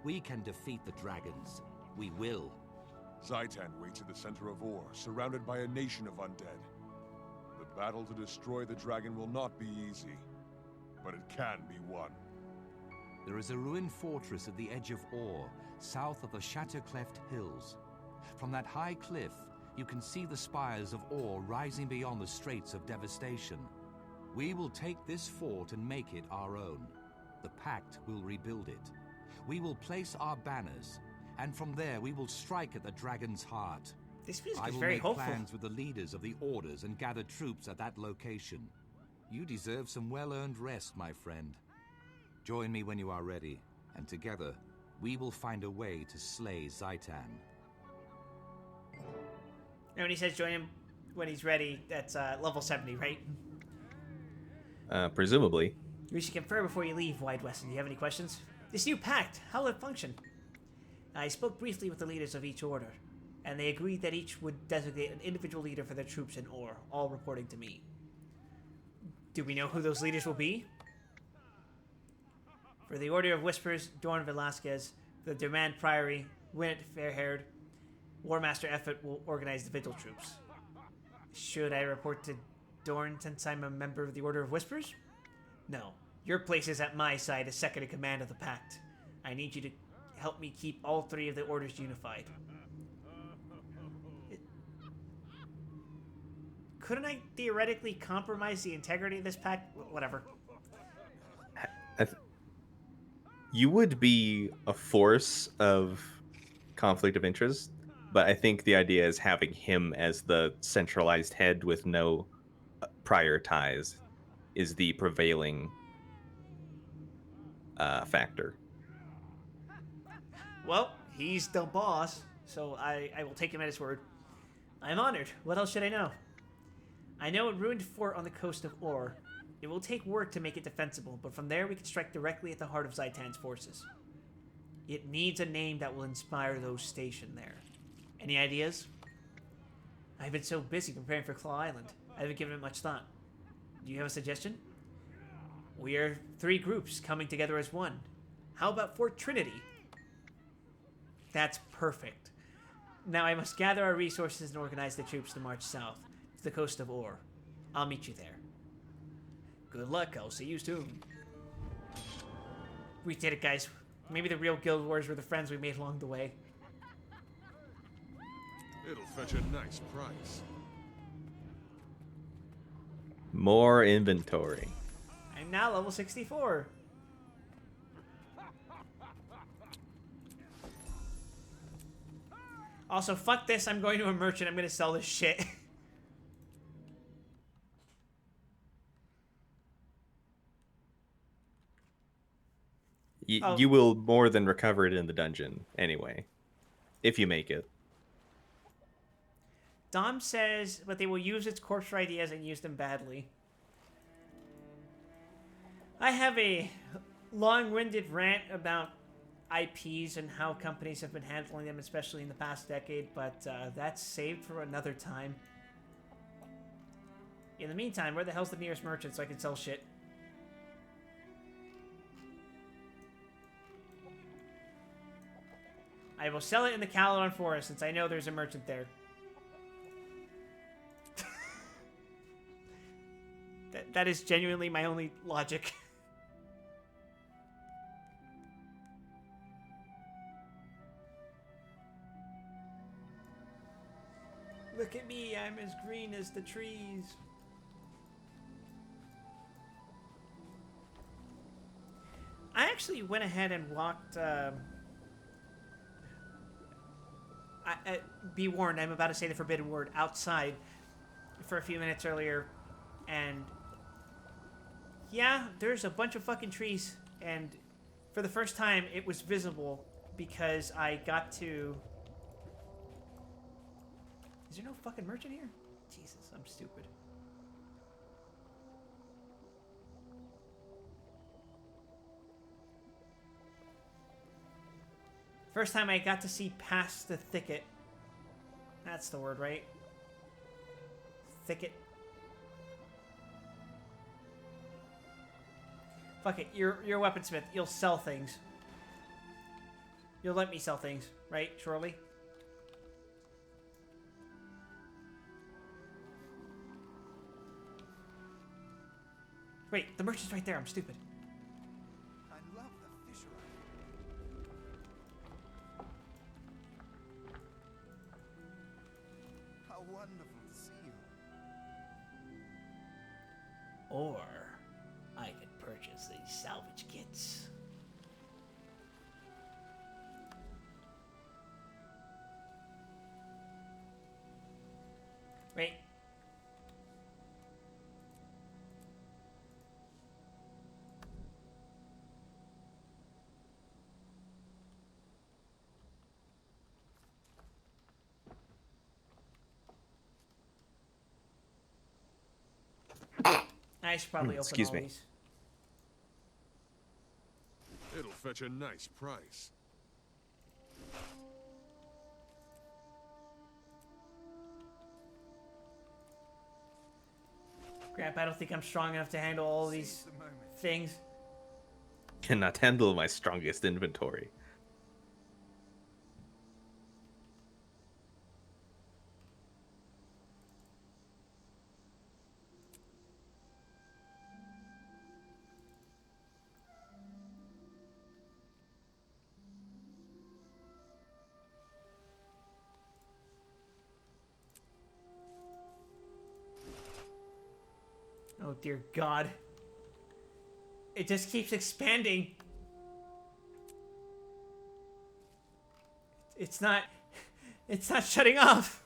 We can defeat the dragons. We will. Zhaitan waits at the center of Or, surrounded by a nation of undead. The battle to destroy the dragon will not be easy, but it can be won. There is a ruined fortress at the edge of Or, south of the Shattercleft Hills. From that high cliff, you can see the spires of Or rising beyond the Straits of Devastation. We will take this fort and make it our own. the Pact will rebuild it. We will place our banners, and from there we will strike at the dragon's heart. This music I is will very make hopeful. plans with the leaders of the orders and gather troops at that location. You deserve some well-earned rest, my friend. Join me when you are ready, and together we will find a way to slay Zaitan. And when he says join him when he's ready, that's level 70, right? Presumably. We should confer before you leave, Wide Weston. Do you have any questions? This new pact, how will it function? I spoke briefly with the leaders of each order, and they agreed that each would designate an individual leader for their troops in Or, all reporting to me. Do we know who those leaders will be? For the Order of Whispers, Dorn Velasquez. For the Demand Priory, Winnet Fairhaired. War Master Effort will organize the vigil troops. Should I report to Dorn since I'm a member of the Order of Whispers? No. Your place is at my side as second in command of the Pact. I need you to help me keep all three of the orders unified. Couldn't I theoretically compromise the integrity of this pact? Whatever. You would be a force of conflict of interest, but I think the idea is having him as the centralized head with no prior ties is the prevailing factor. Well, he's the boss, so I will take him at his word. I'm honored. What else should I know? I know a ruined fort on the coast of Or. It will take work to make it defensible, but from there we can strike directly at the heart of Zaitan's forces. It needs a name that will inspire those stationed there. Any ideas? I've been so busy preparing for Claw Island, I haven't given it much thought. Do you have a suggestion? We are 3 groups coming together as one. How about Fort Trinity? That's perfect. Now I must gather our resources and organize the troops to march south, to the coast of Or. I'll meet you there. Good luck, I'll see you soon. We did it, guys. Maybe the real Guild Wars were the friends we made along the way. It'll fetch a nice price. More inventory. I'm now level 64. Also, fuck this. I'm going to a merchant. I'm going to sell this shit. You will more than recover it in the dungeon anyway, if you make it. Dom says, but they will use its corpse ideas and use them badly. I have a long-winded rant about IPs and how companies have been handling them, especially in the past decade, but that's saved for another time. In the meantime, where the hell's the nearest merchant so I can sell shit? I will sell it in the Caledon Forest since I know there's a merchant there. That is genuinely my only logic. Look at me, I'm as green as the trees. I actually went ahead and walked... be warned, I'm about to say the forbidden word, outside for a few minutes earlier, and yeah, there's a bunch of fucking trees, and for the first time it was visible because I got to... Is there no fucking merchant here? Jesus, I'm stupid. First time I got to see past the thicket. That's the word, right? Thicket. Fuck it, you're a weaponsmith. You'll sell things. You'll let me sell things, right, Shirley? Wait, the merchant's right there. I'm stupid. I love the fisher. How wonderful to see you. Or I could purchase these salvage kits. I should probably open excuse all me. these. It'll fetch a nice price. Crap, I don't think I'm strong enough to handle all these things. Cannot handle my strongest inventory. Oh dear God. It just keeps expanding. It's not shutting off.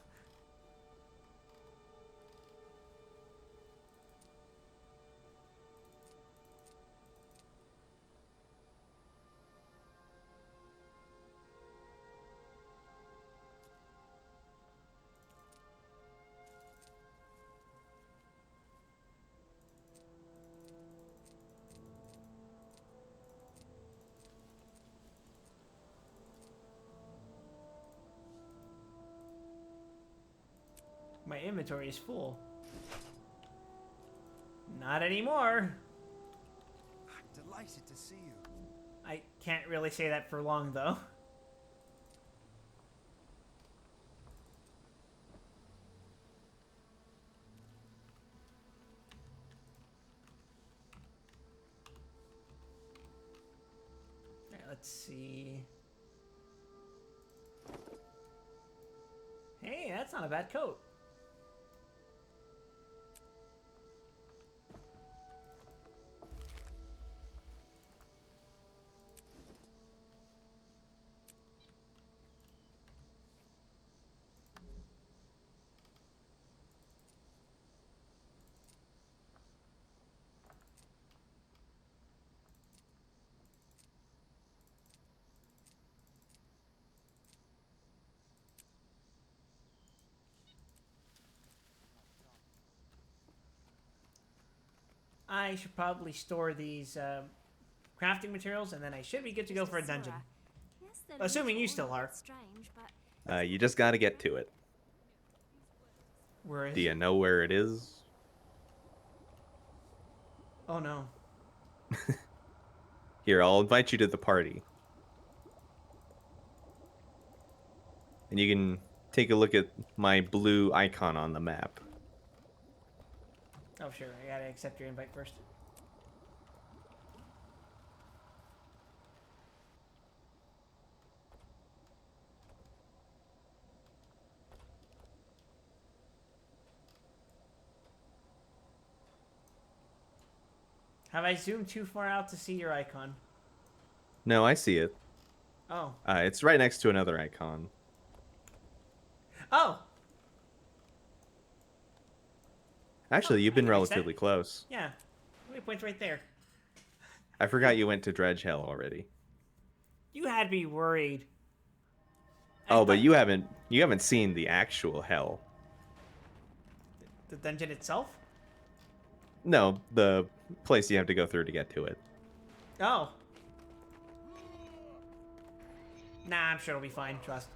My inventory is full. Not anymore. I'm delighted to see you. I can't really say that for long, though. Alright, let's see. Hey, that's not a bad coat. I should probably store these crafting materials, and then I should be good to go for a dungeon. Assuming you still are. You just gotta get to it. Where is Do you it? know where it is? Oh no. Here, I'll invite you to the party. And you can take a look at my blue icon on the map. Oh sure, I gotta accept your invite first. Have I zoomed too far out to see your icon? No, I see it. Oh. It's right next to another icon. Oh! Actually, you've been I can fix that. relatively close. Yeah. Waypoint's right there. I forgot you went to Dredge Hell already. You had me worried. Oh, but you haven't seen the actual hell. The dungeon itself? No, the place you have to go through to get to it. Oh. Nah, I'm sure it'll be fine. Trust.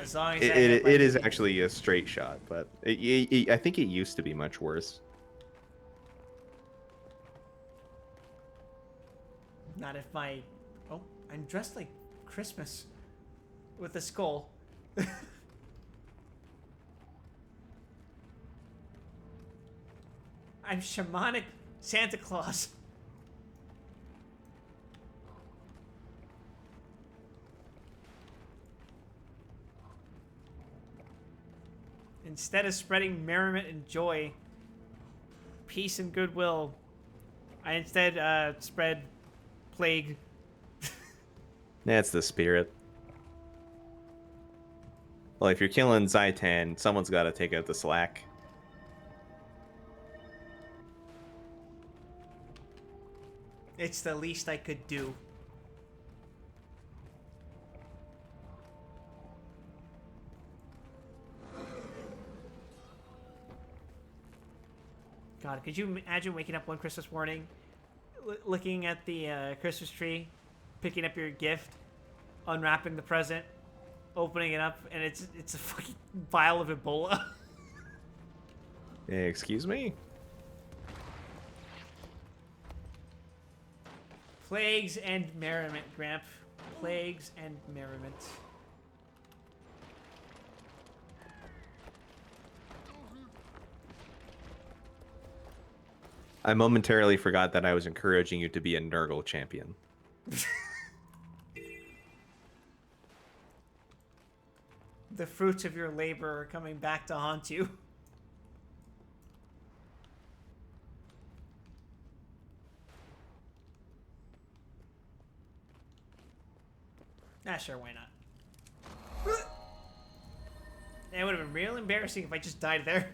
As long as It is actually a straight shot, but I think it used to be much worse. Not if my... Oh, I'm dressed like Christmas. With a skull. I'm shamanic Santa Claus. Instead of spreading merriment and joy, peace and goodwill, I instead spread plague. That's the spirit. Well, if you're killing Zaitan, someone's got to take out the slack. It's the least I could do. God, could you imagine waking up one Christmas morning, looking at the Christmas tree, picking up your gift, unwrapping the present, opening it up, and it's a fucking vial of Ebola. Excuse me? Plagues and merriment, Gramp. Plagues and merriment. I momentarily forgot that I was encouraging you to be a Nurgle champion. The fruits of your labor are coming back to haunt you. Nah, sure, why not? It would have been real embarrassing if I just died there.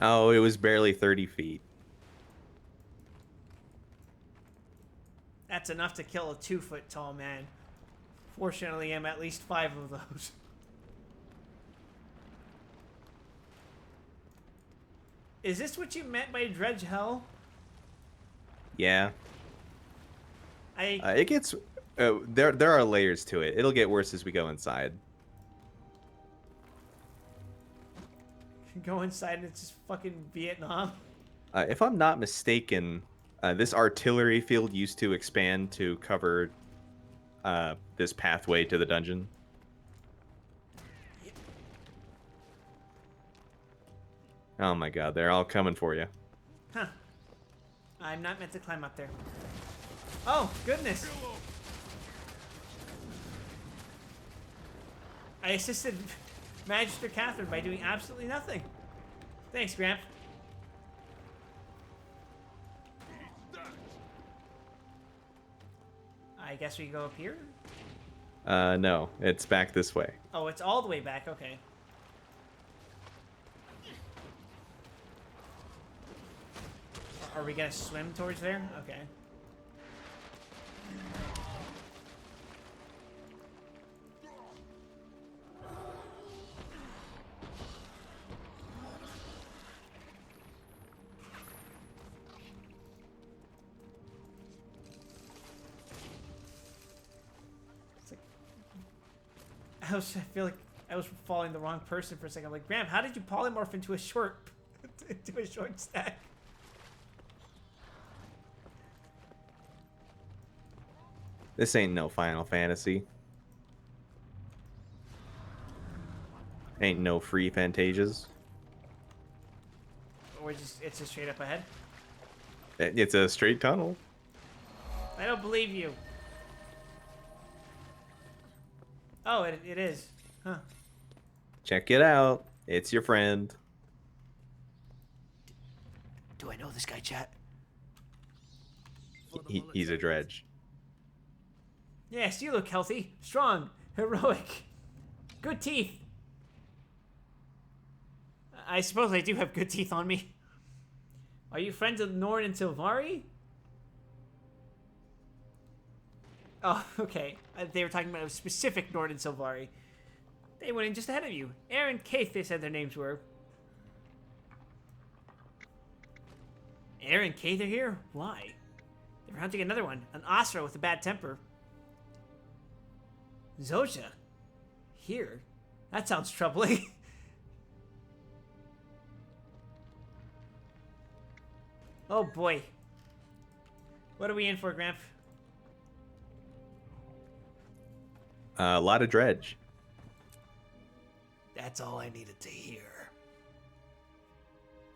Oh, it was barely 30 feet. That's enough to kill a 2-foot tall man. Fortunately, I'm at least 5 of those. Is this what you meant by dredge hell? Yeah. It gets... there are layers to it. It'll get worse as we go inside. Go inside and it's just fucking Vietnam. If I'm not mistaken, this artillery field used to expand to cover this pathway to the dungeon. Oh my god, they're all coming for you. Huh. I'm not meant to climb up there. Oh, goodness. I assisted Magister Catherine by doing absolutely nothing. Thanks, Gramp. I guess we go up here? No, it's back this way. Oh, it's all the way back. Okay. Are we gonna swim towards there? Okay. I feel like I was following the wrong person for a second. I'm like, Graham, how did you polymorph into a short stack? This ain't no Final Fantasy. Ain't no free Fantasias. It's just straight up ahead? It's a straight tunnel. I don't believe you. Oh, it is. Huh. Check it out. It's your friend. Do I know this guy, chat? He's a dredge. Yes, you look healthy, strong, heroic. Good teeth. I suppose I do have good teeth on me. Are you friends of Nord and Silvari? Oh, okay. They were talking about a specific Nord and Silvari. They went in just ahead of you. Aaron Kaith, they said their names were. Aaron Kaith are here? Why? They were hunting another one. An Asra with a bad temper. Zosha? Here? That sounds troubling. Oh boy. What are we in for, Gramp? A lot of dredge. That's all I needed to hear.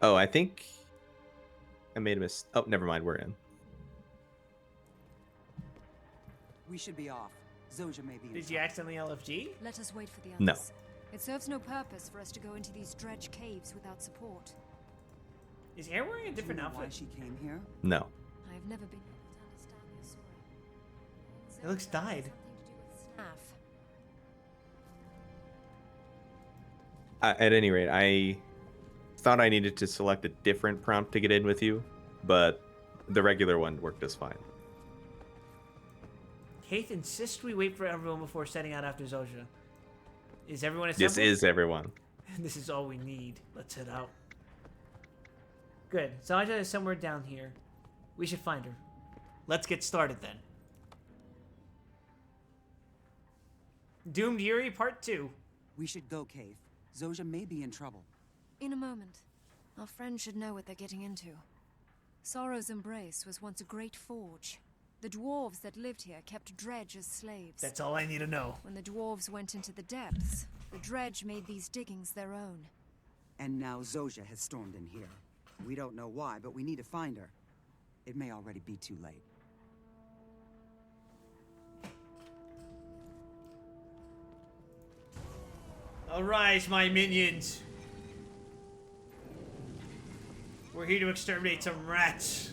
Oh, I think I made a mistake. Oh, never mind. We're in. We should be off. Zosha may be in Did you accidentally LFG? Let us wait for the others. No. It serves no purpose for us to go into these dredge caves without support. Is Air wearing a different outfit? Why she came here? No. I have never been able to understand your story. It looks dyed. At any rate, I thought I needed to select a different prompt to get in with you, but the regular one worked just fine. Kaith insists we wait for everyone before setting out after Zosha. Is everyone assembled? This is everyone. This is all we need. Let's head out. Good. Zaja is somewhere down here. We should find her. Let's get started then. Doomed Yuri Part 2. We should go, Cave. Zoja may be in trouble. In a moment. Our friends should know what they're getting into. Sorrow's Embrace was once a great forge. The dwarves that lived here kept Dredge as slaves. That's all I need to know. When the dwarves went into the depths, the Dredge made these diggings their own. And now Zoja has stormed in here. We don't know why, but we need to find her. It may already be too late. Arise, my minions. We're here to exterminate some rats.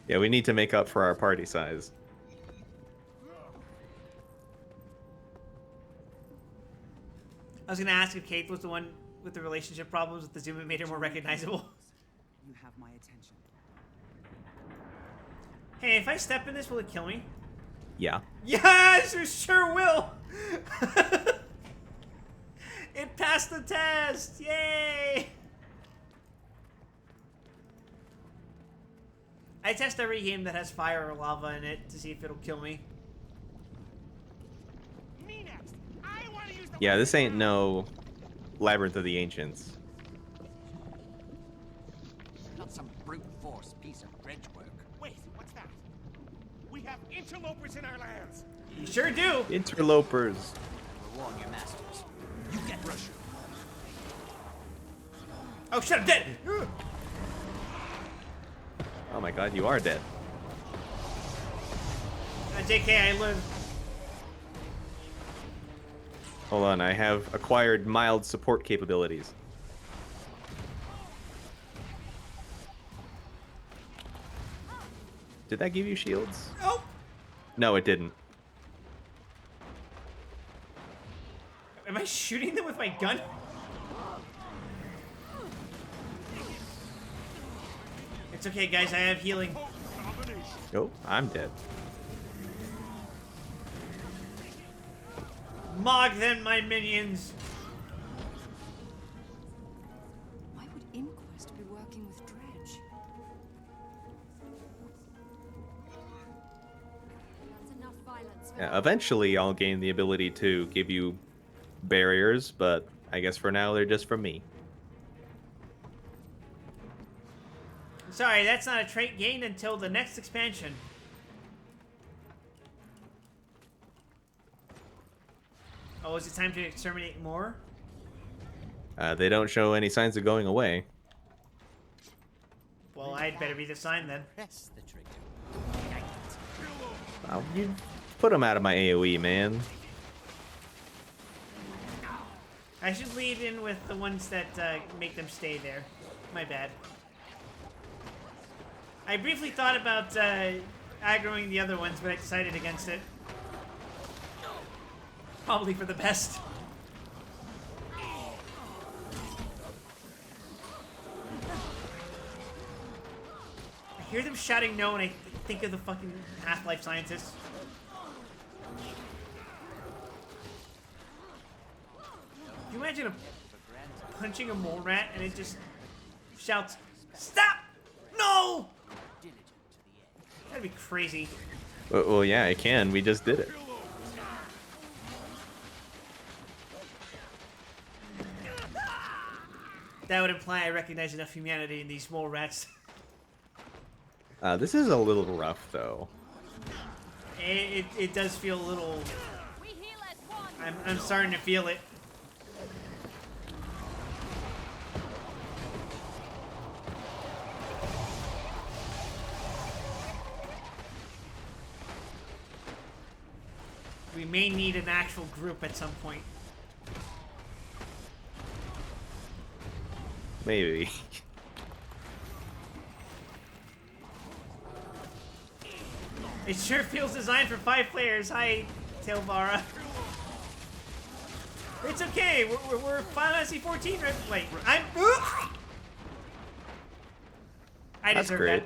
Yeah, we need to make up for our party size. I was gonna ask if Kate was the one with the relationship problems with the zoom that made her more recognizable. You have my attention. Hey, if I step in this, will it kill me? Yeah. Yes, it sure will. It passed the test. Yay! I test every game that has fire or lava in it to see if it'll kill me. Yeah, this ain't no Labyrinth of the Ancients. Not some brute force piece of dredge work. Wait, what's that? We have interlopers in our lands. You sure do. Interlopers. Warn your masters. You get Russia. Oh shit, I'm dead. Oh my god, you are dead. JK, I live. Hold on, I have acquired mild support capabilities. Did that give you shields? Oh. No, it didn't. Am I shooting them with my gun? It's okay, guys. I have healing. Oh, I'm dead. Mog them, my minions. Why would Inquest be working with Dredge? That's enough violence. Yeah, eventually, I'll gain the ability to give you barriers, but I guess for now, they're just for me. Sorry, that's not a trait gained until the next expansion. Oh, is it time to exterminate more? They don't show any signs of going away. Well, I'd better be the sign then. Press the trigger. Oh, you put them out of my AoE, man. I should lead in with the ones that make them stay there. My bad. I briefly thought about aggroing the other ones, but I decided against it. Probably for the best. I hear them shouting no, and I think of the fucking Half-Life scientists. Can you imagine punching a mole rat and it just shouts, "Stop! No!" That'd be crazy. Well, yeah, I can. We just did it. That would imply I recognize enough humanity in these mole rats. This is a little rough, though. It does feel a little... I'm starting to feel it. We may need an actual group at some point. Maybe. It sure feels designed for 5 players. Hi, Tailvara. It's okay. We're Final Fantasy 14. Wait, I'm. I That's deserve great.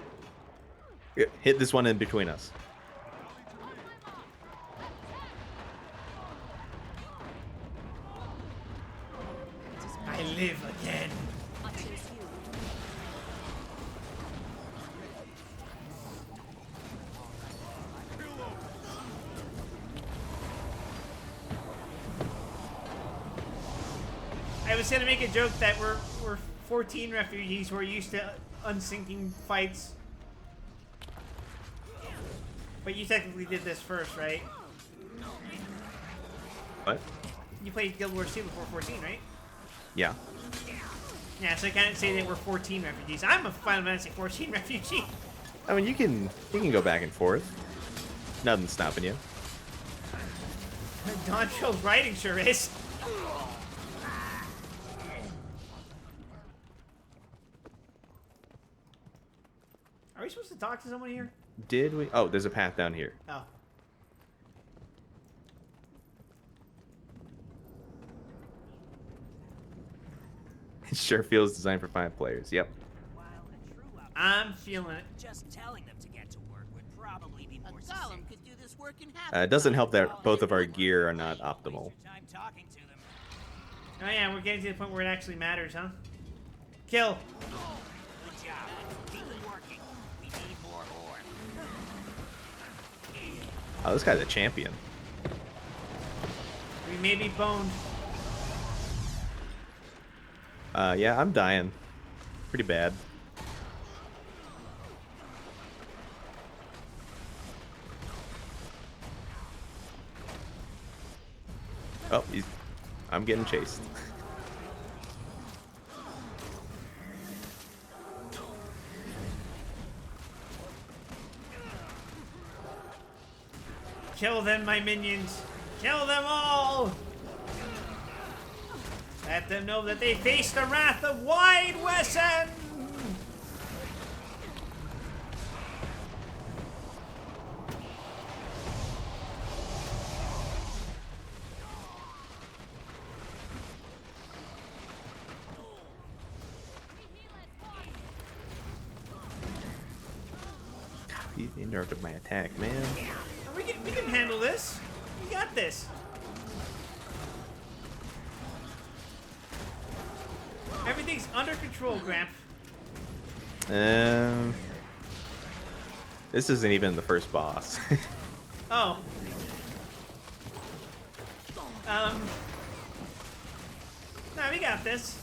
that. Hit this one in between us. I live again. was gonna make a joke that we're 14 refugees who are used to unsinking fights. But you technically did this first, right? What? You played Guild Wars 2 before 14, right? Yeah. Yeah, so I can't say that we're 14 refugees. I'm a Final Fantasy 14 refugee. I mean, you can go back and forth. Nothing's stopping you. Don Trill's writing sure is. Are we supposed to talk to someone here? Did we? Oh, there's a path down here. Oh. It sure feels designed for 5 players. Yep. I'm feeling it. Just telling them to get to work would probably be more Golem could do this work in half. It doesn't help that both of our gear are not optimal. time talking to them. Oh yeah, we're getting to the point where it actually matters, huh? Kill. Good job. Keep it working. We need more ore. Oh, this guy's a champion. We may be boned. Yeah, I'm dying. Pretty bad. Oh, I'm getting chased. Kill them, my minions. Kill them all. Let them know that they face the wrath of Wide Wesson. He interrupted my attack, man. We can handle this. We got this. Everything's under control, Gramp. This isn't even the first boss. Oh. Nah, we got this.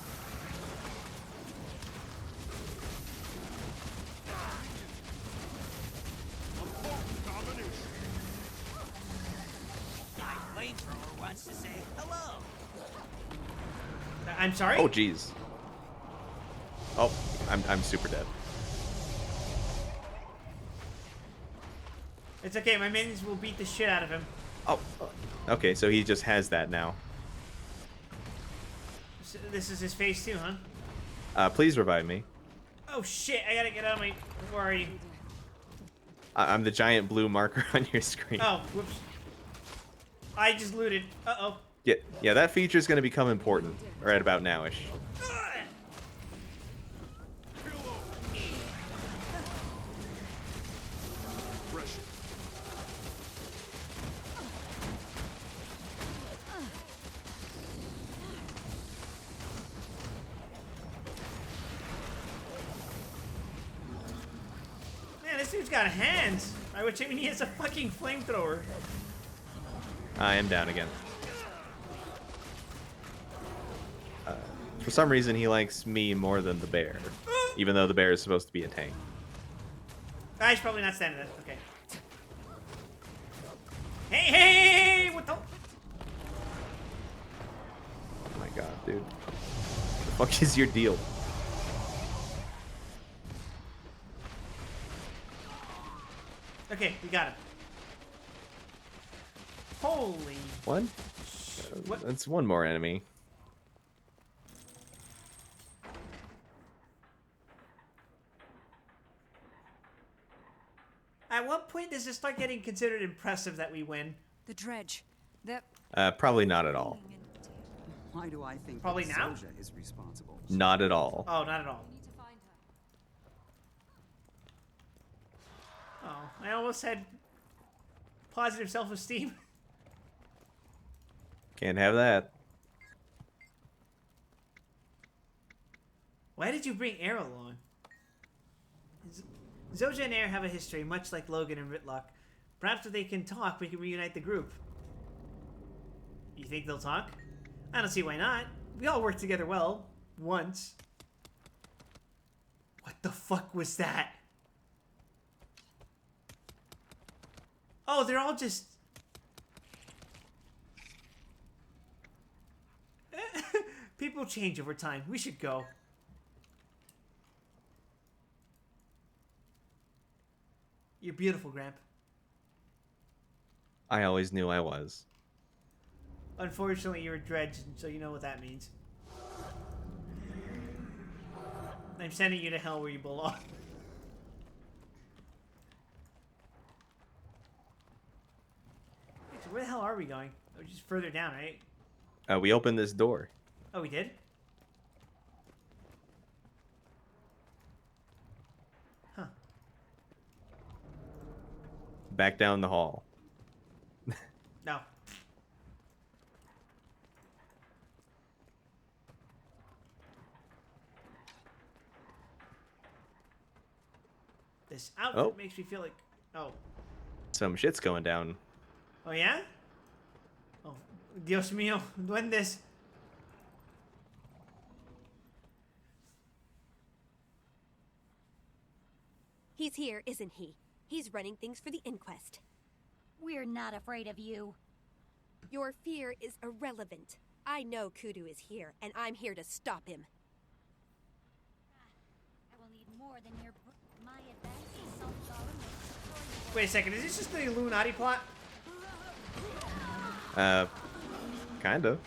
My flamethrower wants to say hello. I'm sorry? Oh, jeez. Oh, I'm super dead. It's okay, my minions will beat the shit out of him. Oh, okay, so he just has that now. So this is his phase 2, huh? Please revive me. Oh shit, I gotta get out of my... Where are you? I'm the giant blue marker on your screen. Oh, whoops. I just looted. Uh-oh. Yeah, that feature is going to become important right about nowish. Man, this dude's got hands. Which I mean, he has a fucking flamethrower. I am down again. For some reason, he likes me more than the bear, even though the bear is supposed to be a tank. He's probably not standing there. Okay. Hey, what the? Oh my god, dude. What the fuck is your deal? Okay, we got him. Holy. One? What? That's one more enemy. At what point does it start getting considered impressive that we win? The dredge. That. Probably not at all. Why do I think Probably that now? Zojja is responsible? Not at all. Oh, not at all. Oh, I almost had positive self-esteem. Can't have that. Why did you bring Air along? Zojja and Air have a history, much like Logan and Ritlock. Perhaps if they can talk, we can reunite the group. You think they'll talk? I don't see why not. We all worked together well. Once. What the fuck was that? Oh, they're all just... People change over time. We should go. You're beautiful, Gramp. I always knew I was. Unfortunately, you're a dredge, so you know what that means. I'm sending you to hell where you belong. So where the hell are we going? Oh, just further down, right? We opened this door. Oh, we did? Huh. Back down the hall. No. This outfit Oh. makes me feel like... Oh. Some shit's going down. Oh, yeah? Oh, Dios mío. Duendes. He's here, isn't he? He's running things for the inquest. We're not afraid of you. Your fear is irrelevant. I know Kudu is here, and I'm here to stop him. I will need more than your... My advice is self-government. Wait a second. Is this just the Illuminati plot? Kind of.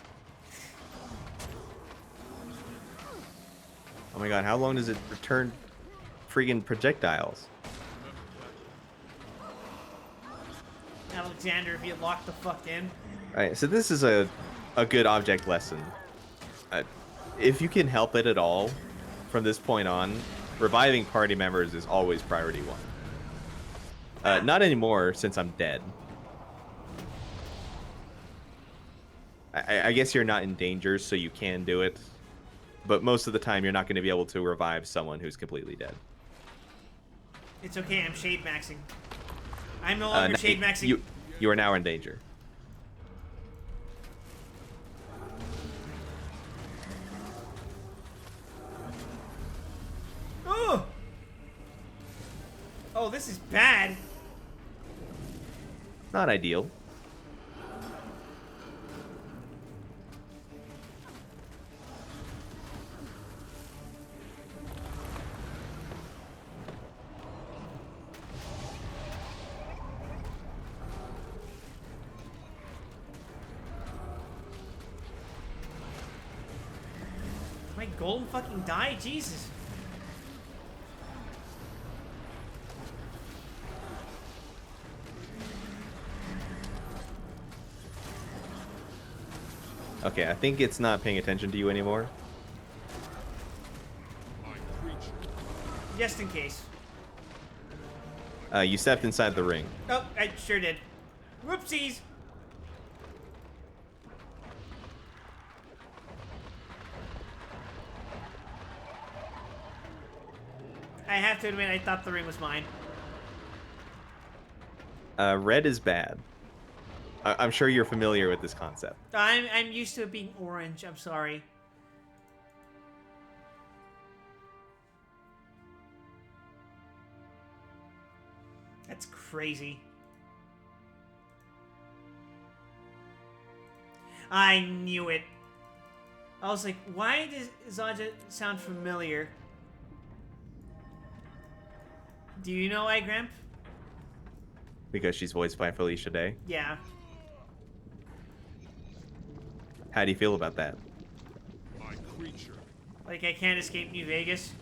Oh my god, how long does it return friggin' projectiles? Alexander, if you locked the fuck in. Alright, so this is a good object lesson. If you can help it at all, from this point on, reviving party members is always priority one. Not anymore, since I'm dead. I guess you're not in danger, so you can do it. But most of the time, you're not going to be able to revive someone who's completely dead. It's okay, I'm shade maxing. I'm no longer shade maxing. You are now in danger. Oh! Oh, this is bad. Not ideal. My golem fucking die? Jesus. Okay, I think it's not paying attention to you anymore. Just in case. You stepped inside the ring. Oh, I sure did. Whoopsies. I have to admit, I thought the ring was mine. Red is bad. I'm sure you're familiar with this concept. I'm used to it being orange. I'm sorry. That's crazy. I knew it. I was like, why does Zaja sound familiar? Do you know why, Gramp? Because she's voiced by Felicia Day. Yeah. How do you feel about that? My creature. Like I can't escape New Vegas?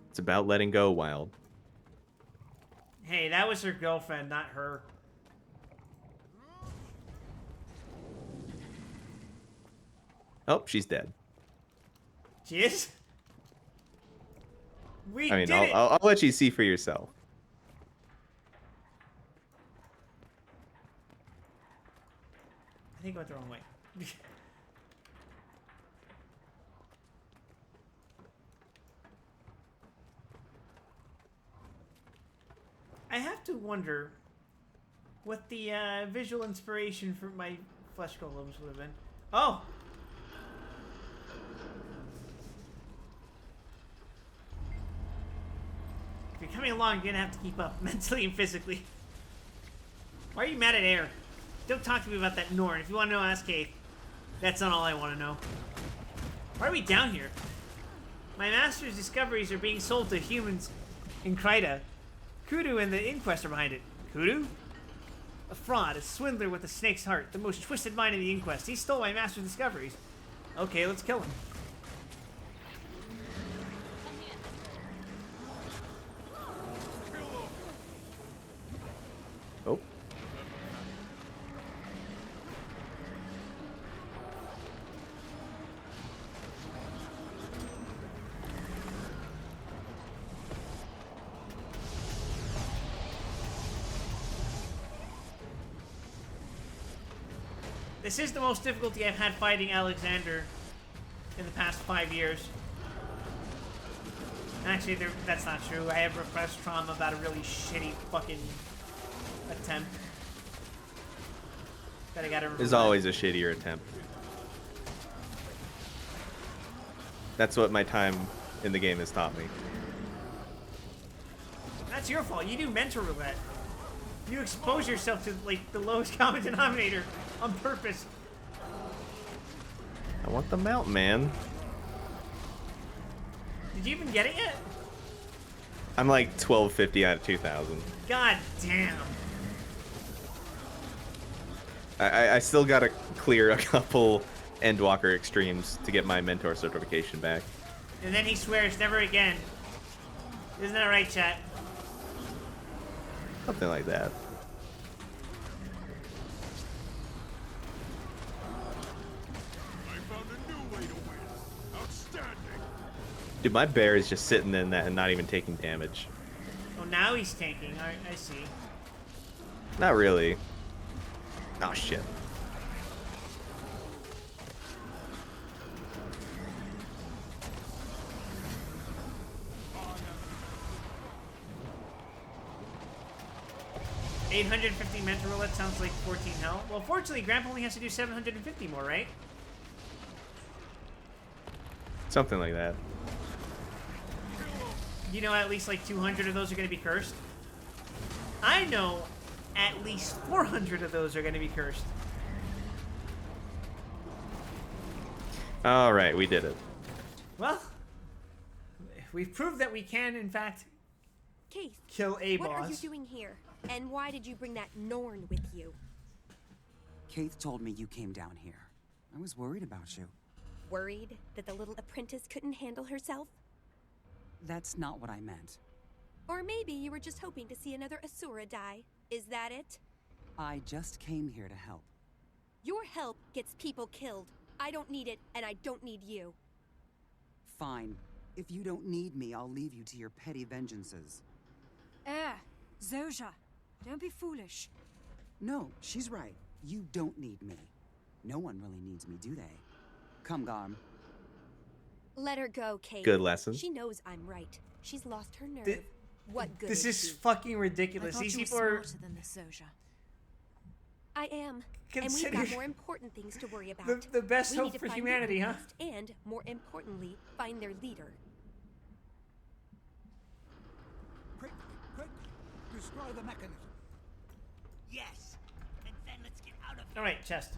It's about letting go, Wild. Hey, that was her girlfriend, not her. Oh, she's dead. She is? We I mean, did it! I'll let you see for yourself. I think I went the wrong way. I have to wonder what the visual inspiration for my flesh golems would have been. Oh! If you're coming along, you're gonna have to keep up mentally and physically. Why are you mad at Air? Don't talk to me about that Norn. If you want to know, ask Kate. That's not all I want to know. Why are we down here? My master's discoveries are being sold to humans in Kryta. Kudu and the Inquest are behind it. Kudu? A fraud, a swindler with a snake's heart, the most twisted mind in the Inquest. He stole my master's discoveries. Okay, let's kill him. Oh. This is the most difficulty I've had fighting Alexander in the past 5 years. Actually, that's not true. I have repressed trauma about a really shitty fucking attempt. That I gotta remember. There's always a shittier attempt. That's what my time in the game has taught me. That's your fault. You do mental roulette. You expose yourself to, like, the lowest common denominator on purpose. I want the mount, man. Did you even get it yet? I'm like 1250 out of 2000. God damn. I still gotta clear a couple Endwalker extremes to get my mentor certification back. And then he swears never again. Isn't that right, chat? Something like that. I found a new way to win. Outstanding. Dude, my bear is just sitting in that and not even taking damage. Oh, now he's tanking. I see. Not really. Oh, shit. $850 mental roulette sounds like 14 hell. Well, fortunately, Grandpa only has to do 750 more, right? Something like that. You know at least like 200 of those are going to be cursed? I know at least 400 of those are going to be cursed. Alright, we did it. Well, we've proved that we can, in fact, Keith, kill a boss. What are you doing here? And why did you bring that Norn with you? Keith told me you came down here. I was worried about you. Worried that the little apprentice couldn't handle herself? That's not what I meant. Or maybe you were just hoping to see another Asura die. Is that it? I just came here to help. Your help gets people killed. I don't need it, and I don't need you. Fine. If you don't need me, I'll leave you to your petty vengeances. Zojja, don't be foolish. No, she's right. You don't need me. No one really needs me, do they? Come, Garm. Let her go, Kate. Good lesson. She knows I'm right. She's lost her nerve. What good This is she? fucking ridiculous. I thought These you were people are... smarter than this, Zojja. I am. And we've Consider- got more important things to worry about. the best We hope need to for find humanity, the huh? Inquest And, more importantly, find their leader. Quick, destroy the mechanism. Yes. And then let's get out of here. All right, chest.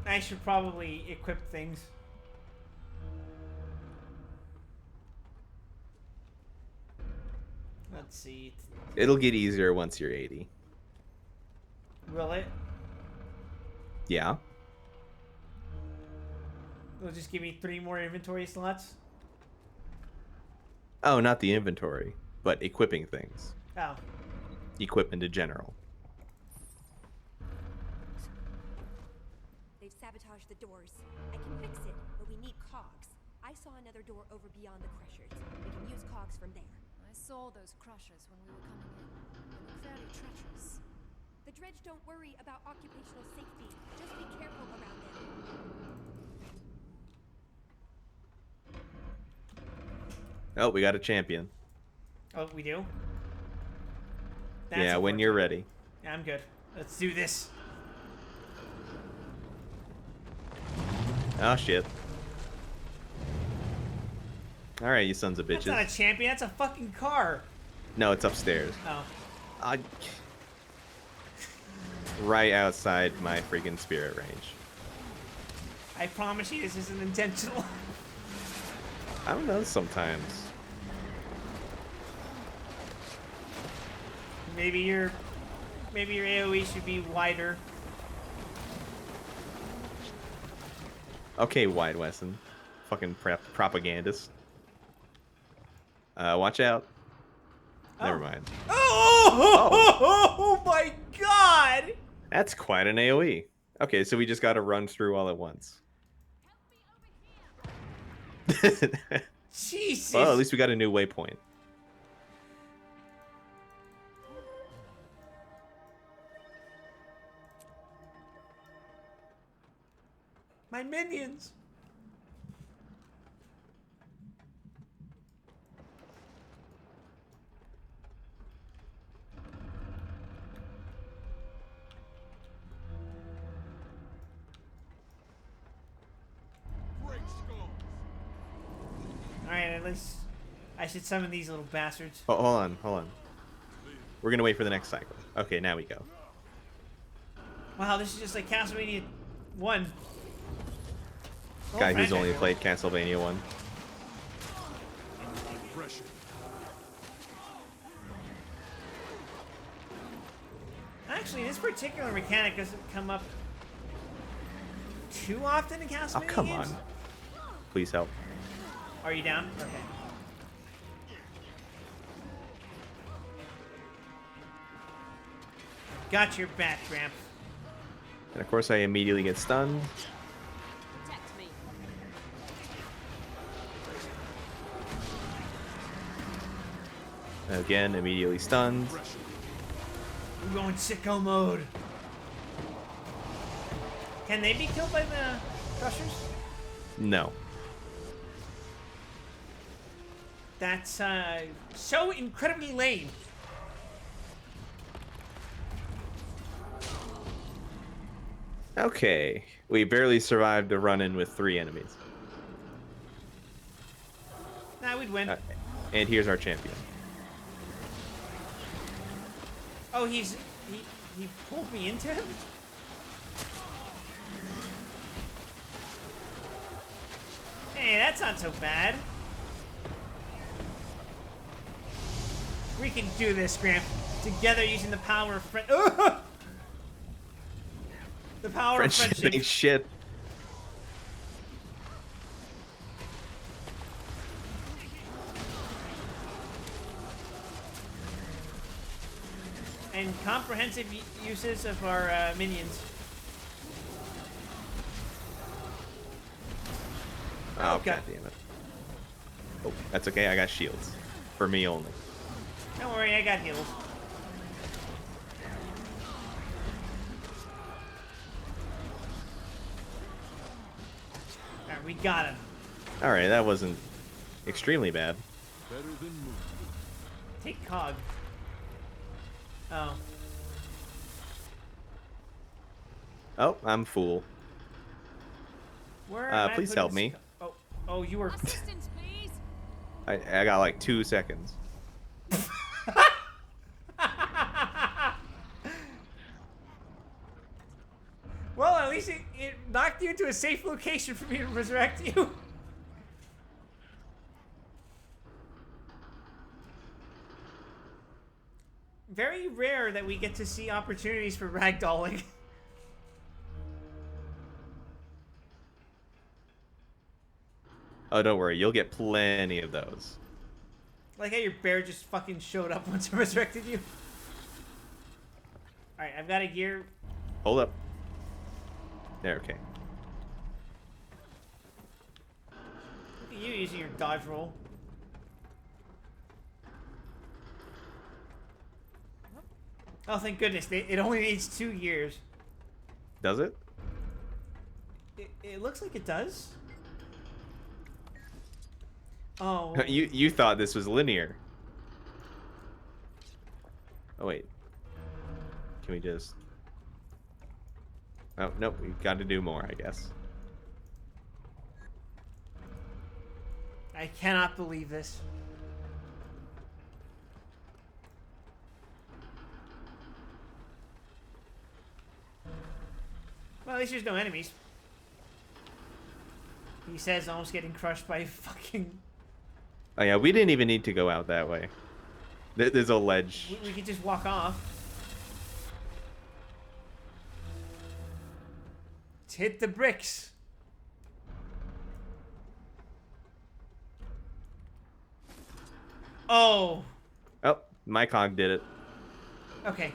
I should probably equip things. Let's see. It'll get easier once you're 80. Will it? Yeah. It'll just give me 3 more inventory slots? Oh, not the inventory, but equipping things. Oh. Equipment in general. They've sabotaged the doors. I can fix it, but we need cogs. I saw another door over beyond the crushers. We can use cogs from there. I saw those crushers when we were coming in. They look fairly treacherous. The Dredge don't worry about occupational safety. Just be careful around them. Oh, we got a champion. Oh, we do? Yeah, when you're ready. Yeah, I'm good. Let's do this. Oh, shit. Alright, you sons of bitches. That's not a champion, that's a fucking car. No, it's upstairs. Oh. Right outside my freaking spirit range. I promise you this isn't intentional. I don't know, sometimes. Maybe your AoE should be wider. Okay, Wide Wesson. Fucking propagandist. Watch out. Never mind. Oh my god! That's quite an AoE. Okay, so we just gotta run through all at once. Jesus! Well, at least we got a new waypoint. My minions! Alright, at least I should summon these little bastards. Oh, hold on. We're gonna wait for the next cycle. Okay, now we go. Wow, this is just like Castlevania 1. Guy who's only played Castlevania 1. Actually, this particular mechanic doesn't come up too often in Castlevania Oh, come games. on. Please help. Are you down? Okay. Got your bat ramp. And of course I immediately get stunned. Protect me. Again, immediately stunned. We're going sicko mode. Can they be killed by the crushers? No. That's so incredibly lame. Okay. We barely survived a run-in with 3 enemies. Nah, we'd win. And here's our champion. Oh, he pulled me into him? Hey, that's not so bad. We can do this, Graham. Together using the power of the power of friendship. Ain't shit. And comprehensive uses of our minions. Oh, God damn it. Oh, that's okay. I got shields. For me only. Don't worry, I got heals. Alright, we got him. Alright, that wasn't extremely bad. Better than moving. Take Cog. Oh. Oh, I'm fool. Where am I please putting help me. Oh, you were. Assistance, please. I got like 2 seconds. Well, at least it knocked you into a safe location for me to resurrect you. Very rare that we get to see opportunities for ragdolling. Oh, don't worry. You'll get plenty of those. Like how your bear just fucking showed up once I resurrected you. Alright, I've got a gear. Hold up. There, okay. Look at you using your dodge roll. Oh, thank goodness. It only needs 2 years. Does it? It looks like it does. Oh. You thought this was linear. Oh wait. Can we just? Oh nope. We got to do more, I guess. I cannot believe this. Well, at least there's no enemies. He says almost getting crushed by fucking... Oh yeah, we didn't even need to go out that way. There's a ledge. We could just walk off. Let's hit the bricks. Oh. Oh, my cog did it. Okay.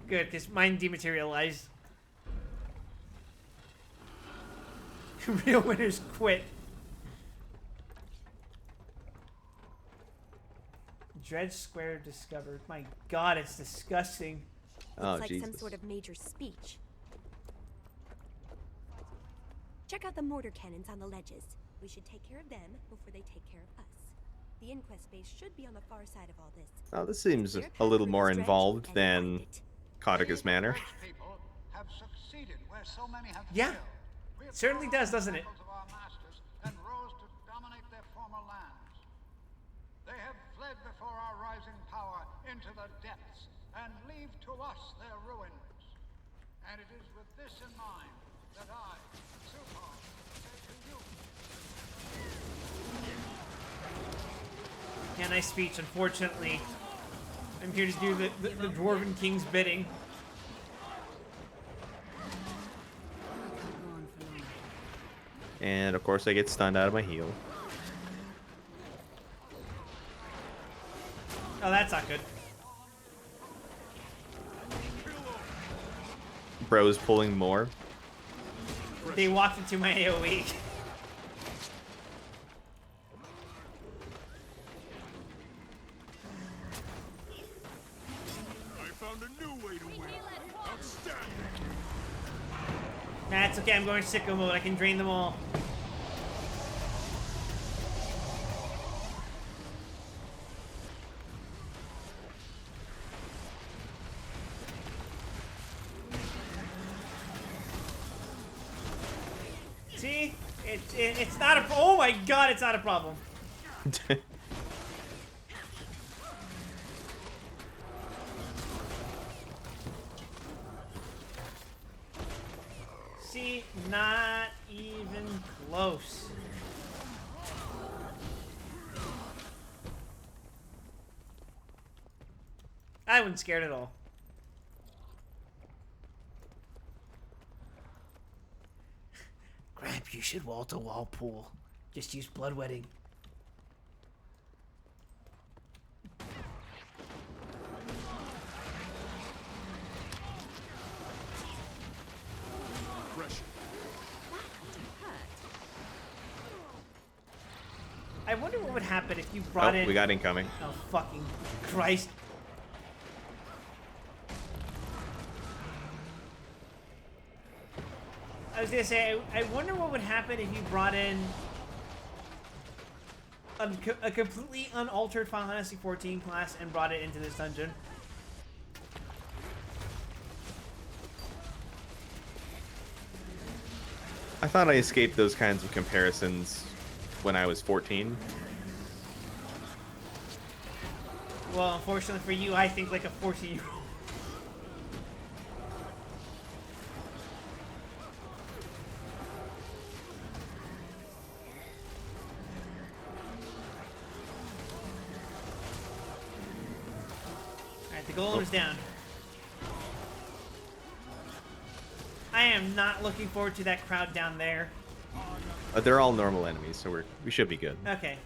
Good, because mine dematerialized. Real winners quit. Dredge Square discovered. My god, it's disgusting. Looks like some sort of major speech. Check out the mortar cannons on the ledges. We should take care of them before they take care of us. The inquest base should be on the far side of all this. Oh, this seems a little more involved than Codica's Manor. Have succeeded where so many have Yeah. failed. It certainly does, doesn't it? Of our masters and rose to dominate their former lands. They have fled before our rising power into the depths and leave to us their ruins. And it is with this in mind that I, Supar, say to you. Yeah, nice speech. Unfortunately, I'm here to do the Dwarven King's bidding. And of course I get stunned out of my heal. Oh, that's not good. Bro's pulling more. They walked into my AoE. I found a new way to win. Outstanding. Nah, it's okay. I'm going sicko mode. I can drain them all. See? It's not a... Oh my god, it's not a problem. See? Not even close. I wasn't scared at all. Gramp, you should wall-to-wall pool. Just use bloodwetting. I wonder what would happen if you brought in... we got incoming. Oh, fucking Christ. I was gonna say, I wonder what would happen if you brought in a completely unaltered Final Fantasy XIV class and brought it into this dungeon. I thought I escaped those kinds of comparisons when I was 14. Well, unfortunately for you, I think like a 14-year-old. Alright, the golem's down. I am not looking forward to that crowd down there. They're all normal enemies, so we should be good. Okay.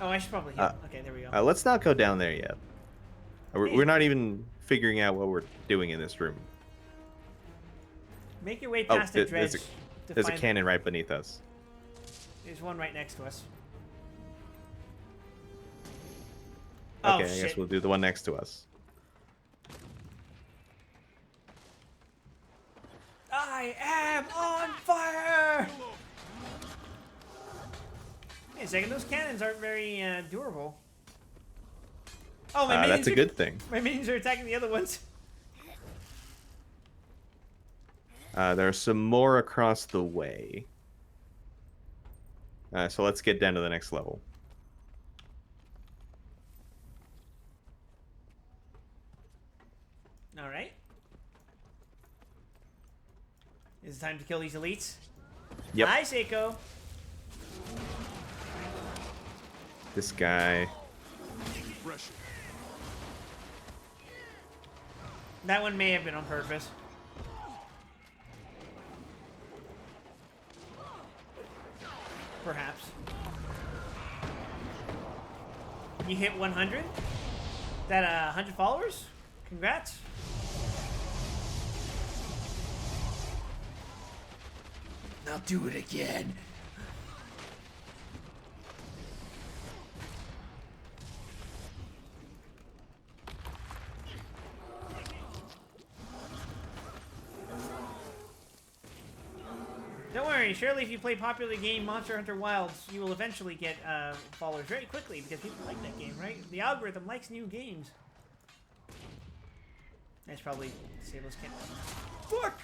Oh, I should probably heal. Okay, there we go. Let's not go down there yet. We're not even figuring out what we're doing in this room. Make your way past the dredge. There's a cannon right beneath us. There's one right next to us. Okay, Oh, I guess shit. we'll do the one next to us. Ah, On fire! Wait a second, those cannons aren't very durable. Oh, my minions that's a are- good thing. My minions are attacking the other ones. There are some more across the way. So let's get down to the next level. All right. Is it time to kill these elites? Yep. Hi, Seiko. This guy. That one may have been on purpose. Perhaps. You hit 100? That 100 followers? Congrats. I'll do it again. Don't worry, surely if you play popular game Monster Hunter Wilds, you will eventually get followers very quickly because people like that game, right? The algorithm likes new games. That's probably Sable's can't. Fuck!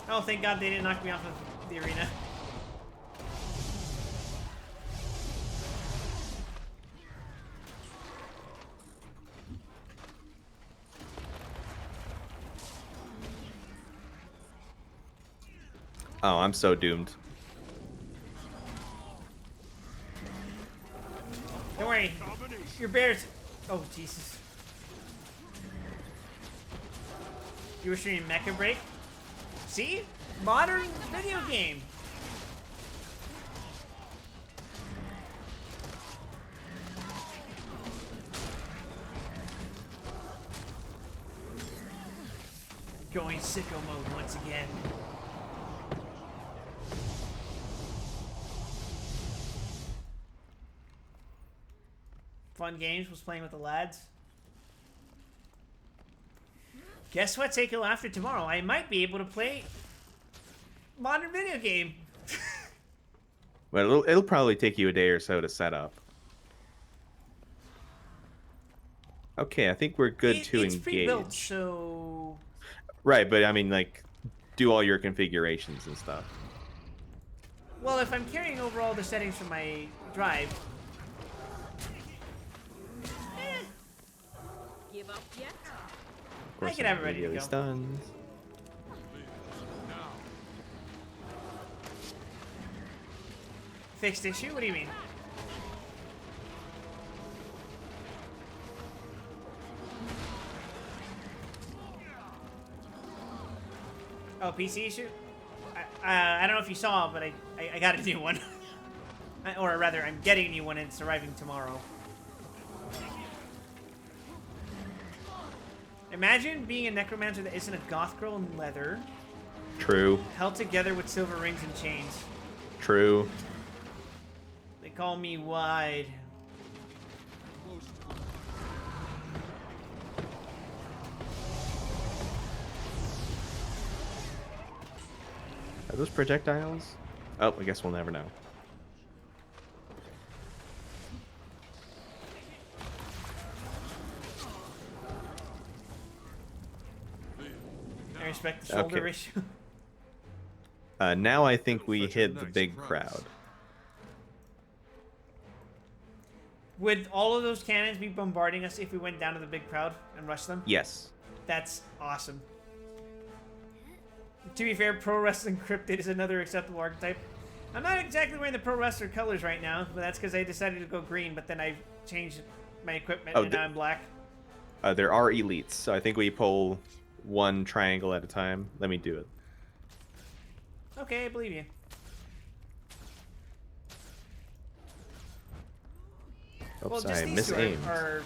Oh, thank God they didn't knock me off of the arena. Oh, I'm so doomed. Don't worry. Your bears. Oh, Jesus. You were streaming Mecha Break? See? Modern video game. Going sicko mode once again. Fun games was playing with the lads. Guess what, Seiko? After tomorrow, I might be able to play modern video game. Well, it'll probably take you a day or so to set up. Okay, I think we're good to It's engage. pre-built, so Right, but I mean, like, do all your configurations and stuff. well, if I'm carrying over all the settings from my drive, Give up yet? Of course, I can have it ready to immediately go. stunned. Fixed issue? What do you mean? Oh, PC issue? I don't know if you saw, but I got a new one. Or rather, I'm getting a new one and it's arriving tomorrow. Imagine being a necromancer that isn't a goth girl in leather, True. held together with silver rings and chains. True. They call me wide. Are those projectiles? Oh, I guess we'll never know. I respect the shoulder Okay. issue. Now I think we hit the big crowd. Would all of those cannons be bombarding us if we went down to the big crowd and rushed them? Yes. That's awesome. To be fair, Pro Wrestling Cryptid is another acceptable archetype. I'm not exactly wearing the Pro Wrestler colors right now, but that's because I decided to go green, but then I changed my equipment and now I'm black. There are elites, so I think we pull one triangle at a time. Let me do it. Okay, I believe you. Oops, just I these two misaimed. are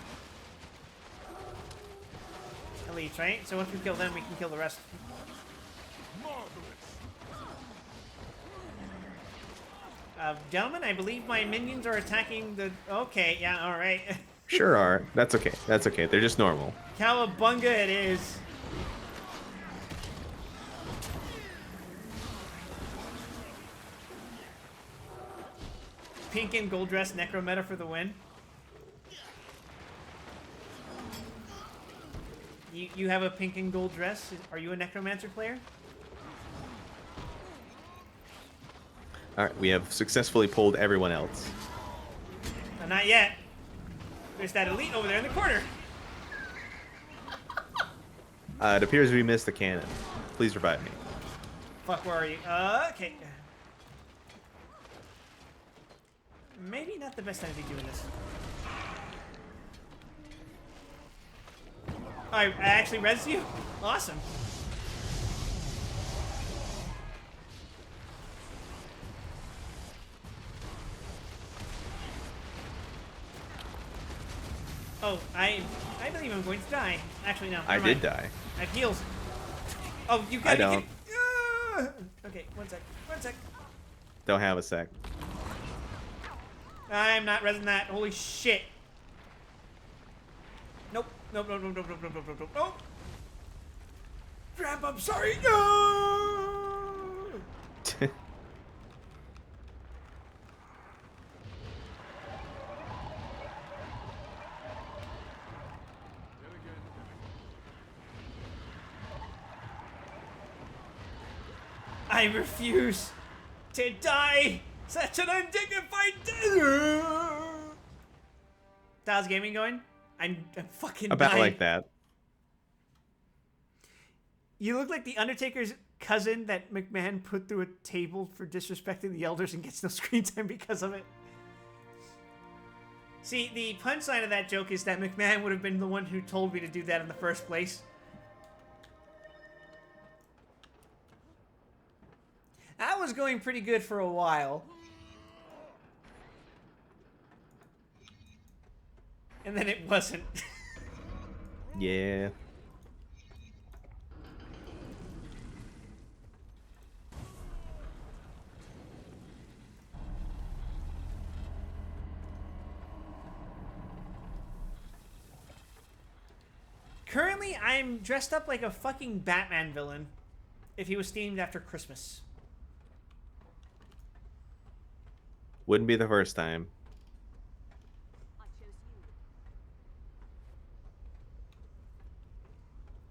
elites, right? So once we kill them, we can kill the rest. Gentlemen, I believe my minions are attacking the... Okay, yeah, alright. Sure are. That's okay. That's okay. They're just normal. Cowabunga it is. Pink and gold dress necrometa for the win. You have a pink and gold dress. Are you a necromancer player? All right, we have successfully pulled everyone else. Not yet. There's that elite over there in the corner. It appears we missed the cannon. Please revive me. Fuck, where are you? Okay. Maybe not the best time to be doing this. I actually res you? Awesome. Oh, I believe I'm going to die. Actually, no. I did die. I have heals. Oh, you got I don't. Okay, one sec. One sec. Don't have a sec. I'm not resing that. Holy shit. Nope. Nope, nope, nope, nope, nope, nope, nope, nope, nope. Crap, I'm sorry. No! I refuse to die such an undignified death. How's gaming going? I'm fucking About dying. like that. You look like the Undertaker's cousin that McMahon put through a table for disrespecting the elders and gets no screen time because of it. See, the punchline of that joke is that McMahon would have been the one who told me to do that in the first place. That was going pretty good for a while. And then it wasn't. Yeah. Currently, I'm dressed up like a fucking Batman villain if he was themed after Christmas. Wouldn't be the first time.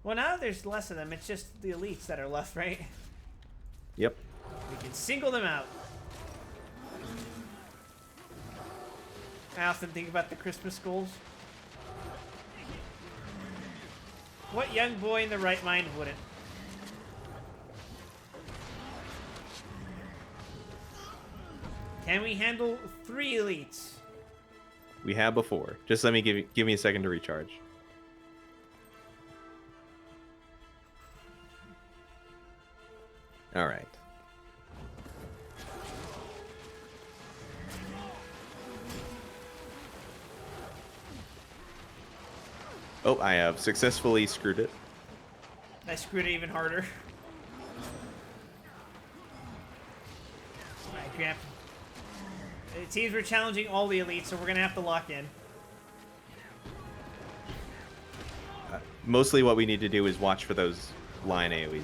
Well, now there's less of them. It's just the elites that are left, right? Yep. We can single them out. I often think about the Christmas goals. What young boy in the right mind wouldn't? Can we handle 3 elites? We have before. Just let me give me a second to recharge. All right. Oh, I have successfully screwed it. I screwed it even harder. Alright, Gramp. It seems we're challenging all the elites, so we're gonna have to lock in. Mostly what we need to do is watch for those line AoEs.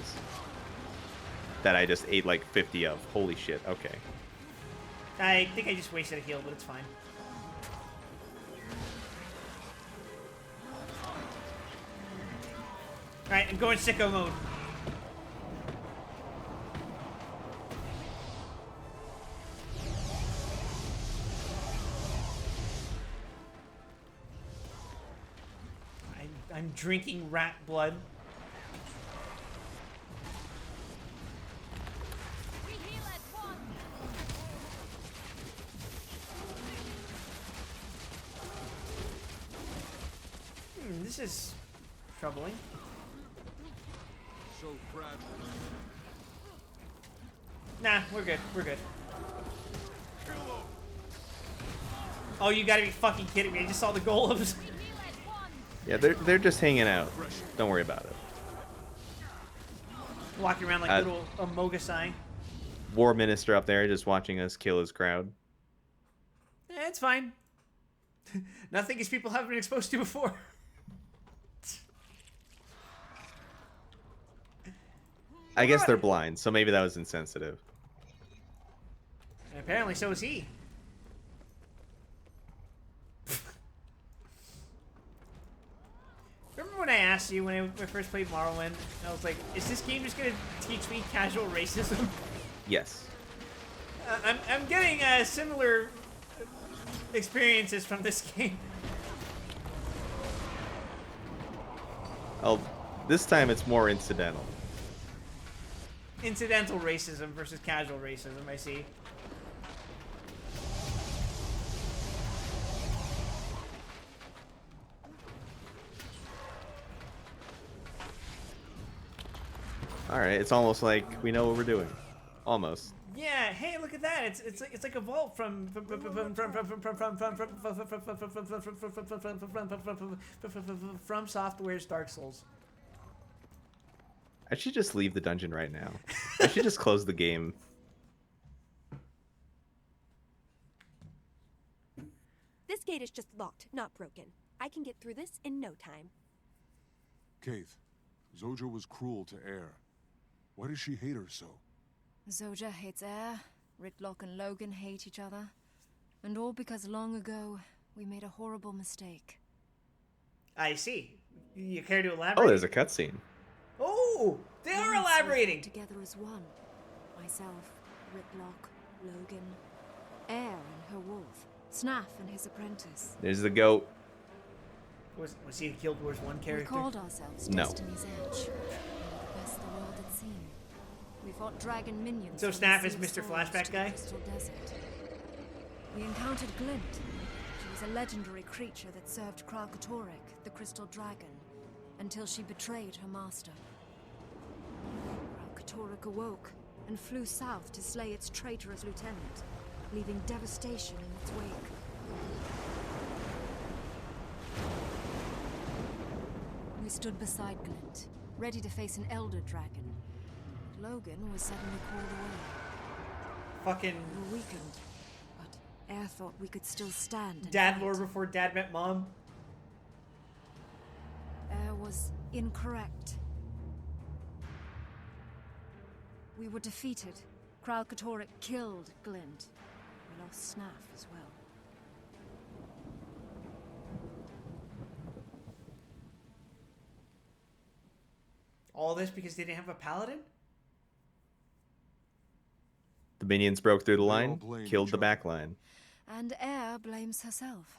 That I just ate like 50 of. Holy shit, okay. I think I just wasted a heal, but it's fine. Alright, I'm going sicko mode. I'm drinking rat blood. This is troubling. So fragile. Nah, we're good. We're good. Oh, you gotta be fucking kidding me. I just saw the golems. Yeah, they're just hanging out. Don't worry about it. Walking around like little Amogasai. War Minister up there just watching us kill his crowd. It's fine. Nothing as people haven't been exposed to before. I guess they're blind, so maybe that was insensitive. And apparently so is he. Remember when I asked you when I first played Morrowind? I was like, is this game just gonna teach me casual racism? Yes. I'm getting similar experiences from this game. Oh, this time it's more incidental. Incidental racism versus casual racism, I see. All right, it's almost like we know what we're doing. Almost. Yeah. Hey, look at that. It's like a vault from Software's Dark Souls. I should just leave the dungeon right now. I should just close the game. This gate is just locked, not broken. I can get through this in no time. Kaith, Zoja was cruel to Air. Why does she hate her so? Zoja hates Air, Ritlock and Logan hate each other. And all because long ago, we made a horrible mistake. I see. You care to elaborate? Oh, there's a cutscene. Oh, they are elaborating. Together as one. Myself, Ritlock, Logan, Air and her wolf, Snaff and his apprentice. There's the goat. Was he the Guild Wars 1 character? We called ourselves No. Destiny's Edge. We were the best the world had seen. We fought dragon minions. So from the Snaff Sea is of Mr. Swords Flashback to guy? the Crystal Desert. We encountered Glint. She was a legendary creature that served Kralkatorrik, the Crystal Dragon, until she betrayed her master. Kralkatorrik awoke and flew south to slay its traitorous lieutenant, leaving devastation in its wake. We stood beside Glint, ready to face an Elder Dragon. Logan was suddenly called away. Fucking We were weakened, but Air thought we could still stand and Dad fight. lore before Dad met Mom. Air was incorrect. We were defeated. Kralkatorrik killed Glint. We lost Snaff as well. All this because they didn't have a paladin? The minions broke through the all line, blame killed each the other. back line. And Air blames herself.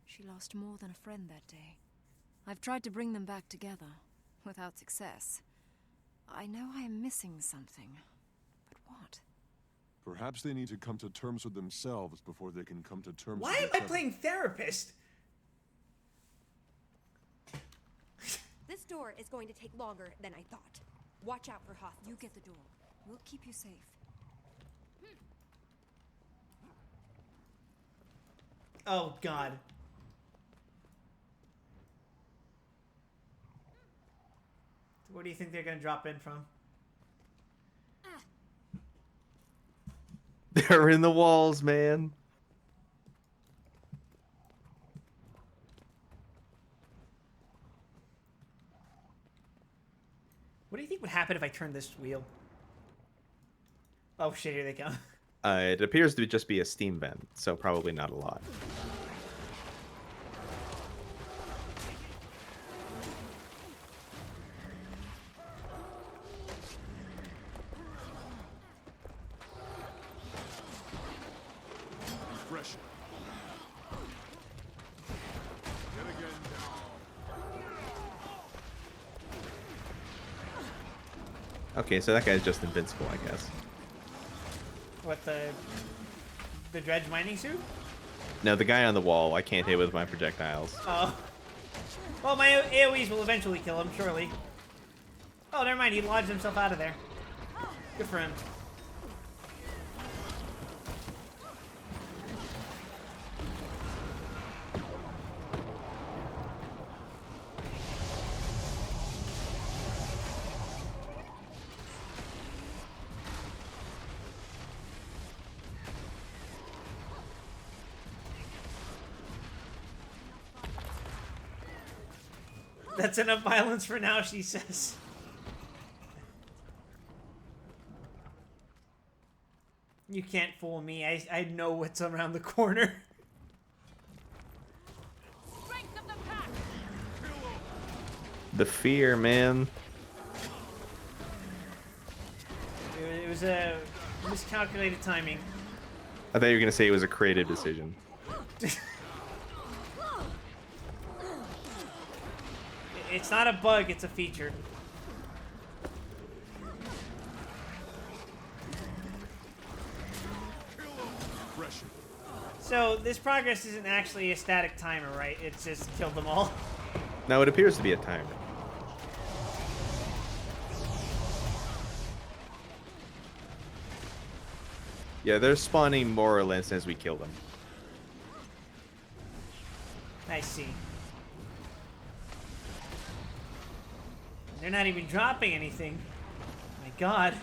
She lost more than a friend that day. I've tried to bring them back together, without success. I know I am missing something, but what? Perhaps they need to come to terms with themselves before they can come to terms Why with am each I other. playing therapist? This door is going to take longer than I thought. Watch out for Hoth. You get the door. We'll keep you safe. Oh, God. Where do you think they're going to drop in from? They're in the walls, man. What do you think would happen if I turned this wheel? Oh shit, here they come. It appears to just be a steam vent, so probably not a lot. Refresh. Yet again down. Okay, so that guy's just invincible, I guess. What, the dredge mining suit? No, the guy on the wall, I can't hit with my projectiles. Oh. Well, my AoEs will eventually kill him, surely. Oh, never mind. He lodged himself out of there. Good for him. That's enough violence for now, she says. You can't fool me. I know what's around the corner. The fear, man. It was a miscalculated timing. I thought you were gonna say it was a creative decision. It's not a bug, it's a feature. So this progress isn't actually a static timer, right? It's just killed them all. Now it appears to be a timer. Yeah, they're spawning more or less as we kill them. I see. They're not even dropping anything. My god.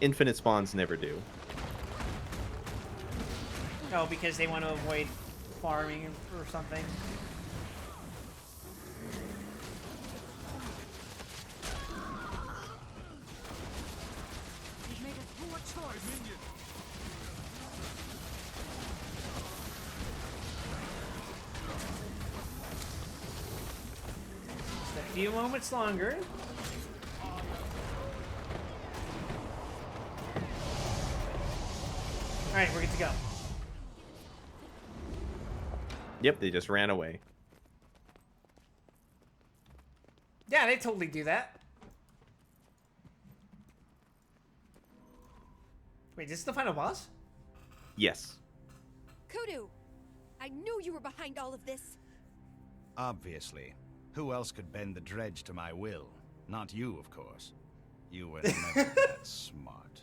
Infinite spawns never do. Oh, because they want to avoid farming or something. You've made a poor choice. Just a few moments longer. Alright, we're good to go. Yep, they just ran away. Yeah, they totally do that. Wait, this is the final boss? Yes. Kudu! I knew you were behind all of this. Obviously. Who else could bend the dredge to my will? Not you, of course. You were never that smart.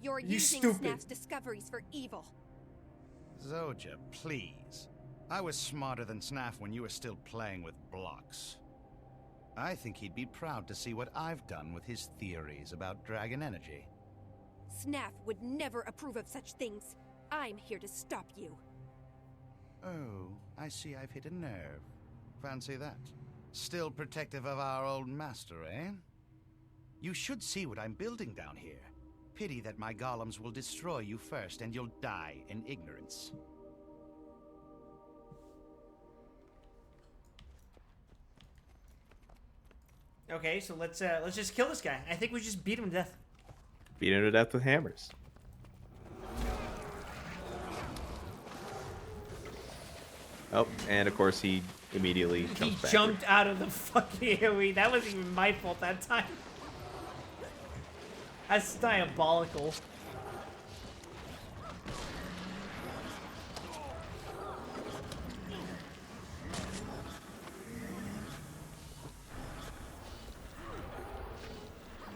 You're You using stupid. Snap's discoveries for evil. Zoja, please. I was smarter than Snaf when you were still playing with blocks. I think he'd be proud to see what I've done with his theories about dragon energy. Snaf would never approve of such things. I'm here to stop you. Oh, I see I've hit a nerve. Fancy that. Still protective of our old master, eh? You should see what I'm building down here. Pity that my golems will destroy you first and you'll die in ignorance. Okay, so let's just kill this guy. I think we just beat him to death. Beat him to death with hammers. Oh, and of course he immediately jumps He back. jumped out of the fucking AoE. That wasn't even my fault that time. That's diabolical.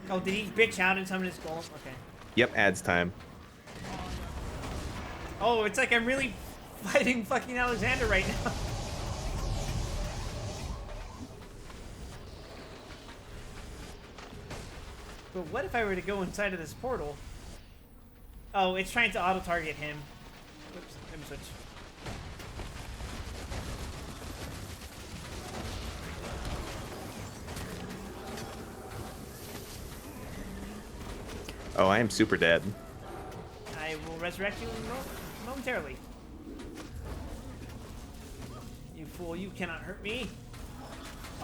Oh, did he bitch out in some of his goals? Okay. Yep, adds time. Oh, it's like I'm really fighting fucking Alexander right now. But what if I were to go inside of this portal? Oh, it's trying to auto-target him. Oops, let me switch. Oh, I am super dead. I will resurrect you momentarily. You fool, you cannot hurt me.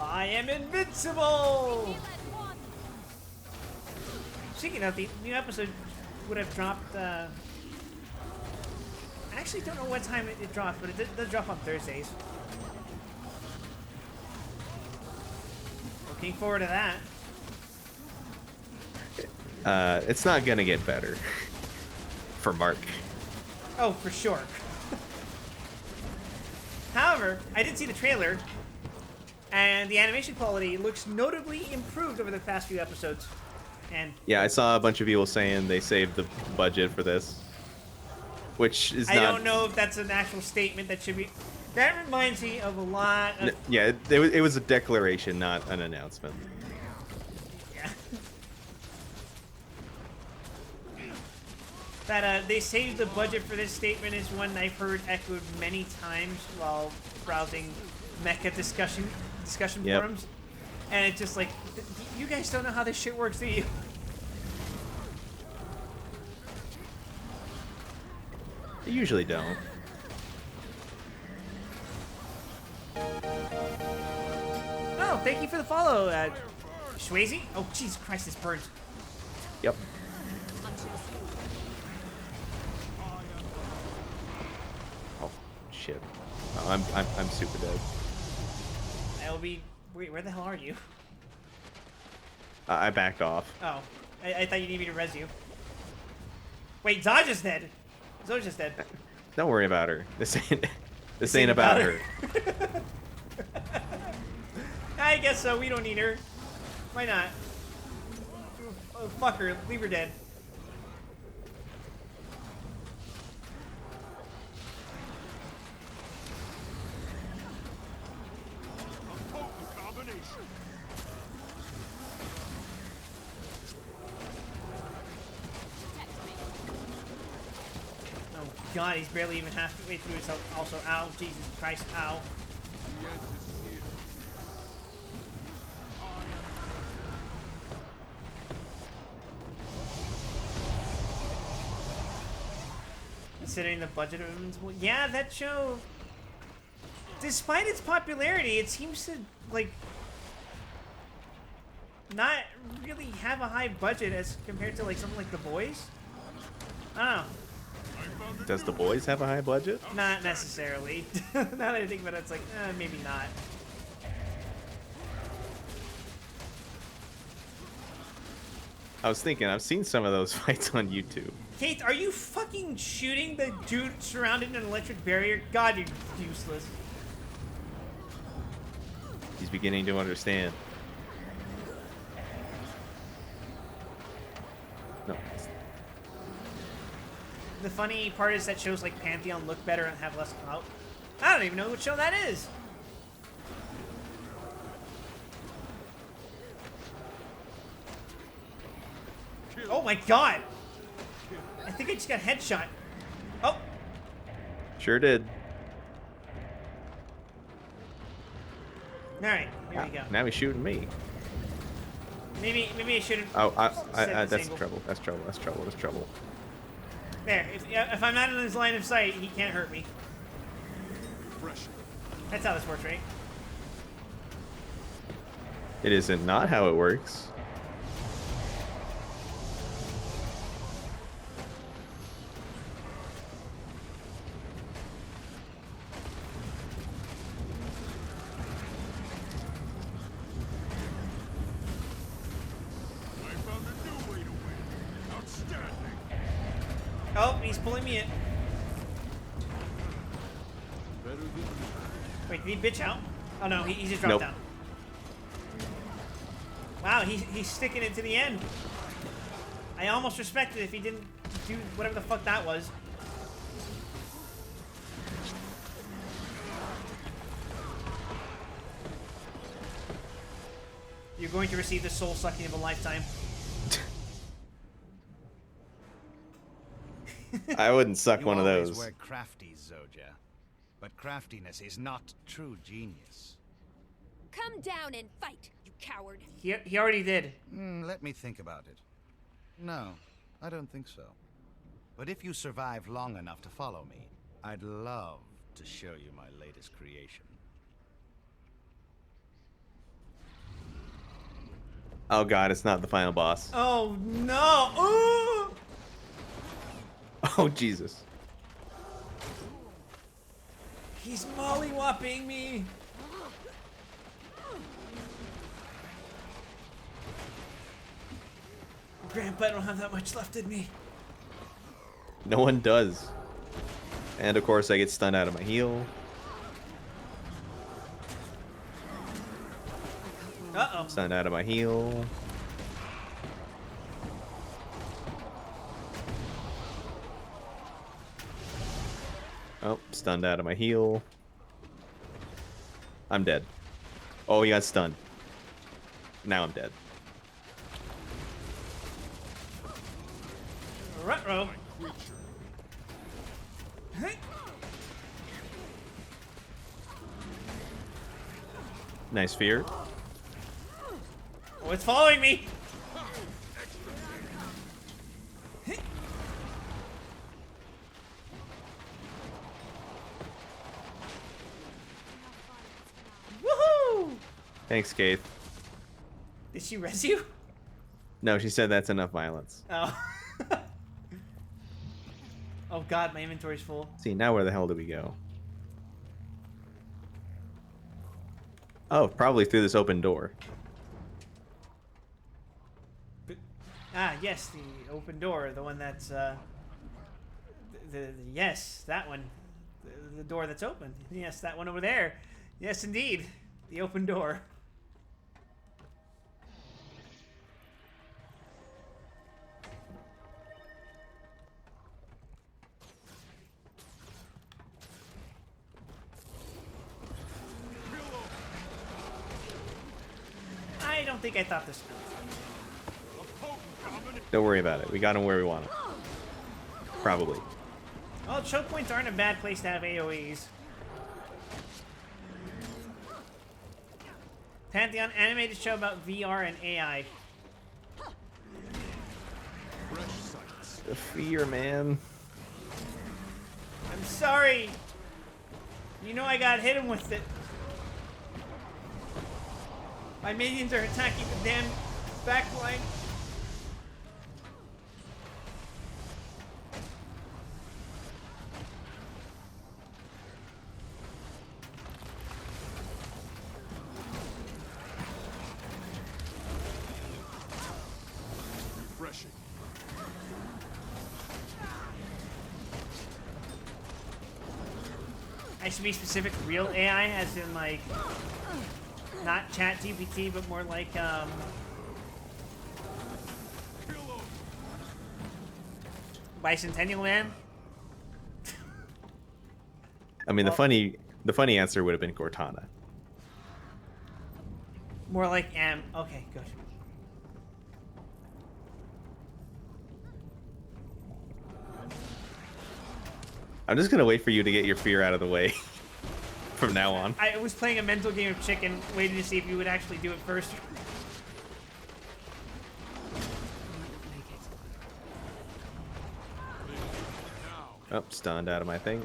I am invincible! Speaking of, the new episode would have dropped, I actually don't know what time it drops, but it does drop on Thursdays. Looking forward to that. It's not gonna get better for Mark. Oh, for sure. However, I did see the trailer, and the animation quality looks notably improved over the past few episodes. And Yeah, I saw a bunch of people saying they saved the budget for this, which is I not. don't know if that's an actual statement that should be. That reminds me of a lot of. Yeah, it was a declaration, not an announcement. Yeah. That they saved the budget for this statement is one I've heard echoed many times while browsing mecha discussion discussion Yep. forums, and it's just like, you guys don't know how this shit works, do you? They usually don't. Oh, thank you for the follow, Swayze. Oh, Jesus Christ, this bird. Yep. Oh shit. Oh, I'm super dead. LB, wait, where the hell are you? I backed off. Oh, I thought you needed me to res you. Wait, Dodge is dead. Zoja's just dead. Don't worry about her. This ain't about her. I guess so. We don't need her. Why not? Oh, fuck her. Leave her dead. Oh god, he's barely even halfway through himself. Also, ow, Jesus Christ, ow. Considering the budget of Invincible, yeah, that show, despite its popularity, it seems to like not really have a high budget as compared to like something like The Boys. I don't know. Does The Boys have a high budget? Not necessarily. Now that I think about it, it's like, maybe not. I was thinking, I've seen some of those fights on YouTube. Kate, are you fucking shooting the dude surrounded in an electric barrier? God, you're useless. He's beginning to understand. No. The funny part is that shows like Pantheon look better and have less clout. I don't even know what show that is. Oh my god! I think I just got headshot. Oh! Sure did. Alright, here we go. Now he's shooting me. Maybe I should have. Oh, that's trouble. That's trouble. That's trouble. That's trouble. There. If I'm not in his line of sight, he can't hurt me. That's how this works, right? It isn't not how it works. Oh, he's pulling me in. Wait, did he bitch out? Oh no, he just dropped down. Wow, he's sticking it to the end. I almost respect it if he didn't do whatever the fuck that was. You're going to receive the soul sucking of a lifetime. I wouldn't suck one of those. You always were crafty, Zoja. But craftiness is not true genius. Come down and fight, you coward. He already did. Let me think about it. No, I don't think so. But if you survive long enough to follow me, I'd love to show you my latest creation. Oh god, it's not the final boss. Oh no! Ooh! Oh Jesus. He's mollywopping me. Grandpa, I don't have that much left in me. No one does. And of course I get stunned out of my heal. Uh-oh. Stunned out of my heal. Oh, stunned out of my heal. I'm dead. Oh, he got stunned. Now I'm dead. Ruh-roh. Nice fear. Oh, it's following me! Woohoo! Thanks, Gaith. Did she res you? No, she said that's enough violence. Oh. Oh god, my inventory's full. See, now where the hell do we go? Oh, probably through this open door. Ah, yes, the open door, the one that's, yes, that one. The door that's open. Yes, that one over there. Yes, indeed. The open door. I don't think I thought this through. Don't worry about it. We got him where we want him. Probably. Well, choke points aren't a bad place to have AoEs. Pantheon, animated show about VR and AI. The fear, man. I'm sorry. You know I got hit him with it. My minions are attacking the damn backline. Refreshing. I should be specific, real AI, as in like not Chat GPT, but more like Bicentennial Man. I mean, the funny answer would have been Cortana. More like okay, good. I'm just gonna wait for you to get your fear out of the way from now on. I was playing a mental game of chicken, waiting to see if you would actually do it first. Oh, stunned out of my thing.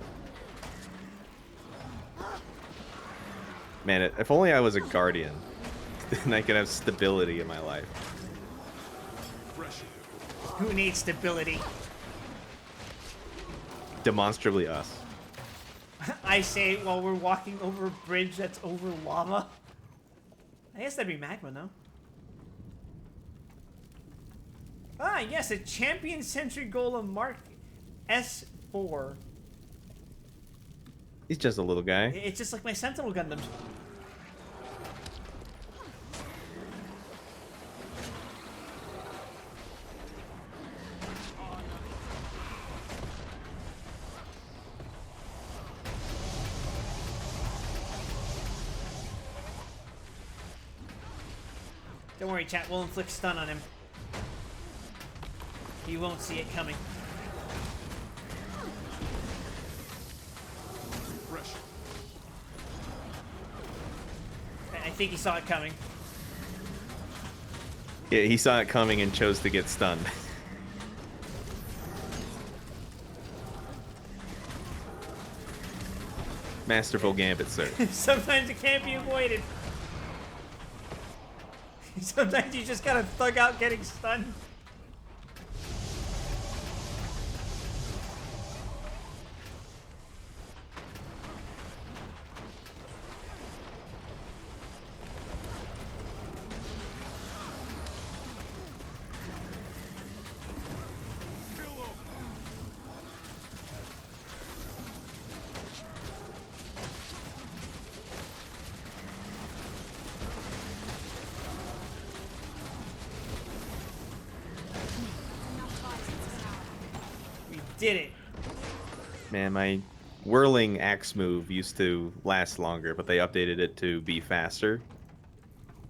Man, if only I was a guardian, then I could have stability in my life. Who needs stability? Demonstrably us. I say while we're walking over a bridge that's over lava. I guess that'd be magma, though. Ah, yes, a Champion Sentry Golem Mark S4. He's just a little guy. It's just like my Sentinel Gundams. Don't worry, chat. We'll inflict stun on him. He won't see it coming. I think he saw it coming. Yeah, he saw it coming and chose to get stunned. Masterful gambit, sir. Sometimes it can't be avoided. Sometimes you just gotta thug out getting stunned. Did it. Man, my whirling axe move used to last longer, but they updated it to be faster,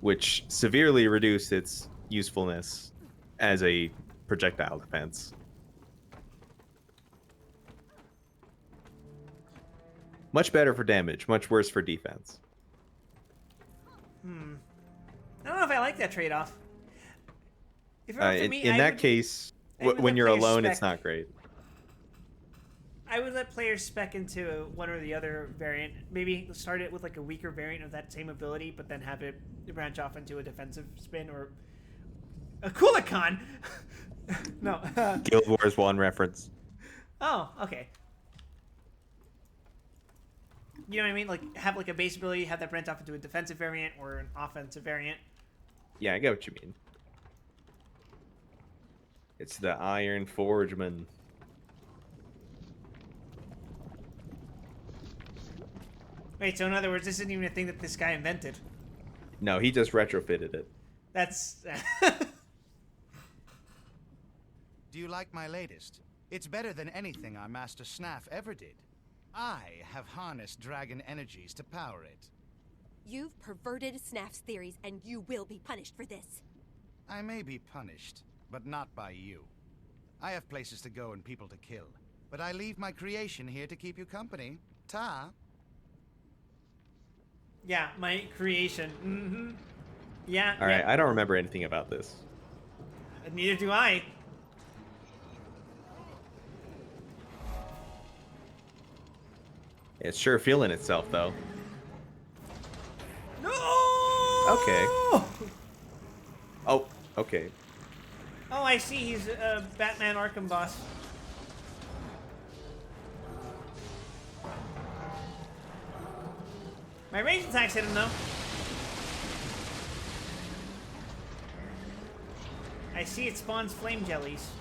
which severely reduced its usefulness as a projectile defense. Much better for damage, much worse for defense. like that trade-off. If it were up to me, in I that would- case, I would when let you're players alone, spec- it's not great. I would let players spec into one or the other variant. Maybe start it with like a weaker variant of that same ability, but then have it branch off into a defensive spin or a Kulikon. No. Guild Wars 1 reference. Oh, okay. You know what I mean? Like have like a base ability, have that branch off into a defensive variant or an offensive variant. Yeah, I get what you mean. It's the Iron Forgeman. Wait, so in other words, this isn't even a thing that this guy invented. No, he just retrofitted it. That's. Do you like my latest? It's better than anything our Master Snaf ever did. I have harnessed dragon energies to power it. You've perverted Snaf's theories, and you will be punished for this. I may be punished, but not by you. I have places to go and people to kill, but I leave my creation here to keep you company. Ta! Yeah, my creation. Mm-hmm. Yeah. All right, yeah. I don't remember anything about this. Neither do I. It's sure feeling itself, though. No! Okay. Oh, okay. Oh, I see. He's a Batman Arkham boss. My range attacks hit him, though. I see it spawns flame jellies.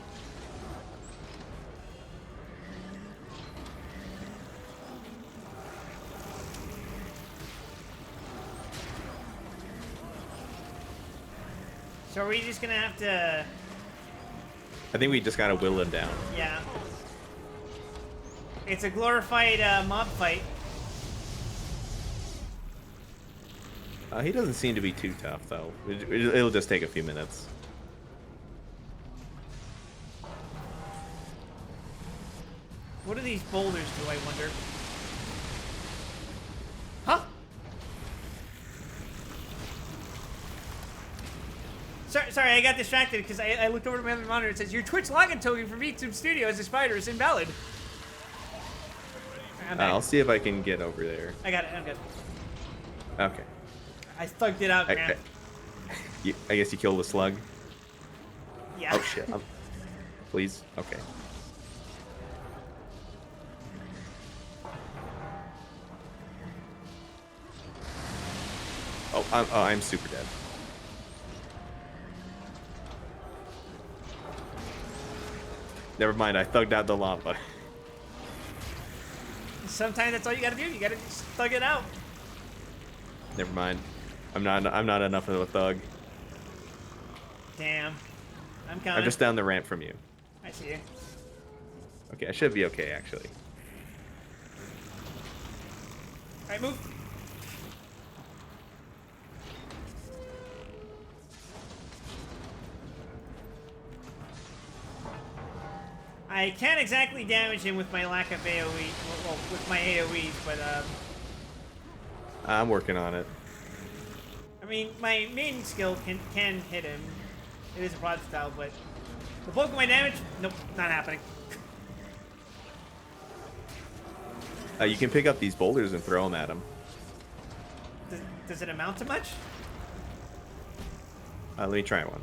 So are we just gonna have to... I think we just gotta will him down. Yeah. It's a glorified mob fight. He doesn't seem to be too tough, though. It'll just take a few minutes. What do these boulders do, I wonder? Huh? Sorry, I got distracted because I looked over to my other monitor. It says, your Twitch login token for VTube Studio as a spider is invalid. I'm back. I'll see if I can get over there. I got it, I'm good. Okay. I thugged it out, man. I guess you killed the slug? Yeah. Oh, shit. Please? Okay. Oh, I'm super dead. Never mind, I thugged out the lava. Sometimes that's all you gotta do. You gotta just thug it out. Never mind. I'm not enough of a thug. Damn. I'm coming. I'm just down the ramp from you. I see you. Okay, I should be okay, actually. Alright, move. I can't exactly damage him with my lack of AoE, well, with my AoEs, but, I'm working on it. I mean, my main skill can hit him. It is a projectile, but the bulk of my damage, nope, not happening. You can pick up these boulders and throw them at him. Does it amount to much? Let me try one.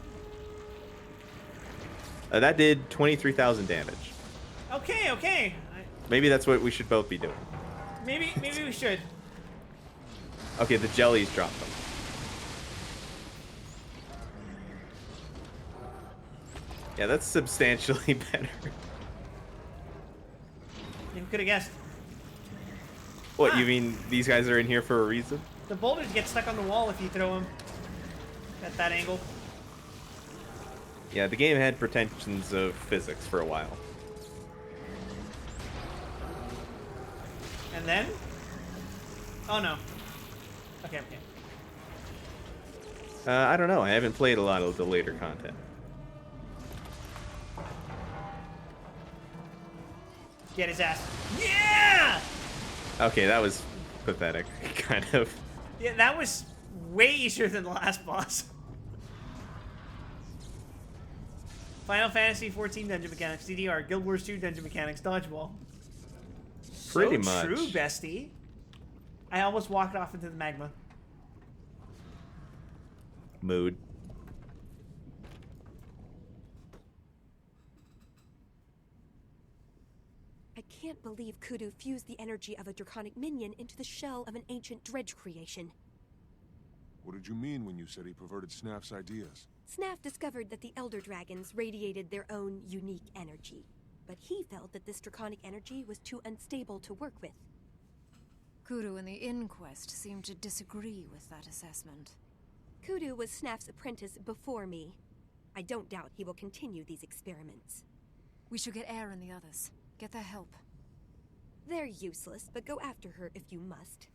That did 23,000 damage. Okay, okay. Maybe that's what we should both be doing. Maybe we should. Okay, the jellies dropped them. Yeah, that's substantially better. You could have guessed. What, you mean these guys are in here for a reason? The boulders get stuck on the wall if you throw them at that angle. Yeah, the game had pretensions of physics for a while. And then? Oh no. Okay, okay. I don't know. I haven't played a lot of the later content. Get his ass. Yeah! Okay, that was pathetic, kind of. Yeah, that was way easier than the last boss. Final Fantasy 14 dungeon mechanics, DDR, Guild Wars 2 dungeon mechanics, dodgeball. Pretty So much. true, bestie. I almost walked off into the magma. Mood. I can't believe Kudu fused the energy of a draconic minion into the shell of an ancient dredge creation. What did you mean when you said he perverted Snaff's ideas? Snaff discovered that the Elder Dragons radiated their own unique energy, but he felt that this draconic energy was too unstable to work with. Kudu and the Inquest seem to disagree with that assessment. Kudu was Snaff's apprentice before me. I don't doubt he will continue these experiments. We should get Air and the others. Get their help. They're useless, but go after her if you must.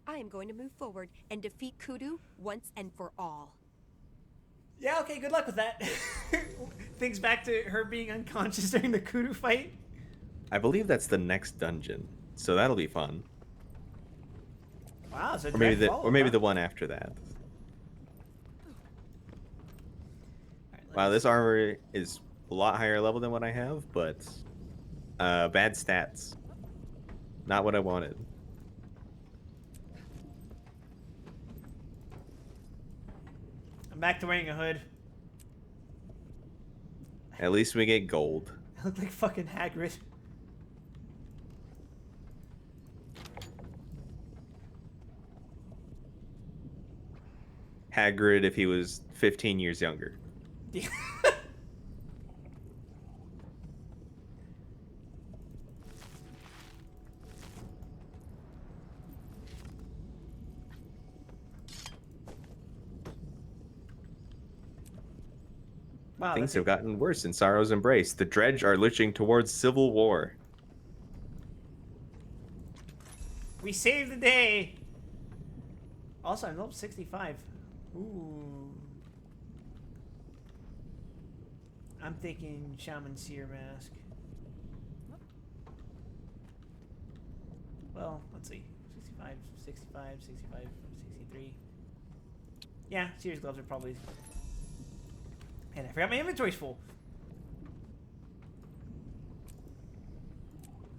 I am going to move forward and defeat Kudu once and for all. Yeah, okay, good luck with that. Thinks back to her being unconscious during the Kudu fight. I believe that's the next dungeon, so that'll be fun. Wow, so Or maybe the one after that. Wow, this armor is a lot higher level than what I have, but bad stats. Not what I wanted. I'm back to wearing a hood. At least we get gold. I look like fucking Hagrid. Hagrid if he was 15 years younger. Wow, Things have gotten worse in Sorrow's Embrace. The Dredge are lurching towards civil war. We saved the day. Also, I'm level 65. Ooh. I'm thinking Shaman Seer Mask. Well, let's see. 65, 65, 65, 63. Yeah, Seer's gloves are probably... And I forgot my inventory's full.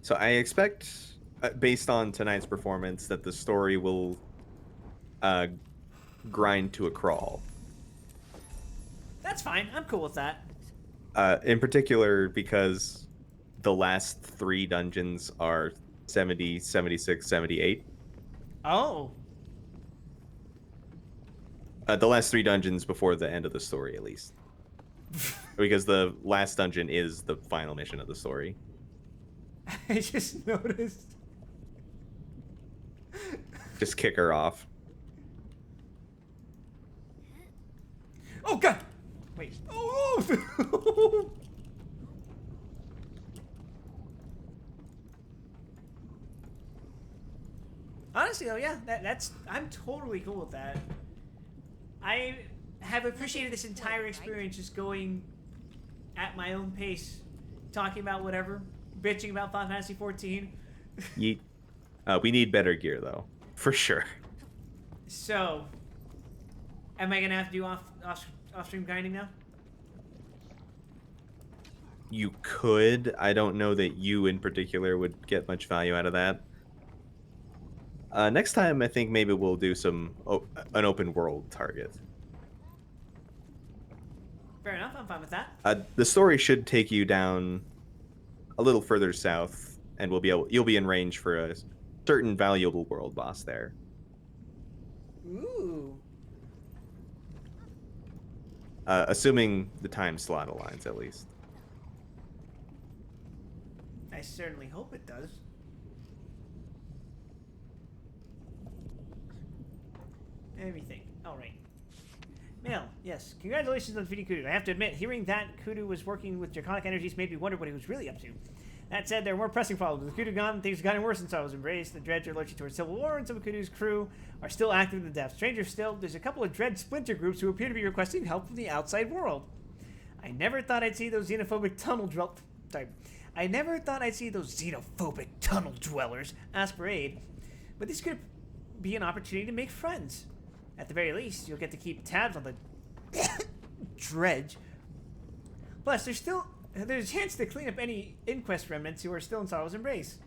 So I expect, based on tonight's performance, that the story will grind to a crawl. That's fine. I'm cool with that. In particular, because the last 3 dungeons are 70, 76, 78. Oh. The last 3 dungeons before the end of the story, at least. Because the last dungeon is the final mission of the story. I just noticed. Just kick her off. Oh, God! Wait. Oh! Honestly, though, yeah, that's... I'm totally cool with that. I have appreciated this entire experience just going at my own pace, talking about whatever, bitching about Final Fantasy 14. Yeet. We need better gear, though. For sure. So, am I going to have to do off-stream grinding now? You could. I don't know that you in particular would get much value out of that. Next time, I think maybe we'll do some an open world target. Fair enough, I'm fine with that. The story should take you down a little further south, and you'll be in range for a certain valuable world boss there. Ooh. Assuming the time slot aligns, at least. I certainly hope it does. Let me think. All right. Mail, yes. Congratulations on defeating Kudu. I have to admit, hearing that Kudu was working with Draconic Energies made me wonder what he was really up to. That said, there are more pressing problems. With Kudu gone, things have gotten worse since I was embraced. The Dredge are lurching towards civil war, and some of Kudu's crew are still active in the depths. Stranger still, there's a couple of Dredge splinter groups who appear to be requesting help from the outside world. I never thought I'd see those xenophobic tunnel dwellers ask for aid, but this could be an opportunity to make friends. At the very least, you'll get to keep tabs on the Dredge. Plus, there's a chance to clean up any Inquest remnants who are still in Sorrow's Embrace.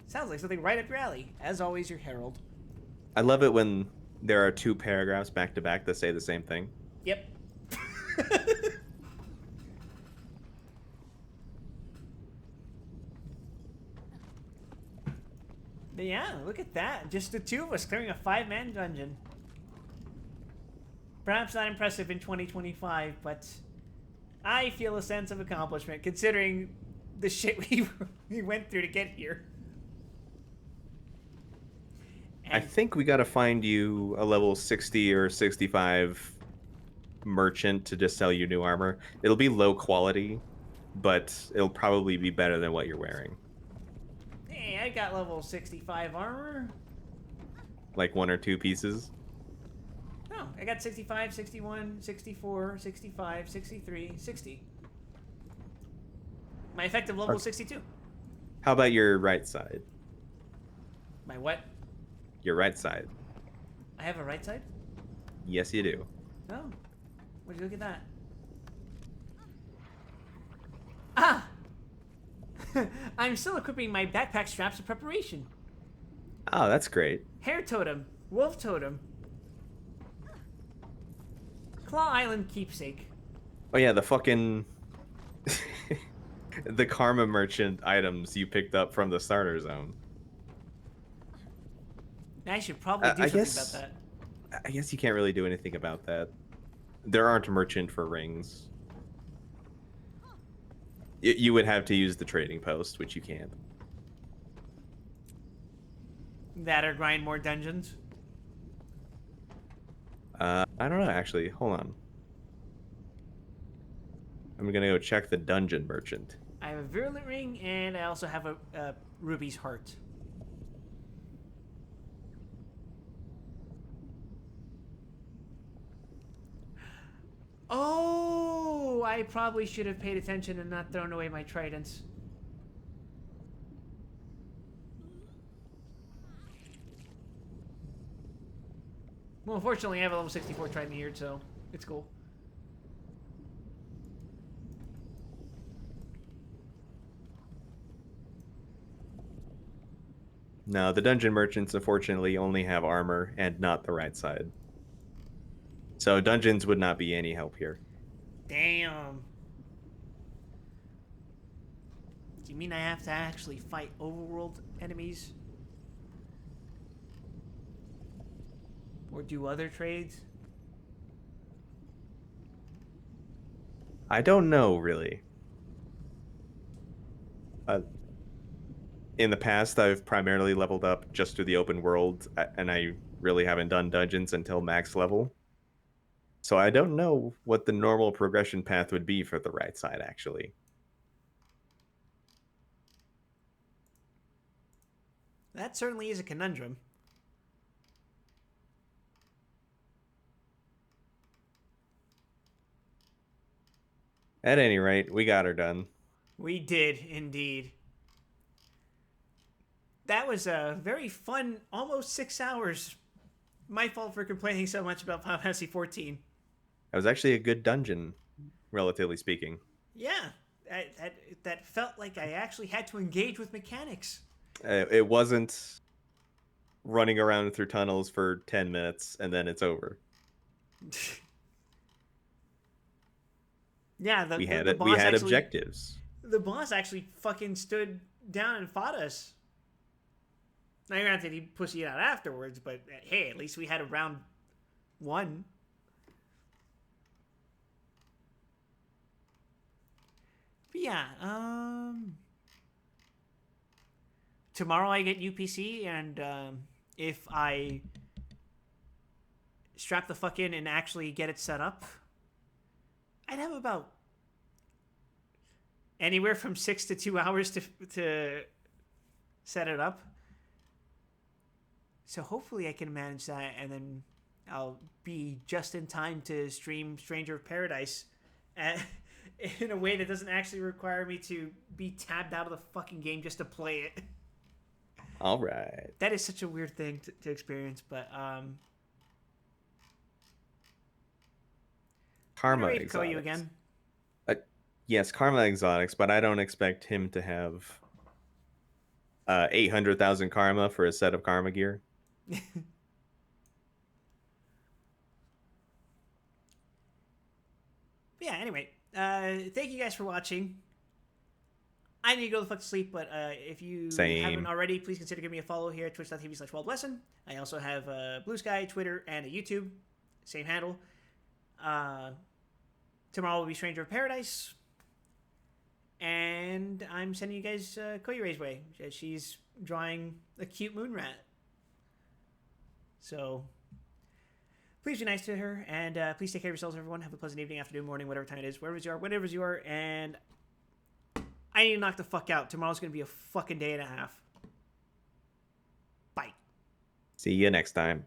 Sounds like something right up your alley. As always, your Herald. I love it when there are 2 paragraphs back to back that say the same thing. Yep. But yeah, look at that. Just the 2 of us clearing a 5-man dungeon. Perhaps not impressive in 2025, but I feel a sense of accomplishment considering the shit we went through to get here. I think we gotta find you a level 60 or 65 merchant to just sell you new armor. It'll be low quality, but it'll probably be better than what you're wearing. Hey, I got level 65 armor. Like 1 or 2 pieces. No, I got 65, 61, 64, 65, 63, 60. My effective level is 62. How about your right side? My what? Your right side. I have a right side? Yes, you do. Oh. Would you look at that? Ah! I'm still equipping my backpack straps for preparation. Oh, that's great. Hair totem. Wolf totem. Claw Island keepsake. Oh yeah, the fucking... the Karma Merchant items you picked up from the starter zone. I should probably do something about that. I guess you can't really do anything about that. There aren't a merchant for rings. You would have to use the trading post, which you can't. That or grind more dungeons. I don't know, actually. Hold on. I'm gonna go check the dungeon merchant. I have a virulent ring, and I also have a Ruby's heart. Oh, I probably should have paid attention and not thrown away my tridents. Well, unfortunately, I have a level 64 trident here, so it's cool. No, the dungeon merchants unfortunately only have armor and not the right side. So dungeons would not be any help here. Damn. Do you mean I have to actually fight overworld enemies? Or do other trades? I don't know, really. In the past, I've primarily leveled up just through the open world, and I really haven't done dungeons until max level. So I don't know what the normal progression path would be for the right side, actually. That certainly is a conundrum. At any rate, we got her done. We did, indeed. That was a very fun, almost 6 hours. My fault for complaining so much about Final Fantasy XIV. That was actually a good dungeon, relatively speaking. Yeah, that felt like I actually had to engage with mechanics. It wasn't running around through tunnels for 10 minutes and then it's over. Yeah, we had objectives. The boss actually fucking stood down and fought us. Now, granted, he pussied out afterwards, but hey, at least we had a round 1. But yeah, tomorrow I get UPC, and if I strap the fuck in and actually get it set up, I'd have about anywhere from 6 to 2 hours to set it up. So hopefully I can manage that, and then I'll be just in time to stream Stranger of Paradise in a way that doesn't actually require me to be tabbed out of the fucking game just to play it. All right. That is such a weird thing to experience, but Karma Exotics. You again? Yes, Karma Exotics, but I don't expect him to have 800,000 Karma for a set of Karma gear. Yeah, anyway, thank you guys for watching. I need to go the fuck to sleep, but if you haven't already, please consider giving me a follow here at twitch.tv/WildWesson. I also have Blue Sky, Twitter, and a YouTube. Same handle. Tomorrow will be Stranger of Paradise. And I'm sending you guys Koyure's way. She's drawing a cute moon rat. So please be nice to her, and please take care of yourselves, everyone. Have a pleasant evening, afternoon, morning, whatever time it is, wherever you are, and I need to knock the fuck out. Tomorrow's going to be a fucking day and a half. Bye. See you next time.